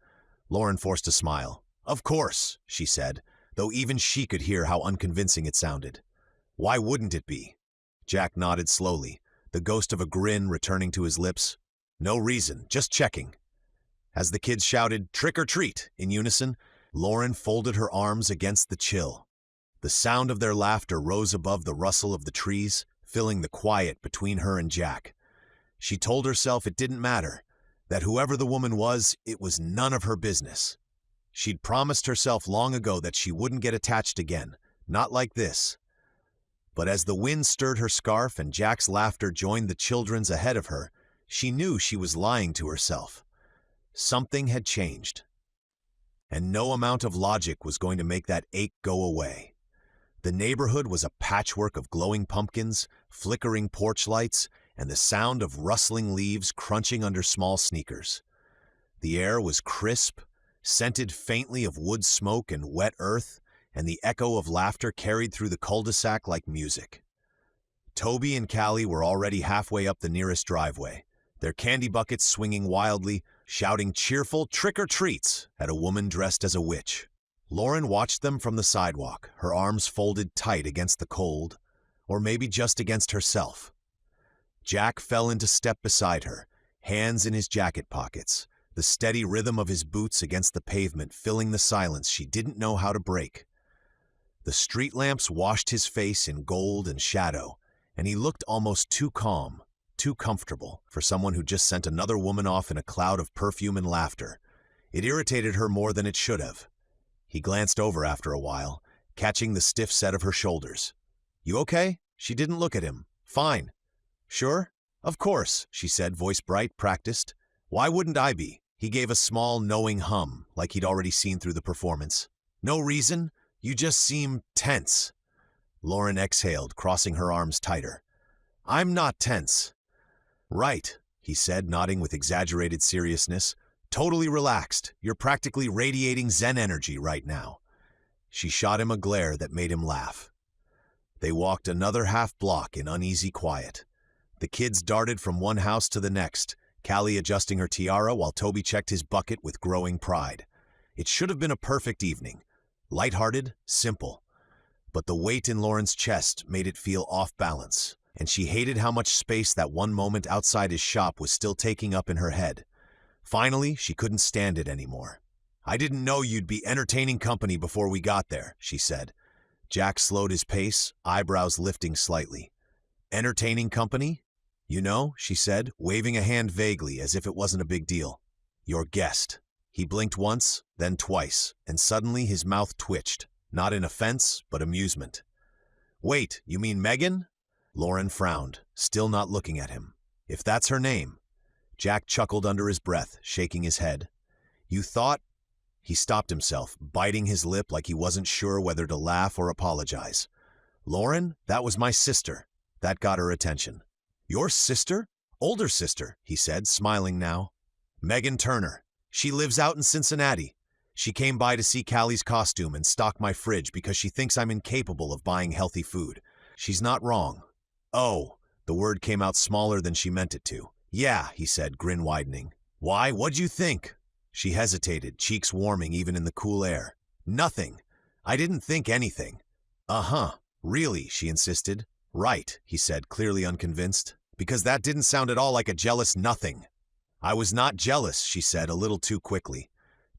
Lauren forced a smile. Of course, she said, though even she could hear how unconvincing it sounded. Why wouldn't it be? Jack nodded slowly, the ghost of a grin returning to his lips. No reason, just checking. As the kids shouted, "Trick or treat," in unison, Lauren folded her arms against the chill. The sound of their laughter rose above the rustle of the trees, filling the quiet between her and Jack. She told herself it didn't matter, that whoever the woman was, it was none of her business. She'd promised herself long ago that she wouldn't get attached again, not like this. But as the wind stirred her scarf and Jack's laughter joined the children's ahead of her, she knew she was lying to herself. Something had changed. And no amount of logic was going to make that ache go away. The neighborhood was a patchwork of glowing pumpkins, flickering porch lights, and the sound of rustling leaves crunching under small sneakers. The air was crisp, scented faintly of wood smoke and wet earth, and the echo of laughter carried through the cul-de-sac like music. Toby and Callie were already halfway up the nearest driveway, their candy buckets swinging wildly, shouting cheerful trick-or-treats at a woman dressed as a witch. Lauren watched them from the sidewalk, her arms folded tight against the cold, or maybe just against herself. Jack fell into step beside her, hands in his jacket pockets, the steady rhythm of his boots against the pavement filling the silence she didn't know how to break. The street lamps washed his face in gold and shadow, and he looked almost too calm, too comfortable for someone who just sent another woman off in a cloud of perfume and laughter. It irritated her more than it should have. He glanced over after a while, catching the stiff set of her shoulders. "You okay?" She didn't look at him. "Fine." "Sure?" "Of course," she said, voice bright, practiced. "Why wouldn't I be?" He gave a small, knowing hum, like he'd already seen through the performance. "No reason. You just seem tense." Lauren exhaled, crossing her arms tighter. "I'm not tense." "Right," he said, nodding with exaggerated seriousness. "Totally relaxed. You're practically radiating Zen energy right now." She shot him a glare that made him laugh. They walked another half block in uneasy quiet. The kids darted from one house to the next, Callie adjusting her tiara while Toby checked his bucket with growing pride. It should have been a perfect evening. Lighthearted, simple. But the weight in Lauren's chest made it feel off balance, and she hated how much space that one moment outside his shop was still taking up in her head. Finally, she couldn't stand it anymore. "I didn't know you'd be entertaining company before we got there," she said. Jack slowed his pace, eyebrows lifting slightly. "Entertaining company?" "You know," she said, waving a hand vaguely as if it wasn't a big deal. "Your guest." He blinked once, then twice, and suddenly his mouth twitched, not in offense, but amusement. "Wait, you mean Megan?" Lauren frowned, still not looking at him. "If that's her name." Jack chuckled under his breath, shaking his head. "You thought—" He stopped himself, biting his lip like he wasn't sure whether to laugh or apologize. "Lauren, that was my sister." That got her attention. "Your sister?" "Older sister," he said, smiling now. "Megan Turner. She lives out in Cincinnati. She came by to see Callie's costume and stock my fridge because she thinks I'm incapable of buying healthy food. She's not wrong." "Oh," the word came out smaller than she meant it to. "Yeah," he said, grin widening. "Why, what'd you think?" She hesitated, cheeks warming even in the cool air. "Nothing. I didn't think anything." "Uh-huh. Really?" she insisted. "Right," he said, clearly unconvinced, because that didn't sound at all like a jealous nothing. "I was not jealous," she said, a little too quickly.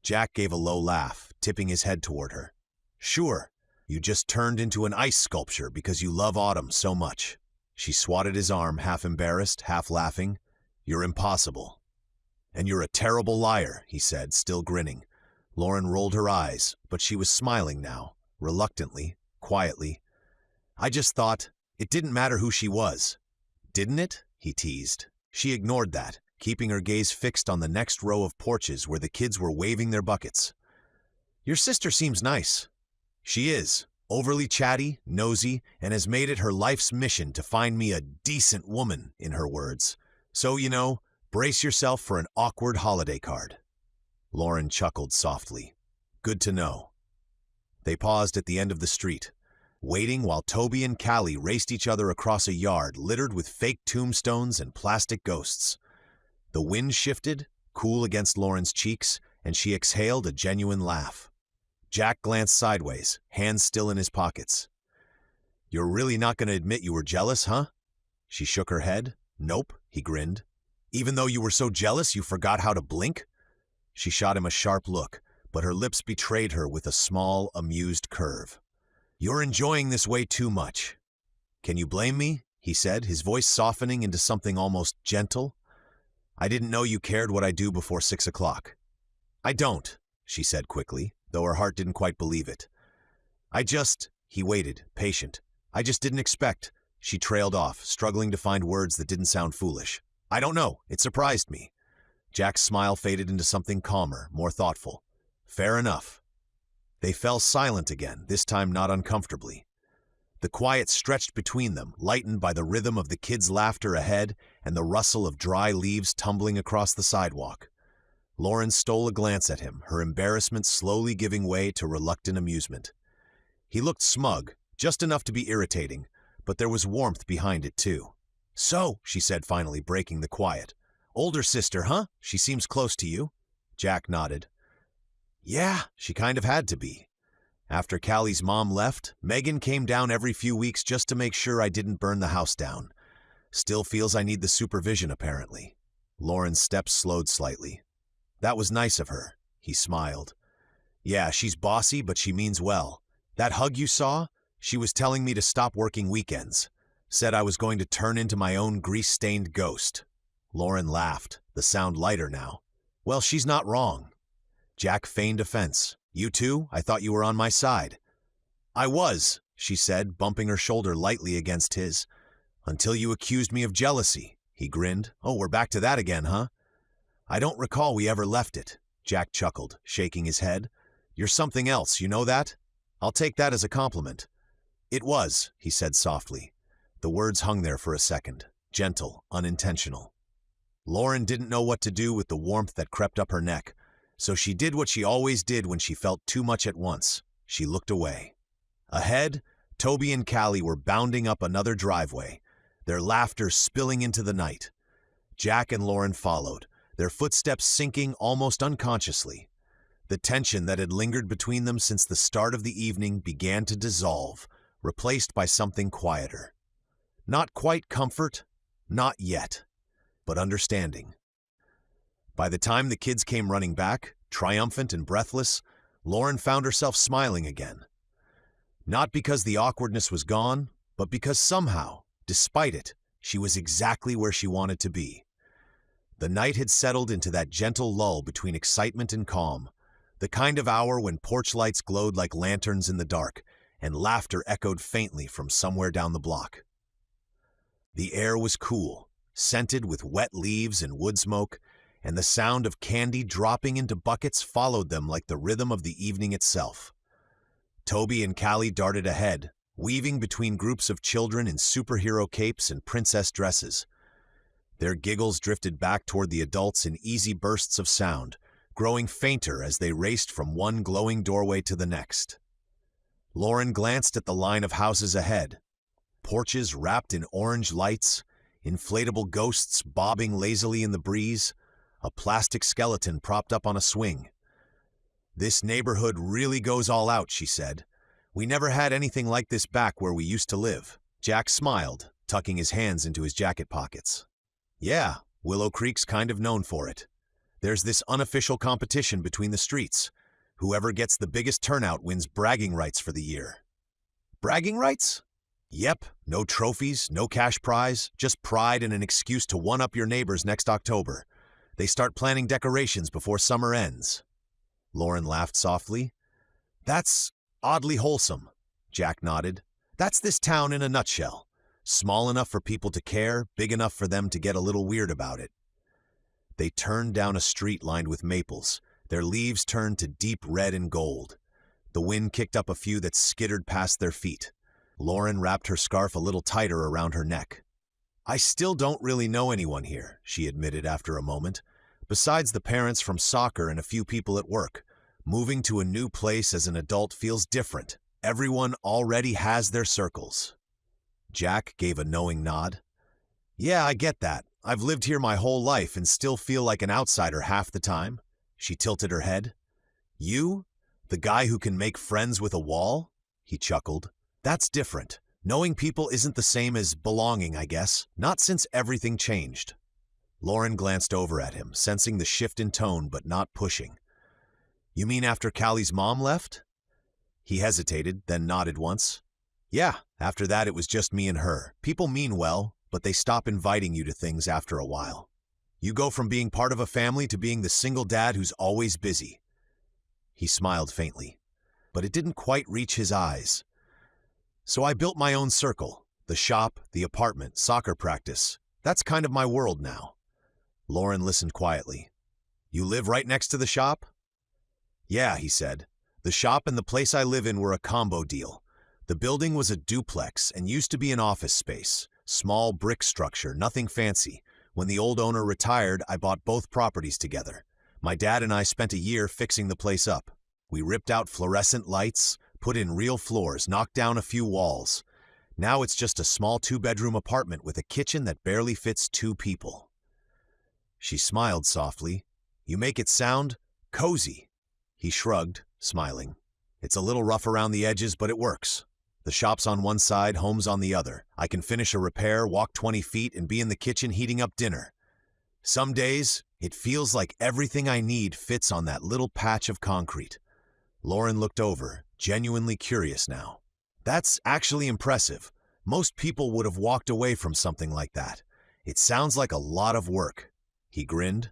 Jack gave a low laugh, tipping his head toward her. "Sure. You just turned into an ice sculpture because you love autumn so much." She swatted his arm, half embarrassed, half laughing. "You're impossible." "And you're a terrible liar," he said, still grinning. Lauren rolled her eyes, but she was smiling now, reluctantly, quietly. "I just thought it didn't matter who she was." "Didn't it?" he teased. She ignored that, keeping her gaze fixed on the next row of porches where the kids were waving their buckets. "Your sister seems nice." "She is. Overly chatty, nosy, and has made it her life's mission to find me a decent woman," in her words. "So, you know, brace yourself for an awkward holiday card." Lauren chuckled softly. "Good to know." They paused at the end of the street, waiting while Toby and Callie raced each other across a yard littered with fake tombstones and plastic ghosts. The wind shifted, cool against Lauren's cheeks, and she exhaled a genuine laugh. Jack glanced sideways, hands still in his pockets. "You're really not going to admit you were jealous, huh?" She shook her head. "Nope," he grinned. "Even though you were so jealous you forgot how to blink?" She shot him a sharp look, but her lips betrayed her with a small, amused curve. "You're enjoying this way too much." "Can you blame me?" he said, his voice softening into something almost gentle. "I didn't know you cared what I do before 6 o'clock." "I don't," she said quickly, though her heart didn't quite believe it. He waited, patient. "I just didn't expect." She trailed off, struggling to find words that didn't sound foolish. "I don't know. It surprised me." Jack's smile faded into something calmer, more thoughtful. "Fair enough." They fell silent again, this time not uncomfortably. The quiet stretched between them, lightened by the rhythm of the kids' laughter ahead and the rustle of dry leaves tumbling across the sidewalk. Lauren stole a glance at him, her embarrassment slowly giving way to reluctant amusement. He looked smug, just enough to be irritating, but there was warmth behind it too. "So," she said finally, breaking the quiet. "Older sister, huh? She seems close to you." Jack nodded. "Yeah, she kind of had to be. After Callie's mom left, Megan came down every few weeks just to make sure I didn't burn the house down. Still feels I need the supervision, apparently." Lauren's steps slowed slightly. "That was nice of her," he smiled. "Yeah, she's bossy, but she means well. That hug you saw? She was telling me to stop working weekends. Said I was going to turn into my own grease-stained ghost. Lauren laughed, the sound lighter now. Well, she's not wrong. Jack feigned offense. You too? I thought you were on my side. I was, she said, bumping her shoulder lightly against his. Until you accused me of jealousy. He grinned. Oh, we're back to that again, huh? I don't recall we ever left it. Jack chuckled, shaking his head. You're something else, you know that? I'll take that as a compliment. It was, he said softly. The words hung there for a second, gentle, unintentional. Lauren didn't know what to do with the warmth that crept up her neck, so she did what she always did when she felt too much at once. She looked away. Ahead, Toby and Callie were bounding up another driveway, their laughter spilling into the night. Jack and Lauren followed, their footsteps sinking almost unconsciously. The tension that had lingered between them since the start of the evening began to dissolve, replaced by something quieter. Not quite comfort, not yet, but understanding. By the time the kids came running back, triumphant and breathless, Lauren found herself smiling again. Not because the awkwardness was gone, but because somehow, despite it, she was exactly where she wanted to be. The night had settled into that gentle lull between excitement and calm, the kind of hour when porch lights glowed like lanterns in the dark, and laughter echoed faintly from somewhere down the block. The air was cool, scented with wet leaves and wood smoke, and the sound of candy dropping into buckets followed them like the rhythm of the evening itself. Toby and Callie darted ahead, weaving between groups of children in superhero capes and princess dresses. Their giggles drifted back toward the adults in easy bursts of sound, growing fainter as they raced from one glowing doorway to the next. Lauren glanced at the line of houses ahead. Porches wrapped in orange lights, inflatable ghosts bobbing lazily in the breeze, a plastic skeleton propped up on a swing. This neighborhood really goes all out, she said. We never had anything like this back where we used to live. Jack smiled, tucking his hands into his jacket pockets. Yeah, Willow Creek's kind of known for it. There's this unofficial competition between the streets. Whoever gets the biggest turnout wins bragging rights for the year. Bragging rights? Yep, no trophies, no cash prize, just pride and an excuse to one-up your neighbors next October. They start planning decorations before summer ends. Lauren laughed softly. That's oddly wholesome, Jack nodded. That's this town in a nutshell. Small enough for people to care, big enough for them to get a little weird about it. They turned down a street lined with maples, their leaves turned to deep red and gold. The wind kicked up a few that skittered past their feet. Lauren wrapped her scarf a little tighter around her neck. I still don't really know anyone here, she admitted after a moment. Besides the parents from soccer and a few people at work, moving to a new place as an adult feels different. Everyone already has their circles. Jack gave a knowing nod. Yeah, I get that. I've lived here my whole life and still feel like an outsider half the time. She tilted her head. You? The guy who can make friends with a wall? He chuckled. That's different. Knowing people isn't the same as belonging, I guess. Not since everything changed. Lauren glanced over at him, sensing the shift in tone but not pushing. You mean after Callie's mom left? He hesitated, then nodded once. Yeah, after that it was just me and her. People mean well, but they stop inviting you to things after a while. You go from being part of a family to being the single dad who's always busy. He smiled faintly, but it didn't quite reach his eyes. So I built my own circle. The shop, the apartment, soccer practice. That's kind of my world now. Lauren listened quietly. You live right next to the shop? Yeah, he said. The shop and the place I live in were a combo deal. The building was a duplex and used to be an office space. Small brick structure, nothing fancy. When the old owner retired, I bought both properties together. My dad and I spent a year fixing the place up. We ripped out fluorescent lights, put in real floors, knocked down a few walls. Now it's just a small 2-bedroom apartment with a kitchen that barely fits 2 people. She smiled softly. You make it sound cozy. He shrugged, smiling. It's a little rough around the edges, but it works. The shop's on one side, home's on the other. I can finish a repair, walk 20 feet, and be in the kitchen heating up dinner. Some days, it feels like everything I need fits on that little patch of concrete. Lauren looked over, genuinely curious now. That's actually impressive. Most people would have walked away from something like that. It sounds like a lot of work. He grinned.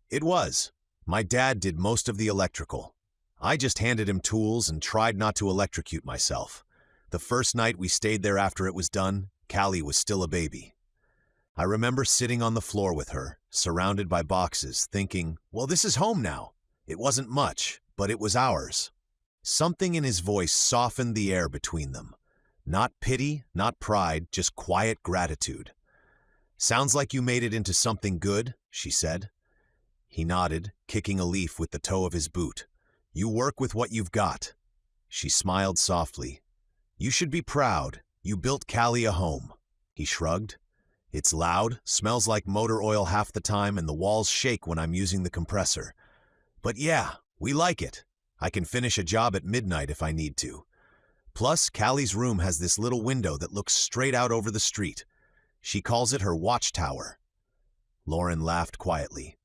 It was. My dad did most of the electrical. I just handed him tools and tried not to electrocute myself. The first night we stayed there after it was done, Callie was still a baby. I remember sitting on the floor with her, surrounded by boxes, thinking, well, this is home now. It wasn't much, but it was ours. Something in his voice softened the air between them. Not pity, not pride, just quiet gratitude. Sounds like you made it into something good, she said. He nodded, kicking a leaf with the toe of his boot. You work with what you've got. She smiled softly. You should be proud. You built Callie a home. He shrugged. It's loud, smells like motor oil half the time, and the walls shake when I'm using the compressor. But yeah, we like it. I can finish a job at midnight if I need to. Plus, Callie's room has this little window that looks straight out over the street. She calls it her watchtower. Lauren laughed quietly.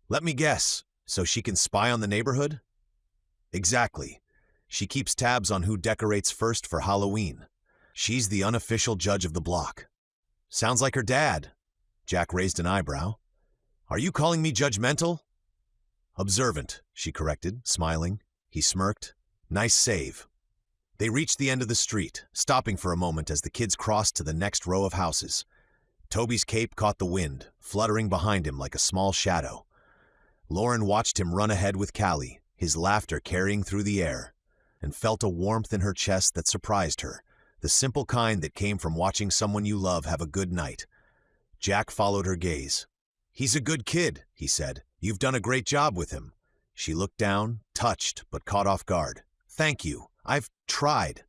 Let me guess, so she can spy on the neighborhood? Exactly. She keeps tabs on who decorates first for Halloween. She's the unofficial judge of the block. Sounds like her dad. Jack raised an eyebrow. Are you calling me judgmental? Observant, she corrected, smiling. He smirked. Nice save. They reached the end of the street, stopping for a moment as the kids crossed to the next row of houses. Toby's cape caught the wind, fluttering behind him like a small shadow. Lauren watched him run ahead with Callie, his laughter carrying through the air, and felt a warmth in her chest that surprised her, the simple kind that came from watching someone you love have a good night. Jack followed her gaze. He's a good kid, he said. You've done a great job with him. She looked down, touched, but caught off guard. Thank you. I've tried.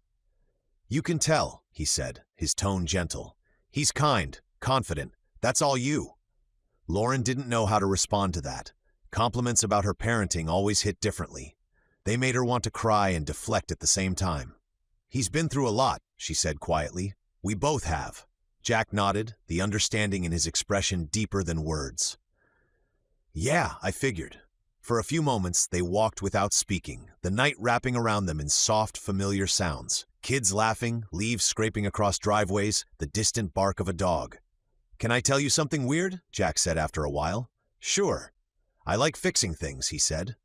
You can tell, he said, his tone gentle. He's kind, confident. That's all you. Lauren didn't know how to respond to that. Compliments about her parenting always hit differently. They made her want to cry and deflect at the same time. He's been through a lot, she said quietly. We both have. Jack nodded, the understanding in his expression deeper than words. Yeah, I figured. For a few moments, they walked without speaking, the night wrapping around them in soft, familiar sounds. Kids laughing, leaves scraping across driveways, the distant bark of a dog. Can I tell you something weird? Jack said after a while. Sure. I like fixing things, he said.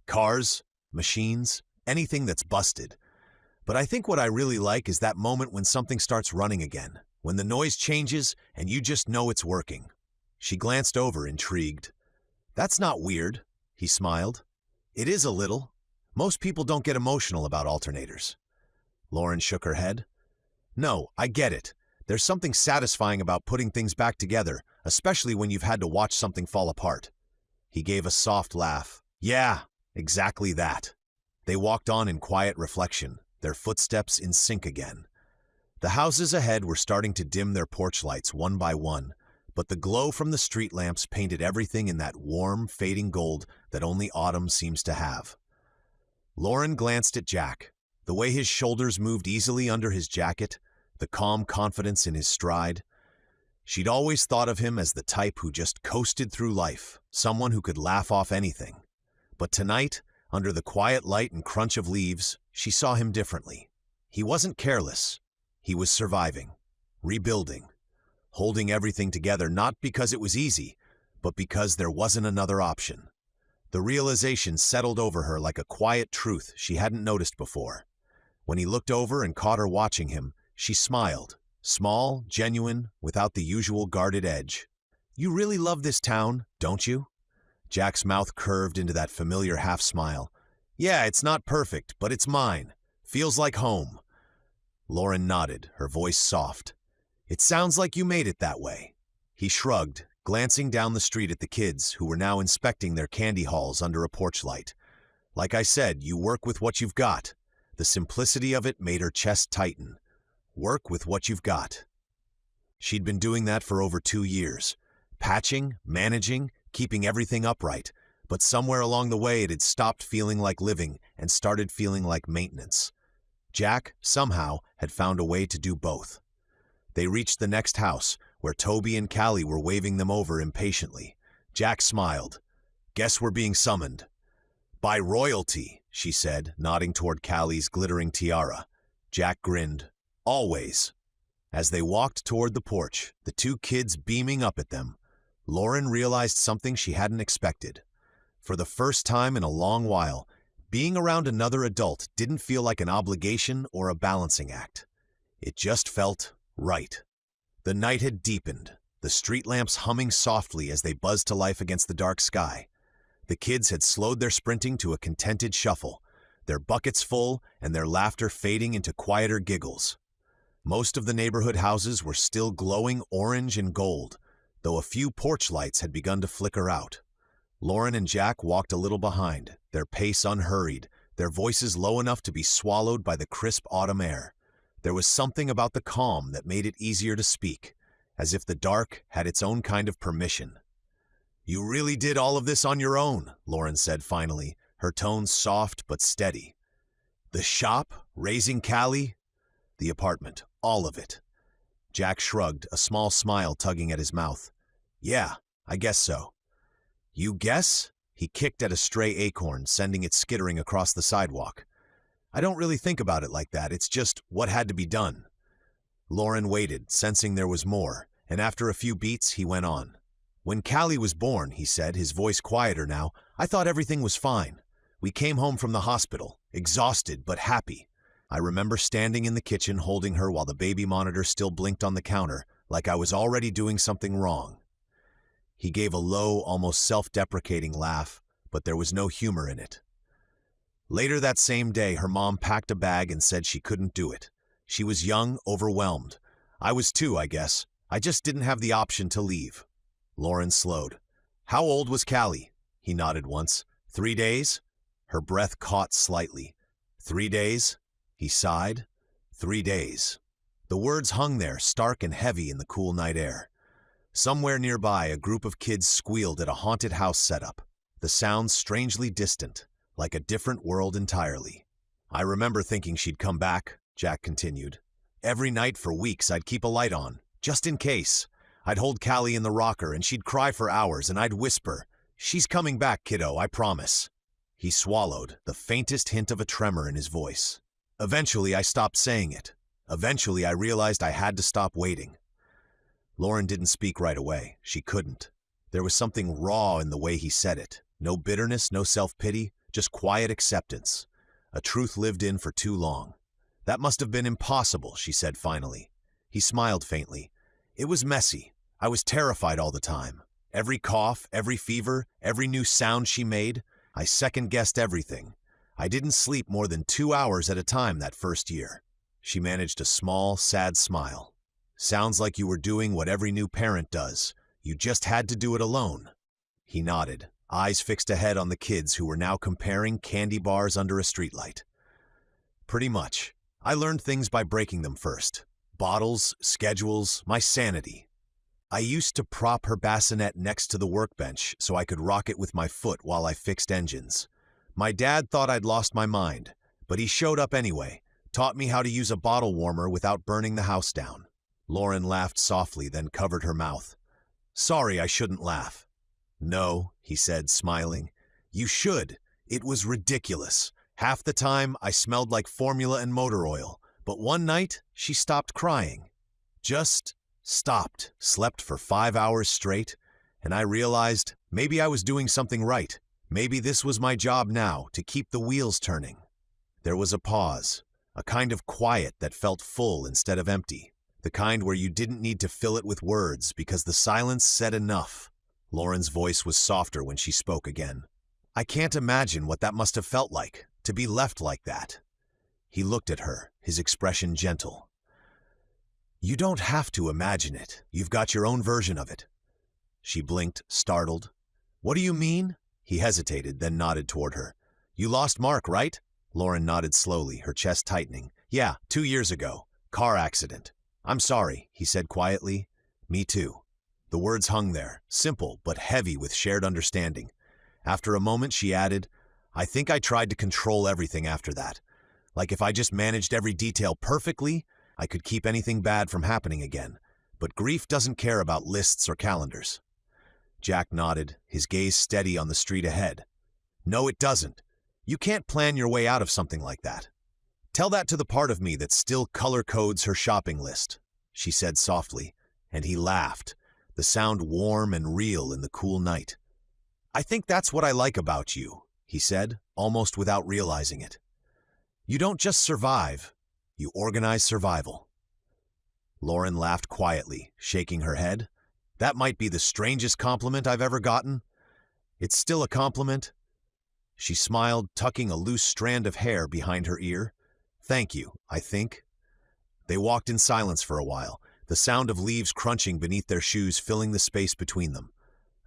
Cars, machines, anything that's busted. But I think what I really like is that moment when something starts running again, when the noise changes and you just know it's working. She glanced over, intrigued. That's not weird, he smiled. It is a little. Most people don't get emotional about alternators. Lauren shook her head. No, I get it. There's something satisfying about putting things back together, especially when you've had to watch something fall apart. He gave a soft laugh. Yeah, exactly that. They walked on in quiet reflection, their footsteps in sync again. The houses ahead were starting to dim their porch lights one by one, but the glow from the street lamps painted everything in that warm, fading gold that only autumn seems to have. Lauren glanced at Jack, the way his shoulders moved easily under his jacket, the calm confidence in his stride. She'd always thought of him as the type who just coasted through life, someone who could laugh off anything. But tonight, under the quiet light and crunch of leaves, she saw him differently. He wasn't careless. He was surviving, rebuilding, holding everything together not because it was easy, but because there wasn't another option. The realization settled over her like a quiet truth she hadn't noticed before. When he looked over and caught her watching him, she smiled, small, genuine, without the usual guarded edge. You really love this town, don't you? Jack's mouth curved into that familiar half-smile. Yeah, it's not perfect, but it's mine. Feels like home. Lauren nodded, her voice soft. It sounds like you made it that way. He shrugged, glancing down the street at the kids who were now inspecting their candy hauls under a porch light. Like I said, you work with what you've got. The simplicity of it made her chest tighten. Work with what you've got. She'd been doing that for over 2 years. Patching, managing, keeping everything upright. But somewhere along the way it had stopped feeling like living and started feeling like maintenance. Jack, somehow, had found a way to do both. They reached the next house, where Toby and Callie were waving them over impatiently. Jack smiled. Guess we're being summoned. By royalty, she said, nodding toward Callie's glittering tiara. Jack grinned. Always. As they walked toward the porch, the two kids beaming up at them, Lauren realized something she hadn't expected. For the first time in a long while, being around another adult didn't feel like an obligation or a balancing act. It just felt right. The night had deepened, the street lamps humming softly as they buzzed to life against the dark sky. The kids had slowed their sprinting to a contented shuffle, their buckets full and their laughter fading into quieter giggles. Most of the neighborhood houses were still glowing orange and gold, though a few porch lights had begun to flicker out. Lauren and Jack walked a little behind, their pace unhurried, their voices low enough to be swallowed by the crisp autumn air. There was something about the calm that made it easier to speak, as if the dark had its own kind of permission. "You really did all of this on your own," Lauren said finally, her tone soft but steady. "The shop, raising Callie, the apartment, all of it." Jack shrugged, a small smile tugging at his mouth. "Yeah, I guess so." "You guess?" He kicked at a stray acorn, sending it skittering across the sidewalk. "I don't really think about it like that. It's just what had to be done." Lauren waited, sensing there was more, and after a few beats, he went on. "When Callie was born," he said, his voice quieter now, "I thought everything was fine. We came home from the hospital, exhausted but happy. I remember standing in the kitchen holding her while the baby monitor still blinked on the counter, like I was already doing something wrong." He gave a low, almost self-deprecating laugh, but there was no humor in it. Later that same day, her mom packed a bag and said she couldn't do it. She was young, overwhelmed. I was too, I guess. I just didn't have the option to leave. Lauren slowed. "How old was Callie?" He nodded once. 3 days? Her breath caught slightly. 3 days? He sighed. 3 days. The words hung there, stark and heavy in the cool night air. Somewhere nearby, a group of kids squealed at a haunted house setup, the sounds strangely distant, like a different world entirely. "I remember thinking she'd come back," Jack continued. "Every night for weeks I'd keep a light on, just in case. I'd hold Callie in the rocker and she'd cry for hours and I'd whisper, 'She's coming back, kiddo, I promise.'" He swallowed, the faintest hint of a tremor in his voice. "Eventually I stopped saying it. Eventually I realized I had to stop waiting." Lauren didn't speak right away. She couldn't. There was something raw in the way he said it. No bitterness, no self-pity, just quiet acceptance. A truth lived in for too long. "That must have been impossible," she said finally. He smiled faintly. "It was messy. I was terrified all the time. Every cough, every fever, every new sound she made, I second-guessed everything. I didn't sleep more than 2 hours at a time that first year." She managed a small, sad smile. "Sounds like you were doing what every new parent does. You just had to do it alone." He nodded, eyes fixed ahead on the kids who were now comparing candy bars under a streetlight. "Pretty much. I learned things by breaking them first. Bottles, schedules, my sanity. I used to prop her bassinet next to the workbench so I could rock it with my foot while I fixed engines. My dad thought I'd lost my mind, but he showed up anyway, taught me how to use a bottle warmer without burning the house down." Lauren laughed softly, then covered her mouth. "Sorry, I shouldn't laugh." "No," he said, smiling. "You should. It was ridiculous. Half the time, I smelled like formula and motor oil. But one night, she stopped crying. Just stopped, slept for 5 hours straight, and I realized maybe I was doing something right. Maybe this was my job now, to keep the wheels turning." There was a pause, a kind of quiet that felt full instead of empty. The kind where you didn't need to fill it with words because the silence said enough. Lauren's voice was softer when she spoke again. "I can't imagine what that must have felt like, to be left like that." He looked at her, his expression gentle. "You don't have to imagine it. You've got your own version of it." She blinked, startled. "What do you mean?" He hesitated, then nodded toward her. "You lost Mark, right?" Lauren nodded slowly, her chest tightening. "Yeah, 2 years ago. Car accident." "I'm sorry," he said quietly. "Me too." The words hung there, simple but heavy with shared understanding. After a moment, she added, "I think I tried to control everything after that. Like if I just managed every detail perfectly, I could keep anything bad from happening again. But grief doesn't care about lists or calendars." Jack nodded, his gaze steady on the street ahead. "No, it doesn't. You can't plan your way out of something like that. Tell that to the part of me that still color codes her shopping list." she said softly, and he laughed, the sound warm and real in the cool night. I think that's what I like about you, he said, almost without realizing it. You don't just survive, you organize survival. Lauren laughed quietly, shaking her head. That might be the strangest compliment I've ever gotten. It's still a compliment. She smiled, tucking a loose strand of hair behind her ear. Thank you, I think. They walked in silence for a while, the sound of leaves crunching beneath their shoes filling the space between them.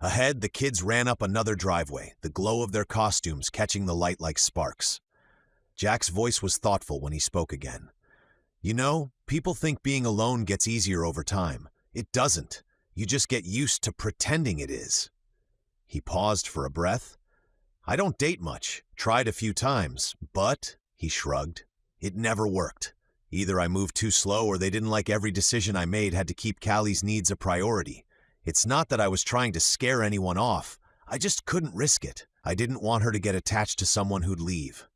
Ahead, the kids ran up another driveway, the glow of their costumes catching the light like sparks. Jack's voice was thoughtful when he spoke again. You know, people think being alone gets easier over time. It doesn't. You just get used to pretending it is. He paused for a breath. I don't date much, tried a few times, but, he shrugged, it never worked. Either I moved too slow or they didn't like every decision I made had to keep Callie's needs a priority. It's not that I was trying to scare anyone off. I just couldn't risk it. I didn't want her to get attached to someone who'd leave.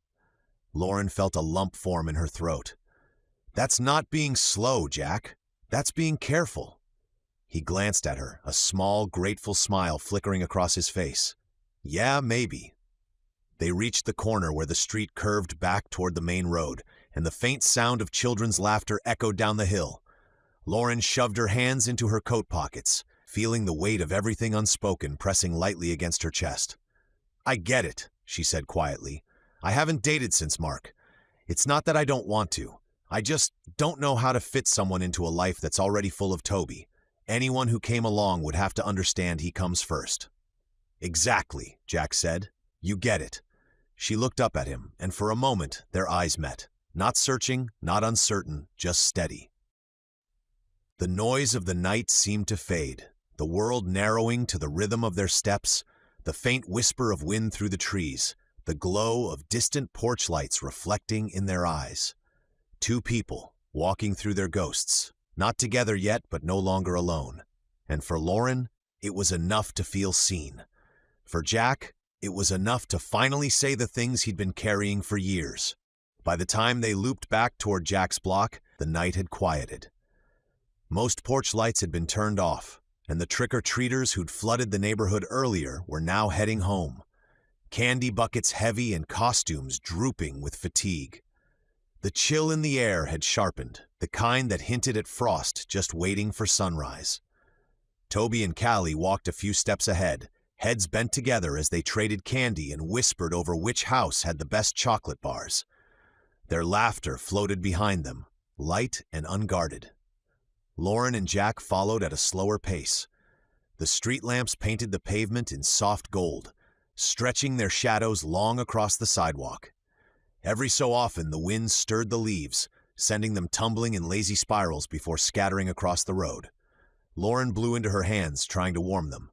Lauren felt a lump form in her throat. That's not being slow, Jack. That's being careful. He glanced at her, a small, grateful smile flickering across his face. Yeah, maybe. They reached the corner where the street curved back toward the main road, and the faint sound of children's laughter echoed down the hill. Lauren shoved her hands into her coat pockets, feeling the weight of everything unspoken pressing lightly against her chest. I get it, she said quietly. I haven't dated since Mark. It's not that I don't want to. I just don't know how to fit someone into a life that's already full of Toby. Anyone who came along would have to understand he comes first. Exactly, Jack said. You get it. She looked up at him, and for a moment their eyes met. Not searching, not uncertain, just steady. The noise of the night seemed to fade, the world narrowing to the rhythm of their steps, the faint whisper of wind through the trees, the glow of distant porch lights reflecting in their eyes. Two people, walking through their ghosts, not together yet but no longer alone. And for Lauren, it was enough to feel seen. For Jack, it was enough to finally say the things he'd been carrying for years. By the time they looped back toward Jack's block, the night had quieted. Most porch lights had been turned off, and the trick-or-treaters who'd flooded the neighborhood earlier were now heading home. Candy buckets heavy and costumes drooping with fatigue. The chill in the air had sharpened, the kind that hinted at frost just waiting for sunrise. Toby and Callie walked a few steps ahead, heads bent together as they traded candy and whispered over which house had the best chocolate bars. Their laughter floated behind them, light and unguarded. Lauren and Jack followed at a slower pace. The street lamps painted the pavement in soft gold, stretching their shadows long across the sidewalk. Every so often the wind stirred the leaves, sending them tumbling in lazy spirals before scattering across the road. Lauren blew into her hands, trying to warm them.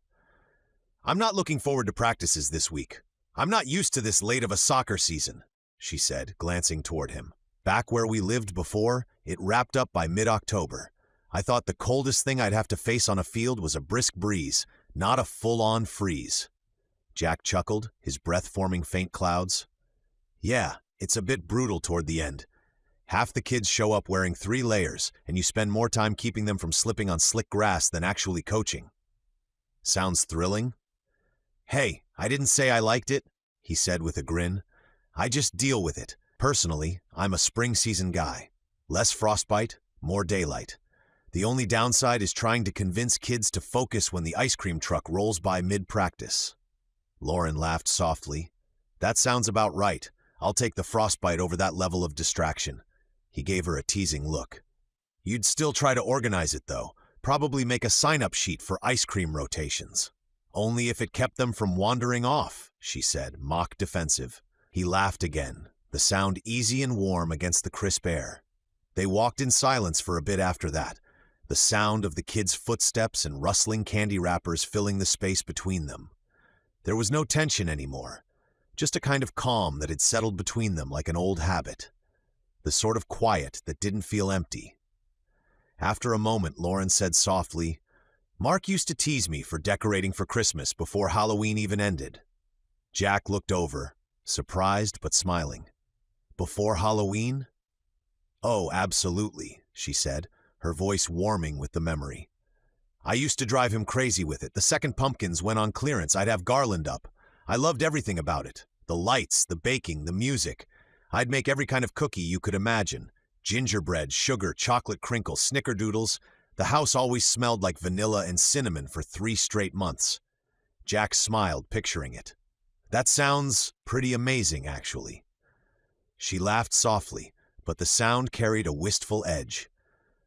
I'm not looking forward to practices this week. I'm not used to this late of a soccer season, she said, glancing toward him. Back where we lived before, it wrapped up by mid-October. I thought the coldest thing I'd have to face on a field was a brisk breeze, not a full-on freeze. Jack chuckled, his breath forming faint clouds. Yeah, it's a bit brutal toward the end. Half the kids show up wearing 3 layers, and you spend more time keeping them from slipping on slick grass than actually coaching. Sounds thrilling? Hey, I didn't say I liked it, he said with a grin. I just deal with it. Personally, I'm a spring season guy. Less frostbite, more daylight. The only downside is trying to convince kids to focus when the ice cream truck rolls by mid-practice. Lauren laughed softly. That sounds about right. I'll take the frostbite over that level of distraction. He gave her a teasing look. You'd still try to organize it, though. Probably make a sign-up sheet for ice cream rotations. Only if it kept them from wandering off, she said, mock defensive. He laughed again, the sound easy and warm against the crisp air. They walked in silence for a bit after that, the sound of the kids' footsteps and rustling candy wrappers filling the space between them. There was no tension anymore, just a kind of calm that had settled between them like an old habit. The sort of quiet that didn't feel empty. After a moment, Lauren said softly, Mark used to tease me for decorating for Christmas before Halloween even ended. Jack looked over, surprised but smiling. Before Halloween? Oh, absolutely, she said, her voice warming with the memory. "I used to drive him crazy with it. The second pumpkins went on clearance, I'd have garland up. I loved everything about it. The lights, the baking, the music. I'd make every kind of cookie you could imagine. Gingerbread, sugar, chocolate crinkles, snickerdoodles. The house always smelled like vanilla and cinnamon for 3 straight months." Jack smiled, picturing it. "That sounds pretty amazing, actually." She laughed softly, but the sound carried a wistful edge.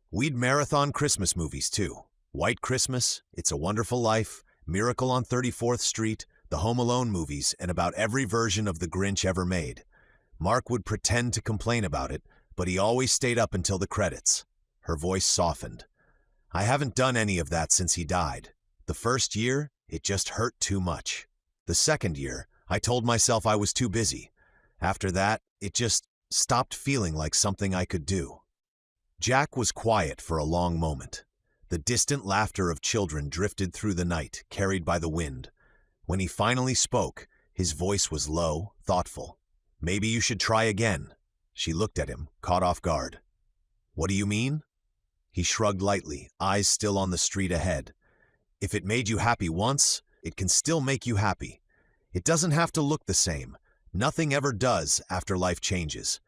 "We'd marathon Christmas movies, too. White Christmas, It's a Wonderful Life, Miracle on 34th Street, the Home Alone movies, and about every version of The Grinch ever made. Mark would pretend to complain about it, but he always stayed up until the credits." Her voice softened. "I haven't done any of that since he died. The first year, it just hurt too much. The second year, I told myself I was too busy. After that, it just stopped feeling like something I could do." Jack was quiet for a long moment. The distant laughter of children drifted through the night, carried by the wind. When he finally spoke, his voice was low, thoughtful. "Maybe you should try again." She looked at him, caught off guard. "What do you mean?" He shrugged lightly, eyes still on the street ahead. "If it made you happy once, it can still make you happy. It doesn't have to look the same. Nothing ever does after life changes.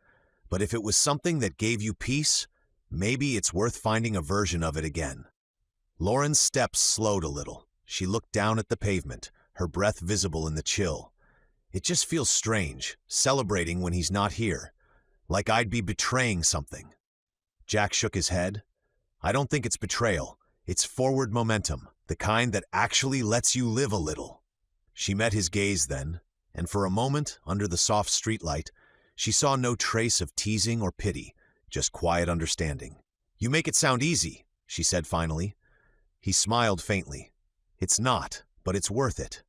But if it was something that gave you peace, maybe it's worth finding a version of it again." Lauren's steps slowed a little. She looked down at the pavement, her breath visible in the chill. "It just feels strange, celebrating when he's not here. Like I'd be betraying something." Jack shook his head. "I don't think it's betrayal. It's forward momentum, the kind that actually lets you live a little." She met his gaze then, and for a moment, under the soft streetlight, she saw no trace of teasing or pity, just quiet understanding. "You make it sound easy," she said finally. He smiled faintly. "It's not, but it's worth it."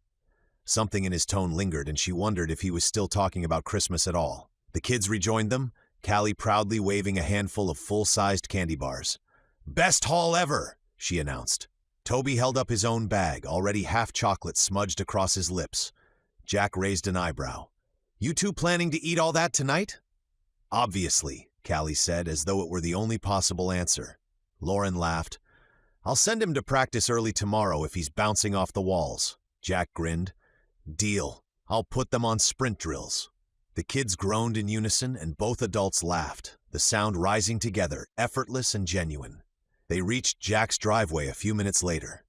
Something in his tone lingered, and she wondered if he was still talking about Christmas at all. The kids rejoined them, Callie proudly waving a handful of full-sized candy bars. "Best haul ever," she announced. Toby held up his own bag, already half chocolate smudged across his lips. Jack raised an eyebrow. "You two planning to eat all that tonight?" "Obviously," Callie said, as though it were the only possible answer. Lauren laughed. "I'll send him to practice early tomorrow if he's bouncing off the walls." Jack grinned. "Deal. I'll put them on sprint drills." The kids groaned in unison, and both adults laughed, the sound rising together, effortless and genuine. They reached Jack's driveway a few minutes later.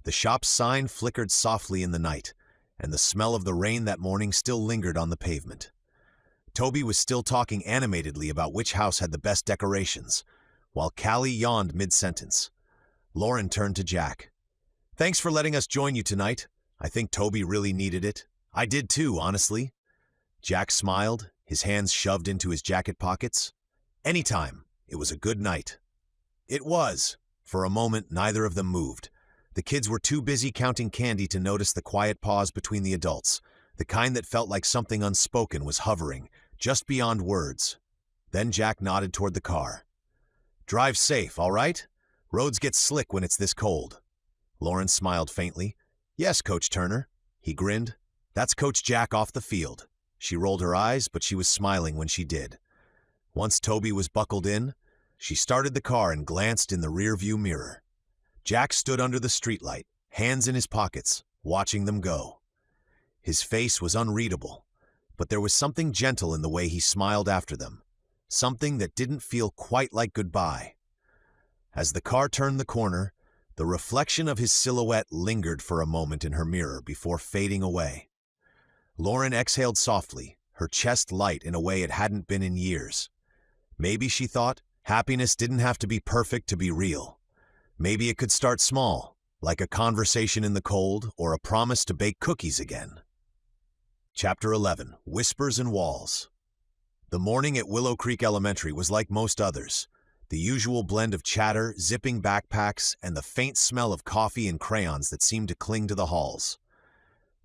The shop's sign flickered softly in the night, and the smell of the rain that morning still lingered on the pavement. Toby was still talking animatedly about which house had the best decorations, while Callie yawned mid-sentence. Lauren turned to Jack. "Thanks for letting us join you tonight. I think Toby really needed it. I did too, honestly." Jack smiled, his hands shoved into his jacket pockets. "Anytime. It was a good night." It was. For a moment, neither of them moved. The kids were too busy counting candy to notice the quiet pause between the adults, the kind that felt like something unspoken was hovering, just beyond words. Then Jack nodded toward the car. "Drive safe, all right? Roads get slick when it's this cold." Lauren smiled faintly. "Yes, Coach Turner." He grinned. "That's Coach Jack off the field." She rolled her eyes, but she was smiling when she did. Once Toby was buckled in, she started the car and glanced in the rearview mirror. Jack stood under the streetlight, hands in his pockets, watching them go. His face was unreadable, but there was something gentle in the way he smiled after them, something that didn't feel quite like goodbye. As the car turned the corner, the reflection of his silhouette lingered for a moment in her mirror before fading away. Lauren exhaled softly, her chest light in a way it hadn't been in years. Maybe, she thought, happiness didn't have to be perfect to be real. Maybe it could start small, like a conversation in the cold or a promise to bake cookies again. Chapter 11. Whispers and Walls. The morning at Willow Creek Elementary was like most others. The usual blend of chatter, zipping backpacks, and the faint smell of coffee and crayons that seemed to cling to the halls.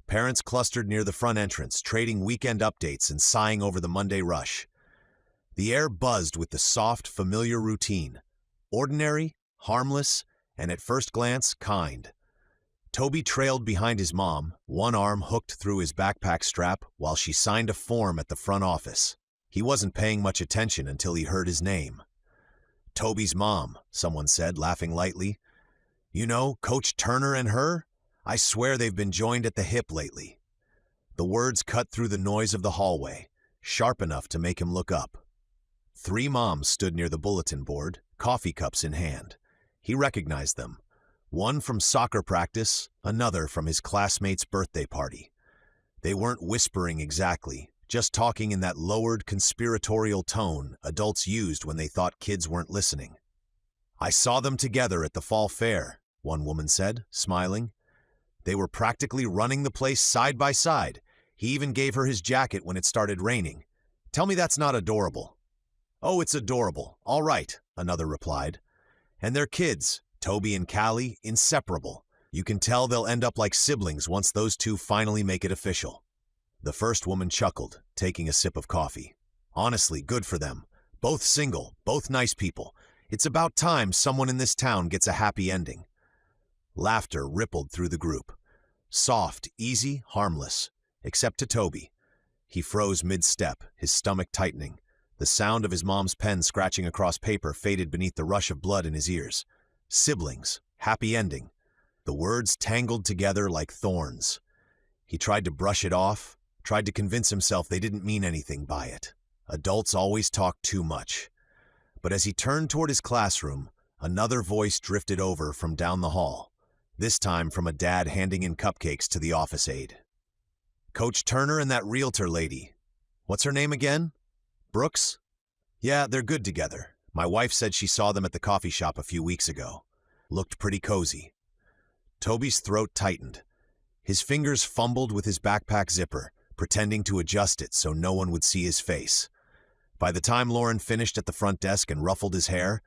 Parents clustered near the front entrance, trading weekend updates and sighing over the Monday rush. The air buzzed with the soft, familiar routine. Ordinary, harmless, and at first glance, kind. Toby trailed behind his mom, one arm hooked through his backpack strap while she signed a form at the front office. He wasn't paying much attention until he heard his name. Toby's mom, someone said, laughing lightly. You know, Coach Turner and her? I swear they've been joined at the hip lately. The words cut through the noise of the hallway, sharp enough to make him look up. 3 moms stood near the bulletin board, coffee cups in hand. He recognized them. One from soccer practice, another from his classmate's birthday party. They weren't whispering exactly, just talking in that lowered, conspiratorial tone adults used when they thought kids weren't listening. I saw them together at the fall fair, one woman said, smiling. They were practically running the place side by side. He even gave her his jacket when it started raining. Tell me that's not adorable. Oh, it's adorable. All right, another replied. And their kids, Toby and Callie, inseparable. You can tell they'll end up like siblings once those two finally make it official. The first woman chuckled, taking a sip of coffee. Honestly, good for them. Both single, both nice people. It's about time someone in this town gets a happy ending. Laughter rippled through the group. Soft, easy, harmless. Except to Toby. He froze mid-step, his stomach tightening. The sound of his mom's pen scratching across paper faded beneath the rush of blood in his ears. Siblings, happy ending. The words tangled together like thorns. He tried to brush it off, tried to convince himself they didn't mean anything by it. Adults always talk too much. But as he turned toward his classroom, another voice drifted over from down the hall, this time from a dad handing in cupcakes to the office aide. Coach Turner and that realtor lady. What's her name again? Brooks? Yeah, they're good together. My wife said she saw them at the coffee shop a few weeks ago. Looked pretty cozy. Toby's throat tightened. His fingers fumbled with his backpack zipper, pretending to adjust it so no one would see his face. By the time Lauren finished at the front desk and ruffled his hair,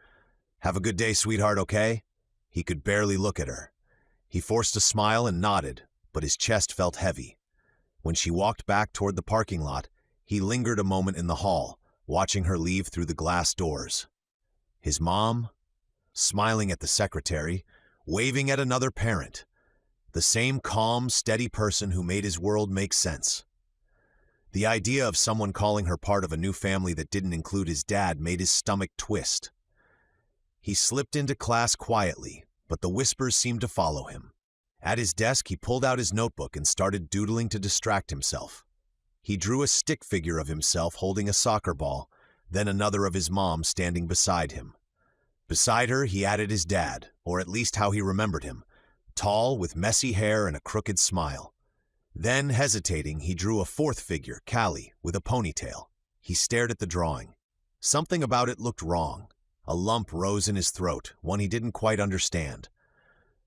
"Have a good day, sweetheart, okay?" He could barely look at her. He forced a smile and nodded, but his chest felt heavy. When she walked back toward the parking lot, he lingered a moment in the hall, watching her leave through the glass doors. His mom, smiling at the secretary, waving at another parent. The same calm, steady person who made his world make sense. The idea of someone calling her part of a new family that didn't include his dad made his stomach twist. He slipped into class quietly, but the whispers seemed to follow him. At his desk, he pulled out his notebook and started doodling to distract himself. He drew a stick figure of himself holding a soccer ball, then another of his mom standing beside him. Beside her, he added his dad, or at least how he remembered him, tall with messy hair and a crooked smile. Then, hesitating, he drew a fourth figure, Callie, with a ponytail. He stared at the drawing. Something about it looked wrong. A lump rose in his throat, one he didn't quite understand.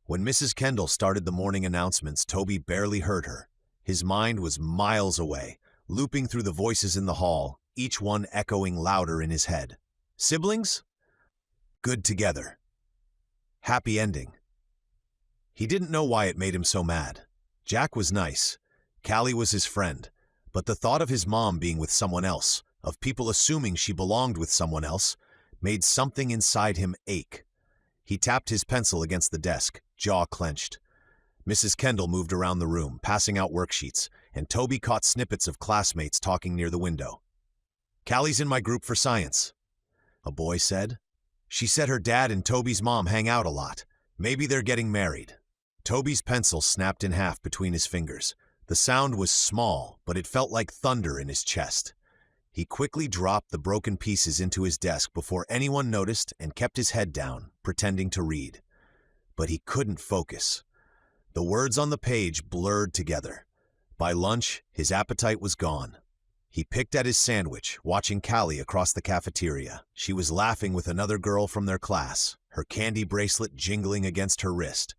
When Mrs. Kendall started the morning announcements, Toby barely heard her. His mind was miles away, looping through the voices in the hall, each one echoing louder in his head. Siblings? Good together. Happy ending. He didn't know why it made him so mad. Jack was nice. Callie was his friend. But the thought of his mom being with someone else, of people assuming she belonged with someone else, made something inside him ache. He tapped his pencil against the desk, jaw clenched. Mrs. Kendall moved around the room, passing out worksheets, and Toby caught snippets of classmates talking near the window. Callie's in my group for science, a boy said. She said her dad and Toby's mom hang out a lot. Maybe they're getting married. Toby's pencil snapped in half between his fingers. The sound was small, but it felt like thunder in his chest. He quickly dropped the broken pieces into his desk before anyone noticed and kept his head down, pretending to read. But he couldn't focus. The words on the page blurred together. By lunch, his appetite was gone. He picked at his sandwich, watching Callie across the cafeteria. She was laughing with another girl from their class, her candy bracelet jingling against her wrist.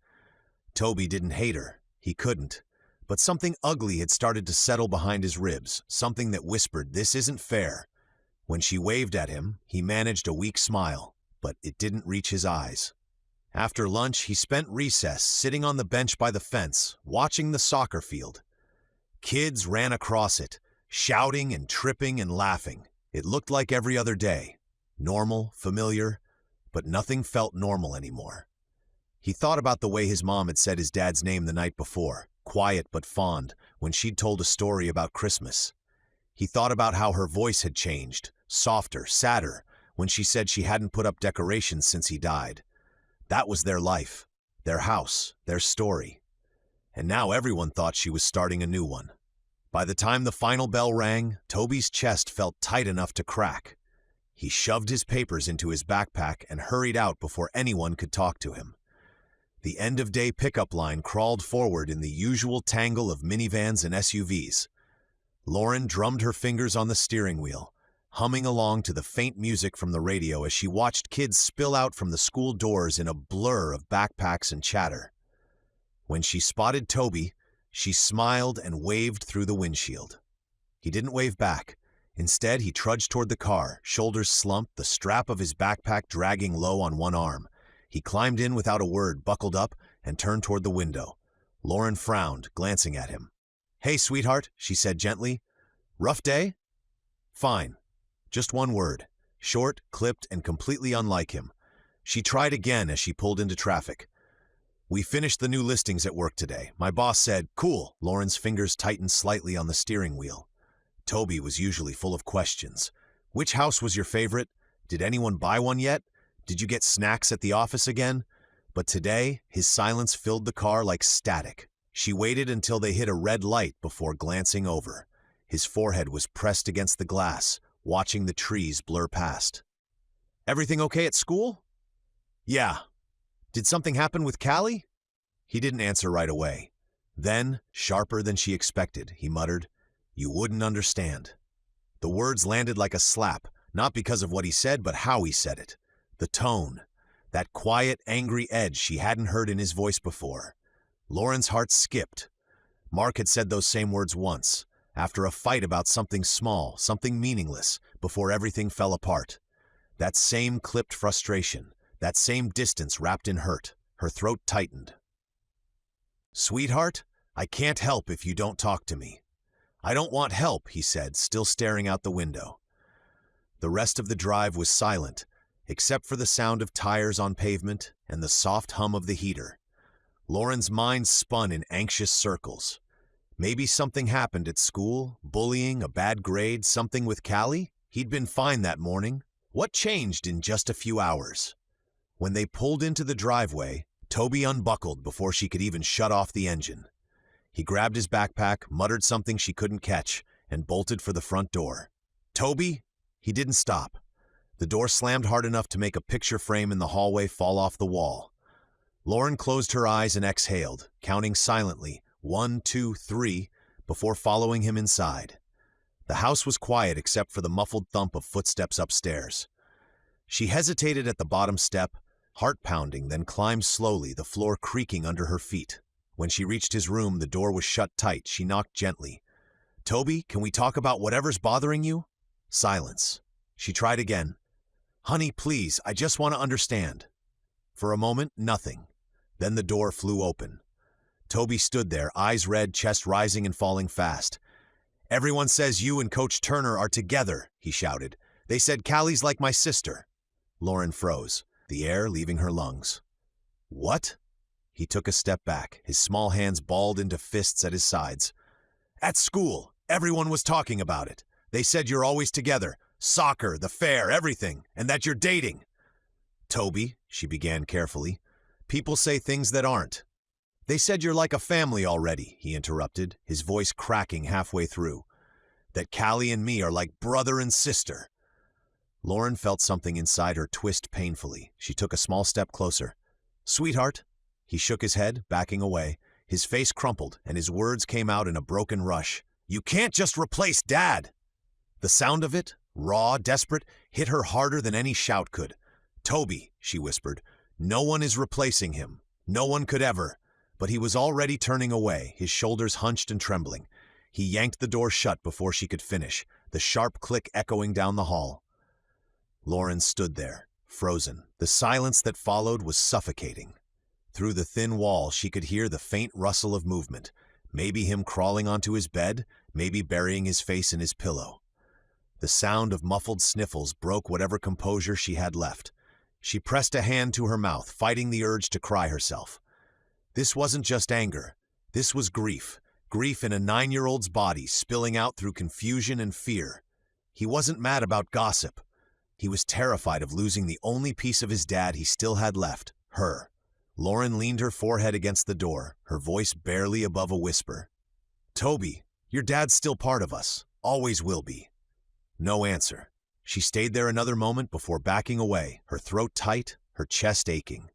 Toby didn't hate her. He couldn't. But something ugly had started to settle behind his ribs, something that whispered, "This isn't fair." When she waved at him, he managed a weak smile, but it didn't reach his eyes. After lunch, he spent recess sitting on the bench by the fence, watching the soccer field. Kids ran across it, shouting and tripping and laughing. It looked like every other day. Normal, familiar, but nothing felt normal anymore. He thought about the way his mom had said his dad's name the night before, quiet but fond, when she'd told a story about Christmas. He thought about how her voice had changed, softer, sadder, when she said she hadn't put up decorations since he died. That was their life, their house, their story. And now everyone thought she was starting a new one. By the time the final bell rang, Toby's chest felt tight enough to crack. He shoved his papers into his backpack and hurried out before anyone could talk to him. The end-of-day pickup line crawled forward in the usual tangle of minivans and SUVs. Lauren drummed her fingers on the steering wheel, humming along to the faint music from the radio as she watched kids spill out from the school doors in a blur of backpacks and chatter. When she spotted Toby, she smiled and waved through the windshield. He didn't wave back. Instead, he trudged toward the car, shoulders slumped, the strap of his backpack dragging low on one arm. He climbed in without a word, buckled up, and turned toward the window. Lauren frowned, glancing at him. "Hey, sweetheart," she said gently. "Rough day?" "Fine." Just one word. Short, clipped, and completely unlike him. She tried again as she pulled into traffic. "We finished the new listings at work today. My boss said, 'Cool.'" Lauren's fingers tightened slightly on the steering wheel. Toby was usually full of questions. "Which house was your favorite? Did anyone buy one yet? Did you get snacks at the office again?" But today, his silence filled the car like static. She waited until they hit a red light before glancing over. His forehead was pressed against the glass, watching the trees blur past. "Everything okay at school?" "Yeah." "Did something happen with Callie?" He didn't answer right away. Then, sharper than she expected, he muttered, "You wouldn't understand." The words landed like a slap, not because of what he said, but how he said it. The tone, that quiet, angry edge she hadn't heard in his voice before. Lauren's heart skipped. Mark had said those same words once, after a fight about something small, something meaningless, before everything fell apart. That same clipped frustration, that same distance wrapped in hurt. Her throat tightened. "Sweetheart, I can't help if you don't talk to me." "I don't want help," he said, still staring out the window. The rest of the drive was silent, except for the sound of tires on pavement and the soft hum of the heater. Lauren's mind spun in anxious circles. Maybe something happened at school, bullying, a bad grade, something with Callie? He'd been fine that morning. What changed in just a few hours? When they pulled into the driveway, Toby unbuckled before she could even shut off the engine. He grabbed his backpack, muttered something she couldn't catch, and bolted for the front door. "Toby?" He didn't stop. The door slammed hard enough to make a picture frame in the hallway fall off the wall. Lauren closed her eyes and exhaled, counting silently, 1, 2, 3, before following him inside. The house was quiet except for the muffled thump of footsteps upstairs. She hesitated at the bottom step, heart pounding, then climbed slowly, the floor creaking under her feet. When she reached his room, the door was shut tight. She knocked gently. "Toby, can we talk about whatever's bothering you?" Silence. She tried again. "Honey, please, I just want to understand." For a moment, nothing. Then the door flew open. Toby stood there, eyes red, chest rising and falling fast. "Everyone says you and Coach Turner are together," he shouted. "They said Callie's like my sister." Lauren froze, the air leaving her lungs. "What?" He took a step back, his small hands balled into fists at his sides. "At school, everyone was talking about it. They said you're always together. Soccer, the fair, everything, and that you're dating." "Toby," she began carefully, "people say things that aren't." "They said you're like a family already," he interrupted, his voice cracking halfway through. "That Callie and me are like brother and sister." Lauren felt something inside her twist painfully. She took a small step closer. "Sweetheart." He shook his head, backing away. His face crumpled, and his words came out in a broken rush. "You can't just replace Dad!" The sound of it, raw, desperate, hit her harder than any shout could. "Toby," she whispered, "no one is replacing him. No one could ever." But he was already turning away, his shoulders hunched and trembling. He yanked the door shut before she could finish, the sharp click echoing down the hall. Lauren stood there, frozen. The silence that followed was suffocating. Through the thin wall, she could hear the faint rustle of movement, maybe him crawling onto his bed, maybe burying his face in his pillow. The sound of muffled sniffles broke whatever composure she had left. She pressed a hand to her mouth, fighting the urge to cry herself. This wasn't just anger. This was grief. Grief in a 9-year-old's body, spilling out through confusion and fear. He wasn't mad about gossip. He was terrified of losing the only piece of his dad he still had left, her. Lauren leaned her forehead against the door, her voice barely above a whisper. "Toby, your dad's still part of us. Always will be." No answer. She stayed there another moment before backing away, her throat tight, her chest aching.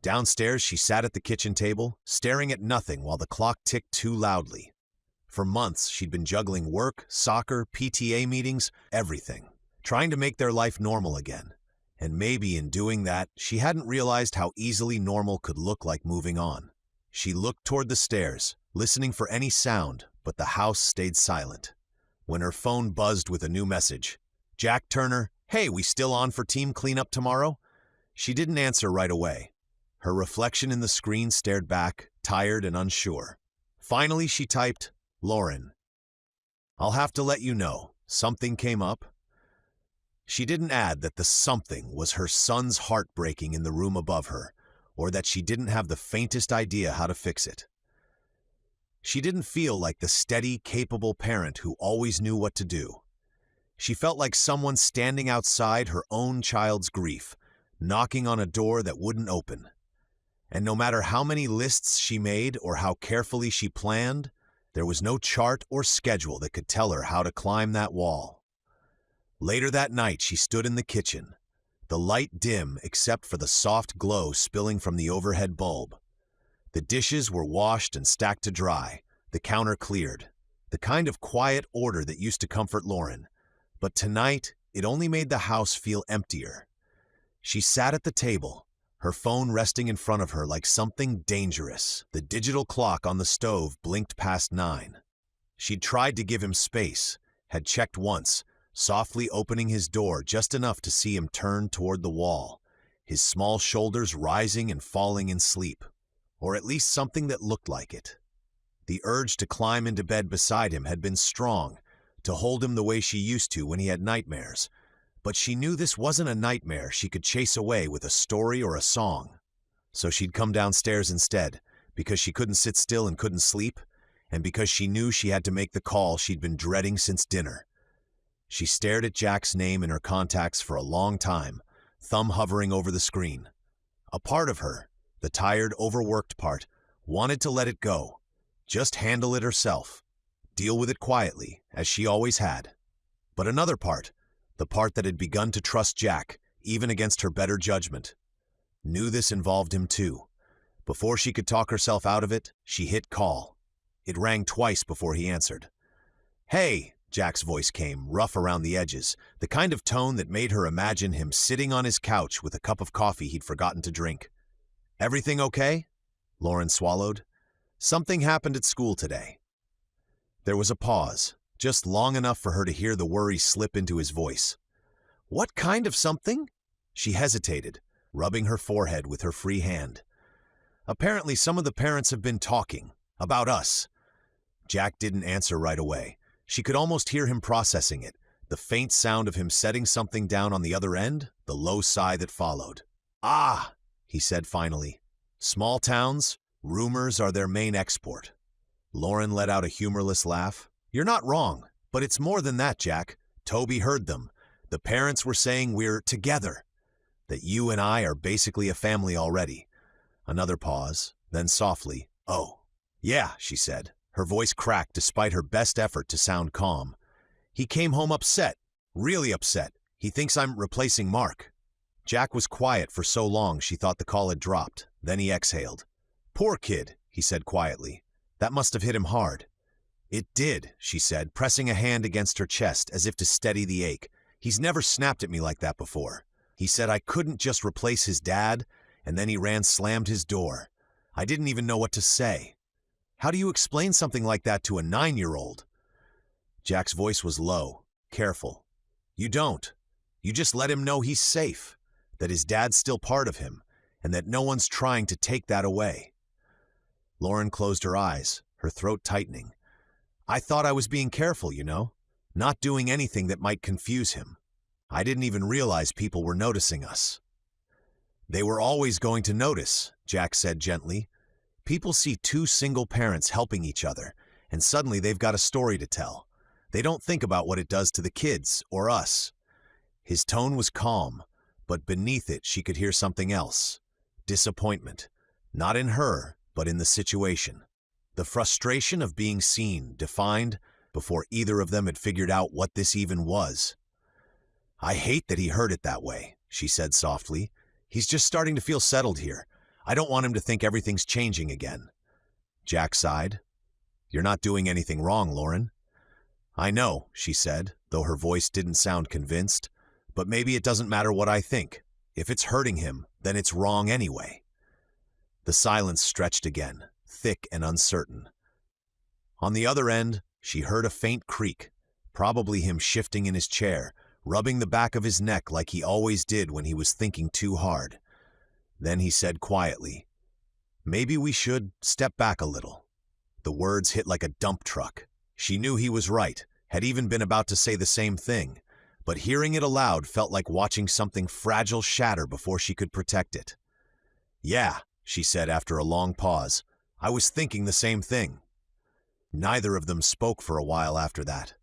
Downstairs, she sat at the kitchen table, staring at nothing while the clock ticked too loudly. For months, she'd been juggling work, soccer, PTA meetings, everything, trying to make their life normal again. And maybe in doing that, she hadn't realized how easily normal could look like moving on. She looked toward the stairs, listening for any sound, but the house stayed silent. When her phone buzzed with a new message, "Jack Turner, hey, we still on for team cleanup tomorrow?" She didn't answer right away. Her reflection in the screen stared back, tired and unsure. Finally, she typed, "Lauren, I'll have to let you know, something came up." She didn't add that the something was her son's heart breaking in the room above her, or that she didn't have the faintest idea how to fix it. She didn't feel like the steady, capable parent who always knew what to do. She felt like someone standing outside her own child's grief, knocking on a door that wouldn't open. And no matter how many lists she made or how carefully she planned, there was no chart or schedule that could tell her how to climb that wall. Later that night, she stood in the kitchen, the light dim except for the soft glow spilling from the overhead bulb. The dishes were washed and stacked to dry, the counter cleared, the kind of quiet order that used to comfort Lauren. But tonight, it only made the house feel emptier. She sat at the table, her phone resting in front of her like something dangerous. The digital clock on the stove blinked past 9. She'd tried to give him space, had checked once, softly opening his door just enough to see him turn toward the wall, his small shoulders rising and falling in sleep, or at least something that looked like it. The urge to climb into bed beside him had been strong, to hold him the way she used to when he had nightmares, but she knew this wasn't a nightmare she could chase away with a story or a song. So she'd come downstairs instead, because she couldn't sit still and couldn't sleep, and because she knew she had to make the call she'd been dreading since dinner. She stared at Jack's name in her contacts for a long time, thumb hovering over the screen. A part of her, the tired, overworked part, wanted to let it go, just handle it herself, deal with it quietly, as she always had. But another part, the part that had begun to trust Jack, even against her better judgment, knew this involved him too. Before she could talk herself out of it, she hit call. It rang twice before he answered. "Hey," Jack's voice came, rough around the edges, the kind of tone that made her imagine him sitting on his couch with a cup of coffee he'd forgotten to drink. "Everything okay?" Lauren swallowed. "Something happened at school today." There was a pause, just long enough for her to hear the worry slip into his voice. "What kind of something?" She hesitated, rubbing her forehead with her free hand. "Apparently some of the parents have been talking. About us." Jack didn't answer right away. She could almost hear him processing it, the faint sound of him setting something down on the other end, the low sigh that followed. "Ah," he said finally. "Small towns, rumors are their main export." Lauren let out a humorless laugh. "You're not wrong, but it's more than that, Jack. Toby heard them. The parents were saying we're together, that you and I are basically a family already." Another pause, then softly, "Oh." "Yeah," she said. Her voice cracked despite her best effort to sound calm. "He came home upset, really upset. He thinks I'm replacing Mark." Jack was quiet for so long she thought the call had dropped. Then he exhaled. "Poor kid," he said quietly. "That must have hit him hard." "It did," she said, pressing a hand against her chest as if to steady the ache. "He's never snapped at me like that before. He said I couldn't just replace his dad, and then he slammed his door. I didn't even know what to say. How do you explain something like that to a 9-year-old? Jack's voice was low, careful. "You don't. You just let him know he's safe, that his dad's still part of him, and that no one's trying to take that away." Lauren closed her eyes, her throat tightening. "I thought I was being careful, not doing anything that might confuse him. I didn't even realize people were noticing us." "They were always going to notice," Jack said gently. "People see two single parents helping each other, and suddenly they've got a story to tell. They don't think about what it does to the kids or us." His tone was calm, but beneath it she could hear something else. Disappointment. Not in her, but in the situation. The frustration of being seen, defined, before either of them had figured out what this even was. "I hate that he heard it that way," she said softly. "He's just starting to feel settled here. I don't want him to think everything's changing again." Jack sighed. "You're not doing anything wrong, Lauren." "I know," she said, though her voice didn't sound convinced. "But maybe it doesn't matter what I think. If it's hurting him, then it's wrong anyway." The silence stretched again, thick and uncertain. On the other end, she heard a faint creak, probably him shifting in his chair, rubbing the back of his neck like he always did when he was thinking too hard. Then he said quietly, "Maybe we should step back a little." The words hit like a dump truck. She knew he was right, had even been about to say the same thing, but hearing it aloud felt like watching something fragile shatter before she could protect it. "Yeah," she said after a long pause, "I was thinking the same thing." Neither of them spoke for a while after that.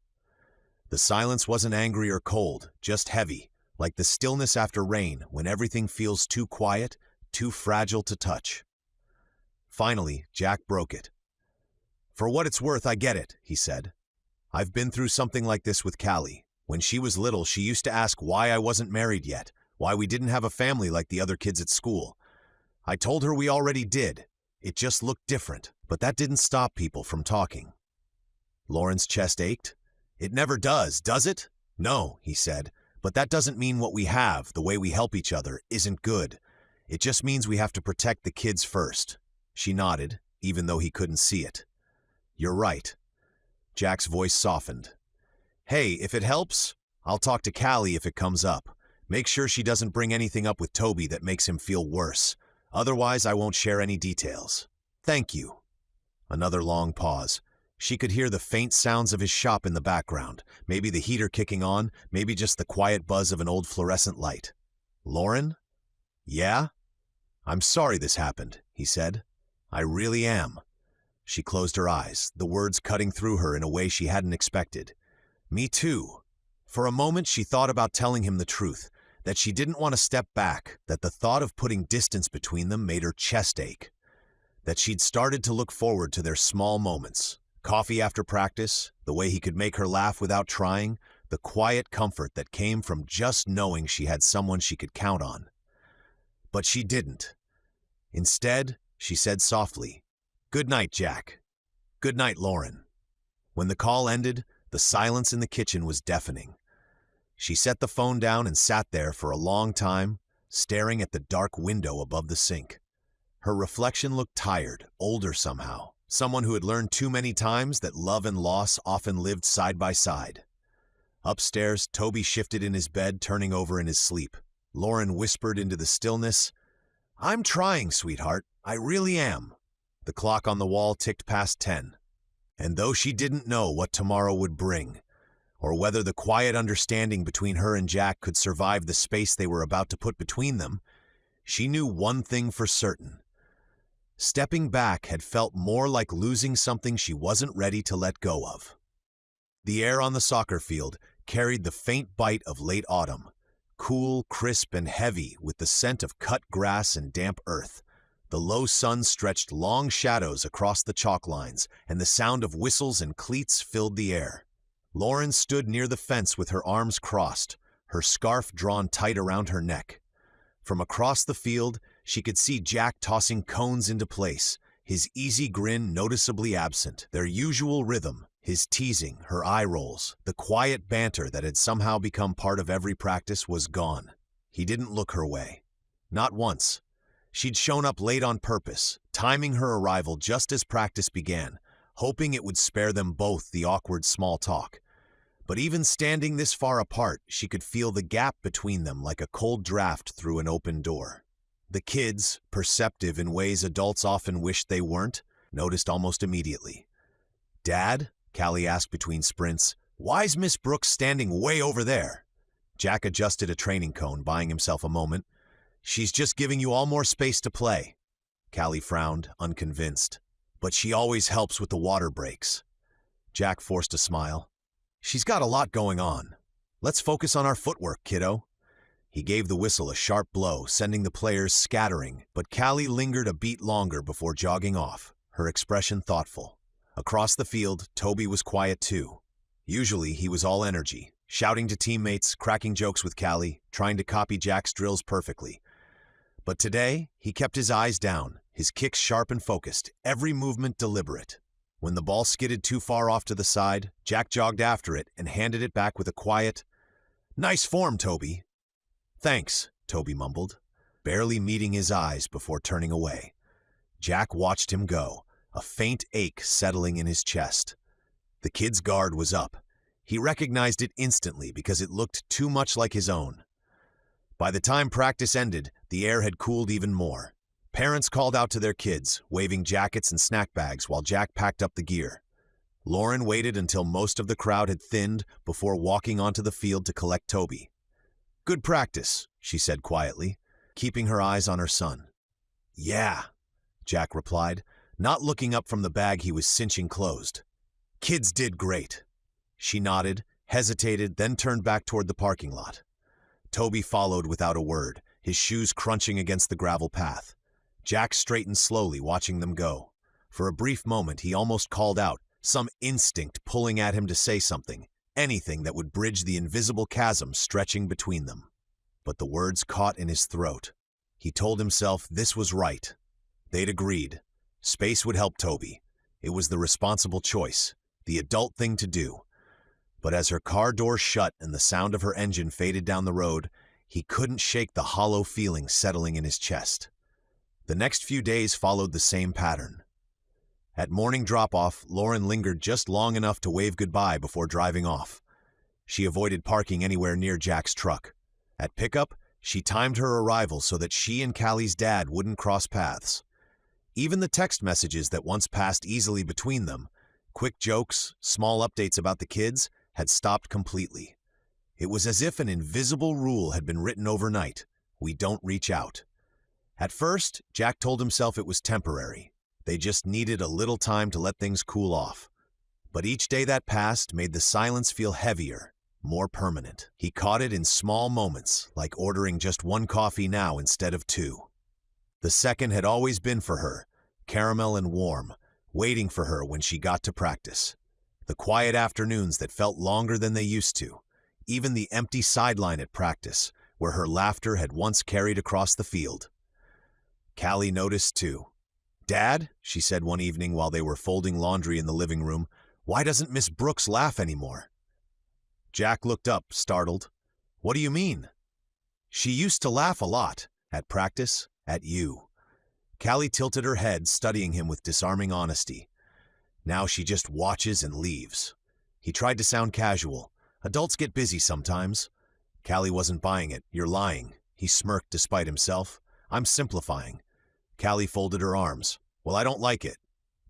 The silence wasn't angry or cold, just heavy, like the stillness after rain when everything feels too quiet, too fragile to touch. Finally, Jack broke it. "For what it's worth, I get it," he said. "I've been through something like this with Callie. When she was little, she used to ask why I wasn't married yet, why we didn't have a family like the other kids at school. I told her we already did. It just looked different, but that didn't stop people from talking." Lauren's chest ached. "It never does it?" "No," he said, "but that doesn't mean what we have, the way we help each other, isn't good. It just means we have to protect the kids first." She nodded, even though he couldn't see it. "You're right." Jack's voice softened. "Hey, if it helps, I'll talk to Callie if it comes up. Make sure she doesn't bring anything up with Toby that makes him feel worse. Otherwise, I won't share any details. Thank you." Another long pause. She could hear the faint sounds of his shop in the background, maybe the heater kicking on, maybe just the quiet buzz of an old fluorescent light. "Lauren?" "Yeah?" "I'm sorry this happened," he said. "I really am." She closed her eyes, the words cutting through her in a way she hadn't expected. "Me too." For a moment she thought about telling him the truth, that she didn't want to step back, that the thought of putting distance between them made her chest ache, that she'd started to look forward to their small moments. Coffee after practice, the way he could make her laugh without trying, the quiet comfort that came from just knowing she had someone she could count on. But she didn't. Instead, she said softly, "Good night, Jack. Good night, Lauren." When the call ended, the silence in the kitchen was deafening. She set the phone down and sat there for a long time, staring at the dark window above the sink. Her reflection looked tired, older somehow, someone who had learned too many times that love and loss often lived side by side. Upstairs, Toby shifted in his bed, turning over in his sleep. Lauren whispered into the stillness, "I'm trying, sweetheart. I really am." The clock on the wall ticked past 10. And though she didn't know what tomorrow would bring, or whether the quiet understanding between her and Jack could survive the space they were about to put between them, she knew one thing for certain. Stepping back had felt more like losing something she wasn't ready to let go of. The air on the soccer field carried the faint bite of late autumn, cool, crisp, and heavy with the scent of cut grass and damp earth. The low sun stretched long shadows across the chalk lines, and the sound of whistles and cleats filled the air. Lauren stood near the fence with her arms crossed, her scarf drawn tight around her neck. From across the field, she could see Jack tossing cones into place, his easy grin noticeably absent. Their usual rhythm, his teasing, her eye rolls, the quiet banter that had somehow become part of every practice was gone. He didn't look her way. Not once. She'd shown up late on purpose, timing her arrival just as practice began, hoping it would spare them both the awkward small talk. But even standing this far apart, she could feel the gap between them like a cold draft through an open door. The kids, perceptive in ways adults often wished they weren't, noticed almost immediately. "Dad?" Callie asked between sprints. "Why's Miss Brooks standing way over there?" Jack adjusted a training cone, buying himself a moment. "She's just giving you all more space to play." Callie frowned, unconvinced. "But she always helps with the water breaks." Jack forced a smile. "She's got a lot going on." Let's focus on our footwork, kiddo. He gave the whistle a sharp blow, sending the players scattering, but Callie lingered a beat longer before jogging off, her expression thoughtful. Across the field, Toby was quiet too. Usually, he was all energy, shouting to teammates, cracking jokes with Callie, trying to copy Jack's drills perfectly. But today, he kept his eyes down, his kicks sharp and focused, every movement deliberate. When the ball skidded too far off to the side, Jack jogged after it and handed it back with a quiet, "Nice form, Toby." "Thanks," Toby mumbled, barely meeting his eyes before turning away. Jack watched him go, a faint ache settling in his chest. The kid's guard was up. He recognized it instantly because it looked too much like his own. By the time practice ended, the air had cooled even more. Parents called out to their kids, waving jackets and snack bags while Jack packed up the gear. Lauren waited until most of the crowd had thinned before walking onto the field to collect Toby. "Good practice," she said quietly, keeping her eyes on her son. "Yeah," Jack replied, not looking up from the bag he was cinching closed. "Kids did great." She nodded, hesitated, then turned back toward the parking lot. Toby followed without a word, his shoes crunching against the gravel path. Jack straightened slowly, watching them go. For a brief moment, he almost called out, some instinct pulling at him to say something, anything that would bridge the invisible chasm stretching between them. But the words caught in his throat. He told himself this was right. They'd agreed. Space would help Toby. It was the responsible choice, the adult thing to do. But as her car door shut and the sound of her engine faded down the road, he couldn't shake the hollow feeling settling in his chest. The next few days followed the same pattern. At morning drop-off, Lauren lingered just long enough to wave goodbye before driving off. She avoided parking anywhere near Jack's truck. At pickup, she timed her arrival so that she and Callie's dad wouldn't cross paths. Even the text messages that once passed easily between them, quick jokes, small updates about the kids, had stopped completely. It was as if an invisible rule had been written overnight: we don't reach out. At first, Jack told himself it was temporary. They just needed a little time to let things cool off. But each day that passed made the silence feel heavier, more permanent. He caught it in small moments, like ordering just one coffee now instead of two. The second had always been for her, caramel and warm, waiting for her when she got to practice. The quiet afternoons that felt longer than they used to, even the empty sideline at practice, where her laughter had once carried across the field. Callie noticed too. "Dad," she said one evening while they were folding laundry in the living room, "why doesn't Miss Brooks laugh anymore?" Jack looked up, startled. "What do you mean?" "She used to laugh a lot, at practice, at you." Callie tilted her head, studying him with disarming honesty. "Now she just watches and leaves." He tried to sound casual. "Adults get busy sometimes." Callie wasn't buying it. "You're lying." He smirked despite himself. "I'm simplifying." Callie folded her arms. "Well, I don't like it."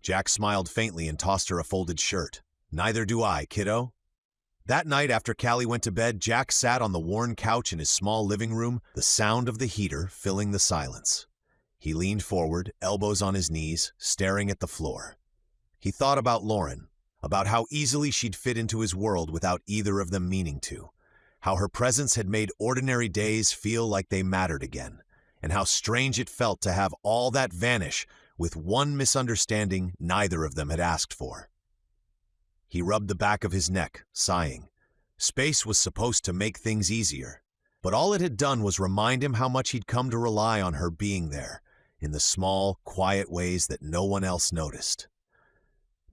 Jack smiled faintly and tossed her a folded shirt. "Neither do I, kiddo." That night after Callie went to bed, Jack sat on the worn couch in his small living room, the sound of the heater filling the silence. He leaned forward, elbows on his knees, staring at the floor. He thought about Lauren, about how easily she'd fit into his world without either of them meaning to, how her presence had made ordinary days feel like they mattered again, and how strange it felt to have all that vanish with one misunderstanding neither of them had asked for. He rubbed the back of his neck, sighing. Space was supposed to make things easier, but all it had done was remind him how much he'd come to rely on her being there, in the small, quiet ways that no one else noticed.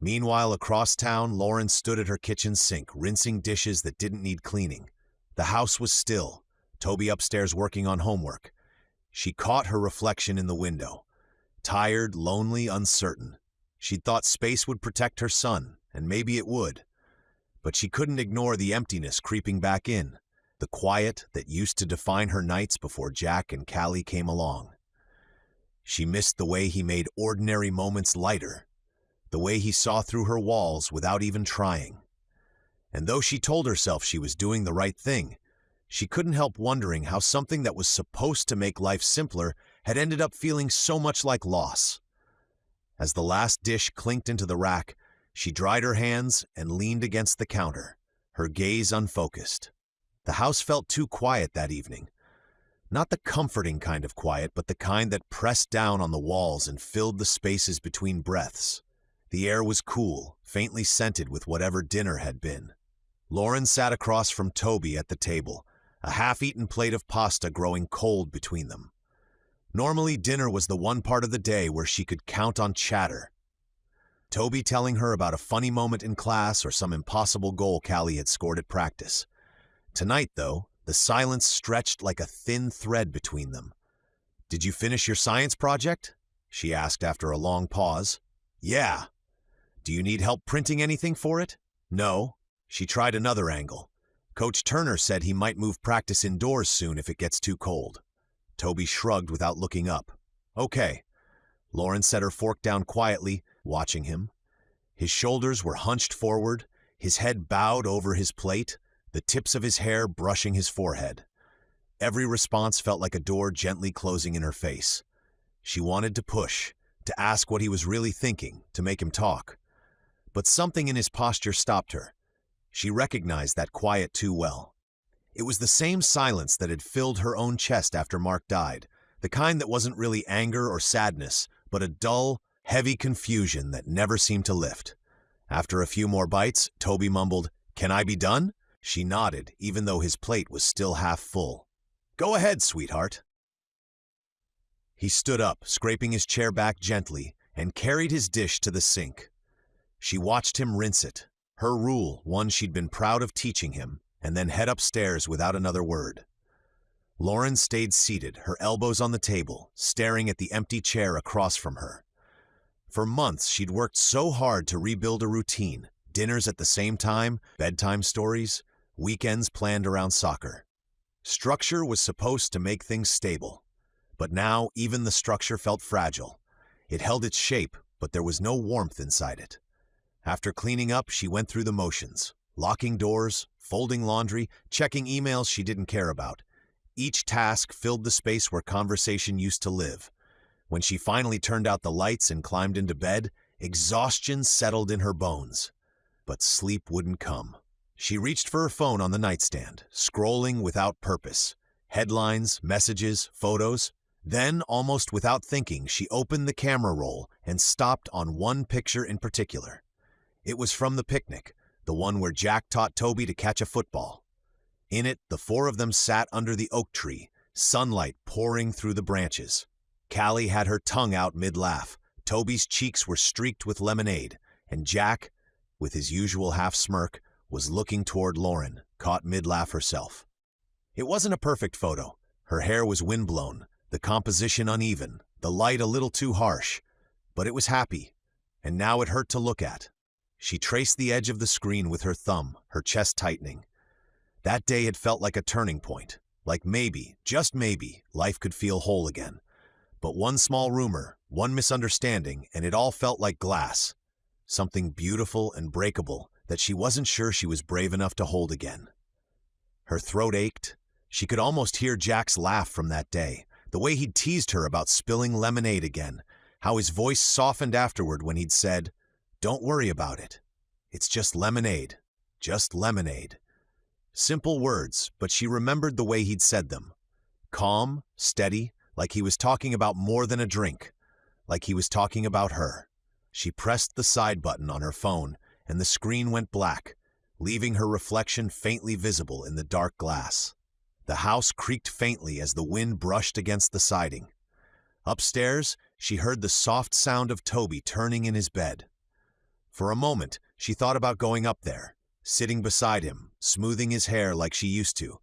Meanwhile, across town, Lauren stood at her kitchen sink, rinsing dishes that didn't need cleaning. The house was still, Toby upstairs working on homework. She caught her reflection in the window. Tired, lonely, uncertain. She'd thought space would protect her son, and maybe it would. But she couldn't ignore the emptiness creeping back in, the quiet that used to define her nights before Jack and Callie came along. She missed the way he made ordinary moments lighter, the way he saw through her walls without even trying. And though she told herself she was doing the right thing, she couldn't help wondering how something that was supposed to make life simpler had ended up feeling so much like loss. As the last dish clinked into the rack, she dried her hands and leaned against the counter, her gaze unfocused. The house felt too quiet that evening. Not the comforting kind of quiet, but the kind that pressed down on the walls and filled the spaces between breaths. The air was cool, faintly scented with whatever dinner had been. Lauren sat across from Toby at the table, a half-eaten plate of pasta growing cold between them. Normally, dinner was the one part of the day where she could count on chatter. Toby telling her about a funny moment in class or some impossible goal Callie had scored at practice. Tonight, though, the silence stretched like a thin thread between them. "Did you finish your science project?" she asked after a long pause. "Yeah." "Do you need help printing anything for it?" "No." She tried another angle. "Coach Turner said he might move practice indoors soon if it gets too cold." Toby shrugged without looking up. "Okay." Lauren set her fork down quietly, watching him. His shoulders were hunched forward, his head bowed over his plate, the tips of his hair brushing his forehead. Every response felt like a door gently closing in her face. She wanted to push, to ask what he was really thinking, to make him talk. But something in his posture stopped her. She recognized that quiet too well. It was the same silence that had filled her own chest after Mark died, the kind that wasn't really anger or sadness, but a dull, heavy confusion that never seemed to lift. After a few more bites, Toby mumbled, "Can I be done?" She nodded, even though his plate was still half full. "Go ahead, sweetheart." He stood up, scraping his chair back gently, and carried his dish to the sink. She watched him rinse it, her rule, one she'd been proud of teaching him, and then head upstairs without another word. Lauren stayed seated, her elbows on the table, staring at the empty chair across from her. For months, she'd worked so hard to rebuild a routine, dinners at the same time, bedtime stories, weekends planned around soccer. Structure was supposed to make things stable. But now, even the structure felt fragile. It held its shape, but there was no warmth inside it. After cleaning up, she went through the motions, locking doors, folding laundry, checking emails she didn't care about. Each task filled the space where conversation used to live. When she finally turned out the lights and climbed into bed, exhaustion settled in her bones. But sleep wouldn't come. She reached for her phone on the nightstand, scrolling without purpose. Headlines, messages, photos. Then, almost without thinking, she opened the camera roll and stopped on one picture in particular. It was from the picnic, the one where Jack taught Toby to catch a football. In it, the four of them sat under the oak tree, sunlight pouring through the branches. Callie had her tongue out mid-laugh. Toby's cheeks were streaked with lemonade, and Jack, with his usual half-smirk, was looking toward Lauren, caught mid-laugh herself. It wasn't a perfect photo. Her hair was windblown, the composition uneven, the light a little too harsh. But it was happy, and now it hurt to look at. She traced the edge of the screen with her thumb, her chest tightening. That day had felt like a turning point, like maybe, just maybe, life could feel whole again. But one small rumor, one misunderstanding, and it all felt like glass. Something beautiful and breakable that she wasn't sure she was brave enough to hold again. Her throat ached. She could almost hear Jack's laugh from that day, the way he'd teased her about spilling lemonade again, how his voice softened afterward when he'd said, "Don't worry about it. It's just lemonade. Just lemonade." Simple words, but she remembered the way he'd said them. Calm, steady, like he was talking about more than a drink, like he was talking about her. She pressed the side button on her phone, and the screen went black, leaving her reflection faintly visible in the dark glass. The house creaked faintly as the wind brushed against the siding. Upstairs, she heard the soft sound of Toby turning in his bed. For a moment, she thought about going up there, sitting beside him, smoothing his hair like she used to,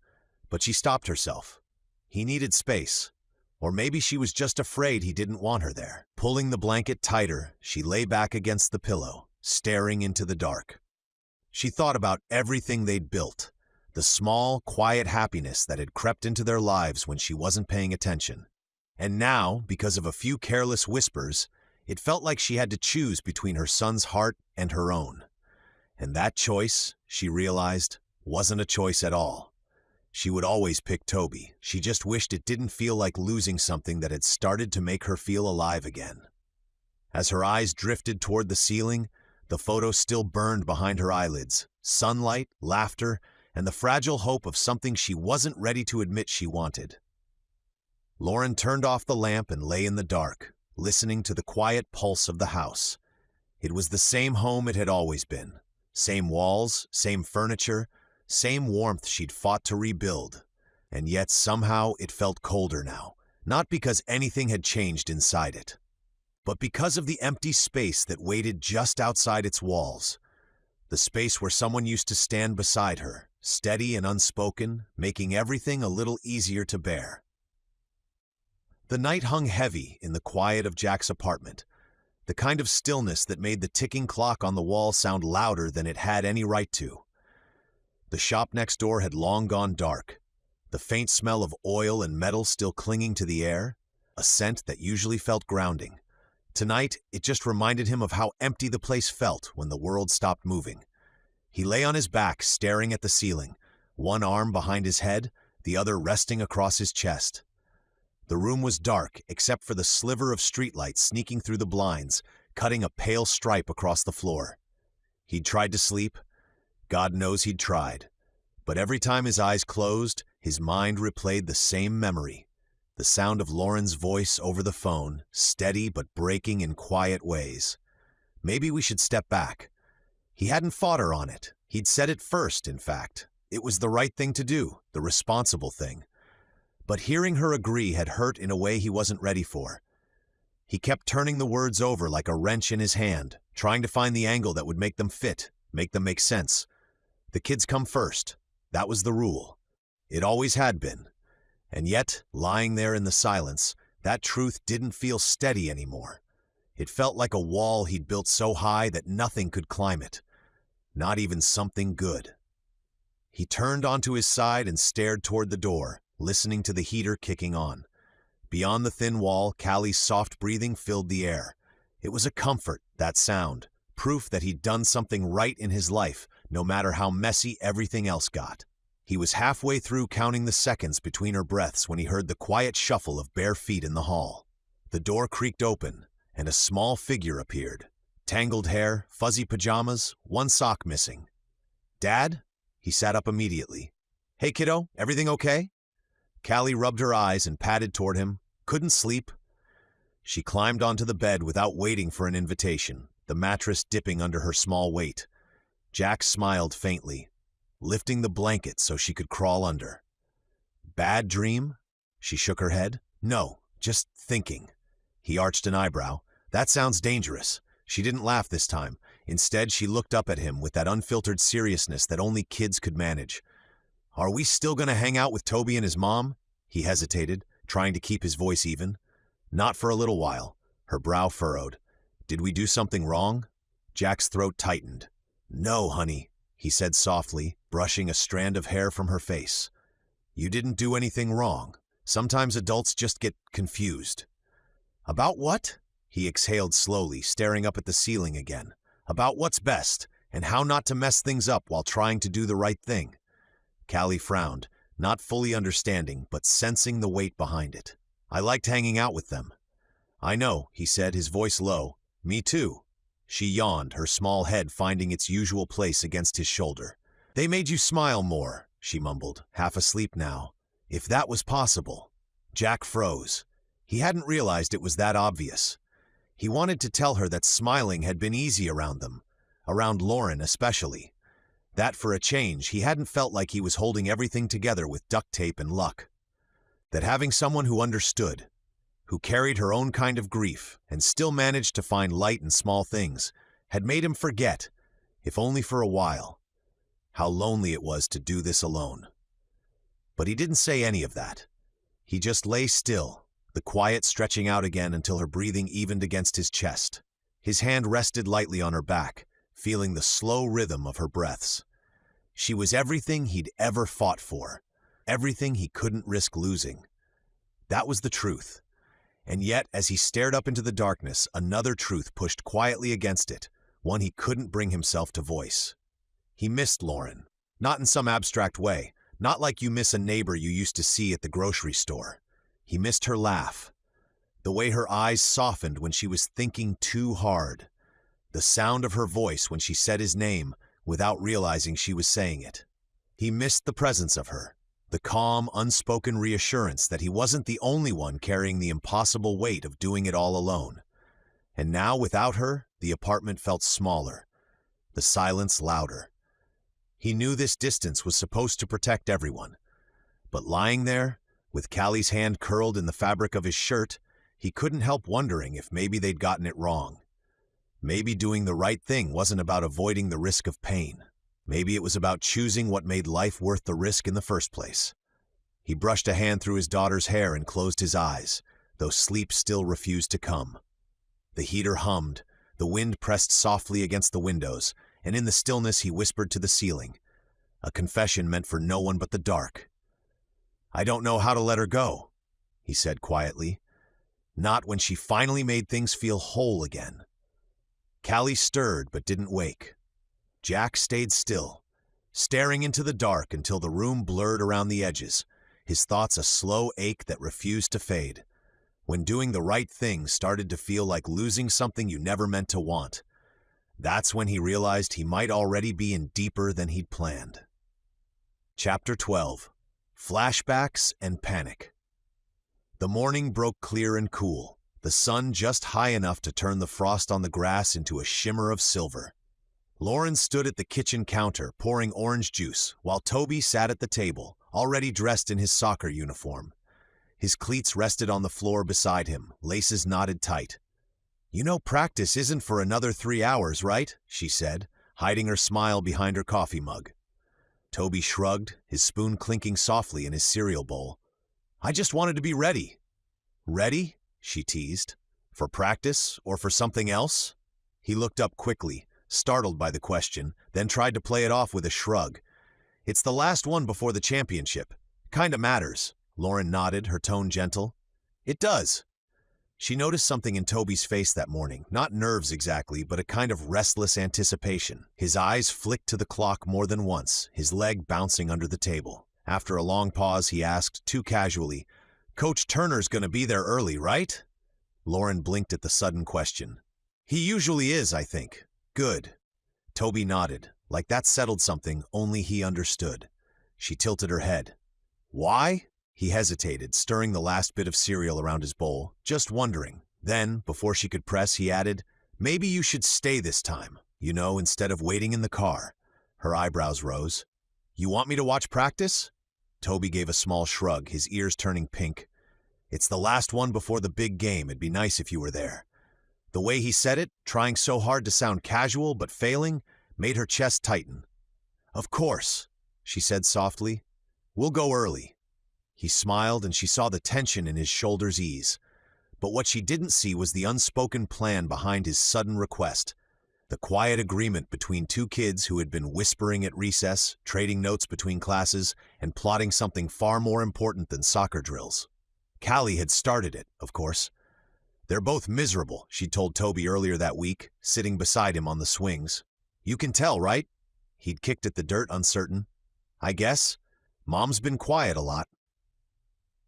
but she stopped herself. He needed space. Or maybe she was just afraid he didn't want her there. Pulling the blanket tighter, she lay back against the pillow, staring into the dark. She thought about everything they'd built, the small, quiet happiness that had crept into their lives when she wasn't paying attention. And now, because of a few careless whispers, it felt like she had to choose between her son's heart and her own. And that choice, she realized, wasn't a choice at all. She would always pick Toby. She just wished it didn't feel like losing something that had started to make her feel alive again. As her eyes drifted toward the ceiling, the photo still burned behind her eyelids. Sunlight, laughter, and the fragile hope of something she wasn't ready to admit she wanted. Lauren turned off the lamp and lay in the dark, listening to the quiet pulse of the house. It was the same home it had always been. Same walls, same furniture, same warmth she'd fought to rebuild. And yet somehow it felt colder now, not because anything had changed inside it, but because of the empty space that waited just outside its walls. The space where someone used to stand beside her, steady and unspoken, making everything a little easier to bear. The night hung heavy in the quiet of Jack's apartment, the kind of stillness that made the ticking clock on the wall sound louder than it had any right to. The shop next door had long gone dark, the faint smell of oil and metal still clinging to the air, a scent that usually felt grounding. Tonight, it just reminded him of how empty the place felt when the world stopped moving. He lay on his back, staring at the ceiling, one arm behind his head, the other resting across his chest. The room was dark, except for the sliver of streetlight sneaking through the blinds, cutting a pale stripe across the floor. He'd tried to sleep. God knows he'd tried. But every time his eyes closed, his mind replayed the same memory. The sound of Lauren's voice over the phone, steady but breaking in quiet ways. Maybe we should step back. He hadn't fought her on it. He'd said it first, in fact. It was the right thing to do, the responsible thing. But hearing her agree had hurt in a way he wasn't ready for. He kept turning the words over like a wrench in his hand, trying to find the angle that would make them fit, make them make sense. The kids come first. That was the rule. It always had been. And yet, lying there in the silence, that truth didn't feel steady anymore. It felt like a wall he'd built so high that nothing could climb it. Not even something good. He turned onto his side and stared toward the door, listening to the heater kicking on. Beyond the thin wall, Callie's soft breathing filled the air. It was a comfort, that sound, proof that he'd done something right in his life, no matter how messy everything else got. He was halfway through counting the seconds between her breaths when he heard the quiet shuffle of bare feet in the hall. The door creaked open, and a small figure appeared. Tangled hair, fuzzy pajamas, one sock missing. "Dad?" He sat up immediately. "Hey, kiddo, everything okay?" Callie rubbed her eyes and padded toward him. Couldn't sleep. She climbed onto the bed without waiting for an invitation, the mattress dipping under her small weight. Jack smiled faintly, lifting the blanket so she could crawl under. "Bad dream?" She shook her head. "No, just thinking." He arched an eyebrow. "That sounds dangerous." She didn't laugh this time. Instead, she looked up at him with that unfiltered seriousness that only kids could manage. "Are we still going to hang out with Toby and his mom?" He hesitated, trying to keep his voice even. "Not for a little while." Her brow furrowed. "Did we do something wrong?" Jack's throat tightened. "No, honey," he said softly, brushing a strand of hair from her face. "You didn't do anything wrong. Sometimes adults just get confused." "About what?" He exhaled slowly, staring up at the ceiling again. "About what's best, and how not to mess things up while trying to do the right thing." Callie frowned, not fully understanding, but sensing the weight behind it. "I liked hanging out with them." "I know," he said, his voice low. "Me too." She yawned, her small head finding its usual place against his shoulder. "They made you smile more," she mumbled, half asleep now. If that was possible. Jack froze. He hadn't realized it was that obvious. He wanted to tell her that smiling had been easy around them, around Lauren especially. That for a change, he hadn't felt like he was holding everything together with duct tape and luck. That having someone who understood, who carried her own kind of grief and still managed to find light in small things, had made him forget, if only for a while, how lonely it was to do this alone. But he didn't say any of that. He just lay still, the quiet stretching out again until her breathing evened against his chest. His hand rested lightly on her back, feeling the slow rhythm of her breaths. She was everything he'd ever fought for, everything he couldn't risk losing. That was the truth. And yet, as he stared up into the darkness, another truth pushed quietly against it, one he couldn't bring himself to voice. He missed Lauren. Not in some abstract way, not like you miss a neighbor you used to see at the grocery store. He missed her laugh, the way her eyes softened when she was thinking too hard, the sound of her voice when she said his name without realizing she was saying it. He missed the presence of her, the calm, unspoken reassurance that he wasn't the only one carrying the impossible weight of doing it all alone. And now, without her, the apartment felt smaller, the silence louder. He knew this distance was supposed to protect everyone. But lying there, with Callie's hand curled in the fabric of his shirt, he couldn't help wondering if maybe they'd gotten it wrong. Maybe doing the right thing wasn't about avoiding the risk of pain. Maybe it was about choosing what made life worth the risk in the first place. He brushed a hand through his daughter's hair and closed his eyes, though sleep still refused to come. The heater hummed, the wind pressed softly against the windows, and in the stillness he whispered to the ceiling, a confession meant for no one but the dark. "I don't know how to let her go," he said quietly. Not when she finally made things feel whole again. Callie stirred but didn't wake. Jack stayed still, staring into the dark until the room blurred around the edges, his thoughts a slow ache that refused to fade. When doing the right thing started to feel like losing something you never meant to want, that's when he realized he might already be in deeper than he'd planned. Chapter 12. Flashbacks and Panic. The morning broke clear and cool, the sun just high enough to turn the frost on the grass into a shimmer of silver. Lauren stood at the kitchen counter pouring orange juice, while Toby sat at the table, already dressed in his soccer uniform. His cleats rested on the floor beside him, laces knotted tight. "You know practice isn't for another 3 hours, right?" she said, hiding her smile behind her coffee mug. Toby shrugged, his spoon clinking softly in his cereal bowl. "I just wanted to be ready." "Ready?" she teased. "For practice or for something else?" He looked up quickly, startled by the question, then tried to play it off with a shrug. "It's the last one before the championship. Kinda matters." Lauren nodded, her tone gentle. "It does." She noticed something in Toby's face that morning, not nerves exactly, but a kind of restless anticipation. His eyes flicked to the clock more than once, his leg bouncing under the table. After a long pause, he asked, too casually, "Coach Turner's gonna be there early, right?" Lauren blinked at the sudden question. "He usually is, I think." "Good." Toby nodded, like that settled something only he understood. She tilted her head. "Why?" He hesitated, stirring the last bit of cereal around his bowl, just wondering. Then, before she could press, he added, "Maybe you should stay this time, instead of waiting in the car." Her eyebrows rose. "You want me to watch practice?" Toby gave a small shrug, his ears turning pink. "It's the last one before the big game. It'd be nice if you were there." The way he said it, trying so hard to sound casual but failing, made her chest tighten. "Of course," she said softly. "We'll go early." He smiled, and she saw the tension in his shoulders ease. But what she didn't see was the unspoken plan behind his sudden request, the quiet agreement between two kids who had been whispering at recess, trading notes between classes, and plotting something far more important than soccer drills. Callie had started it, of course. "They're both miserable," she'd told Toby earlier that week, sitting beside him on the swings. "You can tell, right?" He'd kicked at the dirt, uncertain. "I guess. Mom's been quiet a lot."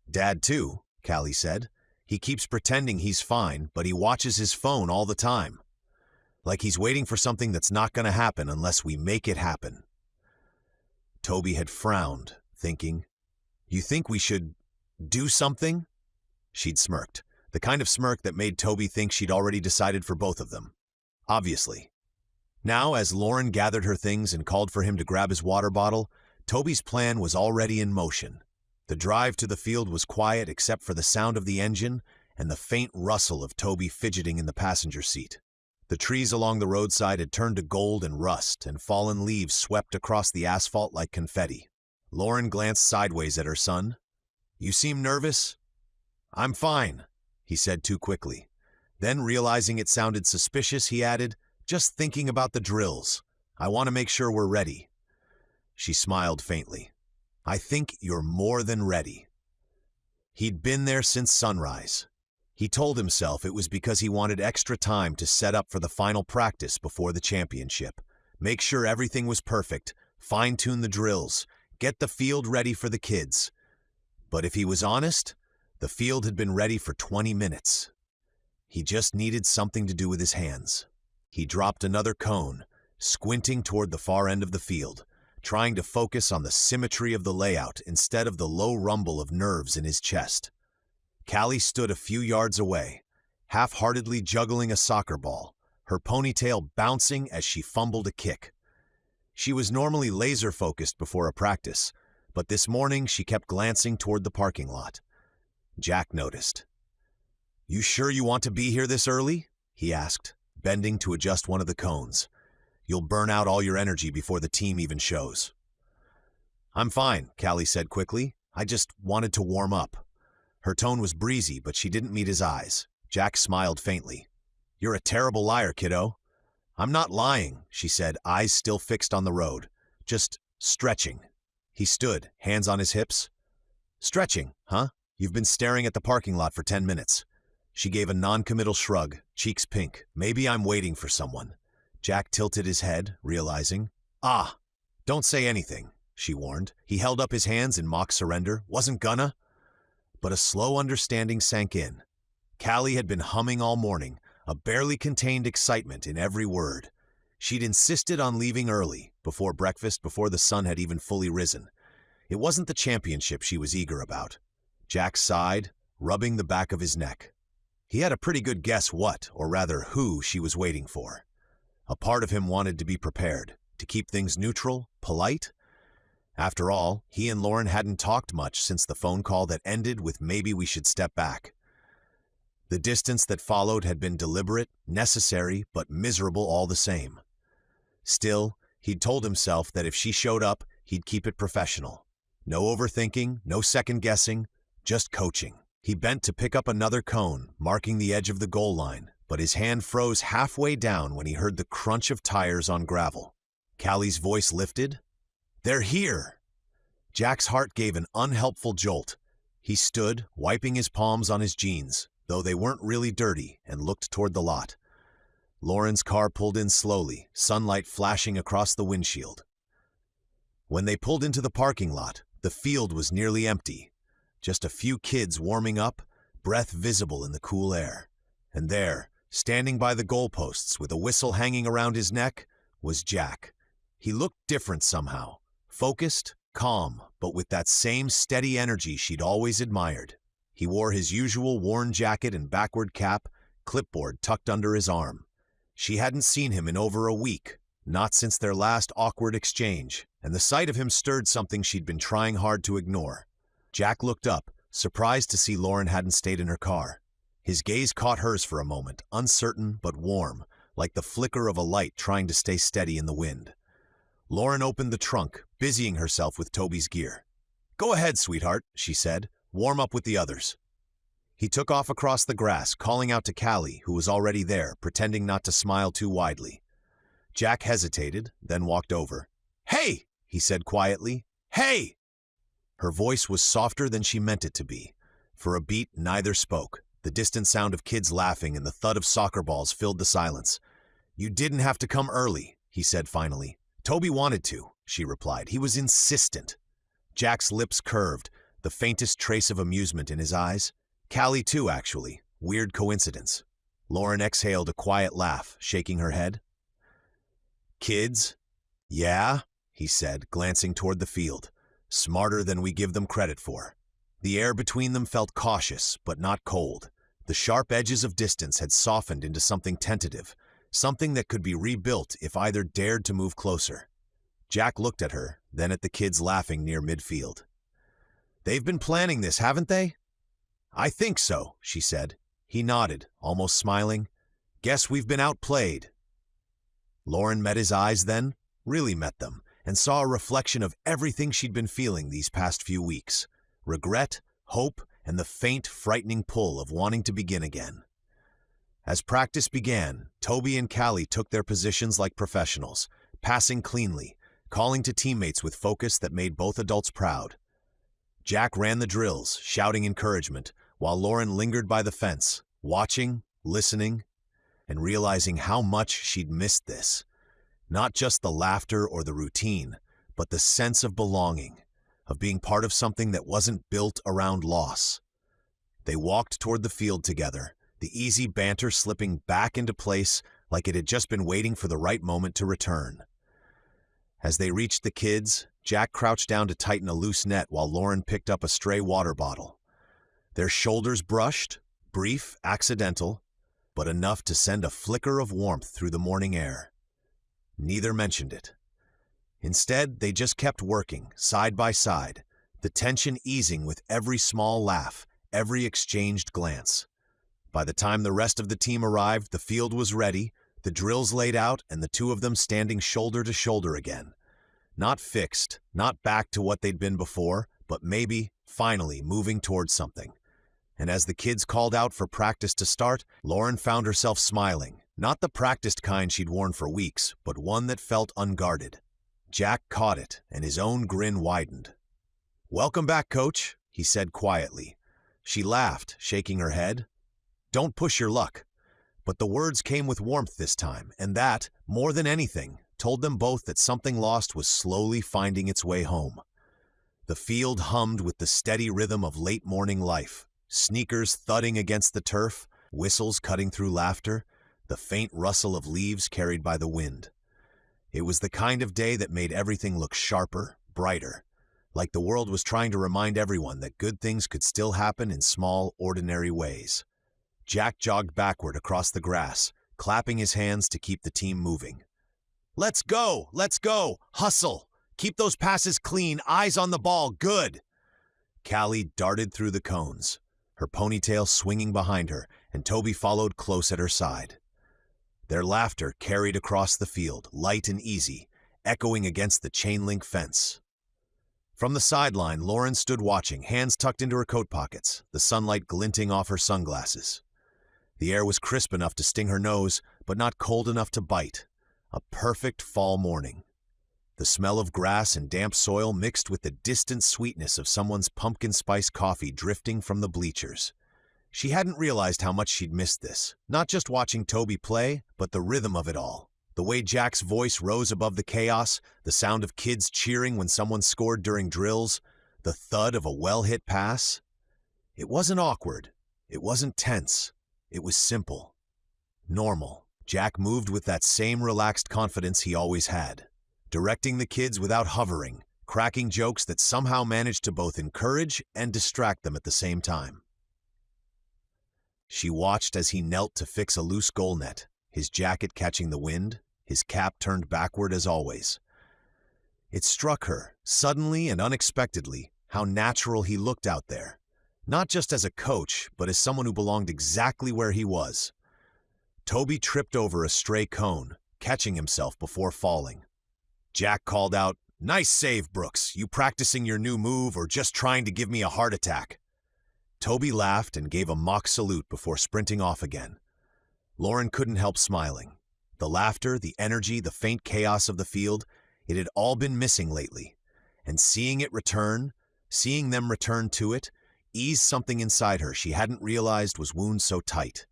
"Dad, too," Callie said. "He keeps pretending he's fine, but he watches his phone all the time. Like he's waiting for something that's not going to happen unless we make it happen." Toby had frowned, thinking, "You think we should do something?" She'd smirked, the kind of smirk that made Toby think she'd already decided for both of them. Obviously. Now, as Lauren gathered her things and called for him to grab his water bottle, Toby's plan was already in motion. The drive to the field was quiet except for the sound of the engine and the faint rustle of Toby fidgeting in the passenger seat. The trees along the roadside had turned to gold and rust, and fallen leaves swept across the asphalt like confetti. Lauren glanced sideways at her son. "You seem nervous?" "I'm fine," he said too quickly. Then, realizing it sounded suspicious, he added, "Just thinking about the drills. I want to make sure we're ready." She smiled faintly. "I think you're more than ready." He'd been there since sunrise. He told himself it was because he wanted extra time to set up for the final practice before the championship, make sure everything was perfect, fine-tune the drills, get the field ready for the kids. But if he was honest, the field had been ready for 20 minutes. He just needed something to do with his hands. He dropped another cone, squinting toward the far end of the field, trying to focus on the symmetry of the layout instead of the low rumble of nerves in his chest. Callie stood a few yards away, half-heartedly juggling a soccer ball, her ponytail bouncing as she fumbled a kick. She was normally laser-focused before a practice, but this morning she kept glancing toward the parking lot. Jack noticed. "You sure you want to be here this early?" he asked, bending to adjust one of the cones. "You'll burn out all your energy before the team even shows." "I'm fine," Callie said quickly. "I just wanted to warm up." Her tone was breezy, but she didn't meet his eyes. Jack smiled faintly. "You're a terrible liar, kiddo." "I'm not lying," she said, eyes still fixed on the road. "Just stretching." He stood, hands on his hips. "Stretching, huh? You've been staring at the parking lot for 10 minutes. She gave a non-committal shrug, cheeks pink. "Maybe I'm waiting for someone." Jack tilted his head, realizing. "Ah, don't say anything," she warned. He held up his hands in mock surrender. "Wasn't gonna." But a slow understanding sank in. Callie had been humming all morning, a barely contained excitement in every word. She'd insisted on leaving early, before breakfast, before the sun had even fully risen. It wasn't the championship she was eager about. Jack sighed, rubbing the back of his neck. He had a pretty good guess what, or rather who, she was waiting for. A part of him wanted to be prepared, to keep things neutral, polite. After all, he and Lauren hadn't talked much since the phone call that ended with "maybe we should step back." The distance that followed had been deliberate, necessary, but miserable all the same. Still, he'd told himself that if she showed up, he'd keep it professional. No overthinking, no second-guessing, just coaching. He bent to pick up another cone, marking the edge of the goal line, but his hand froze halfway down when he heard the crunch of tires on gravel. Callie's voice lifted. "They're here!" Jack's heart gave an unhelpful jolt. He stood, wiping his palms on his jeans, though they weren't really dirty, and looked toward the lot. Lauren's car pulled in slowly, sunlight flashing across the windshield. When they pulled into the parking lot, the field was nearly empty. Just a few kids warming up, breath visible in the cool air. And there, standing by the goalposts with a whistle hanging around his neck, was Jack. He looked different somehow, focused, calm, but with that same steady energy she'd always admired. He wore his usual worn jacket and backward cap, clipboard tucked under his arm. She hadn't seen him in over a week, not since their last awkward exchange, and the sight of him stirred something she'd been trying hard to ignore. Jack looked up, surprised to see Lauren hadn't stayed in her car. His gaze caught hers for a moment, uncertain but warm, like the flicker of a light trying to stay steady in the wind. Lauren opened the trunk, busying herself with Toby's gear. "Go ahead, sweetheart," she said. "Warm up with the others." He took off across the grass, calling out to Callie, who was already there, pretending not to smile too widely. Jack hesitated, then walked over. "Hey!" he said quietly. "Hey!" Her voice was softer than she meant it to be. For a beat, neither spoke. The distant sound of kids laughing and the thud of soccer balls filled the silence. "You didn't have to come early," he said finally. "Toby wanted to," she replied. "He was insistent." Jack's lips curved, the faintest trace of amusement in his eyes. Callie too, actually. Weird coincidence. Lauren exhaled a quiet laugh, shaking her head. "Kids?" "Yeah," he said, glancing toward the field. "Smarter than we give them credit for." The air between them felt cautious, but not cold. The sharp edges of distance had softened into something tentative, something that could be rebuilt if either dared to move closer. Jack looked at her, then at the kids laughing near midfield. "They've been planning this, haven't they?" "I think so," she said. He nodded, almost smiling. "Guess we've been outplayed." Lauren met his eyes then, really met them, and saw a reflection of everything she'd been feeling these past few weeks. Regret, hope, and the faint, frightening pull of wanting to begin again. As practice began, Toby and Callie took their positions like professionals, passing cleanly, calling to teammates with focus that made both adults proud. Jack ran the drills, shouting encouragement, while Lauren lingered by the fence, watching, listening, and realizing how much she'd missed this. Not just the laughter or the routine, but the sense of belonging, of being part of something that wasn't built around loss. They walked toward the field together, the easy banter slipping back into place like it had just been waiting for the right moment to return. As they reached the kids, Jack crouched down to tighten a loose net while Lauren picked up a stray water bottle. Their shoulders brushed, brief, accidental, but enough to send a flicker of warmth through the morning air. Neither mentioned it. Instead, they just kept working, side by side, the tension easing with every small laugh, every exchanged glance. By the time the rest of the team arrived, the field was ready, the drills laid out, and the two of them standing shoulder to shoulder again. Not fixed, not back to what they'd been before, but maybe, finally, moving towards something. And as the kids called out for practice to start, Lauren found herself smiling. Not the practiced kind she'd worn for weeks, but one that felt unguarded. Jack caught it, and his own grin widened. "Welcome back, Coach," he said quietly. She laughed, shaking her head. "Don't push your luck." But the words came with warmth this time, and that, more than anything, told them both that something lost was slowly finding its way home. The field hummed with the steady rhythm of late morning life, sneakers thudding against the turf, whistles cutting through laughter, the faint rustle of leaves carried by the wind. It was the kind of day that made everything look sharper, brighter, like the world was trying to remind everyone that good things could still happen in small, ordinary ways. Jack jogged backward across the grass, clapping his hands to keep the team moving. "Let's go! Let's go! Hustle! Keep those passes clean, eyes on the ball, good!" Callie darted through the cones, her ponytail swinging behind her, and Toby followed close at her side. Their laughter carried across the field, light and easy, echoing against the chain-link fence. From the sideline, Lauren stood watching, hands tucked into her coat pockets, the sunlight glinting off her sunglasses. The air was crisp enough to sting her nose, but not cold enough to bite. A perfect fall morning. The smell of grass and damp soil mixed with the distant sweetness of someone's pumpkin spice coffee drifting from the bleachers. She hadn't realized how much she'd missed this, not just watching Toby play, but the rhythm of it all. The way Jack's voice rose above the chaos, the sound of kids cheering when someone scored during drills, the thud of a well-hit pass. It wasn't awkward. It wasn't tense. It was simple. Normal. Jack moved with that same relaxed confidence he always had, directing the kids without hovering, cracking jokes that somehow managed to both encourage and distract them at the same time. She watched as he knelt to fix a loose goal net, his jacket catching the wind, his cap turned backward as always. It struck her, suddenly and unexpectedly, how natural he looked out there, not just as a coach, but as someone who belonged exactly where he was. Toby tripped over a stray cone, catching himself before falling. Jack called out, "Nice save, Brooks. You practicing your new move or just trying to give me a heart attack?" Toby laughed and gave a mock salute before sprinting off again. Lauren couldn't help smiling. The laughter, the energy, the faint chaos of the field, it had all been missing lately. And seeing them return to it, eased something inside her she hadn't realized was wound so tight.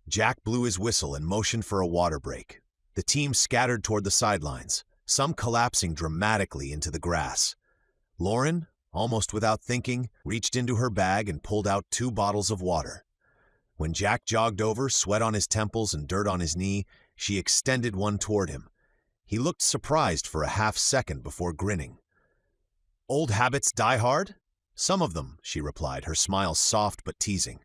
Jack blew his whistle and motioned for a water break. The team scattered toward the sidelines, some collapsing dramatically into the grass. Lauren, almost without thinking, reached into her bag and pulled out 2 bottles of water. When Jack jogged over, sweat on his temples and dirt on his knee, she extended one toward him. He looked surprised for a half-second before grinning. "Old habits die hard?" "Some of them," she replied, her smile soft but teasing.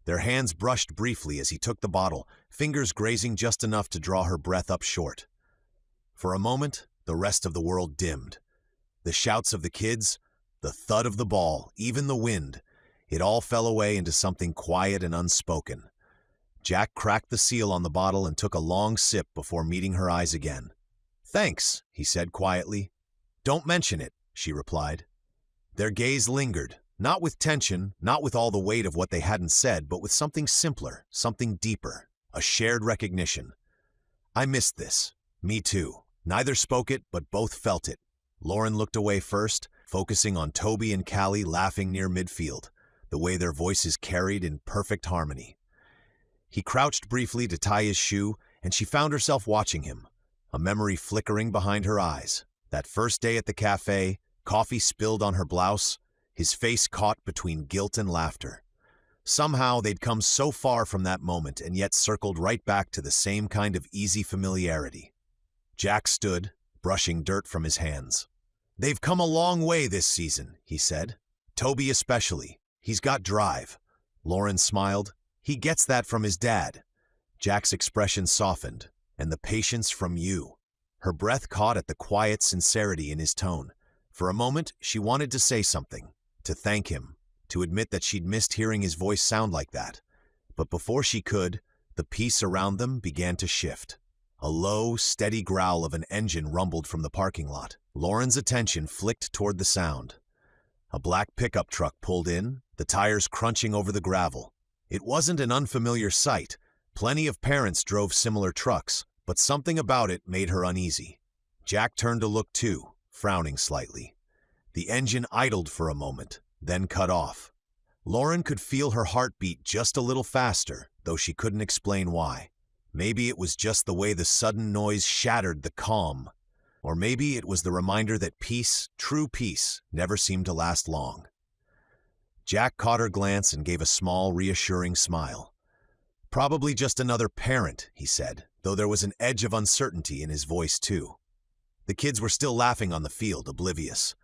Their hands brushed briefly as he took the bottle, fingers grazing just enough to draw her breath up short. For a moment, the rest of the world dimmed. The shouts of the kids, the thud of the ball, even the wind, it all fell away into something quiet and unspoken. Jack cracked the seal on the bottle and took a long sip before meeting her eyes again. "Thanks," he said quietly. "Don't mention it," she replied. Their gaze lingered, not with tension, not with all the weight of what they hadn't said, but with something simpler, something deeper, a shared recognition. "I missed this. Me too." Neither spoke it, but both felt it. Lauren looked away first, focusing on Toby and Callie laughing near midfield, the way their voices carried in perfect harmony. He crouched briefly to tie his shoe, and she found herself watching him, a memory flickering behind her eyes. That first day at the cafe, coffee spilled on her blouse, his face caught between guilt and laughter. Somehow they'd come so far from that moment and yet circled right back to the same kind of easy familiarity. Jack stood, brushing dirt from his hands. "They've come a long way this season," he said. "Toby especially. He's got drive." Lauren smiled. "He gets that from his dad." Jack's expression softened. "And the patience from you." Her breath caught at the quiet sincerity in his tone. For a moment, she wanted to say something, to thank him, to admit that she'd missed hearing his voice sound like that. But before she could, the peace around them began to shift. A low, steady growl of an engine rumbled from the parking lot. Lauren's attention flicked toward the sound. A black pickup truck pulled in, the tires crunching over the gravel. It wasn't an unfamiliar sight. Plenty of parents drove similar trucks, but something about it made her uneasy. Jack turned to look too, frowning slightly. The engine idled for a moment, then cut off. Lauren could feel her heart beat just a little faster, though she couldn't explain why. Maybe it was just the way the sudden noise shattered the calm. Or maybe it was the reminder that peace, true peace, never seemed to last long. Jack caught her glance and gave a small, reassuring smile. "Probably just another parent," he said, though there was an edge of uncertainty in his voice too. The kids were still laughing on the field, oblivious.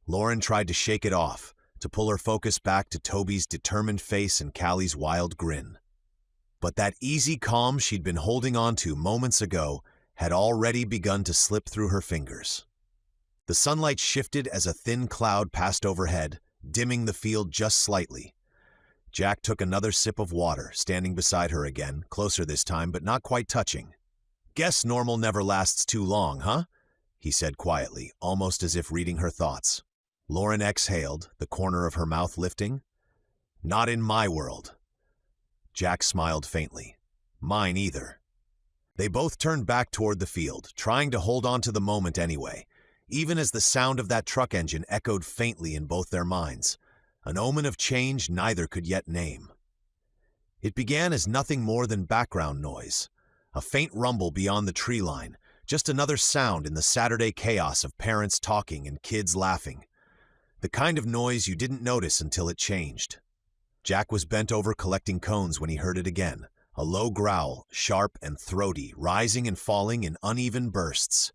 Lauren tried to shake it off, to pull her focus back to Toby's determined face and Callie's wild grin. But that easy calm she'd been holding on to moments ago had already begun to slip through her fingers. The sunlight shifted as a thin cloud passed overhead, dimming the field just slightly. Jack took another sip of water, standing beside her again, closer this time, but not quite touching. "Guess normal never lasts too long, huh?" he said quietly, almost as if reading her thoughts. Lauren exhaled, the corner of her mouth lifting. "Not in my world." Jack smiled faintly. "Mine either." They both turned back toward the field, trying to hold on to the moment anyway, even as the sound of that truck engine echoed faintly in both their minds, an omen of change neither could yet name. It began as nothing more than background noise, a faint rumble beyond the tree line, just another sound in the Saturday chaos of parents talking and kids laughing. The kind of noise you didn't notice until it changed. Jack was bent over collecting cones when he heard it again, a low growl, sharp and throaty, rising and falling in uneven bursts.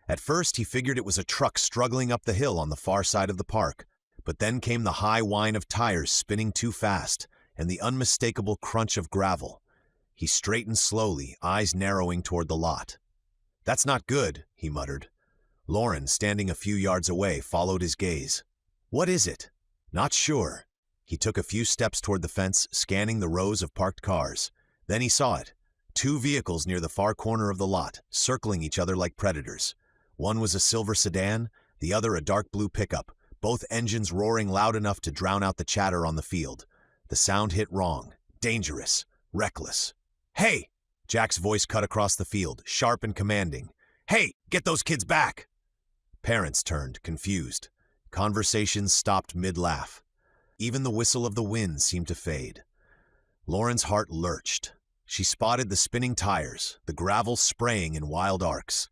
At first he figured it was a truck struggling up the hill on the far side of the park, but then came the high whine of tires spinning too fast and the unmistakable crunch of gravel. He straightened slowly, eyes narrowing toward the lot. "That's not good," he muttered. Lauren, standing a few yards away, followed his gaze. "What is it?" "Not sure." He took a few steps toward the fence, scanning the rows of parked cars. Then he saw it. Two vehicles near the far corner of the lot, circling each other like predators. One was a silver sedan, the other a dark blue pickup, both engines roaring loud enough to drown out the chatter on the field. The sound hit wrong, dangerous, reckless. "Hey!" Jack's voice cut across the field, sharp and commanding. "Hey, get those kids back!" Parents turned, confused. Conversations stopped mid-laugh. Even the whistle of the wind seemed to fade. Lauren's heart lurched. She spotted the spinning tires, the gravel spraying in wild arcs.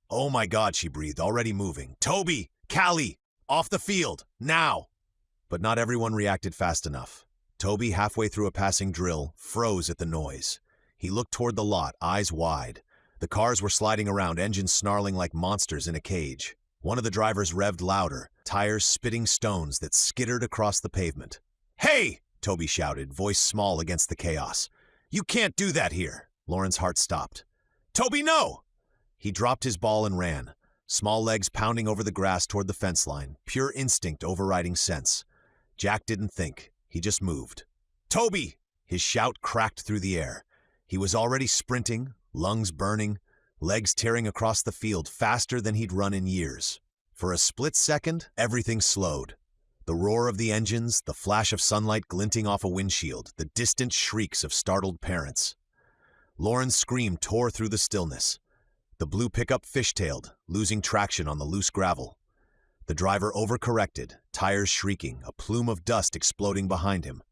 "Oh my God," she breathed, already moving. "Toby! Callie! Off the field! Now!" But not everyone reacted fast enough. Toby, halfway through a passing drill, froze at the noise. He looked toward the lot, eyes wide. The cars were sliding around, engines snarling like monsters in a cage. One of the drivers revved louder, tires spitting stones that skittered across the pavement. "Hey!" Toby shouted, voice small against the chaos. "You can't do that here." Lauren's heart stopped. "Toby, no!" He dropped his ball and ran, small legs pounding over the grass toward the fence line, pure instinct overriding sense. Jack didn't think. He just moved. "Toby!" His shout cracked through the air. He was already sprinting, lungs burning, legs tearing across the field faster than he'd run in years. For a split second, everything slowed. The roar of the engines, the flash of sunlight glinting off a windshield, the distant shrieks of startled parents. Lauren's scream tore through the stillness. The blue pickup fishtailed, losing traction on the loose gravel. The driver overcorrected, tires shrieking, a plume of dust exploding behind him.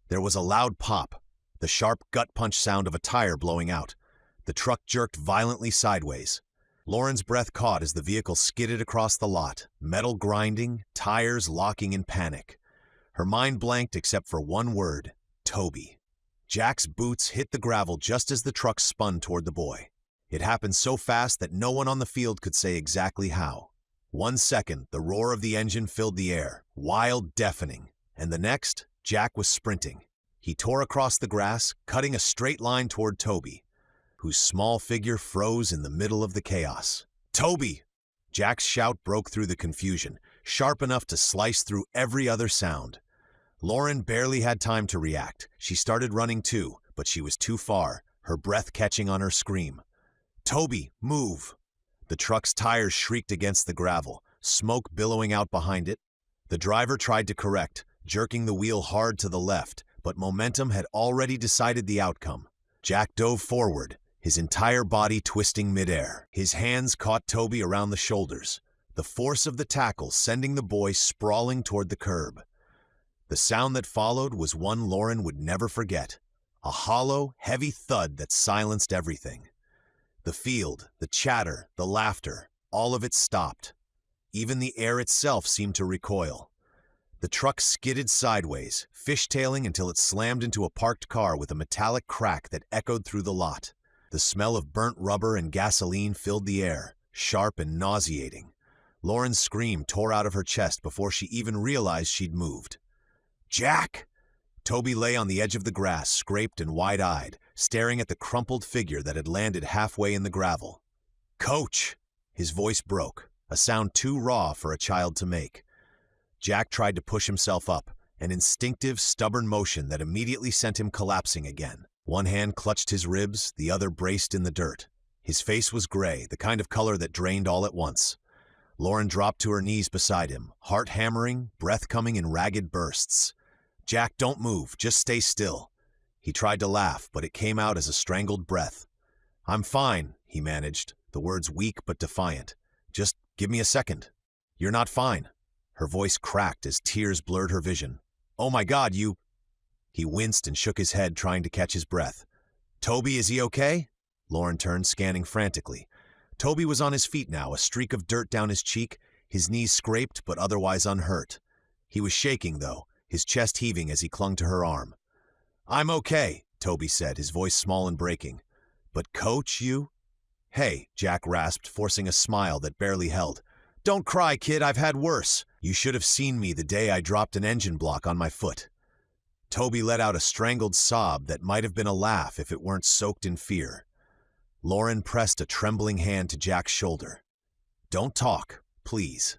There was a loud pop, the sharp gut punch sound of a tire blowing out. The truck jerked violently sideways. Lauren's breath caught as the vehicle skidded across the lot, metal grinding, tires locking in panic. Her mind blanked except for one word: Toby. Jack's boots hit the gravel just as the truck spun toward the boy. It happened so fast that no one on the field could say exactly how. 1 second, the roar of the engine filled the air, wild, deafening, and the next, Jack was sprinting. He tore across the grass, cutting a straight line toward Toby, whose small figure froze in the middle of the chaos. "Toby!" Jack's shout broke through the confusion, sharp enough to slice through every other sound. Lauren barely had time to react. She started running too, but she was too far, her breath catching on her scream. "Toby, move!" The truck's tires shrieked against the gravel, smoke billowing out behind it. The driver tried to correct, jerking the wheel hard to the left, but momentum had already decided the outcome. Jack dove forward, his entire body twisting midair. His hands caught Toby around the shoulders, the force of the tackle sending the boy sprawling toward the curb. The sound that followed was one Lauren would never forget, a hollow, heavy thud that silenced everything. The field, the chatter, the laughter, all of it stopped. Even the air itself seemed to recoil. The truck skidded sideways, fishtailing until it slammed into a parked car with a metallic crack that echoed through the lot. The smell of burnt rubber and gasoline filled the air, sharp and nauseating. Lauren's scream tore out of her chest before she even realized she'd moved. "Jack!" Toby lay on the edge of the grass, scraped and wide-eyed, staring at the crumpled figure that had landed halfway in the gravel. "Coach!" His voice broke, a sound too raw for a child to make. Jack tried to push himself up, an instinctive, stubborn motion that immediately sent him collapsing again. One hand clutched his ribs, the other braced in the dirt. His face was gray, the kind of color that drained all at once. Lauren dropped to her knees beside him, heart hammering, breath coming in ragged bursts. "Jack, don't move, just stay still." He tried to laugh, but it came out as a strangled breath. "I'm fine," he managed, the words weak but defiant. "Just give me a second." "You're not fine." Her voice cracked as tears blurred her vision. "Oh my God, you—" He winced and shook his head, trying to catch his breath. "Toby, is he okay?" Lauren turned, scanning frantically. Toby was on his feet now, a streak of dirt down his cheek, his knees scraped but otherwise unhurt. He was shaking, though, his chest heaving as he clung to her arm. "I'm okay," Toby said, his voice small and breaking. "But Coach, you—" "Hey," Jack rasped, forcing a smile that barely held. "Don't cry, kid, I've had worse. You should have seen me the day I dropped an engine block on my foot." Toby let out a strangled sob that might have been a laugh if it weren't soaked in fear. Lauren pressed a trembling hand to Jack's shoulder. "Don't talk, please."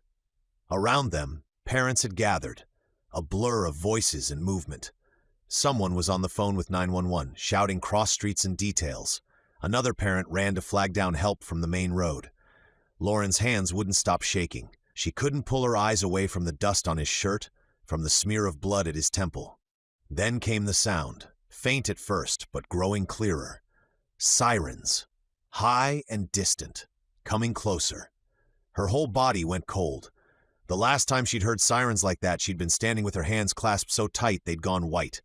Around them, parents had gathered, a blur of voices and movement. Someone was on the phone with 911, shouting cross streets and details. Another parent ran to flag down help from the main road. Lauren's hands wouldn't stop shaking. She couldn't pull her eyes away from the dust on his shirt, from the smear of blood at his temple. Then came the sound, faint at first, but growing clearer. Sirens, high and distant, coming closer. Her whole body went cold. The last time she'd heard sirens like that, she'd been standing with her hands clasped so tight they'd gone white.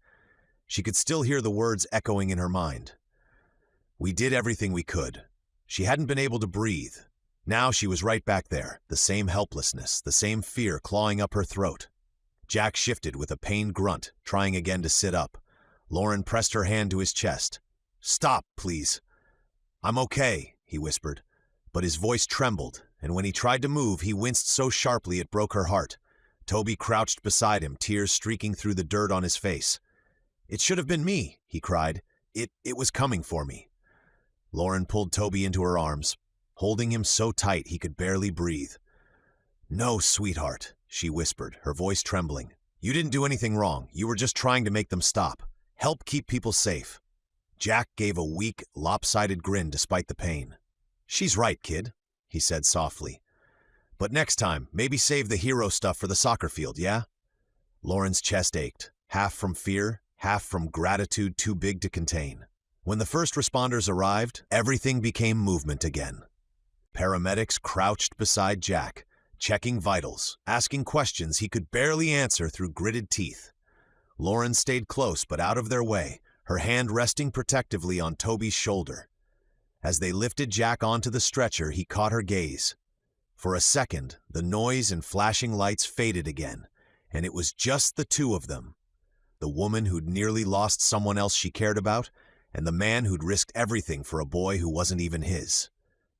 She could still hear the words echoing in her mind. "We did everything we could." She hadn't been able to breathe. Now she was right back there, the same helplessness, the same fear clawing up her throat. Jack shifted with a pained grunt, trying again to sit up. Lauren pressed her hand to his chest. "Stop, please." "I'm okay," he whispered, but his voice trembled, and when he tried to move, he winced so sharply it broke her heart. Toby crouched beside him, tears streaking through the dirt on his face. "It should have been me," he cried. It was coming for me." Lauren pulled Toby into her arms, holding him so tight he could barely breathe. "No, sweetheart," she whispered, her voice trembling. "You didn't do anything wrong. You were just trying to make them stop. Help keep people safe." Jack gave a weak, lopsided grin despite the pain. "She's right, kid," he said softly. "But next time, maybe save the hero stuff for the soccer field, yeah?" Lauren's chest ached, half from fear, half from gratitude too big to contain. When the first responders arrived, everything became movement again. Paramedics crouched beside Jack, checking vitals, asking questions he could barely answer through gritted teeth. Lauren stayed close but out of their way, her hand resting protectively on Toby's shoulder. As they lifted Jack onto the stretcher, he caught her gaze. For a second, the noise and flashing lights faded again, and it was just the two of them. The woman who'd nearly lost someone else she cared about, and the man who'd risked everything for a boy who wasn't even his.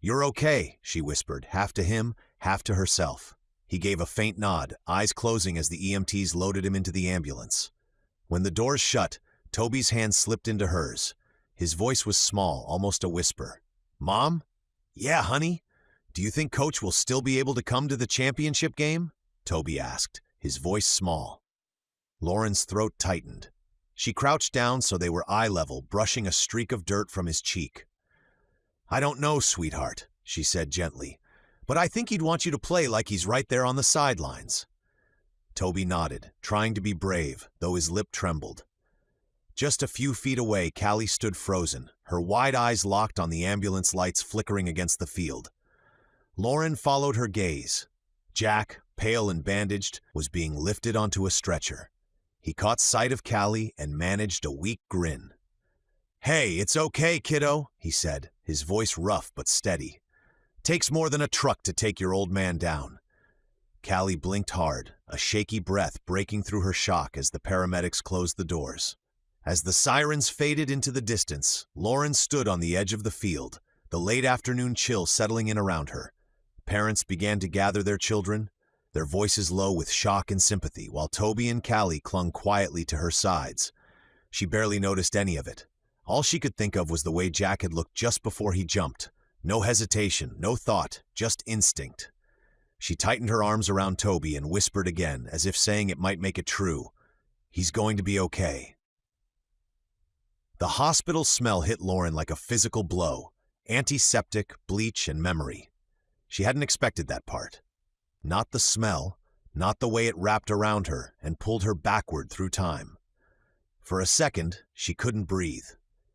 "You're okay," she whispered, half to him, half to herself. He gave a faint nod, eyes closing as the EMTs loaded him into the ambulance. When the doors shut, Toby's hand slipped into hers. His voice was small, almost a whisper. "Mom?" "Yeah, honey. Do you think Coach will still be able to come to the championship game?" Toby asked, his voice small. Lauren's throat tightened. She crouched down so they were eye level, brushing a streak of dirt from his cheek. "I don't know, sweetheart," she said gently, "but I think he'd want you to play like he's right there on the sidelines." Toby nodded, trying to be brave, though his lip trembled. Just a few feet away, Callie stood frozen, her wide eyes locked on the ambulance lights flickering against the field. Lauren followed her gaze. Jack, pale and bandaged, was being lifted onto a stretcher. He caught sight of Callie and managed a weak grin. "Hey, it's okay, kiddo," he said, his voice rough but steady. "Takes more than a truck to take your old man down." Callie blinked hard, a shaky breath breaking through her shock as the paramedics closed the doors. As the sirens faded into the distance, Lauren stood on the edge of the field, the late afternoon chill settling in around her. Parents began to gather their children, their voices low with shock and sympathy, while Toby and Callie clung quietly to her sides. She barely noticed any of it. All she could think of was the way Jack had looked just before he jumped. No hesitation, no thought, just instinct. She tightened her arms around Toby and whispered again, as if saying it might make it true, "He's going to be okay." The hospital smell hit Lauren like a physical blow, antiseptic, bleach, and memory. She hadn't expected that part. Not the smell, not the way it wrapped around her and pulled her backward through time. For a second, she couldn't breathe.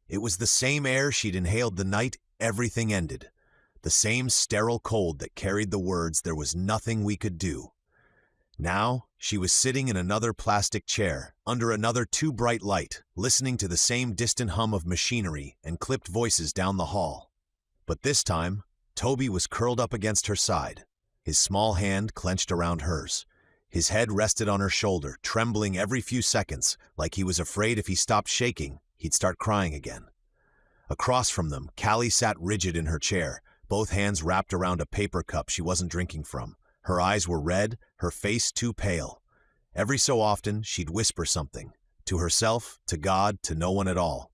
It was the same air she'd inhaled the night everything ended, the same sterile cold that carried the words, "There was nothing we could do." Now, she was sitting in another plastic chair, under another too bright light, listening to the same distant hum of machinery and clipped voices down the hall. But this time, Toby was curled up against her side, his small hand clenched around hers. His head rested on her shoulder, trembling every few seconds, like he was afraid if he stopped shaking, he'd start crying again. Across from them, Callie sat rigid in her chair, both hands wrapped around a paper cup she wasn't drinking from. Her eyes were red, her face too pale. Every so often, she'd whisper something, to herself, to God, to no one at all.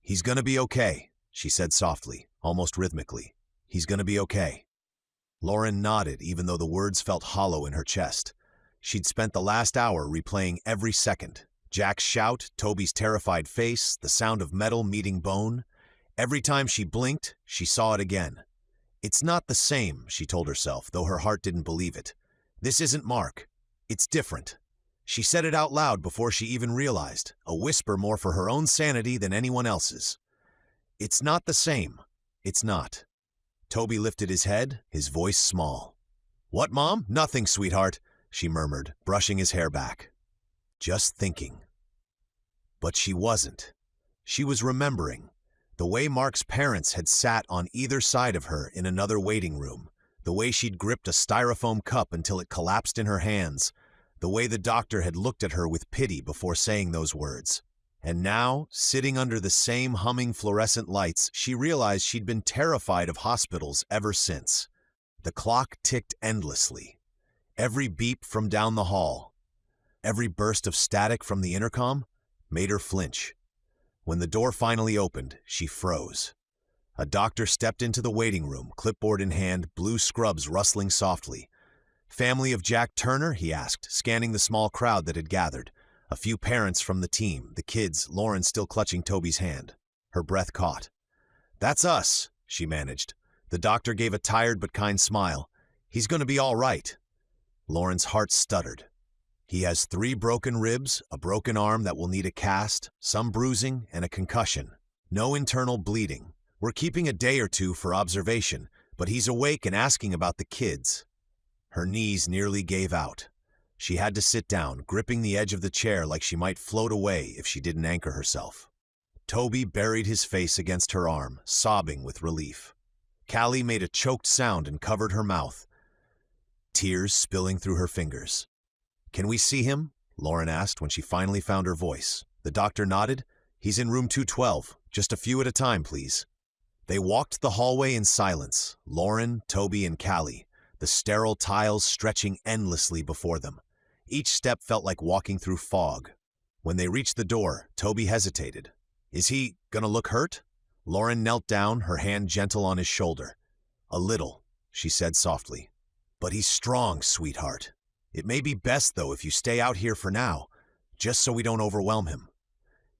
"He's gonna be okay," she said softly, almost rhythmically. "He's gonna be okay." Lauren nodded, even though the words felt hollow in her chest. She'd spent the last hour replaying every second. Jack's shout, Toby's terrified face, the sound of metal meeting bone. Every time she blinked, she saw it again. "It's not the same," she told herself, though her heart didn't believe it. "This isn't Mark. It's different." She said it out loud before she even realized, a whisper more for her own sanity than anyone else's. "It's not the same. It's not." Toby lifted his head, his voice small. "What, Mom? Nothing, sweetheart," she murmured, brushing his hair back. Just thinking. But she wasn't. She was remembering. The way Mark's parents had sat on either side of her in another waiting room, the way she'd gripped a styrofoam cup until it collapsed in her hands, the way the doctor had looked at her with pity before saying those words. And now, sitting under the same humming fluorescent lights, she realized she'd been terrified of hospitals ever since. The clock ticked endlessly. Every beep from down the hall, every burst of static from the intercom, made her flinch. When the door finally opened, she froze. A doctor stepped into the waiting room, clipboard in hand, blue scrubs rustling softly. "Family of Jack Turner?" he asked, scanning the small crowd that had gathered. A few parents from the team, the kids, Lauren still clutching Toby's hand. Her breath caught. "That's us," she managed. The doctor gave a tired but kind smile. "He's going to be all right." Lauren's heart stuttered. "He has 3 broken ribs, a broken arm that will need a cast, some bruising, and a concussion. No internal bleeding. We're keeping a day or 2 for observation, but he's awake and asking about the kids." Her knees nearly gave out. She had to sit down, gripping the edge of the chair like she might float away if she didn't anchor herself. Toby buried his face against her arm, sobbing with relief. Callie made a choked sound and covered her mouth, tears spilling through her fingers. "Can we see him?" Lauren asked when she finally found her voice. The doctor nodded. "He's in room 212. Just a few at a time, please." They walked the hallway in silence, Lauren, Toby, and Callie, the sterile tiles stretching endlessly before them. Each step felt like walking through fog. When they reached the door, Toby hesitated. "Is he gonna look hurt?" Lauren knelt down, her hand gentle on his shoulder. "A little," she said softly. "But he's strong, sweetheart. It may be best, though, if you stay out here for now, just so we don't overwhelm him."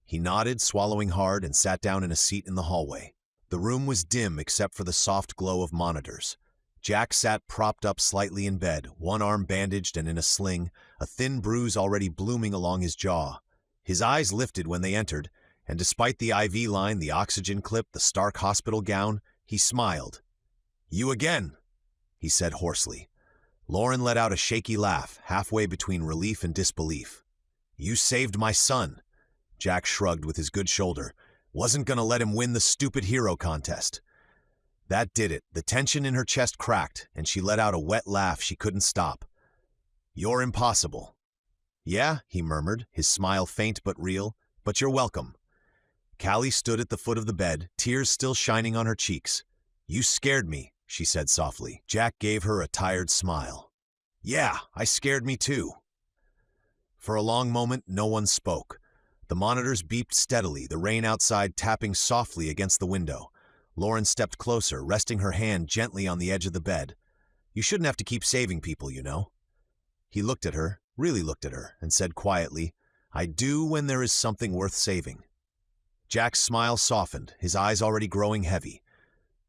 He nodded, swallowing hard, and sat down in a seat in the hallway. The room was dim except for the soft glow of monitors. Jack sat propped up slightly in bed, one arm bandaged and in a sling, a thin bruise already blooming along his jaw. His eyes lifted when they entered, and despite the IV line, the oxygen clip, the stark hospital gown, he smiled. "You again," he said hoarsely. Lauren let out a shaky laugh, halfway between relief and disbelief. "You saved my son." Jack shrugged with his good shoulder. "Wasn't gonna let him win the stupid hero contest." That did it. The tension in her chest cracked, and she let out a wet laugh she couldn't stop. "You're impossible." "Yeah," he murmured, his smile faint but real, "but you're welcome." Callie stood at the foot of the bed, tears still shining on her cheeks. "You scared me," she said softly. Jack gave her a tired smile. "Yeah, I scared me too." For a long moment, no one spoke. The monitors beeped steadily, the rain outside tapping softly against the window. Lauren stepped closer, resting her hand gently on the edge of the bed. "You shouldn't have to keep saving people, you know." He looked at her, really looked at her, and said quietly, "I do when there is something worth saving." Jack's smile softened, his eyes already growing heavy.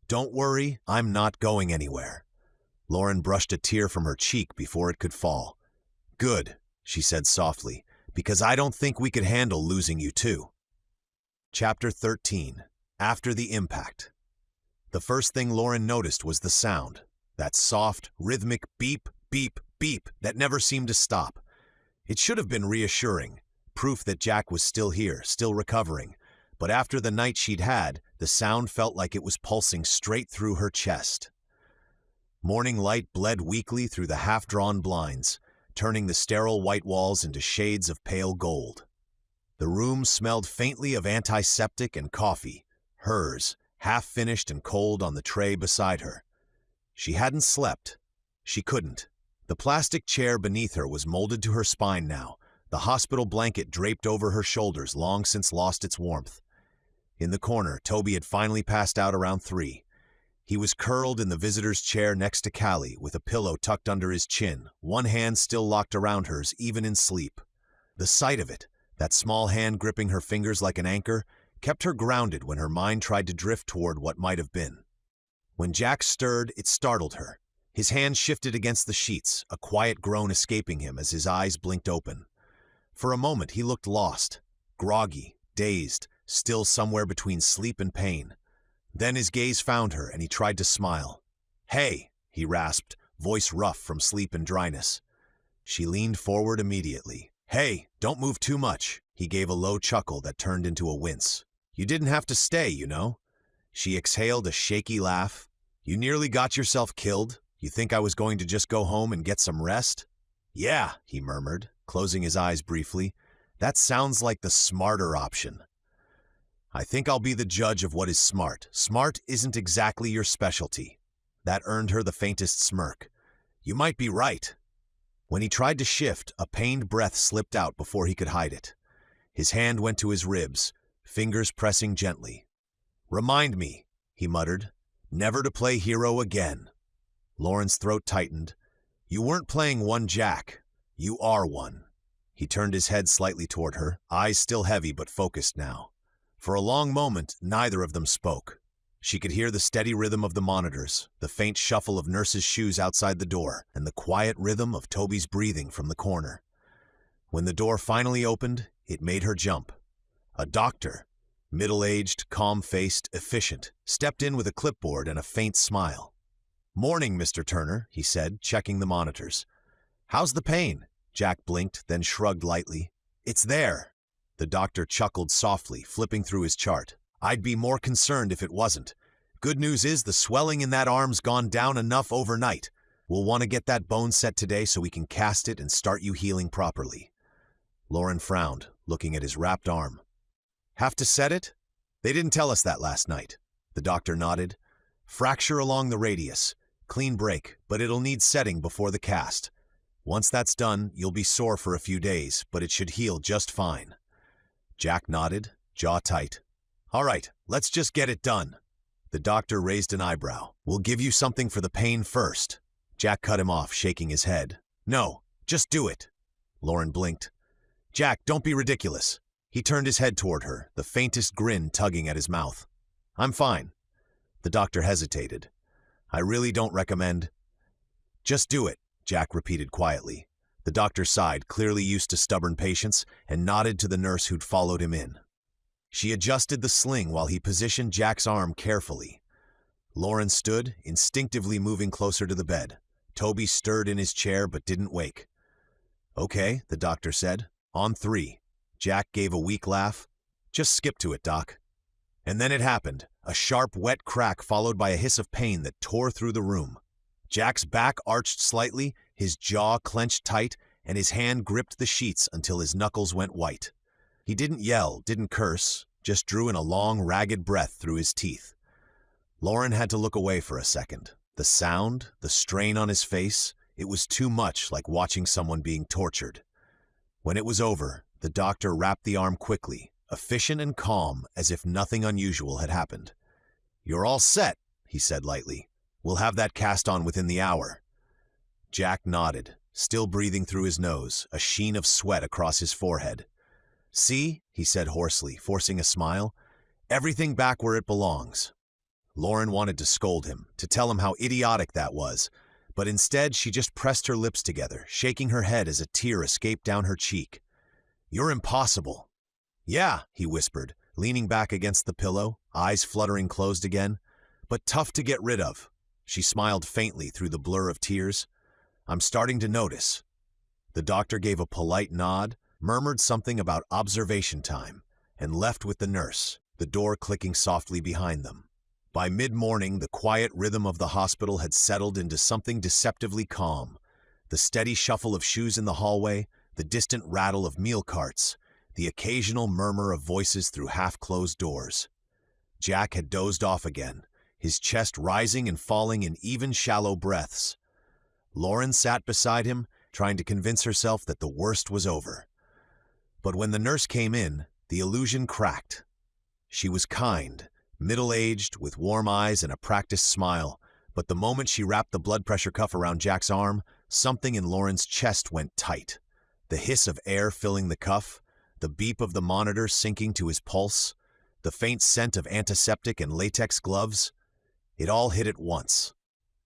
"Don't worry, I'm not going anywhere." Lauren brushed a tear from her cheek before it could fall. "Good," she said softly, "because I don't think we could handle losing you too." Chapter 13. After the Impact. The first thing Lauren noticed was the sound, that soft, rhythmic beep, beep, beep that never seemed to stop. It should have been reassuring, proof that Jack was still here, still recovering, but after the night she'd had, the sound felt like it was pulsing straight through her chest. Morning light bled weakly through the half-drawn blinds, turning the sterile white walls into shades of pale gold. The room smelled faintly of antiseptic and coffee, hers, half-finished and cold on the tray beside her. She hadn't slept. She couldn't. The plastic chair beneath her was molded to her spine now, the hospital blanket draped over her shoulders long since lost its warmth. In the corner, Toby had finally passed out around 3. He was curled in the visitor's chair next to Callie, with a pillow tucked under his chin, one hand still locked around hers even in sleep. The sight of it, that small hand gripping her fingers like an anchor, kept her grounded when her mind tried to drift toward what might have been. When Jack stirred, it startled her. His hand shifted against the sheets, a quiet groan escaping him as his eyes blinked open. For a moment he looked lost, groggy, dazed, still somewhere between sleep and pain. Then his gaze found her and he tried to smile. "Hey," he rasped, voice rough from sleep and dryness. She leaned forward immediately. "Hey, don't move too much." He gave a low chuckle that turned into a wince. "You didn't have to stay, you know." She exhaled a shaky laugh. "You nearly got yourself killed? You think I was going to just go home and get some rest?" "Yeah," he murmured, closing his eyes briefly. "That sounds like the smarter option." "I think I'll be the judge of what is smart. Smart isn't exactly your specialty." That earned her the faintest smirk. "You might be right." When he tried to shift, a pained breath slipped out before he could hide it. His hand went to his ribs, fingers pressing gently. "Remind me," he muttered, "never to play hero again." Lauren's throat tightened. "You weren't playing one Jack. You are one." He turned his head slightly toward her, eyes still heavy but focused now. For a long moment, neither of them spoke. She could hear the steady rhythm of the monitors, the faint shuffle of nurses' shoes outside the door, and the quiet rhythm of Toby's breathing from the corner. When the door finally opened, it made her jump. A doctor, middle-aged, calm-faced, efficient, stepped in with a clipboard and a faint smile. "Morning, Mr. Turner," he said, checking the monitors. "How's the pain?" Jack blinked, then shrugged lightly. "It's there." The doctor chuckled softly, flipping through his chart. "I'd be more concerned if it wasn't. Good news is the swelling in that arm's gone down enough overnight. We'll want to get that bone set today so we can cast it and start you healing properly." Lauren frowned, looking at his wrapped arm. "Have to set it?" They didn't tell us that last night. The doctor nodded. Fracture along the radius. Clean break, but it'll need setting before the cast. Once that's done, you'll be sore for a few days, but it should heal just fine. Jack nodded, jaw tight. All right, let's just get it done. The doctor raised an eyebrow. We'll give you something for the pain first. Jack cut him off, shaking his head. No, just do it. Lauren blinked. Jack, don't be ridiculous. He turned his head toward her, the faintest grin tugging at his mouth. I'm fine. The doctor hesitated. I really don't recommend. Just do it, Jack repeated quietly. The doctor sighed, clearly used to stubborn patients, and nodded to the nurse who'd followed him in. She adjusted the sling while he positioned Jack's arm carefully. Lauren stood, instinctively moving closer to the bed. Toby stirred in his chair but didn't wake. Okay, the doctor said. On 3. Jack gave a weak laugh. Just skip to it, Doc. And then it happened, a sharp, wet crack followed by a hiss of pain that tore through the room. Jack's back arched slightly, his jaw clenched tight, and his hand gripped the sheets until his knuckles went white. He didn't yell, didn't curse, just drew in a long, ragged breath through his teeth. Lauren had to look away for a second. The sound, the strain on his face, it was too much like watching someone being tortured. When it was over, the doctor wrapped the arm quickly, efficient and calm, as if nothing unusual had happened. You're all set, he said lightly. We'll have that cast on within the hour. Jack nodded, still breathing through his nose, a sheen of sweat across his forehead. See, he said hoarsely, forcing a smile, everything back where it belongs. Lauren wanted to scold him, to tell him how idiotic that was, but instead she just pressed her lips together, shaking her head as a tear escaped down her cheek. You're impossible. Yeah, he whispered, leaning back against the pillow, eyes fluttering closed again, but tough to get rid of. She smiled faintly through the blur of tears. I'm starting to notice. The doctor gave a polite nod, murmured something about observation time, and left with the nurse, the door clicking softly behind them. By mid-morning, the quiet rhythm of the hospital had settled into something deceptively calm. The steady shuffle of shoes in the hallway, the distant rattle of meal carts, the occasional murmur of voices through half-closed doors. Jack had dozed off again, his chest rising and falling in even shallow breaths. Lauren sat beside him, trying to convince herself that the worst was over. But when the nurse came in, the illusion cracked. She was kind, middle-aged, with warm eyes and a practiced smile, but the moment she wrapped the blood pressure cuff around Jack's arm, something in Lauren's chest went tight. The hiss of air filling the cuff, the beep of the monitor sinking to his pulse, the faint scent of antiseptic and latex gloves. It all hit at once.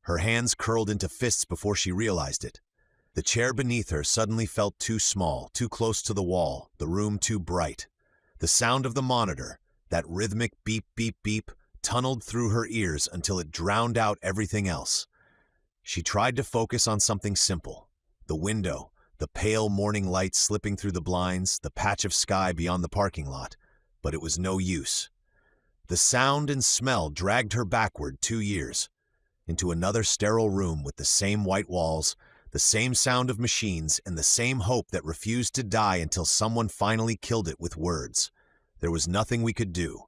Her hands curled into fists before she realized it. The chair beneath her suddenly felt too small, too close to the wall, the room too bright. The sound of the monitor, that rhythmic beep, beep, beep, tunneled through her ears until it drowned out everything else. She tried to focus on something simple. The window, the pale morning light slipping through the blinds, the patch of sky beyond the parking lot, but it was no use. The sound and smell dragged her backward 2 years, into another sterile room with the same white walls, the same sound of machines, and the same hope that refused to die until someone finally killed it with words. There was nothing we could do.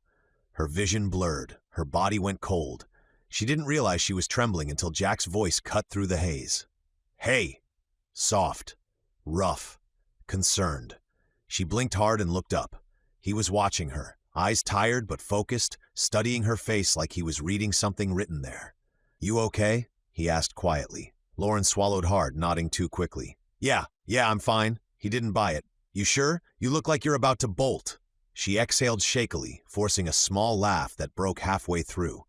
Her vision blurred, her body went cold. She didn't realize she was trembling until Jack's voice cut through the haze. Hey! Soft, rough, concerned. She blinked hard and looked up. He was watching her, eyes tired but focused, studying her face like he was reading something written there. You okay? He asked quietly. Lauren swallowed hard, nodding too quickly. Yeah, I'm fine. He didn't buy it. You sure? You look like you're about to bolt. She exhaled shakily, forcing a small laugh that broke halfway through.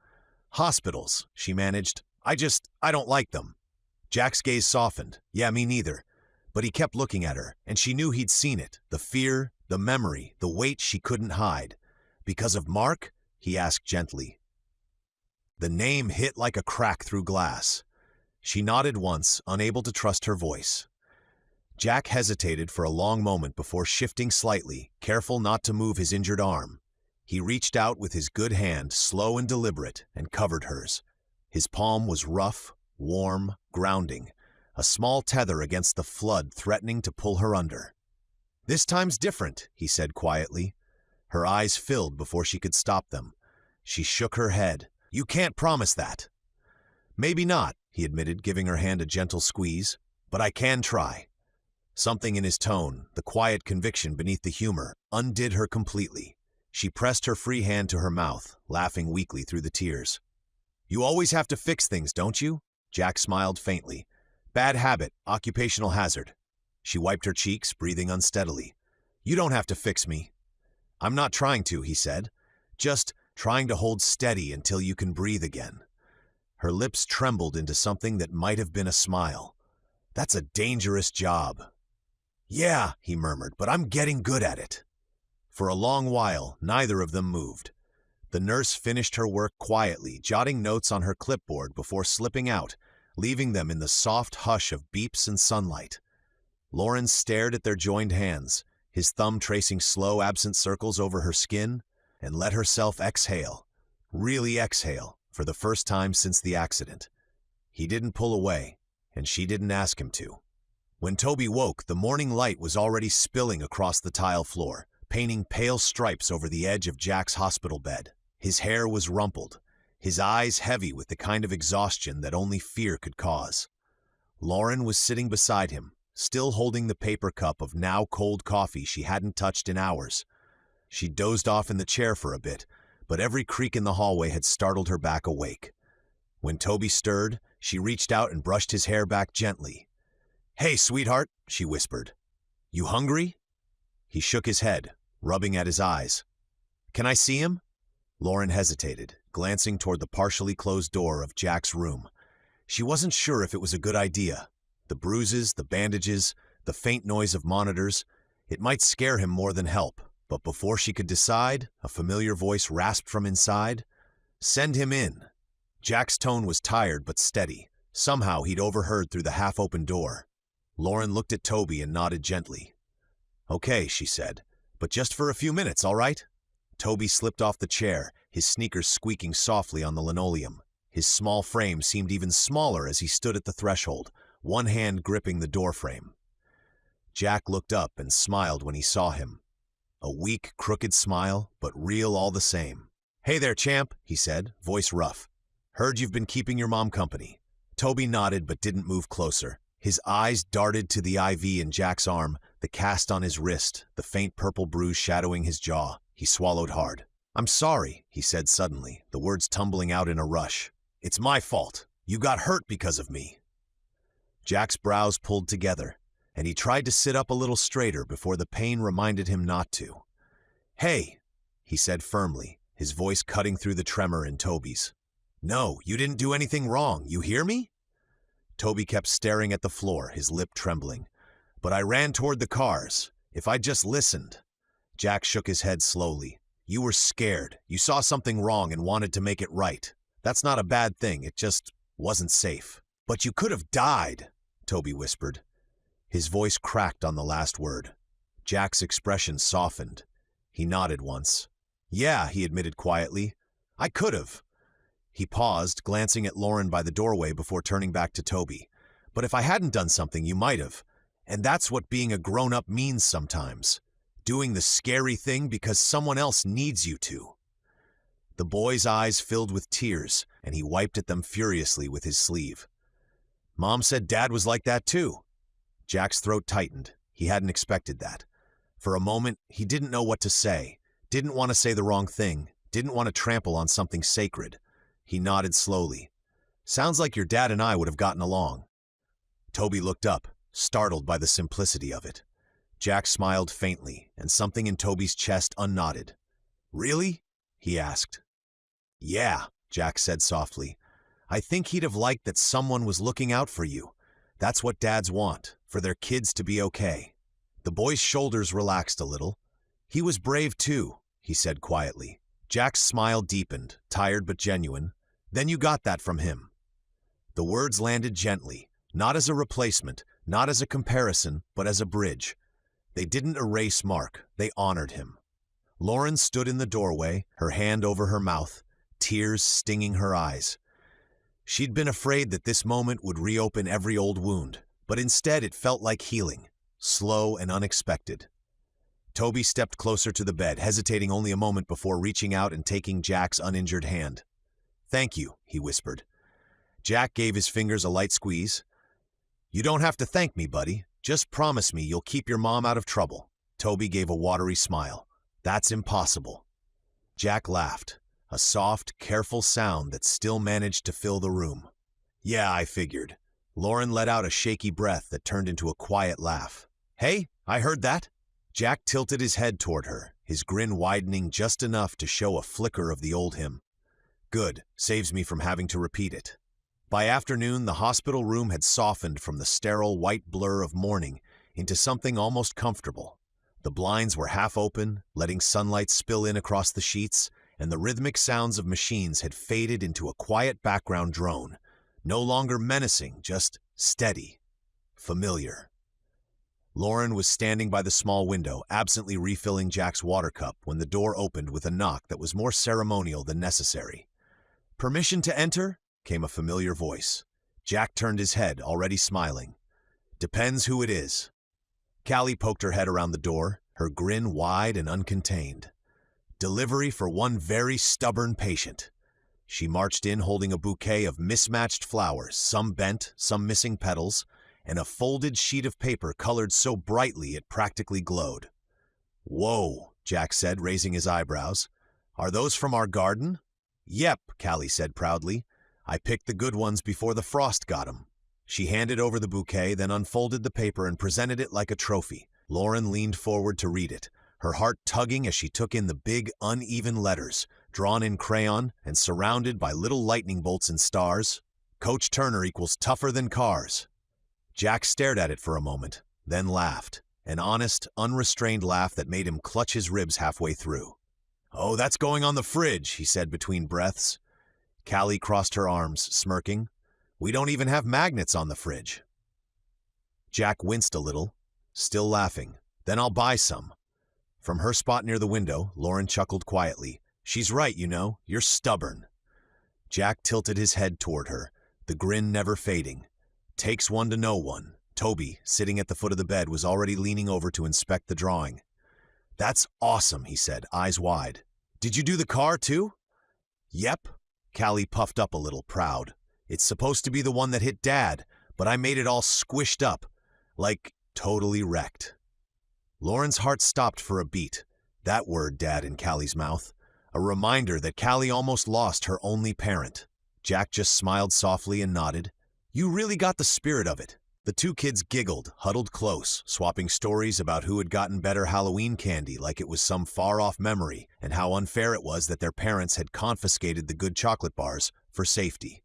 Hospitals, she managed. I don't like them. Jack's gaze softened. Yeah, me neither. But he kept looking at her, and she knew he'd seen it. The fear, the memory, the weight she couldn't hide. Because of Mark? He asked gently. The name hit like a crack through glass. She nodded once, unable to trust her voice. Jack hesitated for a long moment before shifting slightly, careful not to move his injured arm. He reached out with his good hand, slow and deliberate, and covered hers. His palm was rough, warm, grounding, a small tether against the flood threatening to pull her under. This time's different, he said quietly. Her eyes filled before she could stop them. She shook her head. "You can't promise that." "Maybe not," he admitted, giving her hand a gentle squeeze. "But I can try." Something in his tone, the quiet conviction beneath the humor, undid her completely. She pressed her free hand to her mouth, laughing weakly through the tears. "You always have to fix things, don't you?" Jack smiled faintly. "Bad habit, occupational hazard." She wiped her cheeks, breathing unsteadily. "You don't have to fix me." "I'm not trying to," he said. "Just trying to hold steady until you can breathe again." Her lips trembled into something that might have been a smile. "That's a dangerous job." "Yeah," he murmured, "but I'm getting good at it." For a long while, neither of them moved. The nurse finished her work quietly, jotting notes on her clipboard before slipping out, leaving them in the soft hush of beeps and sunlight. Lauren stared at their joined hands, his thumb tracing slow, absent circles over her skin, and let herself exhale, really exhale, for the first time since the accident. He didn't pull away, and she didn't ask him to. When Toby woke, the morning light was already spilling across the tile floor, painting pale stripes over the edge of Jack's hospital bed. His hair was rumpled, his eyes heavy with the kind of exhaustion that only fear could cause. Lauren was sitting beside him, still holding the paper cup of now cold coffee she hadn't touched in hours. She dozed off in the chair for a bit, but every creak in the hallway had startled her back awake. When Toby stirred, she reached out and brushed his hair back gently. "Hey, sweetheart," she whispered. "You hungry?" He shook his head, rubbing at his eyes. "Can I see him?" Lauren hesitated, glancing toward the partially closed door of Jack's room. She wasn't sure if it was a good idea. The bruises, the bandages, the faint noise of monitors, it might scare him more than help. But before she could decide, a familiar voice rasped from inside, "Send him in." Jack's tone was tired but steady. Somehow he'd overheard through the half-open door. Lauren looked at Toby and nodded gently. "Okay," she said, "but just for a few minutes, all right?" Toby slipped off the chair, his sneakers squeaking softly on the linoleum. His small frame seemed even smaller as he stood at the threshold, one hand gripping the doorframe. Jack looked up and smiled when he saw him. A weak, crooked smile, but real all the same. "Hey there, champ," he said, voice rough. "Heard you've been keeping your mom company." Toby nodded but didn't move closer. His eyes darted to the IV in Jack's arm, the cast on his wrist, the faint purple bruise shadowing his jaw. He swallowed hard. "I'm sorry," he said suddenly, the words tumbling out in a rush. "It's my fault. You got hurt because of me." Jack's brows pulled together, and he tried to sit up a little straighter before the pain reminded him not to. "Hey," he said firmly, his voice cutting through the tremor in Toby's. "No, you didn't do anything wrong. You hear me?" Toby kept staring at the floor, his lip trembling. "But I ran toward the cars. If I'd just listened." Jack shook his head slowly. "You were scared. You saw something wrong and wanted to make it right. That's not a bad thing. It just wasn't safe." "But you could have died," Toby whispered. His voice cracked on the last word. Jack's expression softened. He nodded once. "Yeah," he admitted quietly. "I could have." He paused, glancing at Lauren by the doorway before turning back to Toby. "But if I hadn't done something, you might have. And that's what being a grown-up means sometimes. Doing the scary thing because someone else needs you to." The boy's eyes filled with tears, and he wiped at them furiously with his sleeve. "Mom said Dad was like that too." Jack's throat tightened. He hadn't expected that. For a moment, he didn't know what to say, didn't want to say the wrong thing, didn't want to trample on something sacred. He nodded slowly. "Sounds like your dad and I would have gotten along." Toby looked up, startled by the simplicity of it. Jack smiled faintly, and something in Toby's chest unknotted. "Really?" he asked. "Yeah," Jack said softly. "I think he'd have liked that someone was looking out for you. That's what dads want, for their kids to be okay." The boy's shoulders relaxed a little. "He was brave too," he said quietly. Jack's smile deepened, tired but genuine. "Then you got that from him." The words landed gently, not as a replacement, not as a comparison, but as a bridge. They didn't erase Mark, they honored him. Lauren stood in the doorway, her hand over her mouth, tears stinging her eyes. She'd been afraid that this moment would reopen every old wound, but instead it felt like healing, slow and unexpected. Toby stepped closer to the bed, hesitating only a moment before reaching out and taking Jack's uninjured hand. "Thank you," he whispered. Jack gave his fingers a light squeeze. "You don't have to thank me, buddy. Just promise me you'll keep your mom out of trouble." Toby gave a watery smile. "That's impossible." Jack laughed, a soft, careful sound that still managed to fill the room. "Yeah, I figured." Lauren let out a shaky breath that turned into a quiet laugh. "Hey, I heard that." Jack tilted his head toward her, his grin widening just enough to show a flicker of the old him. "Good, saves me from having to repeat it." By afternoon, the hospital room had softened from the sterile white blur of morning into something almost comfortable. The blinds were half open, letting sunlight spill in across the sheets, and the rhythmic sounds of machines had faded into a quiet background drone, no longer menacing, just steady, familiar. Lauren was standing by the small window, absently refilling Jack's water cup when the door opened with a knock that was more ceremonial than necessary. "Permission to enter?" came a familiar voice. Jack turned his head, already smiling. "Depends who it is." Callie poked her head around the door, her grin wide and uncontained. "Delivery for one very stubborn patient." She marched in holding a bouquet of mismatched flowers, some bent, some missing petals, and a folded sheet of paper colored so brightly it practically glowed. "Whoa," Jack said, raising his eyebrows. "Are those from our garden?" "Yep," Callie said proudly. "I picked the good ones before the frost got 'em." She handed over the bouquet, then unfolded the paper and presented it like a trophy. Lauren leaned forward to read it, her heart tugging as she took in the big, uneven letters, drawn in crayon and surrounded by little lightning bolts and stars. "Coach Turner equals tougher than cars." Jack stared at it for a moment, then laughed, an honest, unrestrained laugh that made him clutch his ribs halfway through. "Oh, that's going on the fridge," he said between breaths. Callie crossed her arms, smirking. "We don't even have magnets on the fridge." Jack winced a little, still laughing. "Then I'll buy some." From her spot near the window, Lauren chuckled quietly. "She's right, you know. You're stubborn." Jack tilted his head toward her, the grin never fading. "Takes one to know one." Toby, sitting at the foot of the bed, was already leaning over to inspect the drawing. "That's awesome," he said, eyes wide. "Did you do the car, too?" "Yep." Callie puffed up a little, proud. "It's supposed to be the one that hit Dad, but I made it all squished up, like totally wrecked." Lauren's heart stopped for a beat, that word Dad in Callie's mouth, a reminder that Callie almost lost her only parent. Jack just smiled softly and nodded. "You really got the spirit of it." The two kids giggled, huddled close, swapping stories about who had gotten better Halloween candy like it was some far-off memory, and how unfair it was that their parents had confiscated the good chocolate bars for safety.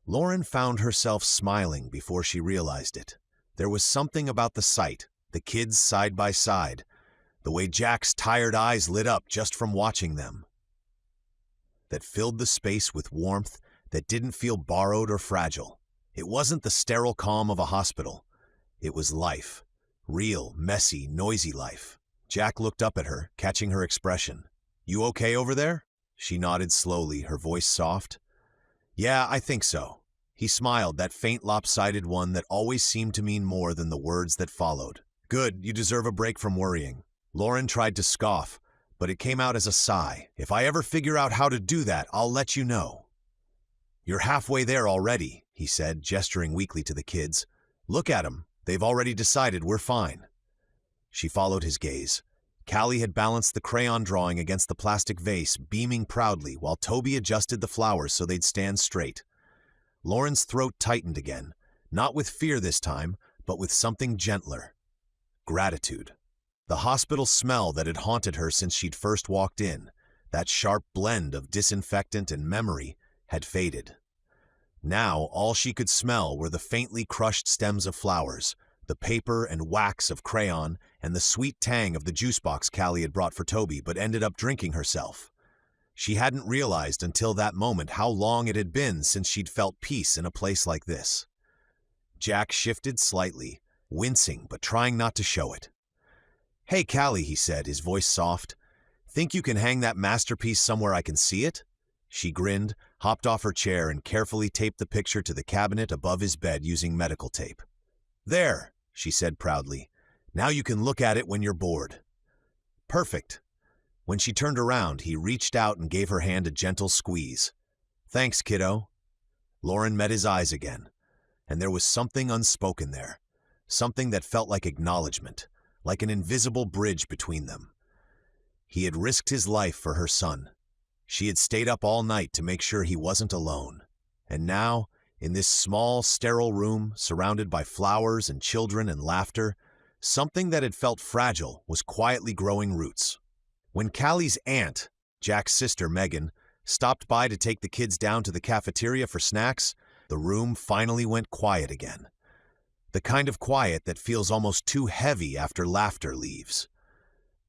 Lauren found herself smiling before she realized it. There was something about the sight, the kids side by side, the way Jack's tired eyes lit up just from watching them, that filled the space with warmth that didn't feel borrowed or fragile. It wasn't the sterile calm of a hospital. It was life. Real, messy, noisy life. Jack looked up at her, catching her expression. "You okay over there?" She nodded slowly, her voice soft. "Yeah, I think so." He smiled, that faint lopsided one that always seemed to mean more than the words that followed. "Good, you deserve a break from worrying." Lauren tried to scoff, but it came out as a sigh. "If I ever figure out how to do that, I'll let you know." "You're halfway there already," he said, gesturing weakly to the kids. "Look at 'em. They've already decided we're fine." She followed his gaze. Callie had balanced the crayon drawing against the plastic vase, beaming proudly, while Toby adjusted the flowers so they'd stand straight. Lauren's throat tightened again, not with fear this time, but with something gentler. Gratitude. The hospital smell that had haunted her since she'd first walked in, that sharp blend of disinfectant and memory, had faded. Now all she could smell were the faintly crushed stems of flowers, the paper and wax of crayon, and the sweet tang of the juice box Callie had brought for Toby but ended up drinking herself. She hadn't realized until that moment how long it had been since she'd felt peace in a place like this. Jack shifted slightly, wincing but trying not to show it. "Hey, Callie," he said, his voice soft. "Think you can hang that masterpiece somewhere I can see it?" She grinned, hopped off her chair, and carefully taped the picture to the cabinet above his bed using medical tape. "There," she said proudly. "Now you can look at it when you're bored." Perfect. When she turned around, he reached out and gave her hand a gentle squeeze. Thanks, kiddo. Lauren met his eyes again, and there was something unspoken there, something that felt like acknowledgement, like an invisible bridge between them. He had risked his life for her son. She had stayed up all night to make sure he wasn't alone. And now, in this small, sterile room, surrounded by flowers and children and laughter, something that had felt fragile was quietly growing roots. When Callie's aunt, Jack's sister Megan, stopped by to take the kids down to the cafeteria for snacks, the room finally went quiet again. The kind of quiet that feels almost too heavy after laughter leaves.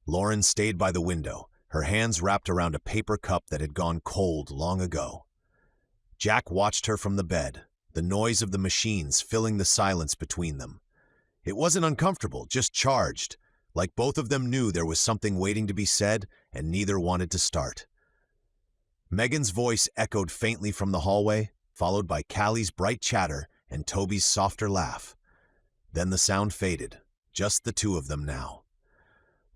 Lauren stayed by the window, her hands wrapped around a paper cup that had gone cold long ago. Jack watched her from the bed, the noise of the machines filling the silence between them. It wasn't uncomfortable, just charged, like both of them knew there was something waiting to be said and neither wanted to start. Megan's voice echoed faintly from the hallway, followed by Callie's bright chatter and Toby's softer laugh. Then the sound faded, just the two of them now.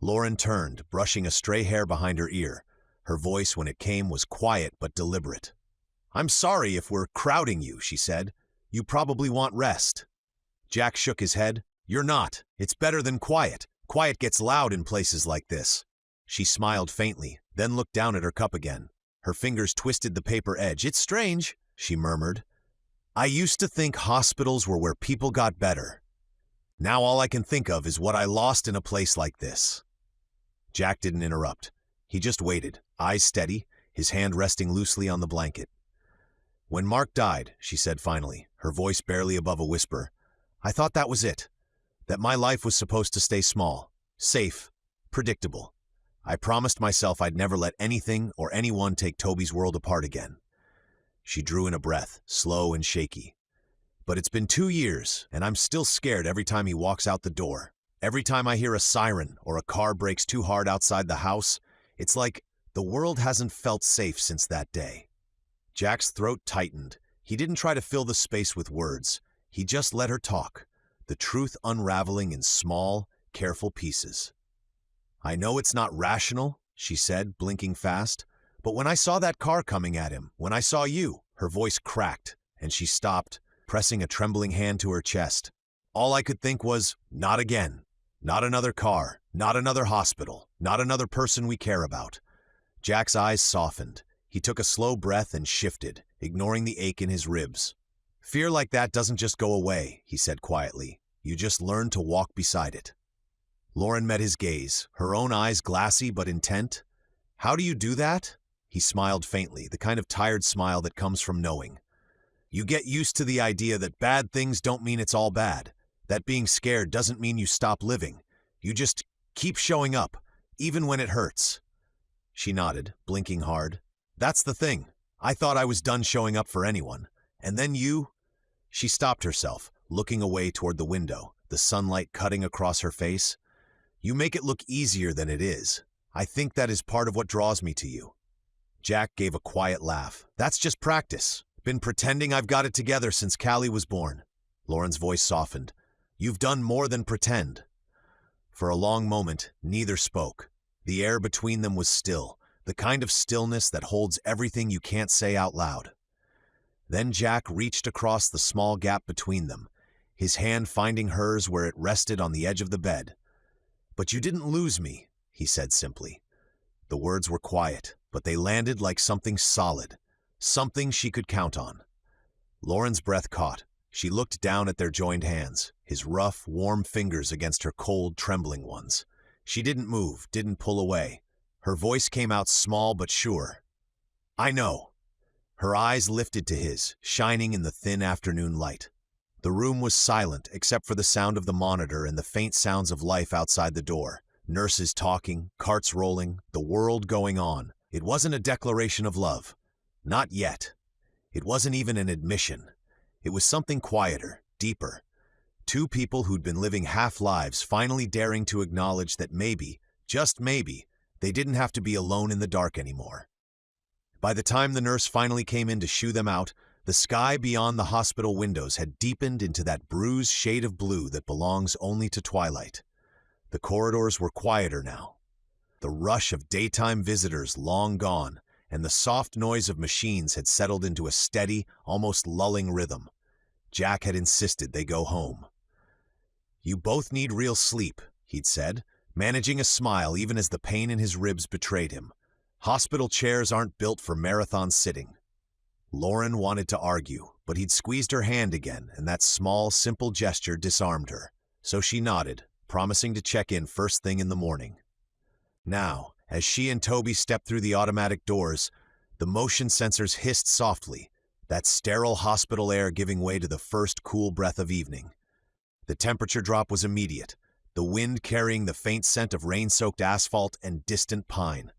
Lauren turned, brushing a stray hair behind her ear. Her voice, when it came, was quiet but deliberate. "I'm sorry if we're crowding you," she said. "You probably want rest." Jack shook his head. "You're not. It's better than quiet. Quiet gets loud in places like this." She smiled faintly, then looked down at her cup again. Her fingers twisted the paper edge. "It's strange," she murmured. "I used to think hospitals were where people got better. Now all I can think of is what I lost in a place like this." Jack didn't interrupt. He just waited, eyes steady, his hand resting loosely on the blanket. "When Mark died," she said finally, her voice barely above a whisper, "I thought that was it. That my life was supposed to stay small, safe, predictable. I promised myself I'd never let anything or anyone take Toby's world apart again." She drew in a breath, slow and shaky. "But it's been 2 years, and I'm still scared every time he walks out the door. Every time I hear a siren or a car brakes too hard outside the house, it's like the world hasn't felt safe since that day." Jack's throat tightened. He didn't try to fill the space with words. He just let her talk, the truth unraveling in small, careful pieces. "I know it's not rational," she said, blinking fast, "but when I saw that car coming at him, when I saw you," her voice cracked, and she stopped, pressing a trembling hand to her chest. "All I could think was, not again. Not another car, not another hospital, not another person we care about." Jack's eyes softened. He took a slow breath and shifted, ignoring the ache in his ribs. "Fear like that doesn't just go away," he said quietly. "You just learn to walk beside it." Lauren met his gaze, her own eyes glassy but intent. "How do you do that?" He smiled faintly, the kind of tired smile that comes from knowing. "You get used to the idea that bad things don't mean it's all bad. That being scared doesn't mean you stop living. You just keep showing up, even when it hurts." She nodded, blinking hard. "That's the thing. I thought I was done showing up for anyone. And then you—" She stopped herself, looking away toward the window, the sunlight cutting across her face. "You make it look easier than it is. I think that is part of what draws me to you." Jack gave a quiet laugh. "That's just practice. Been pretending I've got it together since Callie was born." Lauren's voice softened. "You've done more than pretend." For a long moment, neither spoke. The air between them was still, the kind of stillness that holds everything you can't say out loud. Then Jack reached across the small gap between them, his hand finding hers where it rested on the edge of the bed. "But you didn't lose me," he said simply. The words were quiet, but they landed like something solid, something she could count on. Lauren's breath caught. She looked down at their joined hands, his rough, warm fingers against her cold, trembling ones. She didn't move, didn't pull away. Her voice came out small but sure. "I know." Her eyes lifted to his, shining in the thin afternoon light. The room was silent except for the sound of the monitor and the faint sounds of life outside the door. Nurses talking, carts rolling, the world going on. It wasn't a declaration of love. Not yet. It wasn't even an admission. It was something quieter, deeper. Two people who'd been living half-lives finally daring to acknowledge that maybe, just maybe, they didn't have to be alone in the dark anymore. By the time the nurse finally came in to shoo them out, the sky beyond the hospital windows had deepened into that bruised shade of blue that belongs only to twilight. The corridors were quieter now. The rush of daytime visitors long gone, and the soft noise of machines had settled into a steady, almost lulling rhythm. Jack had insisted they go home. "You both need real sleep," he'd said, managing a smile even as the pain in his ribs betrayed him. "Hospital chairs aren't built for marathon sitting." Lauren wanted to argue, but he'd squeezed her hand again, and that small, simple gesture disarmed her. So she nodded, promising to check in first thing in the morning. Now, as she and Toby stepped through the automatic doors, the motion sensors hissed softly, that sterile hospital air giving way to the first cool breath of evening. The temperature drop was immediate, the wind carrying the faint scent of rain-soaked asphalt and distant pine.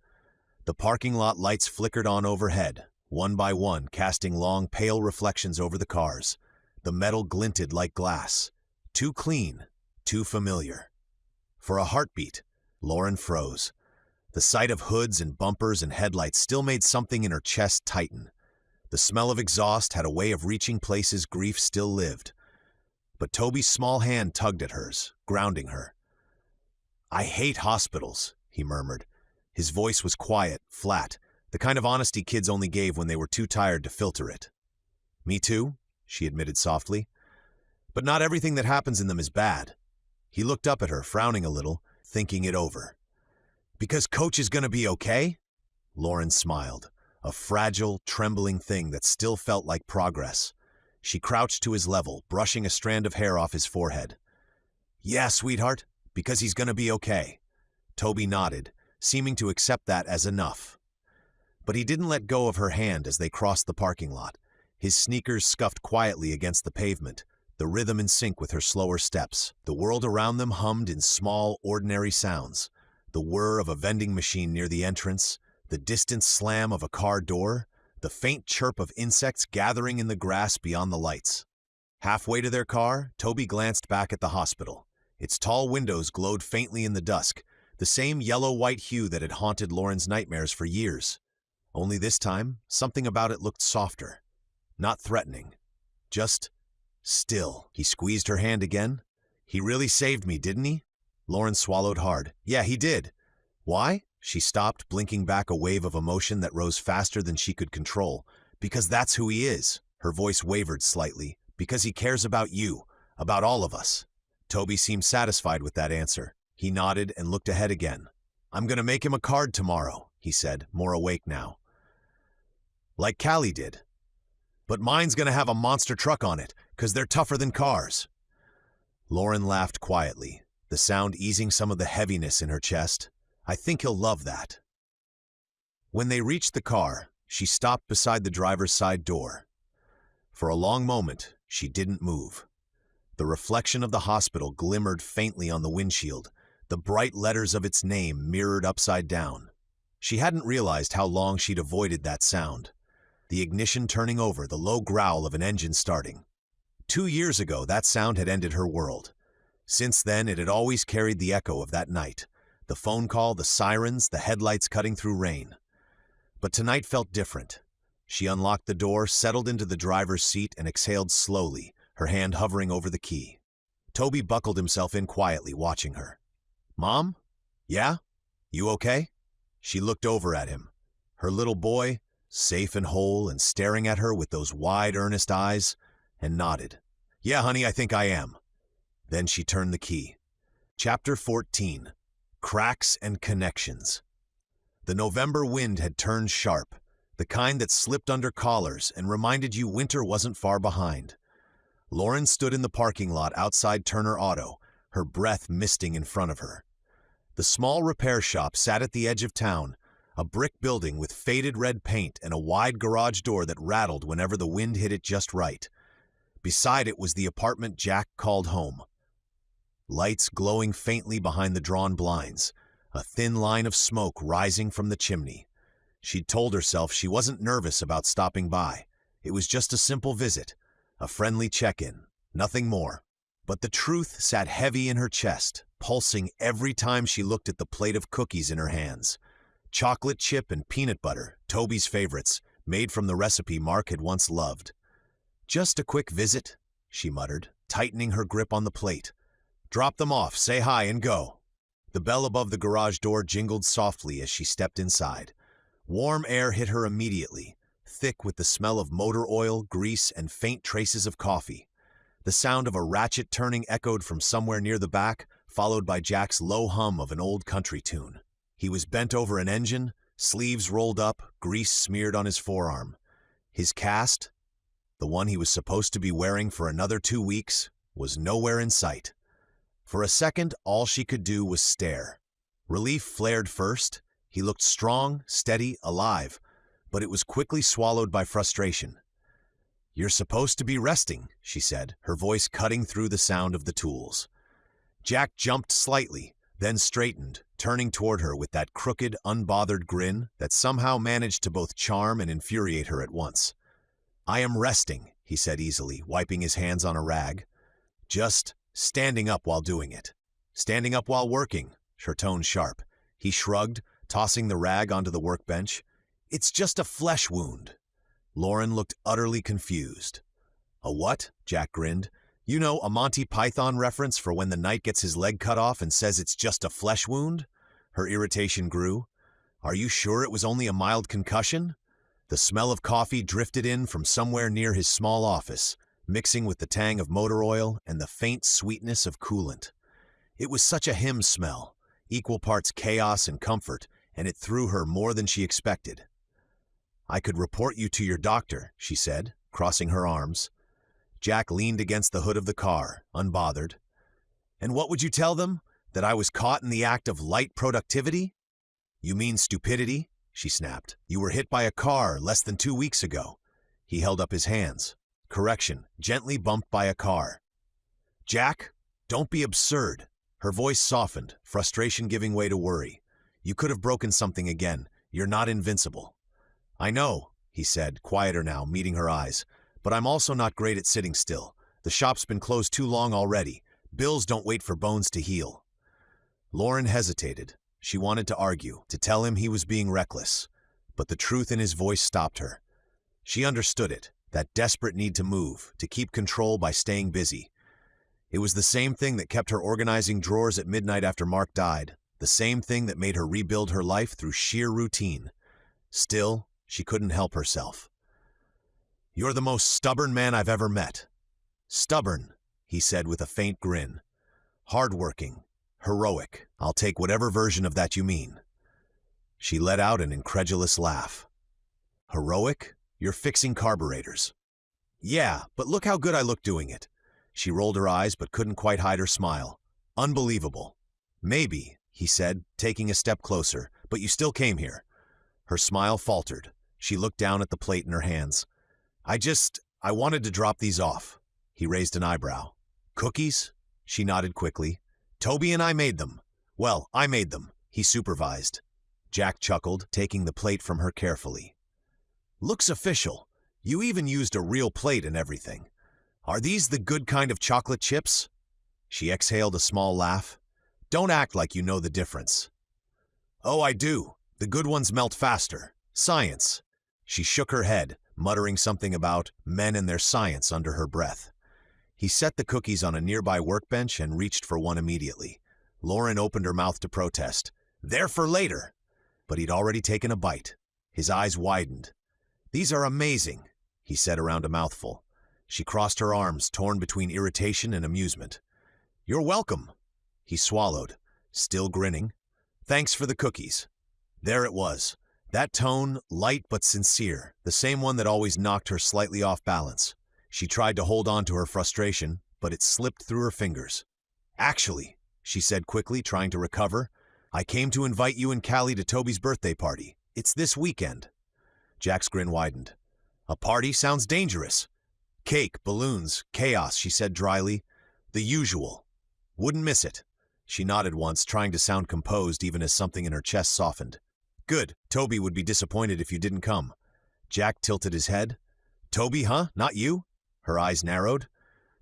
The parking lot lights flickered on overhead, one by one, casting long, pale reflections over the cars. The metal glinted like glass. Too clean, too familiar. For a heartbeat, Lauren froze. The sight of hoods and bumpers and headlights still made something in her chest tighten. The smell of exhaust had a way of reaching places grief still lived. But Toby's small hand tugged at hers, grounding her. "I hate hospitals," he murmured. His voice was quiet, flat, the kind of honesty kids only gave when they were too tired to filter it. "Me too," she admitted softly. "But not everything that happens in them is bad." He looked up at her, frowning a little, thinking it over. "Because Coach is going to be okay?" Lauren smiled, a fragile, trembling thing that still felt like progress. She crouched to his level, brushing a strand of hair off his forehead. "Yeah, sweetheart, because he's going to be okay." Toby nodded, seeming to accept that as enough. But he didn't let go of her hand as they crossed the parking lot. His sneakers scuffed quietly against the pavement, the rhythm in sync with her slower steps. The world around them hummed in small, ordinary sounds. The whir of a vending machine near the entrance, the distant slam of a car door, the faint chirp of insects gathering in the grass beyond the lights. Halfway to their car, Toby glanced back at the hospital. Its tall windows glowed faintly in the dusk, the same yellow-white hue that had haunted Lauren's nightmares for years. Only this time, something about it looked softer. Not threatening. Just still. He squeezed her hand again. "He really saved me, didn't he?" Lauren swallowed hard. "Yeah, he did." "Why?" She stopped, blinking back a wave of emotion that rose faster than she could control. "Because that's who he is." Her voice wavered slightly. "Because he cares about you, about all of us." Toby seemed satisfied with that answer. He nodded and looked ahead again. "I'm going to make him a card tomorrow," he said, more awake now. "Like Callie did. But mine's going to have a monster truck on it, 'cause they're tougher than cars." Lauren laughed quietly, the sound easing some of the heaviness in her chest. "I think he'll love that." When they reached the car, she stopped beside the driver's side door. For a long moment, she didn't move. The reflection of the hospital glimmered faintly on the windshield, the bright letters of its name mirrored upside down. She hadn't realized how long she'd avoided that sound. The ignition turning over, the low growl of an engine starting. 2 years ago, that sound had ended her world. Since then, it had always carried the echo of that night. The phone call, the sirens, the headlights cutting through rain. But tonight felt different. She unlocked the door, settled into the driver's seat, and exhaled slowly, her hand hovering over the key. Toby buckled himself in quietly, watching her. "Mom? Yeah? You okay?" She looked over at him. Her little boy, safe and whole and staring at her with those wide, earnest eyes, and nodded. "Yeah, honey, I think I am." Then she turned the key. Chapter 14. Cracks and Connections. The November wind had turned sharp, the kind that slipped under collars and reminded you winter wasn't far behind. Lauren stood in the parking lot outside Turner Auto, her breath misting in front of her. The small repair shop sat at the edge of town, a brick building with faded red paint and a wide garage door that rattled whenever the wind hit it just right. Beside it was the apartment Jack called home. Lights glowing faintly behind the drawn blinds, a thin line of smoke rising from the chimney. She'd told herself she wasn't nervous about stopping by. It was just a simple visit, a friendly check-in, nothing more. But the truth sat heavy in her chest, pulsing every time she looked at the plate of cookies in her hands. Chocolate chip and peanut butter, Toby's favorites, made from the recipe Mark had once loved. "Just a quick visit," she muttered, tightening her grip on the plate. "Drop them off, say hi, and go." The bell above the garage door jingled softly as she stepped inside. Warm air hit her immediately, thick with the smell of motor oil, grease, and faint traces of coffee. The sound of a ratchet turning echoed from somewhere near the back, followed by Jack's low hum of an old country tune. He was bent over an engine, sleeves rolled up, grease smeared on his forearm. His cast, the one he was supposed to be wearing for another 2 weeks, was nowhere in sight. For a second, all she could do was stare. Relief flared first. He looked strong, steady, alive, but it was quickly swallowed by frustration. "You're supposed to be resting," she said, her voice cutting through the sound of the tools. Jack jumped slightly, then straightened, turning toward her with that crooked, unbothered grin that somehow managed to both charm and infuriate her at once. "I am resting," he said easily, wiping his hands on a rag. "Just standing up while doing it." "Standing up while working," her tone sharp. He shrugged, tossing the rag onto the workbench. "It's just a flesh wound." Lauren looked utterly confused. "A what?" Jack grinned. "You know, a Monty Python reference for when the knight gets his leg cut off and says it's just a flesh wound?" Her irritation grew. "Are you sure it was only a mild concussion?" The smell of coffee drifted in from somewhere near his small office, mixing with the tang of motor oil and the faint sweetness of coolant. It was such a him smell, equal parts chaos and comfort, and it threw her more than she expected. "I could report you to your doctor," she said, crossing her arms. Jack leaned against the hood of the car, unbothered. "And what would you tell them? That I was caught in the act of light productivity?" "You mean stupidity?" she snapped. "You were hit by a car less than 2 weeks ago." He held up his hands. "Correction, gently bumped by a car." "Jack, don't be absurd." Her voice softened, frustration giving way to worry. "You could have broken something again. You're not invincible." "I know," he said, quieter now, meeting her eyes. "But I'm also not great at sitting still. The shop's been closed too long already. Bills don't wait for bones to heal." Lauren hesitated. She wanted to argue, to tell him he was being reckless. But the truth in his voice stopped her. She understood it, that desperate need to move, to keep control by staying busy. It was the same thing that kept her organizing drawers at midnight after Mark died, the same thing that made her rebuild her life through sheer routine. Still, she couldn't help herself. "You're the most stubborn man I've ever met." "Stubborn," he said with a faint grin. "Hardworking, heroic. I'll take whatever version of that you mean." She let out an incredulous laugh. "Heroic? You're fixing carburetors." "Yeah, but look how good I look doing it." She rolled her eyes but couldn't quite hide her smile. "Unbelievable." "Maybe," he said, taking a step closer, "but you still came here." Her smile faltered. She looked down at the plate in her hands. I wanted to drop these off." He raised an eyebrow. "Cookies?" She nodded quickly. "Toby and I made them." "Well, I made them," he supervised. Jack chuckled, taking the plate from her carefully. "Looks official. You even used a real plate and everything. Are these the good kind of chocolate chips?" She exhaled a small laugh. "Don't act like you know the difference." "Oh, I do. The good ones melt faster. Science." She shook her head, muttering something about men and their science under her breath. He set the cookies on a nearby workbench and reached for one immediately. Lauren opened her mouth to protest. "They're for later." But he'd already taken a bite. His eyes widened. "These are amazing," he said around a mouthful. She crossed her arms, torn between irritation and amusement. "You're welcome." He swallowed, still grinning. "Thanks for the cookies." There it was. That tone, light but sincere, the same one that always knocked her slightly off balance. She tried to hold on to her frustration, but it slipped through her fingers. "Actually," she said quickly, trying to recover, "I came to invite you and Callie to Toby's birthday party. It's this weekend." Jack's grin widened. "A party sounds dangerous." "Cake, balloons, chaos," she said dryly. "The usual. Wouldn't miss it." She nodded once, trying to sound composed even as something in her chest softened. "Good. Toby would be disappointed if you didn't come." Jack tilted his head. "Toby, huh? Not you?" Her eyes narrowed.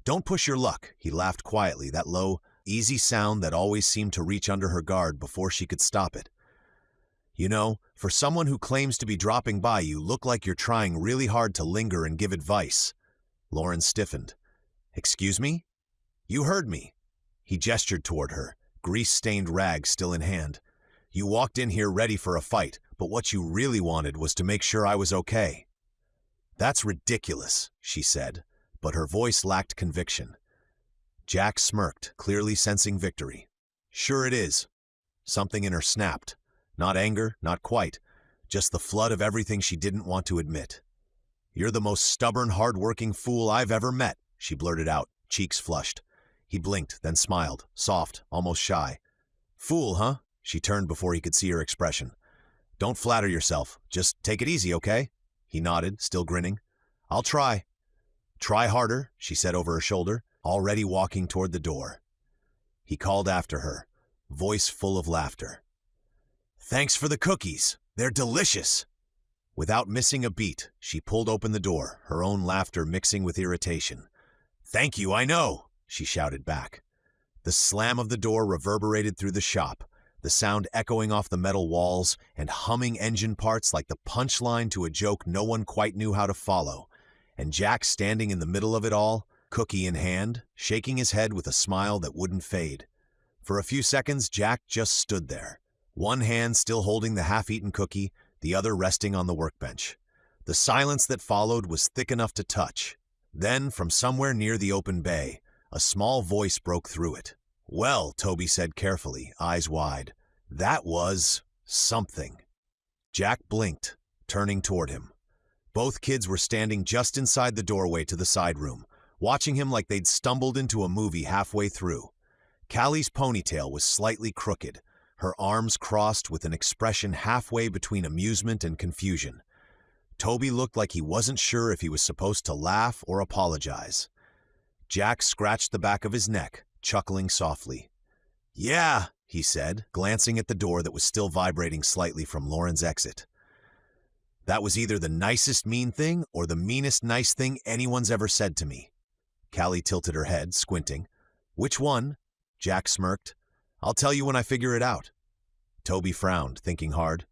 "Don't push your luck," he laughed quietly, that low, easy sound that always seemed to reach under her guard before she could stop it. "You know, for someone who claims to be dropping by, you look like you're trying really hard to linger and give advice." Lauren stiffened. "Excuse me?" "You heard me." He gestured toward her, grease-stained rag still in hand. "You walked in here ready for a fight, but what you really wanted was to make sure I was okay." "That's ridiculous," she said, but her voice lacked conviction. Jack smirked, clearly sensing victory. "Sure it is." Something in her snapped. Not anger, not quite. Just the flood of everything she didn't want to admit. "You're the most stubborn, hard-working fool I've ever met," she blurted out, cheeks flushed. He blinked, then smiled, soft, almost shy. "Fool, huh?" She turned before he could see her expression. "Don't flatter yourself. Just take it easy, okay?" He nodded, still grinning. "I'll try." "Try harder," she said over her shoulder, already walking toward the door. He called after her, voice full of laughter. "Thanks for the cookies. They're delicious." Without missing a beat, she pulled open the door, her own laughter mixing with irritation. "Thank you, I know," she shouted back. The slam of the door reverberated through the shop, the sound echoing off the metal walls and humming engine parts like the punchline to a joke no one quite knew how to follow, and Jack standing in the middle of it all, cookie in hand, shaking his head with a smile that wouldn't fade. For a few seconds, Jack just stood there, one hand still holding the half-eaten cookie, the other resting on the workbench. The silence that followed was thick enough to touch. Then, from somewhere near the open bay, a small voice broke through it. "Well," Toby said carefully, eyes wide, "that was something." Jack blinked, turning toward him. Both kids were standing just inside the doorway to the side room, watching him like they'd stumbled into a movie halfway through. Callie's ponytail was slightly crooked, her arms crossed with an expression halfway between amusement and confusion. Toby looked like he wasn't sure if he was supposed to laugh or apologize. Jack scratched the back of his neck, chuckling softly. "Yeah," he said, glancing at the door that was still vibrating slightly from Lauren's exit. "That was either the nicest mean thing or the meanest nice thing anyone's ever said to me." Callie tilted her head, squinting. "Which one?" Jack smirked. "I'll tell you when I figure it out." Toby frowned, thinking hard.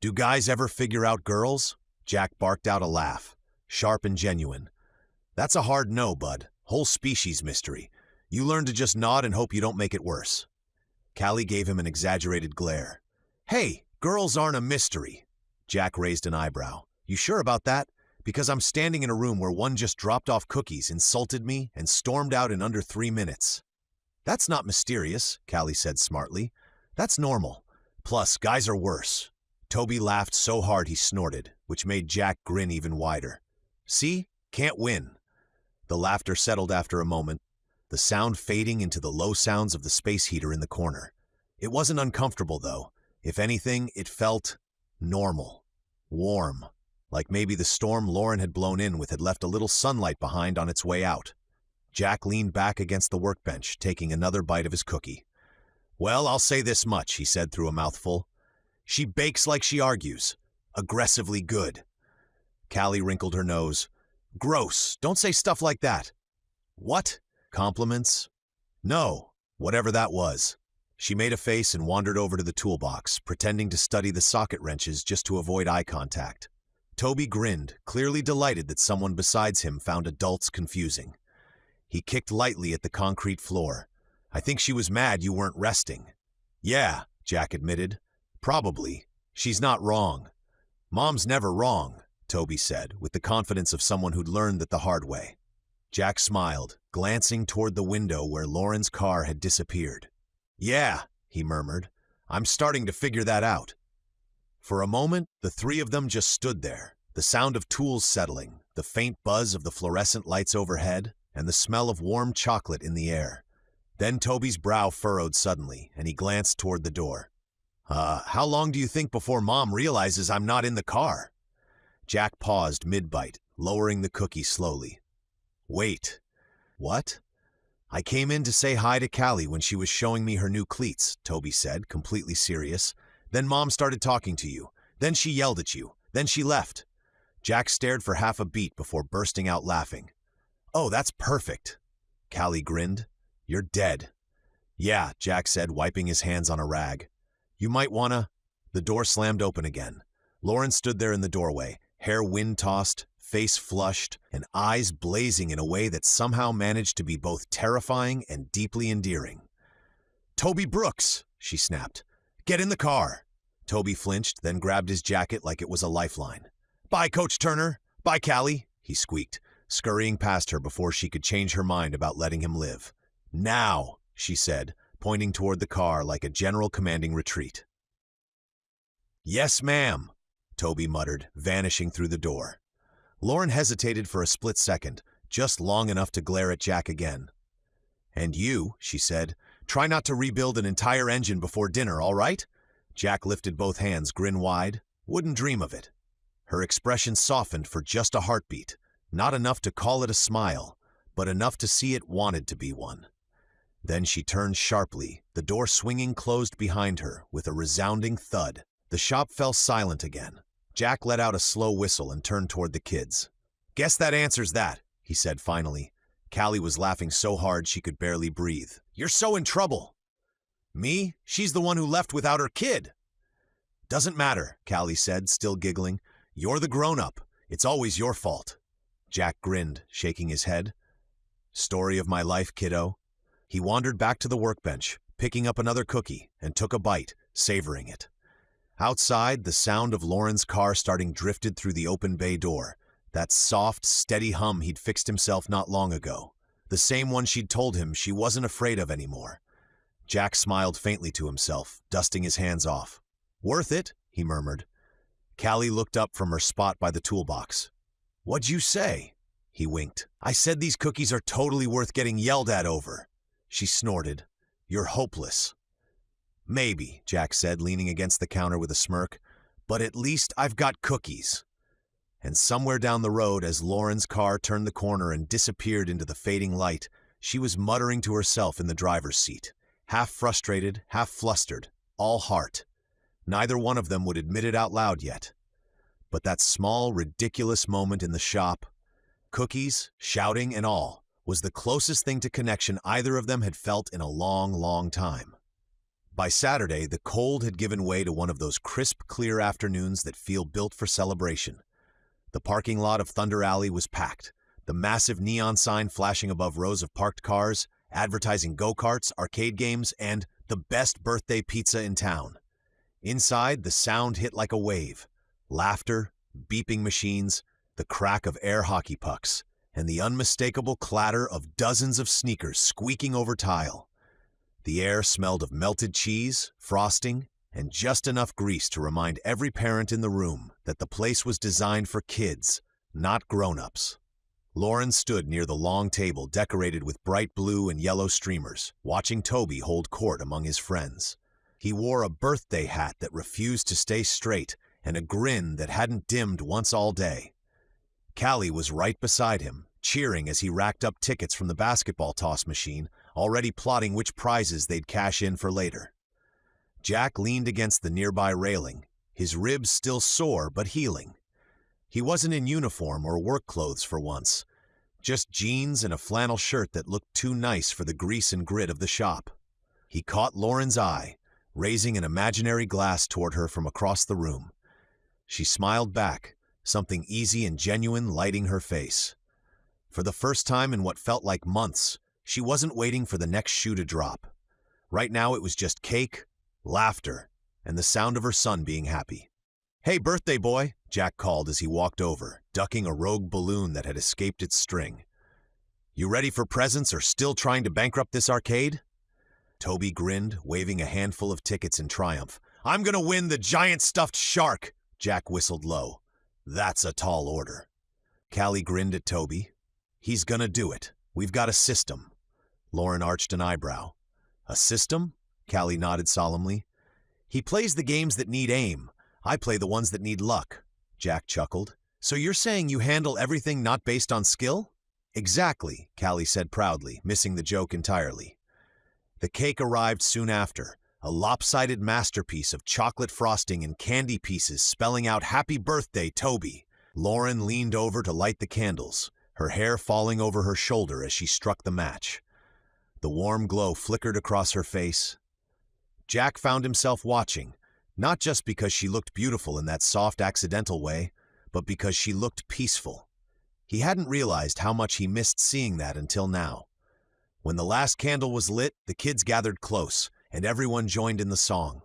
"Do guys ever figure out girls?" Jack barked out a laugh, sharp and genuine. "That's a hard no, bud. Whole species mystery. You learn to just nod and hope you don't make it worse." Callie gave him an exaggerated glare. "Hey, girls aren't a mystery." Jack raised an eyebrow. "You sure about that? Because I'm standing in a room where one just dropped off cookies, insulted me, and stormed out in under 3 minutes." "That's not mysterious," Callie said smartly. "That's normal. Plus, guys are worse." Toby laughed so hard he snorted, which made Jack grin even wider. "See? Can't win." The laughter settled after a moment, the sound fading into the low sounds of the space heater in the corner. It wasn't uncomfortable, though. If anything, it felt normal, warm, like maybe the storm Lauren had blown in with had left a little sunlight behind on its way out. Jack leaned back against the workbench, taking another bite of his cookie. "Well, I'll say this much," he said through a mouthful. "She bakes like she argues. Aggressively good." Callie wrinkled her nose. "Gross. Don't say stuff like that." "What? Compliments?" "No, whatever that was." She made a face and wandered over to the toolbox, pretending to study the socket wrenches just to avoid eye contact. Toby grinned, clearly delighted that someone besides him found adults confusing. He kicked lightly at the concrete floor. "I think she was mad you weren't resting." "Yeah," Jack admitted. "Probably. She's not wrong." "Mom's never wrong," Toby said, with the confidence of someone who'd learned that the hard way. Jack smiled, glancing toward the window where Lauren's car had disappeared. "Yeah," he murmured. "I'm starting to figure that out." For a moment, the three of them just stood there, the sound of tools settling, the faint buzz of the fluorescent lights overhead, and the smell of warm chocolate in the air. Then Toby's brow furrowed suddenly, and he glanced toward the door. How long do you think before Mom realizes I'm not in the car?" Jack paused mid-bite, lowering the cookie slowly. "Wait. What?" "I came in to say hi to Callie when she was showing me her new cleats," Toby said, completely serious. "Then Mom started talking to you. Then she yelled at you. Then she left." Jack stared for half a beat before bursting out laughing. "Oh, that's perfect." Callie grinned. "You're dead." "Yeah," Jack said, wiping his hands on a rag. "You might wanna—" The door slammed open again. Lauren stood there in the doorway, hair wind-tossed, face flushed, and eyes blazing in a way that somehow managed to be both terrifying and deeply endearing. Toby Brooks, she snapped. Get in the car. Toby flinched, then grabbed his jacket like it was a lifeline. Bye, Coach Turner. Bye, Callie, he squeaked, scurrying past her before she could change her mind about letting him live. Now, she said, pointing toward the car like a general commanding retreat. Yes, ma'am, Toby muttered, vanishing through the door. Lauren hesitated for a split second, just long enough to glare at Jack again. And you, she said, try not to rebuild an entire engine before dinner, all right? Jack lifted both hands, grin wide. Wouldn't dream of it. Her expression softened for just a heartbeat, not enough to call it a smile, but enough to see it wanted to be one. Then she turned sharply, the door swinging closed behind her with a resounding thud. The shop fell silent again. Jack let out a slow whistle and turned toward the kids. Guess that answers that, he said finally. Callie was laughing so hard she could barely breathe. You're so in trouble. Me? She's the one who left without her kid. Doesn't matter, Callie said, still giggling. You're the grown-up. It's always your fault. Jack grinned, shaking his head. Story of my life, kiddo. He wandered back to the workbench, picking up another cookie, and took a bite, savoring it. Outside, the sound of Lauren's car starting drifted through the open bay door, that soft, steady hum he'd fixed himself not long ago, the same one she'd told him she wasn't afraid of anymore. Jack smiled faintly to himself, dusting his hands off. Worth it, he murmured. Callie looked up from her spot by the toolbox. What'd you say? He winked. I said these cookies are totally worth getting yelled at over. She snorted. You're hopeless. Maybe, Jack said, leaning against the counter with a smirk, but at least I've got cookies. And somewhere down the road, as Lauren's car turned the corner and disappeared into the fading light, she was muttering to herself in the driver's seat, half frustrated, half flustered, all heart. Neither one of them would admit it out loud yet. But that small, ridiculous moment in the shop, cookies, shouting, and all, was the closest thing to connection either of them had felt in a long, long time. By Saturday, the cold had given way to one of those crisp, clear afternoons that feel built for celebration. The parking lot of Thunder Alley was packed, the massive neon sign flashing above rows of parked cars, advertising go-karts, arcade games, and the best birthday pizza in town. Inside, the sound hit like a wave. Laughter, beeping machines, the crack of air hockey pucks, and the unmistakable clatter of dozens of sneakers squeaking over tile. The air smelled of melted cheese, frosting, and just enough grease to remind every parent in the room that the place was designed for kids, not grown-ups. Lauren stood near the long table decorated with bright blue and yellow streamers, watching Toby hold court among his friends. He wore a birthday hat that refused to stay straight and a grin that hadn't dimmed once all day. Callie was right beside him, cheering as he racked up tickets from the basketball toss machine, already plotting which prizes they'd cash in for later. Jack leaned against the nearby railing, his ribs still sore but healing. He wasn't in uniform or work clothes for once, just jeans and a flannel shirt that looked too nice for the grease and grit of the shop. He caught Lauren's eye, raising an imaginary glass toward her from across the room. She smiled back, something easy and genuine lighting her face. For the first time in what felt like months, she wasn't waiting for the next shoe to drop. Right now it was just cake, laughter, and the sound of her son being happy. Hey, birthday boy, Jack called as he walked over, ducking a rogue balloon that had escaped its string. You ready for presents or still trying to bankrupt this arcade? Toby grinned, waving a handful of tickets in triumph. I'm gonna win the giant stuffed shark, Jack whistled low. That's a tall order. Callie grinned at Toby. He's gonna do it. We've got a system. Lauren arched an eyebrow. A system? Callie nodded solemnly. He plays the games that need aim. I play the ones that need luck, Jack chuckled. So you're saying you handle everything not based on skill? Exactly, Callie said proudly, missing the joke entirely. The cake arrived soon after, a lopsided masterpiece of chocolate frosting and candy pieces spelling out Happy Birthday, Toby. Lauren leaned over to light the candles, her hair falling over her shoulder as she struck the match. The warm glow flickered across her face. Jack found himself watching, not just because she looked beautiful in that soft, accidental way, but because she looked peaceful. He hadn't realized how much he missed seeing that until now. When the last candle was lit, the kids gathered close, and everyone joined in the song.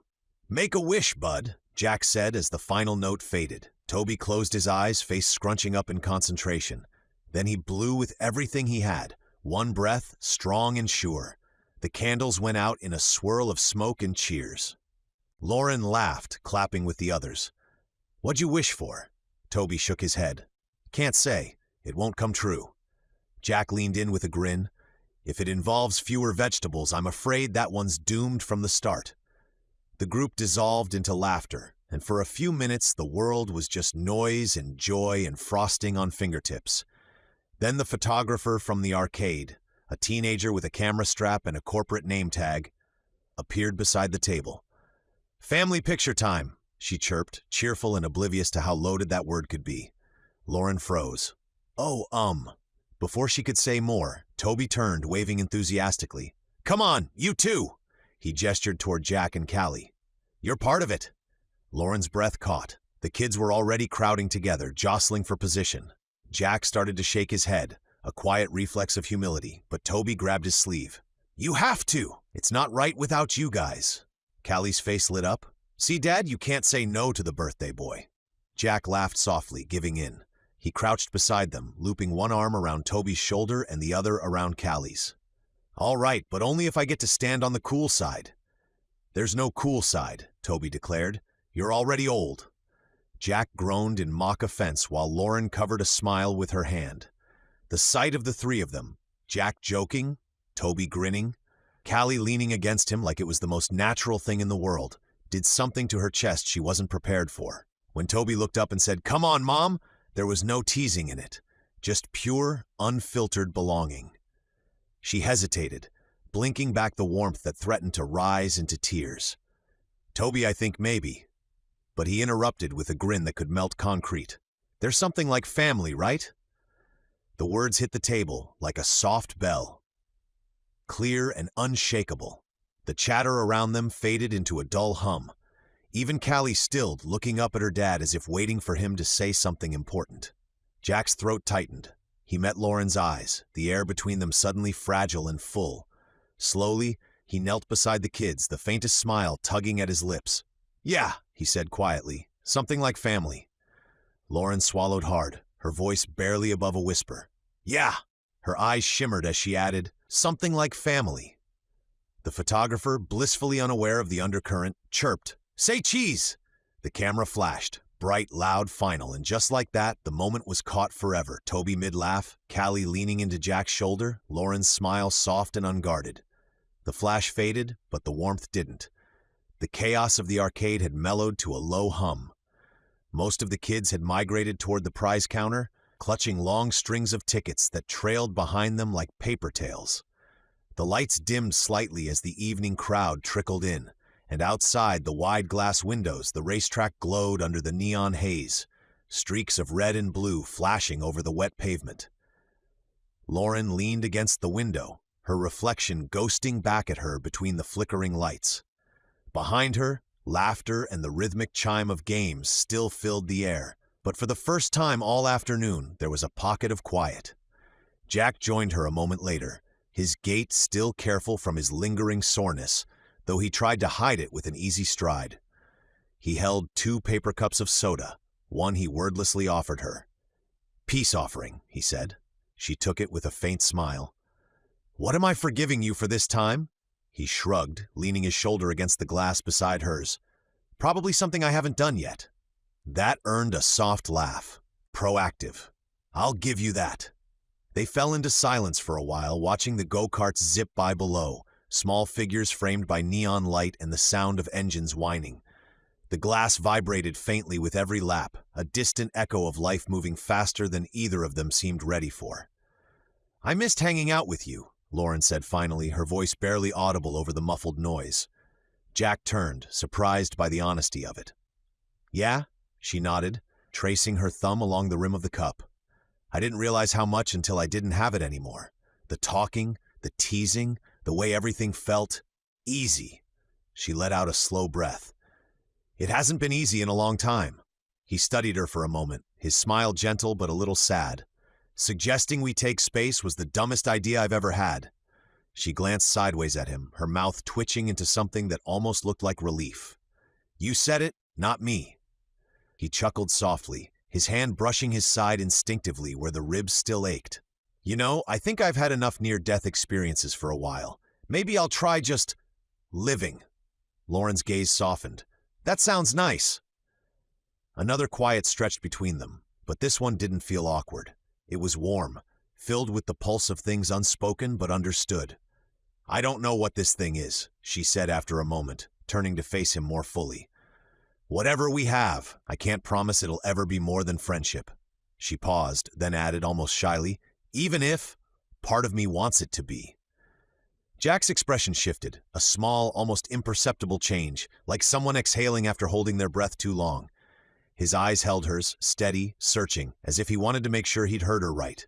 "Make a wish, bud," Jack said as the final note faded. Toby closed his eyes, face scrunching up in concentration. Then he blew with everything he had, one breath, strong and sure. The candles went out in a swirl of smoke and cheers. Lauren laughed, clapping with the others. "What'd you wish for?" Toby shook his head. "Can't say. It won't come true." Jack leaned in with a grin. "If it involves fewer vegetables, I'm afraid that one's doomed from the start." The group dissolved into laughter, and for a few minutes the world was just noise and joy and frosting on fingertips. Then the photographer from the arcade, a teenager with a camera strap and a corporate name tag, appeared beside the table. "Family picture time," she chirped, cheerful and oblivious to how loaded that word could be. Lauren froze. "Oh, Before she could say more, Toby turned, waving enthusiastically. "Come on, you too!" He gestured toward Jack and Callie. "You're part of it." Lauren's breath caught. The kids were already crowding together, jostling for position. Jack started to shake his head, a quiet reflex of humility, but Toby grabbed his sleeve. "You have to! It's not right without you guys." Callie's face lit up. "See, Dad, you can't say no to the birthday boy." Jack laughed softly, giving in. He crouched beside them, looping one arm around Toby's shoulder and the other around Callie's. "All right, but only if I get to stand on the cool side." "There's no cool side," Toby declared. "You're already old." Jack groaned in mock offense while Lauren covered a smile with her hand. The sight of the three of them, Jack joking, Toby grinning, Callie leaning against him like it was the most natural thing in the world, did something to her chest she wasn't prepared for. When Toby looked up and said, "Come on, Mom," there was no teasing in it, just pure, unfiltered belonging. She hesitated, blinking back the warmth that threatened to rise into tears. "Toby, I think maybe." But he interrupted with a grin that could melt concrete. "There's something like family, right?" The words hit the table like a soft bell. Clear and unshakable. The chatter around them faded into a dull hum. Even Callie stilled, looking up at her dad as if waiting for him to say something important. Jack's throat tightened. He met Lauren's eyes, the air between them suddenly fragile and full. Slowly, he knelt beside the kids, the faintest smile tugging at his lips. "Yeah," he said quietly, "something like family." Lauren swallowed hard, her voice barely above a whisper. "Yeah." Her eyes shimmered as she added, "Something like family." The photographer, blissfully unaware of the undercurrent, chirped, "Say cheese!" The camera flashed, bright, loud, final, and just like that, the moment was caught forever. Toby mid-laugh, Callie leaning into Jack's shoulder, Lauren's smile soft and unguarded. The flash faded, but the warmth didn't. The chaos of the arcade had mellowed to a low hum. Most of the kids had migrated toward the prize counter, clutching long strings of tickets that trailed behind them like paper tails. The lights dimmed slightly as the evening crowd trickled in, and outside the wide glass windows the racetrack glowed under the neon haze, streaks of red and blue flashing over the wet pavement. Lauren leaned against the window, her reflection ghosting back at her between the flickering lights. Behind her, laughter and the rhythmic chime of games still filled the air, but for the first time all afternoon there was a pocket of quiet. Jack joined her a moment later, his gait still careful from his lingering soreness, though he tried to hide it with an easy stride. He held 2 paper cups of soda, one he wordlessly offered her. "Peace offering," he said. She took it with a faint smile. "What am I forgiving you for this time?" He shrugged, leaning his shoulder against the glass beside hers. "Probably something I haven't done yet." That earned a soft laugh. Proactive. "I'll give you that." They fell into silence for a while, watching the go-karts zip by below, small figures framed by neon light and the sound of engines whining. The glass vibrated faintly with every lap, a distant echo of life moving faster than either of them seemed ready for. "I missed hanging out with you," Lauren said finally, her voice barely audible over the muffled noise. Jack turned, surprised by the honesty of it. "Yeah?" she nodded, tracing her thumb along the rim of the cup. "I didn't realize how much until I didn't have it anymore. The talking, the teasing, the way everything felt easy." She let out a slow breath. "It hasn't been easy in a long time." He studied her for a moment, his smile gentle but a little sad. "Suggesting we take space was the dumbest idea I've ever had." She glanced sideways at him, her mouth twitching into something that almost looked like relief. "You said it, not me." He chuckled softly, his hand brushing his side instinctively where the ribs still ached. "You know, I think I've had enough near-death experiences for a while. Maybe I'll try just living." Lauren's gaze softened. "That sounds nice." Another quiet stretched between them, but this one didn't feel awkward. It was warm, filled with the pulse of things unspoken but understood. "I don't know what this thing is," she said after a moment, turning to face him more fully. "Whatever we have, I can't promise it'll ever be more than friendship." She paused, then added almost shyly, "Even if part of me wants it to be." Jack's expression shifted, a small, almost imperceptible change, like someone exhaling after holding their breath too long. His eyes held hers, steady, searching, as if he wanted to make sure he'd heard her right.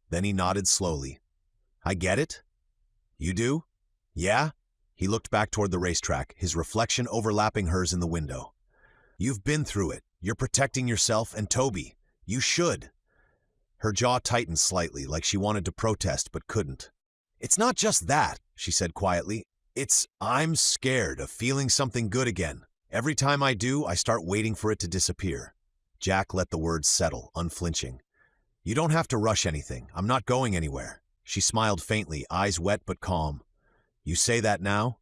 Then he nodded slowly. "I get it? You do? Yeah?" He looked back toward the racetrack, his reflection overlapping hers in the window. "You've been through it. You're protecting yourself and Toby. You should." Her jaw tightened slightly, like she wanted to protest but couldn't. "It's not just that," she said quietly. I'm scared of feeling something good again. Every time I do, I start waiting for it to disappear." Jack let the words settle, unflinching. "You don't have to rush anything. I'm not going anywhere." She smiled faintly, eyes wet but calm. "You say that now?"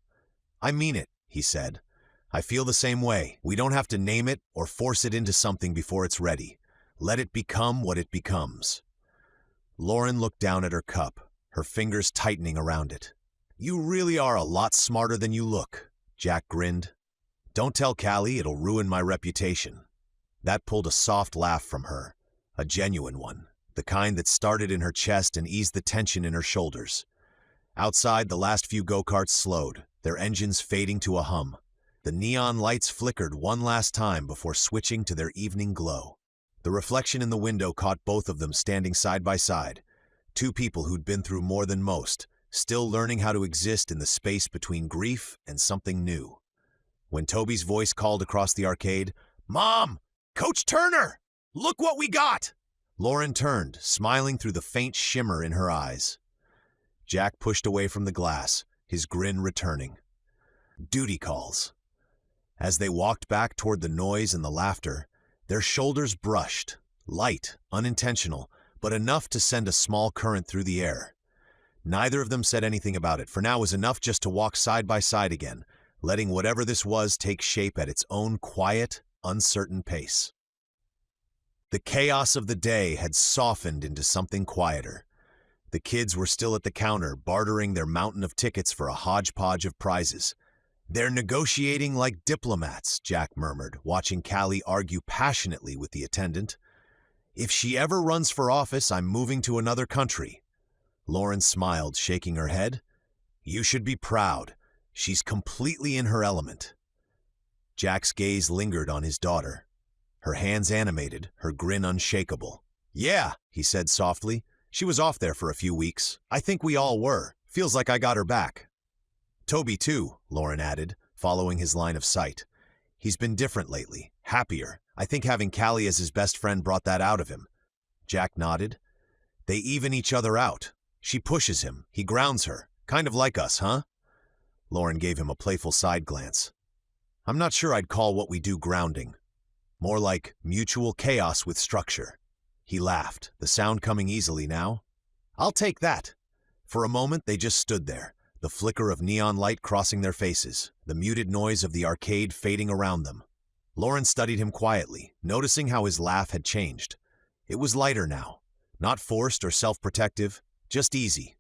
"I mean it," he said. "I feel the same way. We don't have to name it or force it into something before it's ready. Let it become what it becomes." Lauren looked down at her cup, her fingers tightening around it. "You really are a lot smarter than you look," Jack grinned. "Don't tell Callie, it'll ruin my reputation." That pulled a soft laugh from her, a genuine one, the kind that started in her chest and eased the tension in her shoulders. Outside, the last few go-karts slowed, their engines fading to a hum. The neon lights flickered one last time before switching to their evening glow. The reflection in the window caught both of them standing side by side, two people who'd been through more than most, still learning how to exist in the space between grief and something new. When Toby's voice called across the arcade, "Mom! Coach Turner! Look what we got!" Lauren turned, smiling through the faint shimmer in her eyes. Jack pushed away from the glass, his grin returning. Duty calls. As they walked back toward the noise and the laughter, their shoulders brushed, light, unintentional, but enough to send a small current through the air. Neither of them said anything about it, for now was enough just to walk side by side again, letting whatever this was take shape at its own quiet, uncertain pace. The chaos of the day had softened into something quieter. The kids were still at the counter, bartering their mountain of tickets for a hodgepodge of prizes. "They're negotiating like diplomats," Jack murmured, watching Callie argue passionately with the attendant. "If she ever runs for office, I'm moving to another country." Lauren smiled, shaking her head. "You should be proud. She's completely in her element." Jack's gaze lingered on his daughter. Her hands animated, her grin unshakable. "Yeah," he said softly. "She was off there for a few weeks. I think we all were. Feels like I got her back." "Toby, too," Lauren added, following his line of sight. "He's been different lately, happier. I think having Callie as his best friend brought that out of him." Jack nodded. "They even each other out. She pushes him, he grounds her. Kind of like us, huh?" Lauren gave him a playful side glance. "I'm not sure I'd call what we do grounding. More like mutual chaos with structure." He laughed, the sound coming easily now. "I'll take that." For a moment they just stood there, the flicker of neon light crossing their faces, the muted noise of the arcade fading around them. Lauren studied him quietly, noticing how his laugh had changed. It was lighter now, not forced or self-protective, just easy.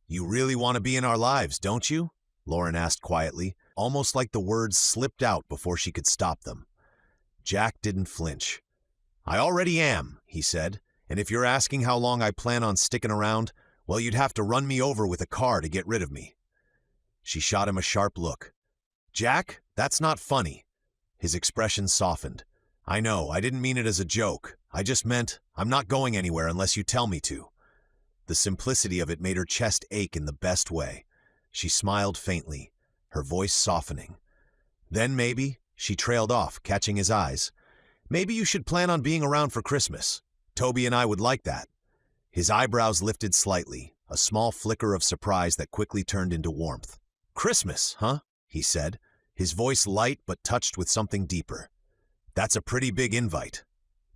"You really want to be in our lives, don't you?" Lauren asked quietly, almost like the words slipped out before she could stop them. Jack didn't flinch. "I already am," he said, "and if you're asking how long I plan on sticking around, well, you'd have to run me over with a car to get rid of me." She shot him a sharp look. "Jack, that's not funny." His expression softened. "I know, I didn't mean it as a joke. I just meant I'm not going anywhere unless you tell me to." The simplicity of it made her chest ache in the best way. She smiled faintly, her voice softening. "Then maybe," she trailed off, catching his eyes, "maybe you should plan on being around for Christmas. Toby and I would like that." His eyebrows lifted slightly, a small flicker of surprise that quickly turned into warmth. "Christmas, huh?" he said, his voice light but touched with something deeper. "That's a pretty big invite."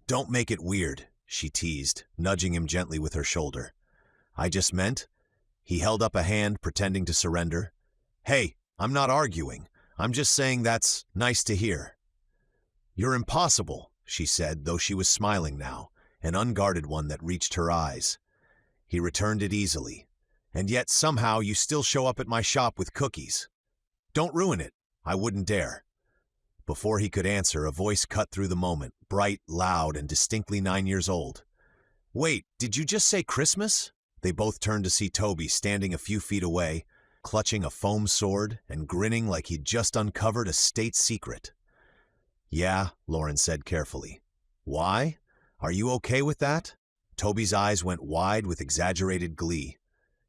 "Don't make it weird," she teased, nudging him gently with her shoulder. "I just meant—" He held up a hand, pretending to surrender. "Hey, I'm not arguing. I'm just saying that's nice to hear." "You're impossible," she said, though she was smiling now, an unguarded one that reached her eyes. He returned it easily. "And yet somehow you still show up at my shop with cookies. Don't ruin it. I wouldn't dare." Before he could answer, a voice cut through the moment, bright, loud, and distinctly 9 years old. "Wait, did you just say Christmas?" They both turned to see Toby standing a few feet away, clutching a foam sword and grinning like he'd just uncovered a state secret. "Yeah," Lauren said carefully. "Why? Are you okay with that?" Toby's eyes went wide with exaggerated glee.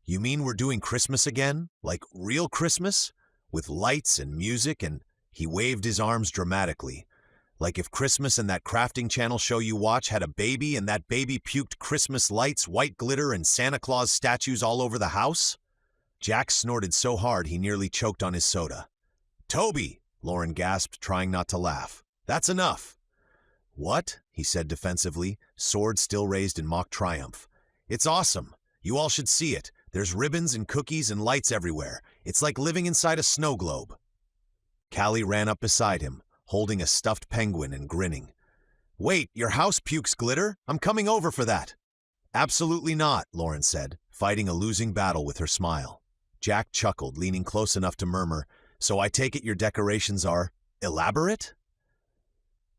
"You mean we're doing Christmas again? Like real Christmas? With lights and music and—" He waved his arms dramatically. "Like if Christmas and that crafting channel show you watch had a baby and that baby puked Christmas lights, white glitter, and Santa Claus statues all over the house?" Jack snorted so hard he nearly choked on his soda. "Toby!" Lauren gasped, trying not to laugh. "That's enough." "What?" he said defensively, sword still raised in mock triumph. "It's awesome. You all should see it. There's ribbons and cookies and lights everywhere. It's like living inside a snow globe." Callie ran up beside him, holding a stuffed penguin and grinning. "Wait, your house pukes glitter? I'm coming over for that." "Absolutely not," Lauren said, fighting a losing battle with her smile. Jack chuckled, leaning close enough to murmur, "So I take it your decorations are elaborate?"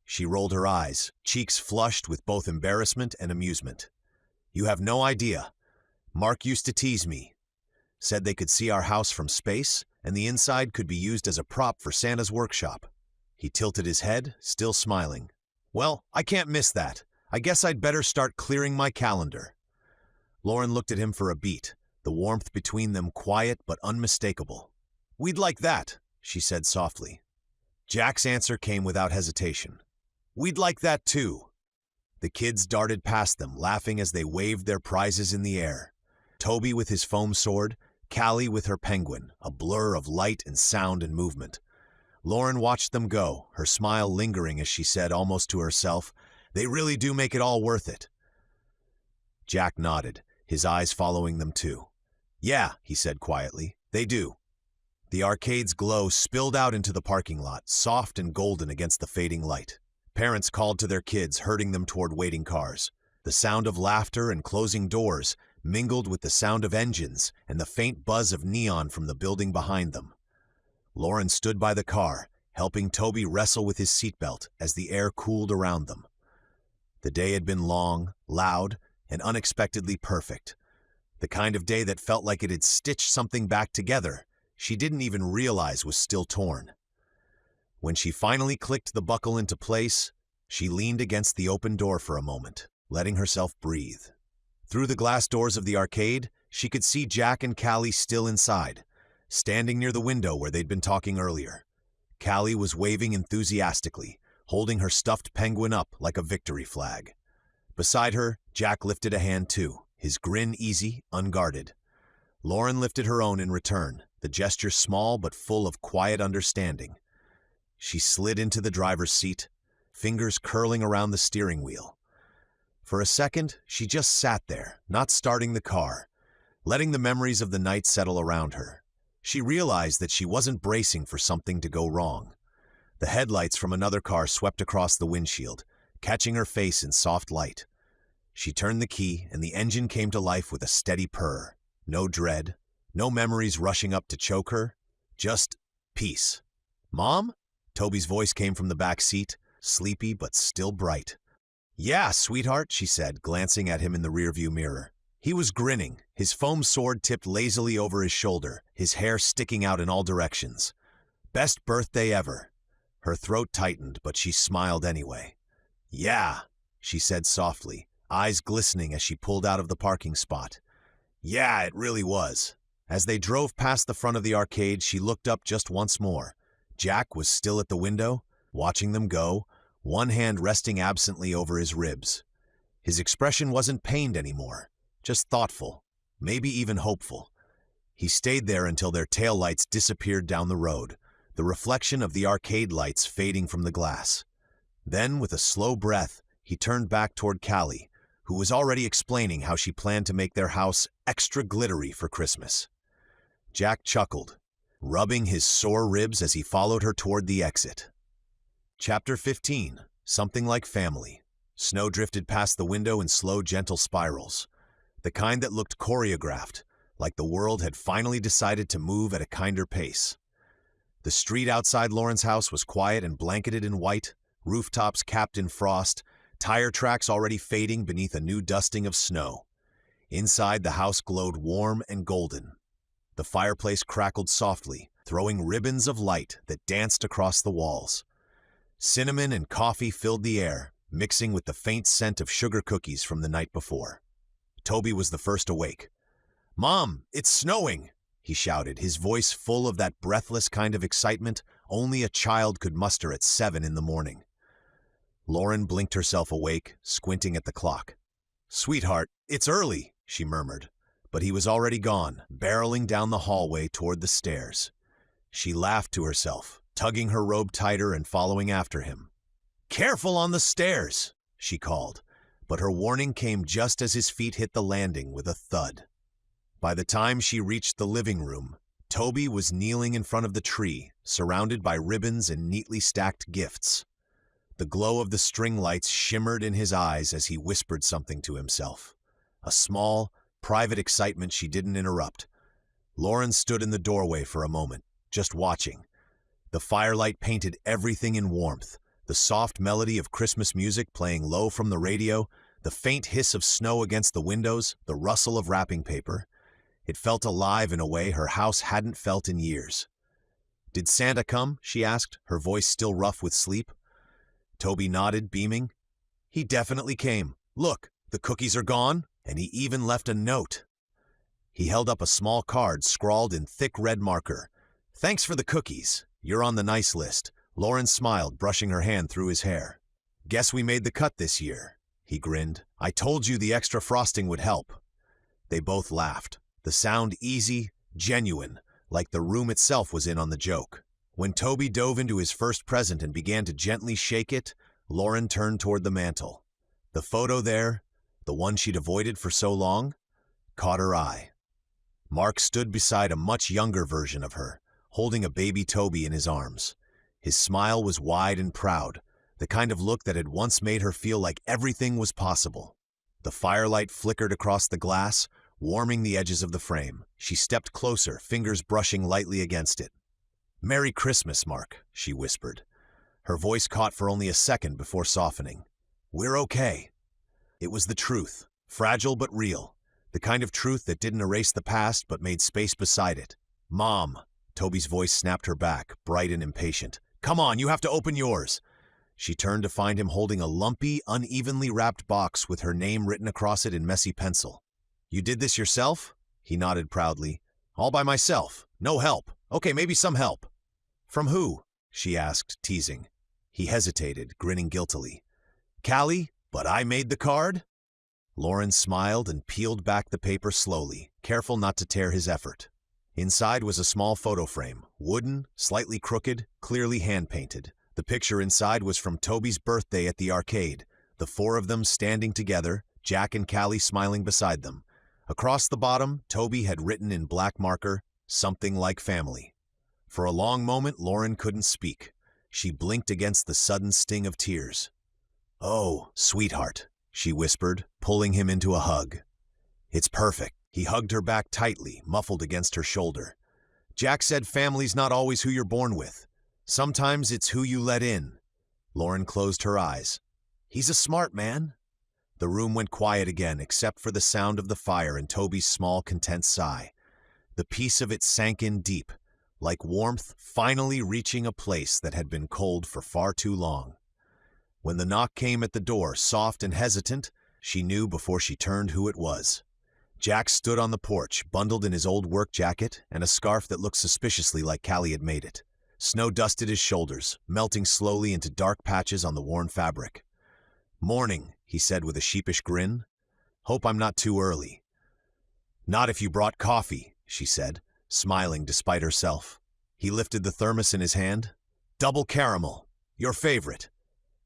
She rolled her eyes, cheeks flushed with both embarrassment and amusement. "You have no idea. Mark used to tease me. Said they could see our house from space, and the inside could be used as a prop for Santa's workshop." He tilted his head, still smiling. "Well, I can't miss that. I guess I'd better start clearing my calendar." Lauren looked at him for a beat, the warmth between them quiet but unmistakable. "We'd like that," she said softly. Jack's answer came without hesitation. "We'd like that too." The kids darted past them, laughing as they waved their prizes in the air. Toby with his foam sword, Callie with her penguin, a blur of light and sound and movement. Lauren watched them go, her smile lingering as she said almost to herself, "They really do make it all worth it." Jack nodded, his eyes following them too. "Yeah," he said quietly, "they do." The arcade's glow spilled out into the parking lot, soft and golden against the fading light. Parents called to their kids, herding them toward waiting cars. The sound of laughter and closing doors mingled with the sound of engines and the faint buzz of neon from the building behind them. Lauren stood by the car, helping Toby wrestle with his seatbelt as the air cooled around them. The day had been long, loud, and unexpectedly perfect. The kind of day that felt like it had stitched something back together she didn't even realize was still torn. When she finally clicked the buckle into place, she leaned against the open door for a moment, letting herself breathe. Through the glass doors of the arcade, she could see Jack and Callie still inside, standing near the window where they'd been talking earlier. Callie was waving enthusiastically, holding her stuffed penguin up like a victory flag. Beside her, Jack lifted a hand too, his grin easy, unguarded. Lauren lifted her own in return, the gesture small but full of quiet understanding. She slid into the driver's seat, fingers curling around the steering wheel. For a second, she just sat there, not starting the car, letting the memories of the night settle around her. She realized that she wasn't bracing for something to go wrong. The headlights from another car swept across the windshield, catching her face in soft light. She turned the key, and the engine came to life with a steady purr. No dread, no memories rushing up to choke her, just peace. "Mom?" Toby's voice came from the back seat, sleepy but still bright. "Yeah, sweetheart," she said, glancing at him in the rearview mirror. He was grinning, his foam sword tipped lazily over his shoulder, his hair sticking out in all directions. "Best birthday ever." Her throat tightened, but she smiled anyway. "Yeah," she said softly, eyes glistening as she pulled out of the parking spot. "Yeah, it really was." As they drove past the front of the arcade, she looked up just once more. Jack was still at the window, watching them go, one hand resting absently over his ribs. His expression wasn't pained anymore, just thoughtful, maybe even hopeful. He stayed there until their taillights disappeared down the road, the reflection of the arcade lights fading from the glass. Then, with a slow breath, he turned back toward Callie, who was already explaining how she planned to make their house extra glittery for Christmas. Jack chuckled, rubbing his sore ribs as he followed her toward the exit. Chapter 15. Something Like Family. Snow drifted past the window in slow, gentle spirals, the kind that looked choreographed, like the world had finally decided to move at a kinder pace. The street outside Lauren's house was quiet and blanketed in white, rooftops capped in frost, tire tracks already fading beneath a new dusting of snow. Inside, the house glowed warm and golden. The fireplace crackled softly, throwing ribbons of light that danced across the walls. Cinnamon and coffee filled the air, mixing with the faint scent of sugar cookies from the night before. Toby was the first awake. "Mom, it's snowing!" he shouted, his voice full of that breathless kind of excitement only a child could muster at 7 in the morning. Lauren blinked herself awake, squinting at the clock. "Sweetheart, it's early," she murmured, but he was already gone, barreling down the hallway toward the stairs. She laughed to herself, tugging her robe tighter and following after him. "Careful on the stairs," she called, but her warning came just as his feet hit the landing with a thud. By the time she reached the living room, Toby was kneeling in front of the tree, surrounded by ribbons and neatly stacked gifts. The glow of the string lights shimmered in his eyes as he whispered something to himself. A small, private excitement she didn't interrupt. Lauren stood in the doorway for a moment, just watching. The firelight painted everything in warmth, the soft melody of Christmas music playing low from the radio, the faint hiss of snow against the windows, the rustle of wrapping paper. It felt alive in a way her house hadn't felt in years. "Did Santa come?" she asked, her voice still rough with sleep. Toby nodded, beaming. "He definitely came. Look, the cookies are gone, and he even left a note." He held up a small card scrawled in thick red marker. "Thanks for the cookies. You're on the nice list." Lauren smiled, brushing her hand through his hair. "Guess we made the cut this year." He grinned. "I told you the extra frosting would help." They both laughed, the sound easy, genuine, like the room itself was in on the joke. When Toby dove into his first present and began to gently shake it, Lauren turned toward the mantel. The photo there, the one she'd avoided for so long, caught her eye. Mark stood beside a much younger version of her, holding a baby Toby in his arms. His smile was wide and proud, the kind of look that had once made her feel like everything was possible. The firelight flickered across the glass, warming the edges of the frame. She stepped closer, fingers brushing lightly against it. "Merry Christmas, Mark," she whispered. Her voice caught for only a second before softening. "We're okay." It was the truth, fragile but real, the kind of truth that didn't erase the past but made space beside it. "Mom," Toby's voice snapped her back, bright and impatient. "Come on, you have to open yours." She turned to find him holding a lumpy, unevenly wrapped box with her name written across it in messy pencil. "You did this yourself?" He nodded proudly. "All by myself. No help. Okay, maybe some help." "From who?" she asked, teasing. He hesitated, grinning guiltily. "Callie, but I made the card?" Lauren smiled and peeled back the paper slowly, careful not to tear his effort. Inside was a small photo frame, wooden, slightly crooked, clearly hand-painted. The picture inside was from Toby's birthday at the arcade, the four of them standing together, Jack and Callie smiling beside them. Across the bottom, Toby had written in black marker, "Something Like Family." For a long moment, Lauren couldn't speak. She blinked against the sudden sting of tears. "Oh, sweetheart," she whispered, pulling him into a hug. "It's perfect." He hugged her back tightly, muffled against her shoulder. "Jack said family's not always who you're born with. Sometimes it's who you let in." Lauren closed her eyes. "He's a smart man." The room went quiet again, except for the sound of the fire and Toby's small, content sigh. The peace of it sank in deep, like warmth finally reaching a place that had been cold for far too long. When the knock came at the door, soft and hesitant, she knew before she turned who it was. Jack stood on the porch, bundled in his old work jacket and a scarf that looked suspiciously like Callie had made it. Snow dusted his shoulders, melting slowly into dark patches on the worn fabric. "Morning," he said with a sheepish grin. "Hope I'm not too early." Not if you brought coffee, she said, smiling despite herself. He lifted the thermos in his hand. Double caramel, your favorite.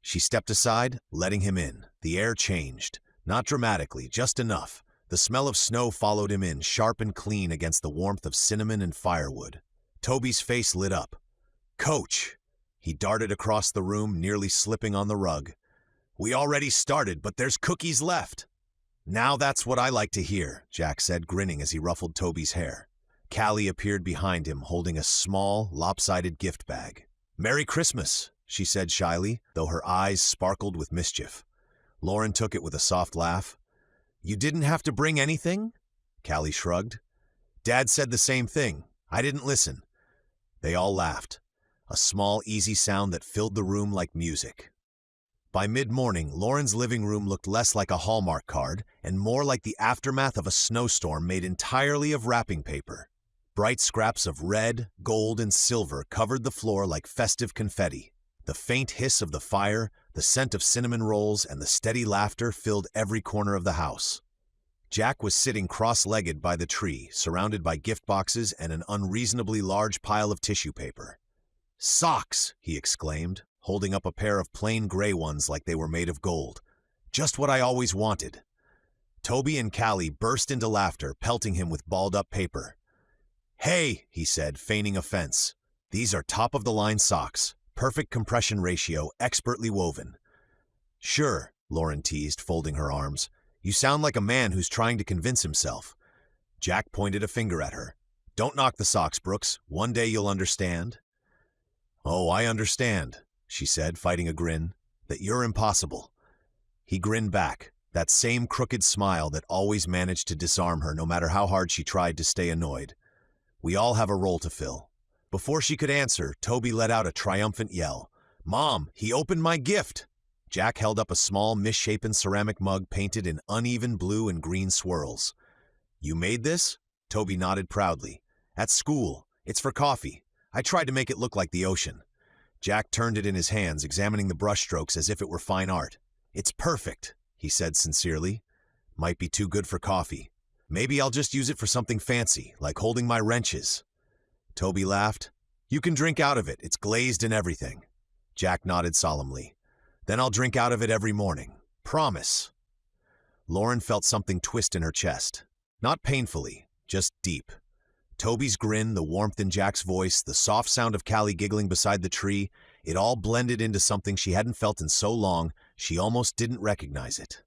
She stepped aside, letting him in. The air changed. Not dramatically, just enough. The smell of snow followed him in, sharp and clean against the warmth of cinnamon and firewood. Toby's face lit up. Coach! He darted across the room, nearly slipping on the rug. We already started, but there's cookies left. Now that's what I like to hear, Jack said, grinning as he ruffled Toby's hair. Callie appeared behind him, holding a small, lopsided gift bag. Merry Christmas, she said shyly, though her eyes sparkled with mischief. Lauren took it with a soft laugh. You didn't have to bring anything? Callie shrugged. Dad said the same thing. I didn't listen. They all laughed, a small, easy sound that filled the room like music. By mid-morning, Lauren's living room looked less like a Hallmark card and more like the aftermath of a snowstorm made entirely of wrapping paper. Bright scraps of red, gold, and silver covered the floor like festive confetti. The faint hiss of the fire, the scent of cinnamon rolls, and the steady laughter filled every corner of the house. Jack was sitting cross-legged by the tree, surrounded by gift boxes and an unreasonably large pile of tissue paper. Socks, he exclaimed, holding up a pair of plain gray ones like they were made of gold. Just what I always wanted. Toby and Callie burst into laughter, pelting him with balled-up paper. Hey, he said, feigning offense. These are top-of-the-line socks. Perfect compression ratio, expertly woven. Sure, Lauren teased, folding her arms. You sound like a man who's trying to convince himself. Jack pointed a finger at her. Don't knock the socks, Brooks. One day you'll understand. Oh, I understand, she said, fighting a grin. That you're impossible. He grinned back, that same crooked smile that always managed to disarm her no matter how hard she tried to stay annoyed. We all have a role to fill. Before she could answer, Toby let out a triumphant yell. Mom, he opened my gift! Jack held up a small, misshapen ceramic mug painted in uneven blue and green swirls. You made this? Toby nodded proudly. At school. It's for coffee. I tried to make it look like the ocean. Jack turned it in his hands, examining the brushstrokes as if it were fine art. It's perfect, he said sincerely. Might be too good for coffee. Maybe I'll just use it for something fancy, like holding my wrenches. Toby laughed. You can drink out of it. It's glazed and everything. Jack nodded solemnly. Then I'll drink out of it every morning. Promise. Lauren felt something twist in her chest. Not painfully, just deep. Toby's grin, the warmth in Jack's voice, the soft sound of Callie giggling beside the tree, it all blended into something she hadn't felt in so long, she almost didn't recognize it.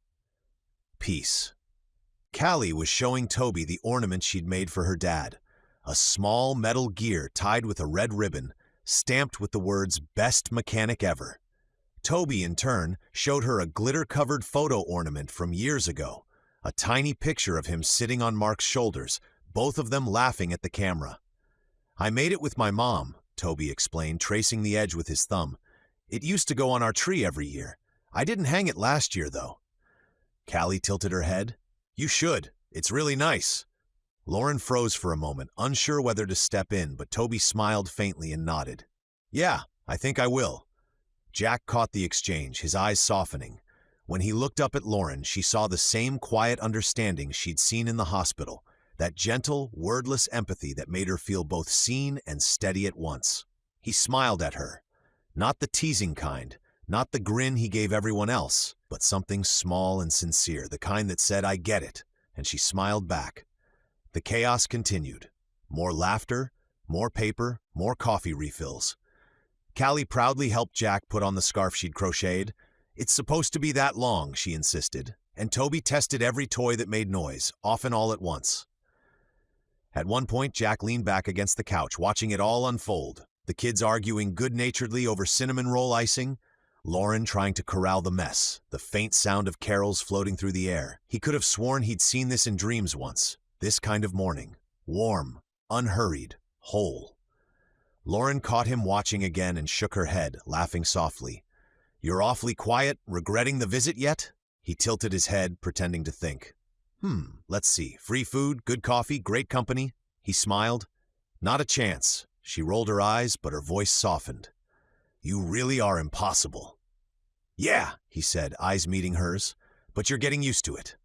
Peace. Callie was showing Toby the ornament she'd made for her dad. A small metal gear tied with a red ribbon, stamped with the words, Best Mechanic Ever. Toby, in turn, showed her a glitter-covered photo ornament from years ago, a tiny picture of him sitting on Mark's shoulders, both of them laughing at the camera. I made it with my mom, Toby explained, tracing the edge with his thumb. It used to go on our tree every year. I didn't hang it last year, though. Callie tilted her head. You should. It's really nice. Lauren froze for a moment, unsure whether to step in, but Toby smiled faintly and nodded. Yeah, I think I will. Jack caught the exchange, his eyes softening. When he looked up at Lauren, she saw the same quiet understanding she'd seen in the hospital, that gentle, wordless empathy that made her feel both seen and steady at once. He smiled at her. Not the teasing kind, not the grin he gave everyone else, but something small and sincere, the kind that said, I get it, and she smiled back. The chaos continued. More laughter, more paper, more coffee refills. Callie proudly helped Jack put on the scarf she'd crocheted. It's supposed to be that long, she insisted, and Toby tested every toy that made noise, often all at once. At one point, Jack leaned back against the couch, watching it all unfold, the kids arguing good-naturedly over cinnamon roll icing, Lauren trying to corral the mess, the faint sound of carols floating through the air. He could have sworn he'd seen this in dreams once. This kind of morning. Warm, unhurried, whole. Lauren caught him watching again and shook her head, laughing softly. You're awfully quiet, regretting the visit yet? He tilted his head, pretending to think. Let's see. Free food, good coffee, great company. He smiled. Not a chance. She rolled her eyes, but her voice softened. You really are impossible. Yeah, he said, eyes meeting hers, but you're getting used to it.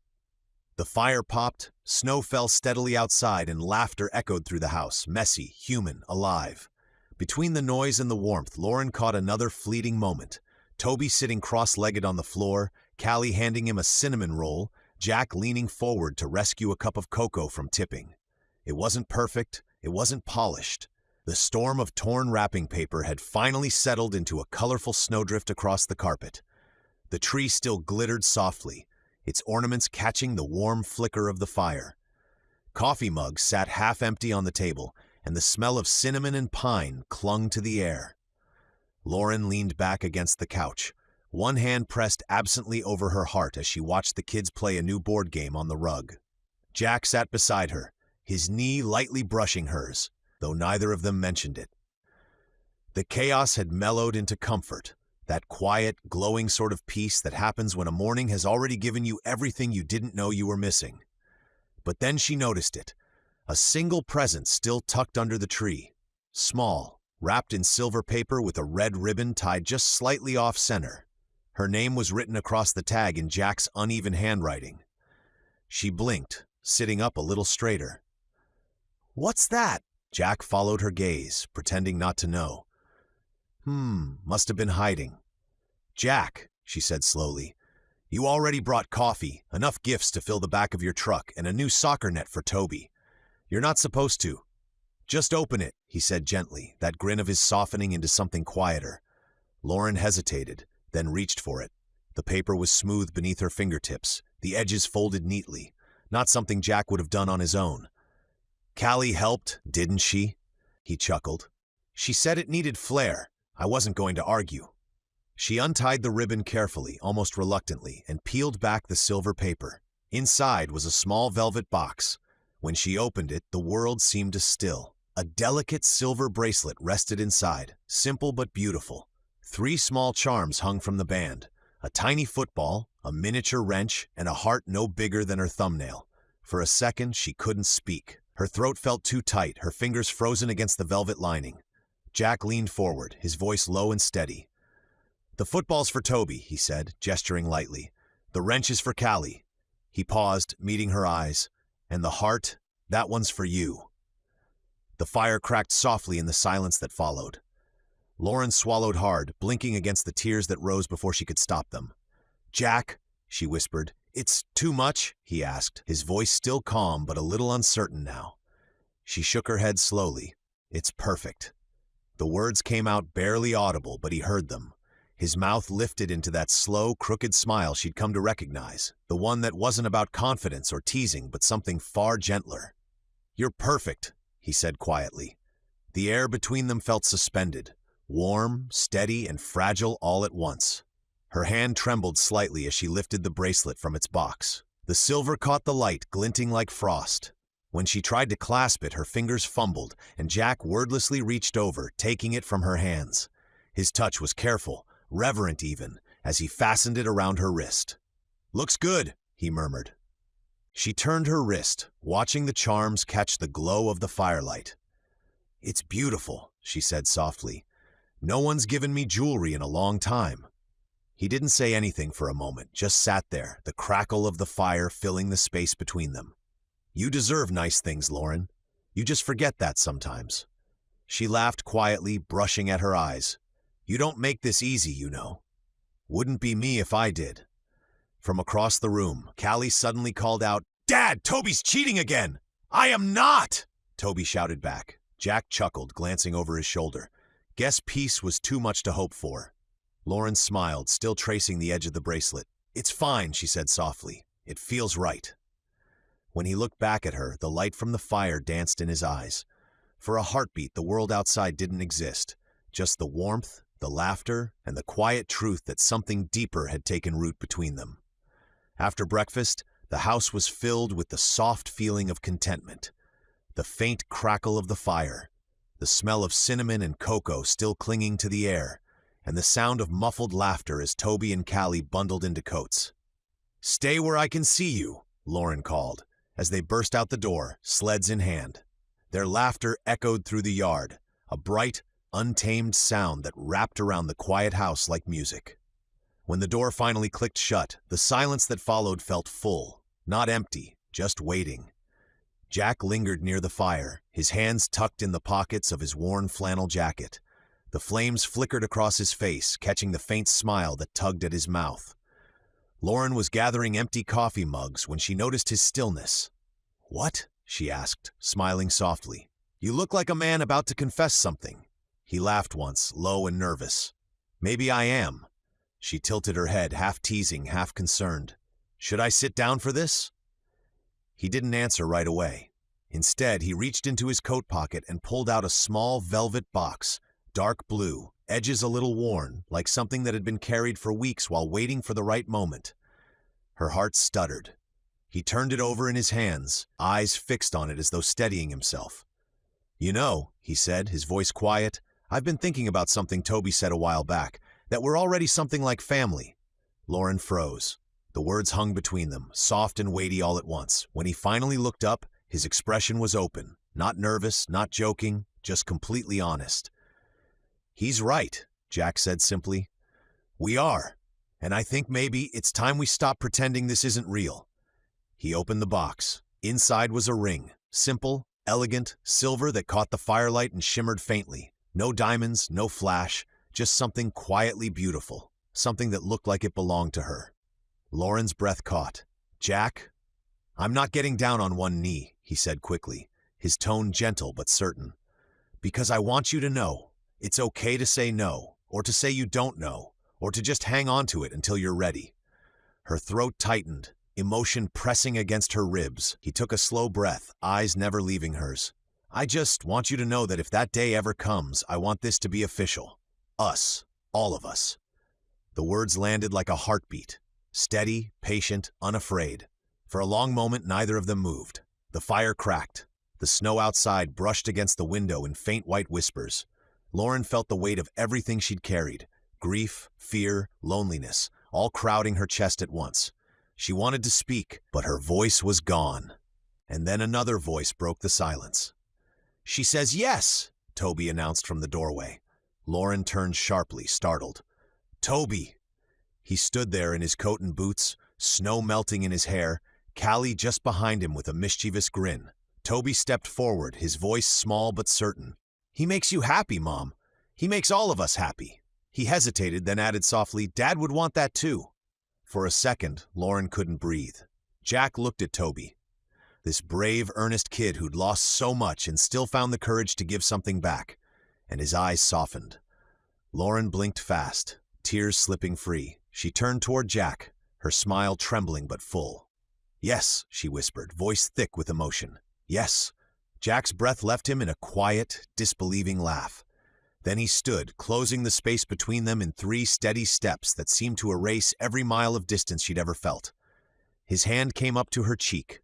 The fire popped, snow fell steadily outside, and laughter echoed through the house, messy, human, alive. Between the noise and the warmth, Lauren caught another fleeting moment. Toby sitting cross-legged on the floor, Callie handing him a cinnamon roll, Jack leaning forward to rescue a cup of cocoa from tipping. It wasn't perfect, it wasn't polished. The storm of torn wrapping paper had finally settled into a colorful snowdrift across the carpet. The tree still glittered softly, its ornaments catching the warm flicker of the fire. Coffee mugs sat half empty on the table, and the smell of cinnamon and pine clung to the air. Lauren leaned back against the couch, one hand pressed absently over her heart as she watched the kids play a new board game on the rug. Jack sat beside her, his knee lightly brushing hers, though neither of them mentioned it. The chaos had mellowed into comfort, that quiet, glowing sort of peace that happens when a morning has already given you everything you didn't know you were missing. But then she noticed it, a single present still tucked under the tree, small, wrapped in silver paper with a red ribbon tied just slightly off-center. Her name was written across the tag in Jack's uneven handwriting. She blinked, sitting up a little straighter. "What's that?" Jack followed her gaze, pretending not to know. Must have been hiding. "Jack," she said slowly, "you already brought coffee, enough gifts to fill the back of your truck, and a new soccer net for Toby. You're not supposed to." "Just open it," he said gently, that grin of his softening into something quieter. Lauren hesitated, then reached for it. The paper was smooth beneath her fingertips, the edges folded neatly, not something Jack would have done on his own. "Callie helped, didn't she?" He chuckled. "She said it needed flair. I wasn't going to argue." She untied the ribbon carefully, almost reluctantly, and peeled back the silver paper. Inside was a small velvet box. When she opened it, the world seemed to still. A delicate silver bracelet rested inside, simple but beautiful. 3 small charms hung from the band, a tiny football, a miniature wrench, and a heart no bigger than her thumbnail. For a second, she couldn't speak. Her throat felt too tight, her fingers frozen against the velvet lining. Jack leaned forward, his voice low and steady. "The football's for Toby," he said, gesturing lightly. "The wrench is for Callie." He paused, meeting her eyes. "And the heart, that one's for you." The fire cracked softly in the silence that followed. Lauren swallowed hard, blinking against the tears that rose before she could stop them. "Jack," she whispered. "It's too much?" he asked, his voice still calm but a little uncertain now. She shook her head slowly. "It's perfect." The words came out barely audible, but he heard them. His mouth lifted into that slow, crooked smile she'd come to recognize, the one that wasn't about confidence or teasing, but something far gentler. "You're perfect," he said quietly. The air between them felt suspended, warm, steady, and fragile all at once. Her hand trembled slightly as she lifted the bracelet from its box. The silver caught the light, glinting like frost. When she tried to clasp it, her fingers fumbled, and Jack wordlessly reached over, taking it from her hands. His touch was careful, reverent even, as he fastened it around her wrist. "Looks good," he murmured. She turned her wrist, watching the charms catch the glow of the firelight. "It's beautiful," she said softly. "No one's given me jewelry in a long time." He didn't say anything for a moment, just sat there, the crackle of the fire filling the space between them. "You deserve nice things, Lauren. You just forget that sometimes." She laughed quietly, brushing at her eyes. "You don't make this easy, you know." "Wouldn't be me if I did." From across the room, Callie suddenly called out, "Dad, Toby's cheating again!" "I am not!" Toby shouted back. Jack chuckled, glancing over his shoulder. Guess peace was too much to hope for. Lauren smiled, still tracing the edge of the bracelet. "It's fine," she said softly. "It feels right." When he looked back at her, the light from the fire danced in his eyes. For a heartbeat, the world outside didn't exist. Just the warmth, the laughter, and the quiet truth that something deeper had taken root between them. After breakfast, the house was filled with the soft feeling of contentment. The faint crackle of the fire, the smell of cinnamon and cocoa still clinging to the air, and the sound of muffled laughter as Toby and Callie bundled into coats. "Stay where I can see you," Lauren called, as they burst out the door, sleds in hand. Their laughter echoed through the yard, a bright, untamed sound that wrapped around the quiet house like music. When the door finally clicked shut, the silence that followed felt full, Not empty, just waiting. Jack lingered near the fire, his hands tucked in the pockets of his worn flannel jacket. The flames flickered across his face, catching the faint smile that tugged at his mouth. Lauren was gathering empty coffee mugs when she noticed his stillness. "What?" she asked, smiling softly. "You look like a man about to confess something." He laughed once, low and nervous. "Maybe I am." She tilted her head, half teasing, half concerned. "Should I sit down for this?" He didn't answer right away. Instead, he reached into his coat pocket and pulled out a small velvet box, dark blue, edges a little worn, like something that had been carried for weeks while waiting for the right moment. Her heart stuttered. He turned it over in his hands, eyes fixed on it as though steadying himself. "You know," he said, his voice quiet, "I've been thinking about something Toby said a while back, that we're already something like family." Lauren froze. The words hung between them, soft and weighty all at once. When he finally looked up, his expression was open, not nervous, not joking, just completely honest. "He's right," Jack said simply. "We are, and I think maybe it's time we stop pretending this isn't real." He opened the box. Inside was a ring, simple, elegant, silver that caught the firelight and shimmered faintly. No diamonds, no flash, just something quietly beautiful, something that looked like it belonged to her. Lauren's breath caught. "Jack?" "I'm not getting down on one knee," he said quickly, his tone gentle but certain. "Because I want you to know, it's okay to say no, or to say you don't know, or to just hang on to it until you're ready." Her throat tightened, emotion pressing against her ribs. He took a slow breath, eyes never leaving hers. "I just want you to know that if that day ever comes, I want this to be official. Us. All of us." The words landed like a heartbeat. Steady, patient, unafraid. For a long moment, neither of them moved. The fire cracked. The snow outside brushed against the window in faint white whispers. Lauren felt the weight of everything she'd carried. Grief, fear, loneliness, all crowding her chest at once. She wanted to speak, but her voice was gone. And then another voice broke the silence. "She says yes," Toby announced from the doorway. Lauren turned sharply, startled. "Toby!" He stood there in his coat and boots, snow melting in his hair, Callie just behind him with a mischievous grin. Toby stepped forward, his voice small but certain. "He makes you happy, Mom. He makes all of us happy." He hesitated, then added softly, "Dad would want that too." For a second, Lauren couldn't breathe. Jack looked at Toby. This brave, earnest kid who'd lost so much and still found the courage to give something back. And his eyes softened. Lauren blinked fast, tears slipping free. She turned toward Jack, her smile trembling but full. "Yes," she whispered, voice thick with emotion. "Yes." Jack's breath left him in a quiet, disbelieving laugh. Then he stood, closing the space between them in 3 steady steps that seemed to erase every mile of distance she'd ever felt. His hand came up to her cheek.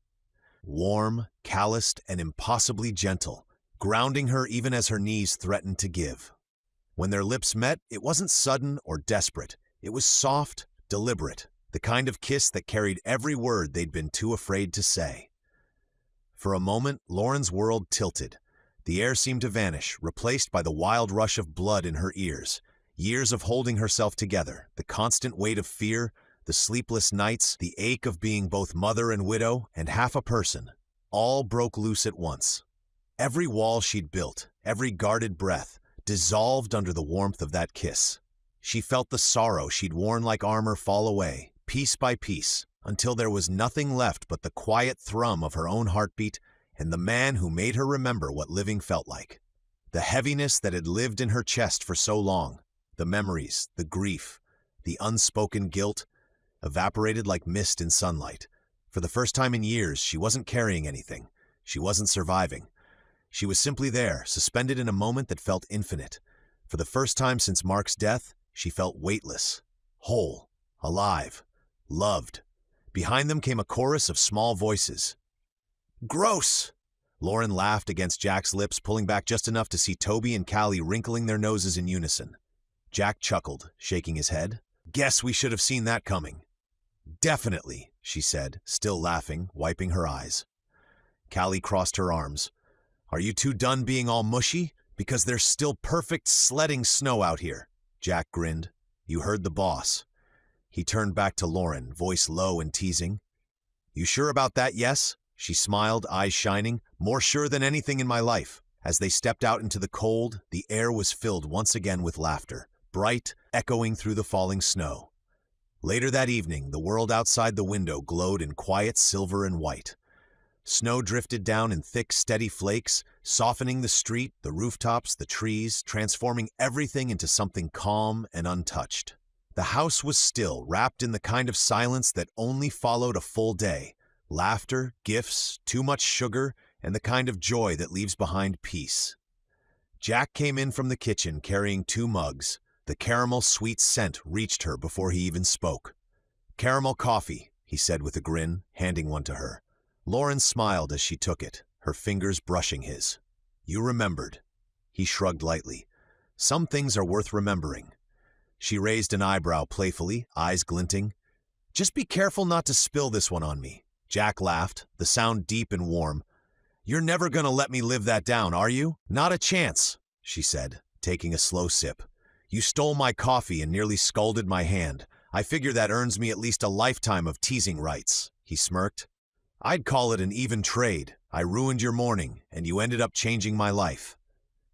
Warm, calloused, and impossibly gentle, grounding her even as her knees threatened to give. When their lips met, it wasn't sudden or desperate. It was soft, deliberate, the kind of kiss that carried every word they'd been too afraid to say. For a moment, Lauren's world tilted. The air seemed to vanish, replaced by the wild rush of blood in her ears. Years of holding herself together, the constant weight of fear, the sleepless nights, the ache of being both mother and widow and half a person, all broke loose at once. Every wall she'd built, every guarded breath, dissolved under the warmth of that kiss. She felt the sorrow she'd worn like armor fall away, piece by piece, until there was nothing left but the quiet thrum of her own heartbeat and the man who made her remember what living felt like. The heaviness that had lived in her chest for so long, the memories, the grief, the unspoken guilt, evaporated like mist in sunlight. For the first time in years, she wasn't carrying anything. She wasn't surviving. She was simply there, suspended in a moment that felt infinite. For the first time since Mark's death, she felt weightless, whole, alive, loved. Behind them came a chorus of small voices. "Gross!" Lauren laughed against Jack's lips, pulling back just enough to see Toby and Callie wrinkling their noses in unison. Jack chuckled, shaking his head. "Guess we should have seen that coming." "Definitely," she said, still laughing, wiping her eyes. Callie crossed her arms. "Are you two done being all mushy? Because there's still perfect sledding snow out here." Jack grinned. "You heard the boss." He turned back to Lauren, voice low and teasing. "You sure about that, yes?" She smiled, eyes shining, "More sure than anything in my life." As they stepped out into the cold, the air was filled once again with laughter, bright, echoing through the falling snow. Later that evening, the world outside the window glowed in quiet silver and white. Snow drifted down in thick, steady flakes, softening the street, the rooftops, the trees, transforming everything into something calm and untouched. The house was still, wrapped in the kind of silence that only followed a full day. Laughter, gifts, too much sugar, and the kind of joy that leaves behind peace. Jack came in from the kitchen carrying 2 mugs. The caramel sweet scent reached her before he even spoke. "Caramel coffee," he said with a grin, handing one to her. Lauren smiled as she took it, her fingers brushing his. "You remembered." He shrugged lightly. "Some things are worth remembering." She raised an eyebrow playfully, eyes glinting. "Just be careful not to spill this one on me." Jack laughed, the sound deep and warm. "You're never gonna let me live that down, are you?" "Not a chance," she said, taking a slow sip. "You stole my coffee and nearly scalded my hand. I figure that earns me at least a lifetime of teasing rights." He smirked. "I'd call it an even trade. I ruined your morning, and you ended up changing my life."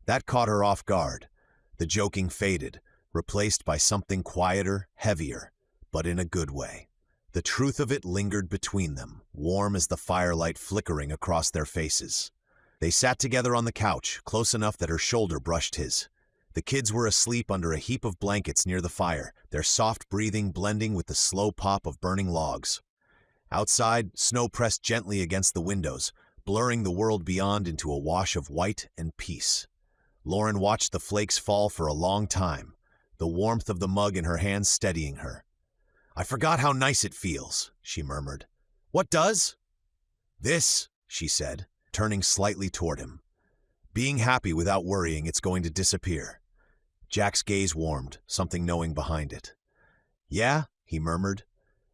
That caught her off guard. The joking faded, replaced by something quieter, heavier, but in a good way. The truth of it lingered between them, warm as the firelight flickering across their faces. They sat together on the couch, close enough that her shoulder brushed his. The kids were asleep under a heap of blankets near the fire, their soft breathing blending with the slow pop of burning logs. Outside, snow pressed gently against the windows, blurring the world beyond into a wash of white and peace. Lauren watched the flakes fall for a long time, the warmth of the mug in her hands steadying her. "I forgot how nice it feels," she murmured. "What does?" "This," she said, turning slightly toward him. "Being happy without worrying it's going to disappear." Jack's gaze warmed, something knowing behind it. "Yeah," he murmured.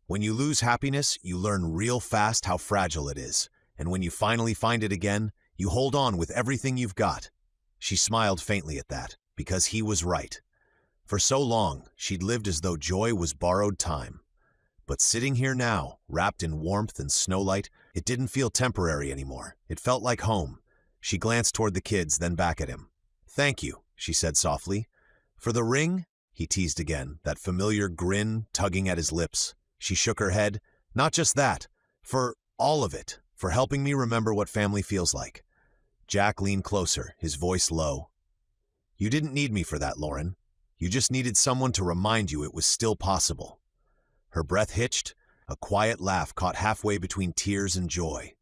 "When you lose happiness, you learn real fast how fragile it is, and when you finally find it again, you hold on with everything you've got." She smiled faintly at that, because he was right. For so long, she'd lived as though joy was borrowed time. But sitting here now, wrapped in warmth and snowlight, it didn't feel temporary anymore. It felt like home. She glanced toward the kids, then back at him. "Thank you," she said softly. "For the ring?" he teased again, that familiar grin tugging at his lips. She shook her head. "Not just that. For all of it. For helping me remember what family feels like." Jack leaned closer, his voice low. "You didn't need me for that, Lauren. You just needed someone to remind you it was still possible." Her breath hitched, a quiet laugh caught halfway between tears and joy.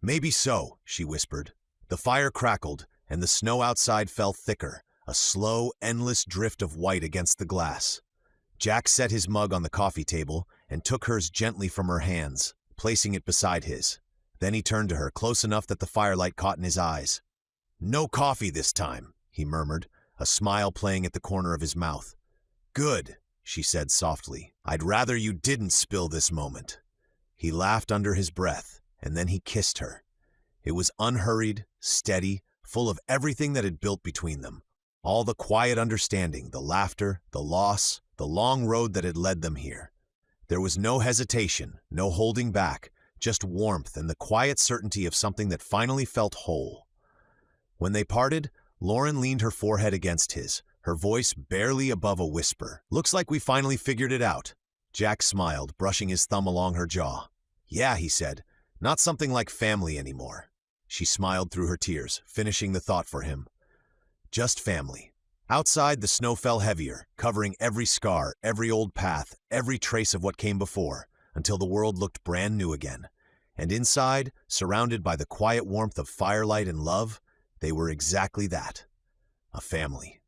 "Maybe so," she whispered. The fire crackled, and the snow outside fell thicker, a slow, endless drift of white against the glass. Jack set his mug on the coffee table and took hers gently from her hands, placing it beside his. Then he turned to her, close enough that the firelight caught in his eyes. "No coffee this time," he murmured, a smile playing at the corner of his mouth. "Good," she said softly. "I'd rather you didn't spill this moment." He laughed under his breath, and then he kissed her. It was unhurried, steady, full of everything that had built between them. All the quiet understanding, the laughter, the loss, the long road that had led them here. There was no hesitation, no holding back, just warmth and the quiet certainty of something that finally felt whole. When they parted, Lauren leaned her forehead against his, her voice barely above a whisper. "Looks like we finally figured it out." Jack smiled, brushing his thumb along her jaw. "Yeah," he said, "not something like family anymore." She smiled through her tears, finishing the thought for him. Just family. Outside, the snow fell heavier, covering every scar, every old path, every trace of what came before, until the world looked brand new again. And inside, surrounded by the quiet warmth of firelight and love, they were exactly that, a family.